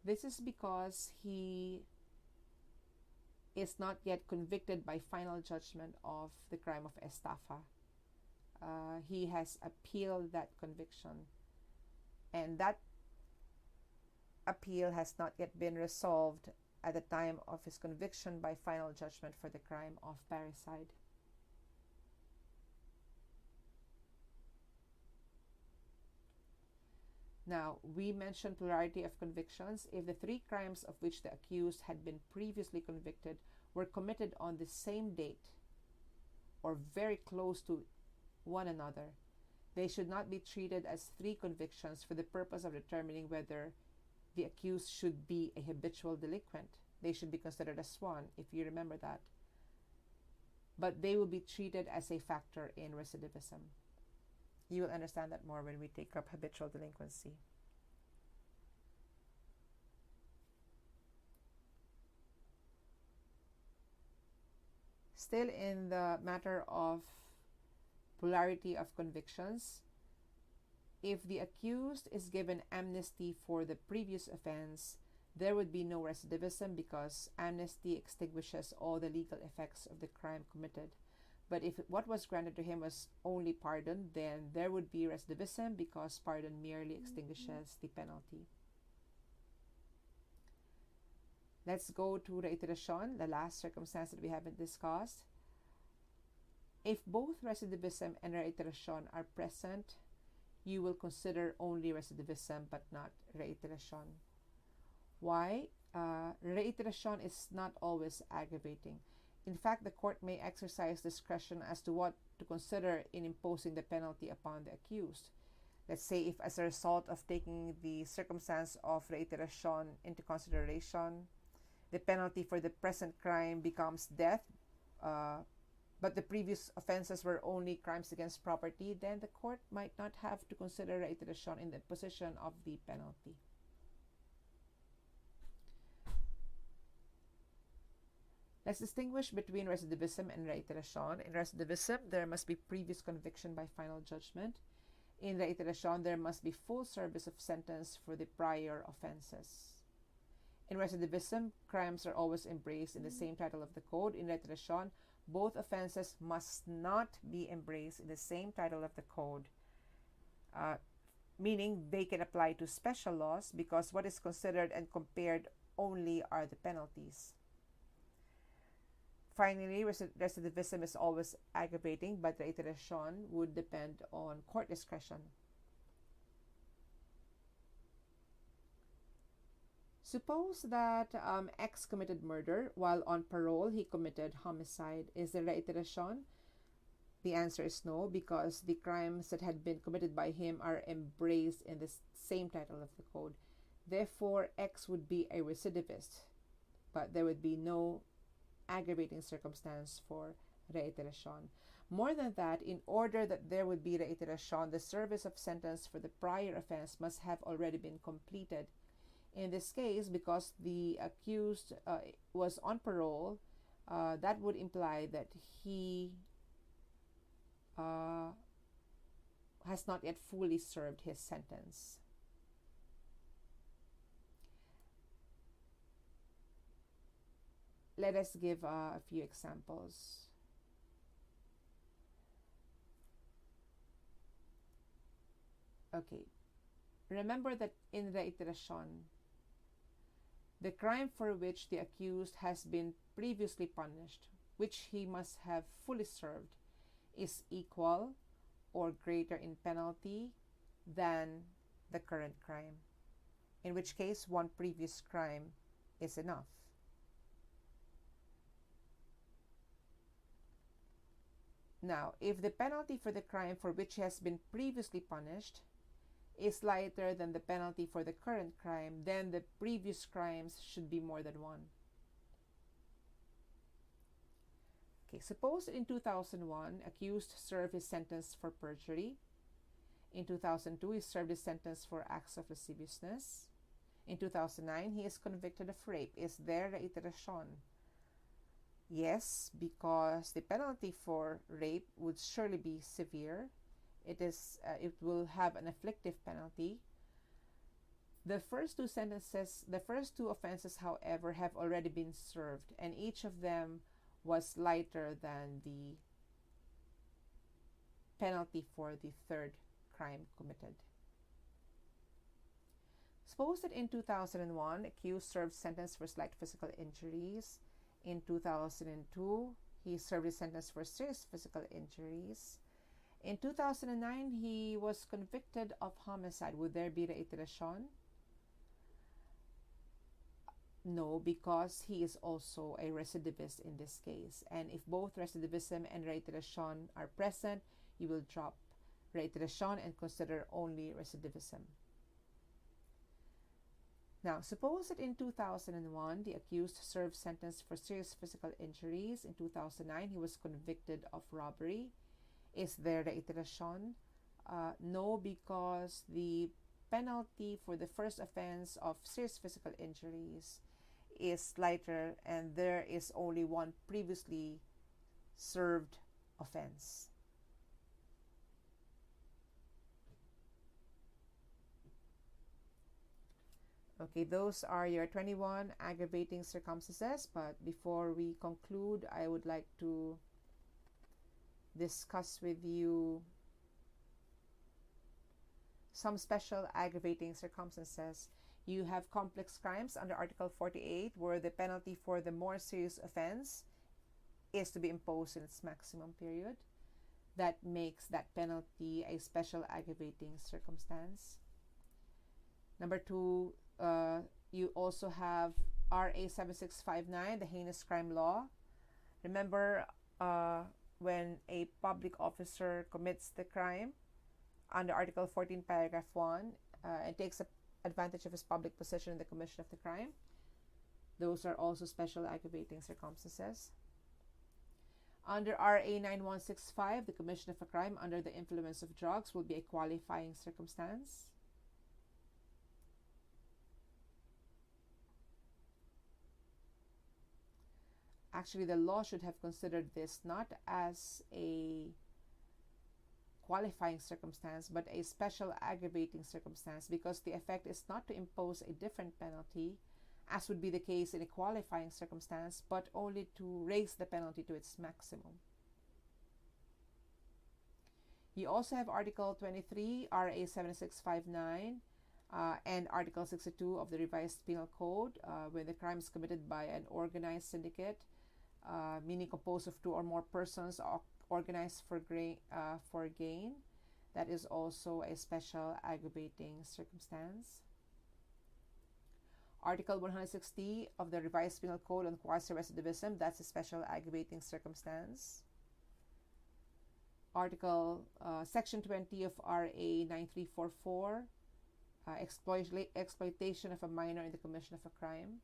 This is because he is not yet convicted by final judgment of the crime of estafa. He has appealed that conviction, and that appeal has not yet been resolved at the time of his conviction by final judgment for the crime of parricide. Now, we mentioned plurality of convictions. If the three crimes of which the accused had been previously convicted were committed on the same date or very close to one another, they should not be treated as three convictions for the purpose of determining whether the accused should be a habitual delinquent. They should be considered as one, if you remember that. But they will be treated as a factor in recidivism. You will understand that more when we take up habitual delinquency. Still in the matter of plurality of convictions, if the accused is given amnesty for the previous offense, there would be no recidivism because amnesty extinguishes all the legal effects of the crime committed. But if what was granted to him was only pardon, then there would be recidivism because pardon merely extinguishes the penalty. Let's go to reiteration, the last circumstance that we haven't discussed. If both recidivism and reiteration are present, you will consider only recidivism but not reiteration. Why? Reiteration is not always aggravating. In fact, the court may exercise discretion as to what to consider in imposing the penalty upon the accused. Let's say if as a result of taking the circumstance of reiteration into consideration, the penalty for the present crime becomes death, but the previous offenses were only crimes against property, then the court might not have to consider reiteration in the imposition of the penalty. Let's distinguish between recidivism and reiteration. In recidivism, there must be previous conviction by final judgment. In reiteration, there must be full service of sentence for the prior offenses. In recidivism, crimes are always embraced in the same title of the code. In reiteration, both offenses must not be embraced in the same title of the code, meaning they can apply to special laws because what is considered and compared only are the penalties. Finally, recidivism is always aggravating, but reiteration would depend on court discretion. Suppose that X committed murder while on parole he committed homicide. Is there reiteration? The answer is no, because the crimes that had been committed by him are embraced in the same title of the code. Therefore, X would be a recidivist, but there would be no aggravating circumstance for reiteration. More than that, in order that there would be reiteration, the service of sentence for the prior offense must have already been completed. In this case, because the accused was on parole, that would imply that he has not yet fully served his sentence. Let us give a few examples. Okay. Remember that in reiteration, the crime for which the accused has been previously punished, which he must have fully served, is equal or greater in penalty than the current crime, in which case one previous crime is enough. Now, if the penalty for the crime for which he has been previously punished is lighter than the penalty for the current crime, then the previous crimes should be more than one. Okay, suppose in 2001, accused served his sentence for perjury. In 2002, he served his sentence for acts of lasciviousness. In 2009, he is convicted of rape. Is there reiteration? Yes, because the penalty for rape would surely be severe. It will have an afflictive penalty. The first two offenses, however, have already been served, and each of them was lighter than the penalty for the third crime committed. Suppose that in 2001, accused served sentence for slight physical injuries. In 2002, he served his sentence for serious physical injuries. In 2009, he was convicted of homicide. Would there be reiteration? No, because he is also a recidivist in this case. And if both recidivism and reiteration are present, you will drop reiteration and consider only recidivism. Now, suppose that in 2001, the accused served sentence for serious physical injuries. In 2009, he was convicted of robbery. Is there reiteration? No, because the penalty for the first offense of serious physical injuries is lighter, and there is only one previously served offense. Okay, those are your 21 aggravating circumstances, but before we conclude, I would like to discuss with you some special aggravating circumstances. You have complex crimes under Article 48, where the penalty for the more serious offense is to be imposed in its maximum period. That makes that penalty a special aggravating circumstance. Number two, you also have RA 7659, the heinous crime law. Remember, when a public officer commits the crime under Article 14, Paragraph 1, and takes advantage of his public position in the commission of the crime, those are also special aggravating circumstances. Under RA 9165, the commission of a crime under the influence of drugs will be a qualifying circumstance. Actually, the law should have considered this not as a qualifying circumstance, but a special aggravating circumstance, because the effect is not to impose a different penalty, as would be the case in a qualifying circumstance, but only to raise the penalty to its maximum. You also have Article 23, RA 7659, and Article 62 of the Revised Penal Code, when the crime is committed by an organized syndicate, meaning composed of two or more persons organized for gain. That is also a special aggravating circumstance. Article 160 of the Revised Penal Code on quasi-recidivism, that's a special aggravating circumstance. Section 20 of RA 9344, exploitation of a minor in the commission of a crime.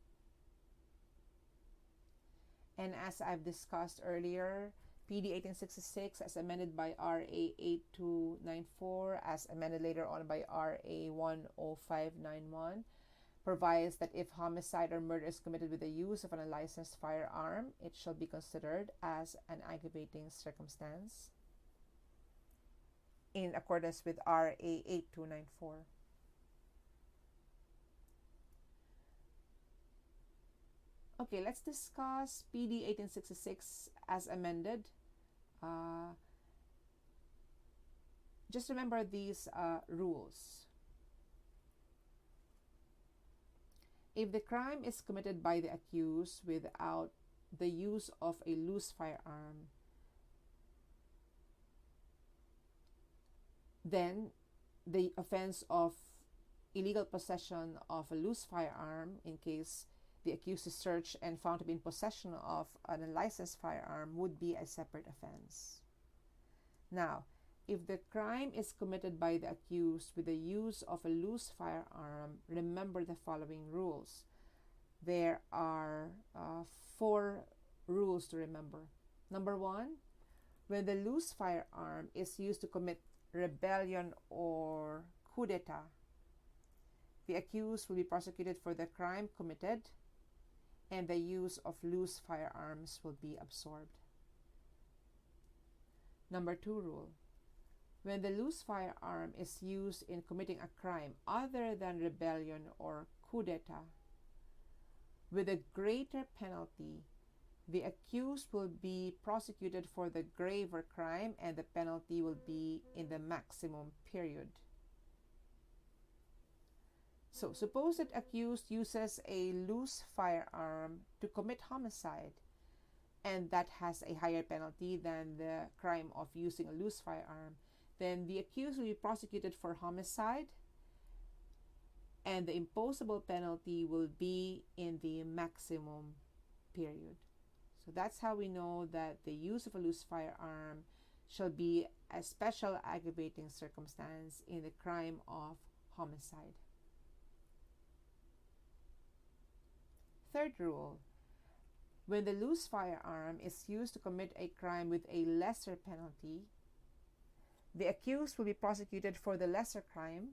And as I've discussed earlier, PD 1866 as amended by RA 8294, as amended later on by RA 10591, provides that if homicide or murder is committed with the use of an unlicensed firearm, it shall be considered as an aggravating circumstance in accordance with RA 8294. Okay, let's discuss PD 1866 as amended. Just remember these rules. If the crime is committed by the accused without the use of a loose firearm, then the offense of illegal possession of a loose firearm, in case the accused is searched and found to be in possession of an unlicensed firearm, would be a separate offense. Now, if the crime is committed by the accused with the use of a loose firearm, remember the following rules. There are 4 rules to remember. Number 1, when the loose firearm is used to commit rebellion or coup d'etat, the accused will be prosecuted for the crime committed, and the use of loose firearms will be absorbed. Number 2 rule. When the loose firearm is used in committing a crime other than rebellion or coup d'etat, with a greater penalty, the accused will be prosecuted for the graver crime, and the penalty will be in the maximum period. So, suppose that accused uses a loose firearm to commit homicide. and that has a higher penalty than the crime of using a loose firearm, then the accused will be prosecuted for homicide, and the imposable penalty will be in the maximum period. So that's how we know that the use of a loose firearm shall be a special aggravating circumstance in the crime of homicide. Third rule: when the loose firearm is used to commit a crime with a lesser penalty, the accused will be prosecuted for the lesser crime,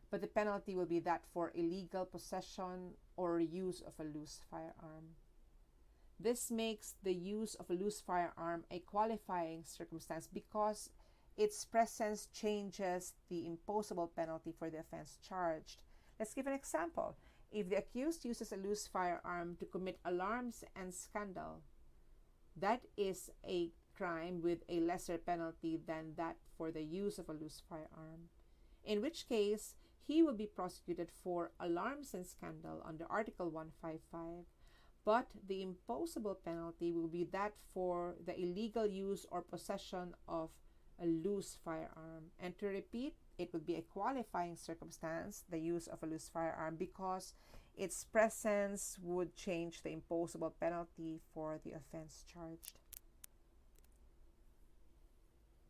but the penalty will be that for illegal possession or use of a loose firearm. This makes the use of a loose firearm a qualifying circumstance because its presence changes the imposable penalty for the offense charged. Let's give an example. If the accused uses a loose firearm to commit alarms and scandal, that is a crime with a lesser penalty than that for the use of a loose firearm, in which case he will be prosecuted for alarms and scandal under Article 155, but the imposable penalty will be that for the illegal use or possession of a loose firearm. And to repeat, it would be a qualifying circumstance, the use of a loose firearm, because its presence would change the imposable penalty for the offense charged.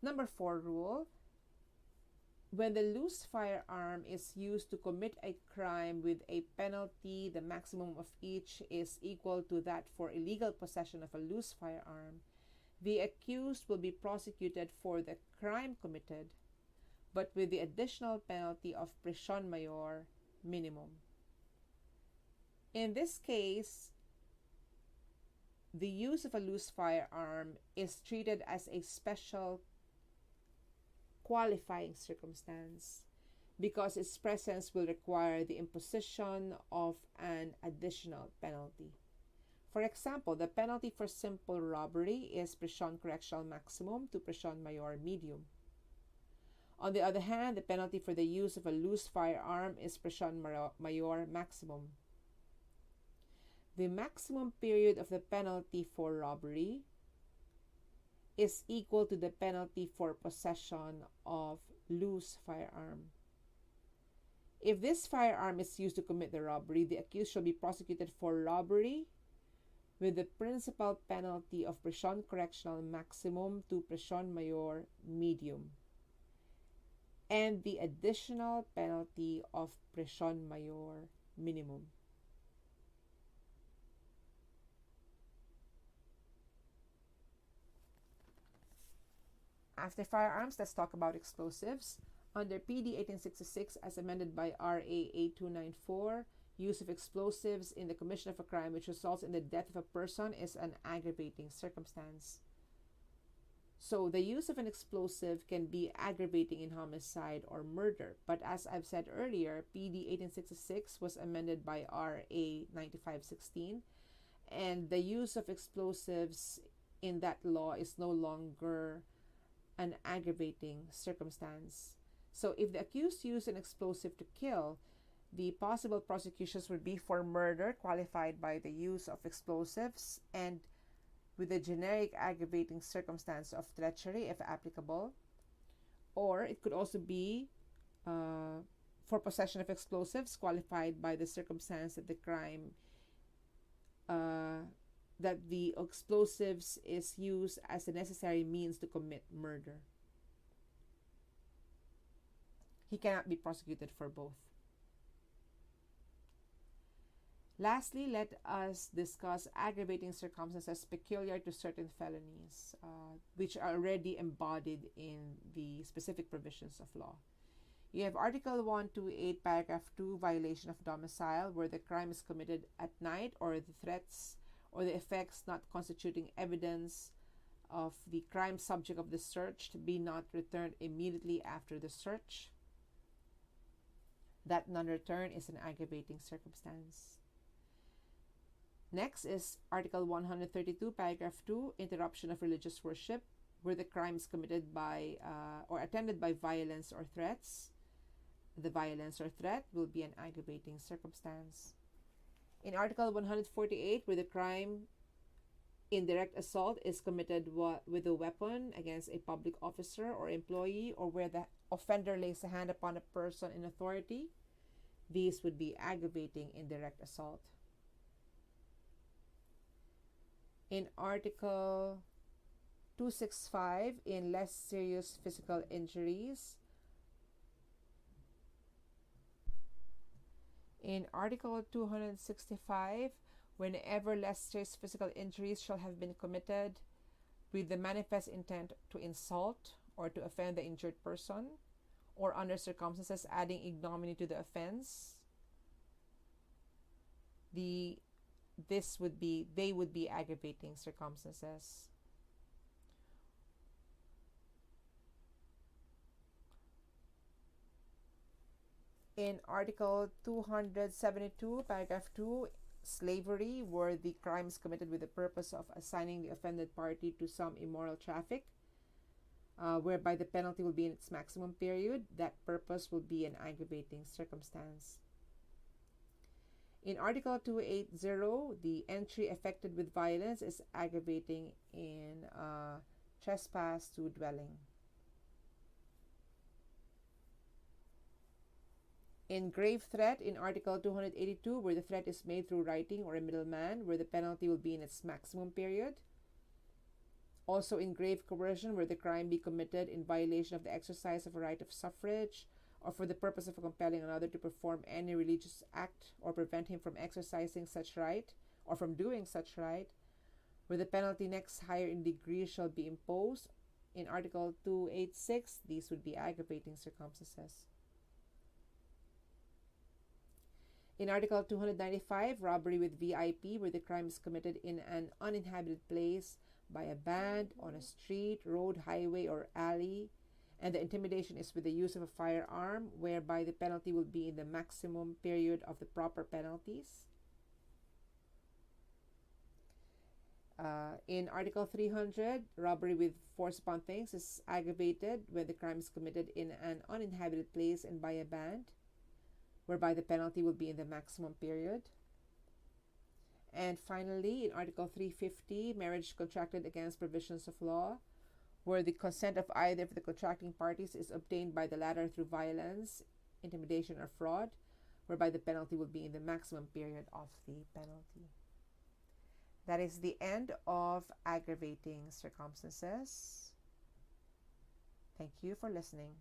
Number 4 rule: when the loose firearm is used to commit a crime with a penalty, the maximum of each is equal to that for illegal possession of a loose firearm, the accused will be prosecuted for the crime committed, but with the additional penalty of prisión mayor minimum. In this case, the use of a loose firearm is treated as a special qualifying circumstance because its presence will require the imposition of an additional penalty. For example, the penalty for simple robbery is prisión correctional maximum to prisión mayor medium. On the other hand, the penalty for the use of a loose firearm is prisión mayor maximum. The maximum period of the penalty for robbery is equal to the penalty for possession of loose firearm. If this firearm is used to commit the robbery, the accused shall be prosecuted for robbery with the principal penalty of prisión correctional maximum to prisión mayor medium and the additional penalty of prisión mayor minimum. After firearms, let's talk about explosives. Under PD 1866, as amended by RA 8294, use of explosives in the commission of a crime which results in the death of a person is an aggravating circumstance. So the use of an explosive can be aggravating in homicide or murder. But as I've said earlier, PD 1866 was amended by RA 9516, and the use of explosives in that law is no longer an aggravating circumstance. So if the accused used an explosive to kill, the possible prosecutions would be for murder qualified by the use of explosives and with a generic aggravating circumstance of treachery if applicable, or it could also be for possession of explosives qualified by the circumstance that the crime that the explosives is used as a necessary means to commit murder. He cannot be prosecuted for both. Lastly, let us discuss aggravating circumstances peculiar to certain felonies, which are already embodied in the specific provisions of law. You have Article 128, Paragraph 2, violation of domicile, where the crime is committed at night or the threats or the effects not constituting evidence of the crime subject of the search to be not returned immediately after the search. That non-return is an aggravating circumstance. Next is Article 132, Paragraph 2, interruption of religious worship, where the crime is committed by or attended by violence or threats. The violence or threat will be an aggravating circumstance. In Article 148, where the crime Indirect assault is committed with a weapon against a public officer or employee, or where the offender lays a hand upon a person in authority. These would be aggravating indirect assault. In Article 265, in less serious physical injuries, in Article 265, whenever less serious physical injuries shall have been committed with the manifest intent to insult or to offend the injured person, or under circumstances adding ignominy to the offense, they would be aggravating circumstances. In Article 272, paragraph 2, slavery, where the crime is committed with the purpose of assigning the offended party to some immoral traffic, whereby the penalty will be in its maximum period, that purpose will be an aggravating circumstance. In Article 280, the entry effected with violence is aggravating in trespass to dwelling. In grave threat, in Article 282, where the threat is made through writing or a middleman, where the penalty will be in its maximum period. Also in grave coercion, where the crime be committed in violation of the exercise of a right of suffrage, or for the purpose of compelling another to perform any religious act, or prevent him from exercising such right, or from doing such right, where the penalty next higher in degree shall be imposed. In Article 286, these would be aggravating circumstances. In Article 295, robbery with VIP, where the crime is committed in an uninhabited place by a band, on a street, road, highway, or alley, and the intimidation is with the use of a firearm, whereby the penalty will be in the maximum period of the proper penalties. In Article 300, robbery with force upon things is aggravated when the crime is committed in an uninhabited place and by a band, whereby the penalty will be in the maximum period. And finally, in Article 350, marriage contracted against provisions of law, where the consent of either of the contracting parties is obtained by the latter through violence, intimidation, or fraud, whereby the penalty will be in the maximum period of the penalty. That is the end of aggravating circumstances. Thank you for listening.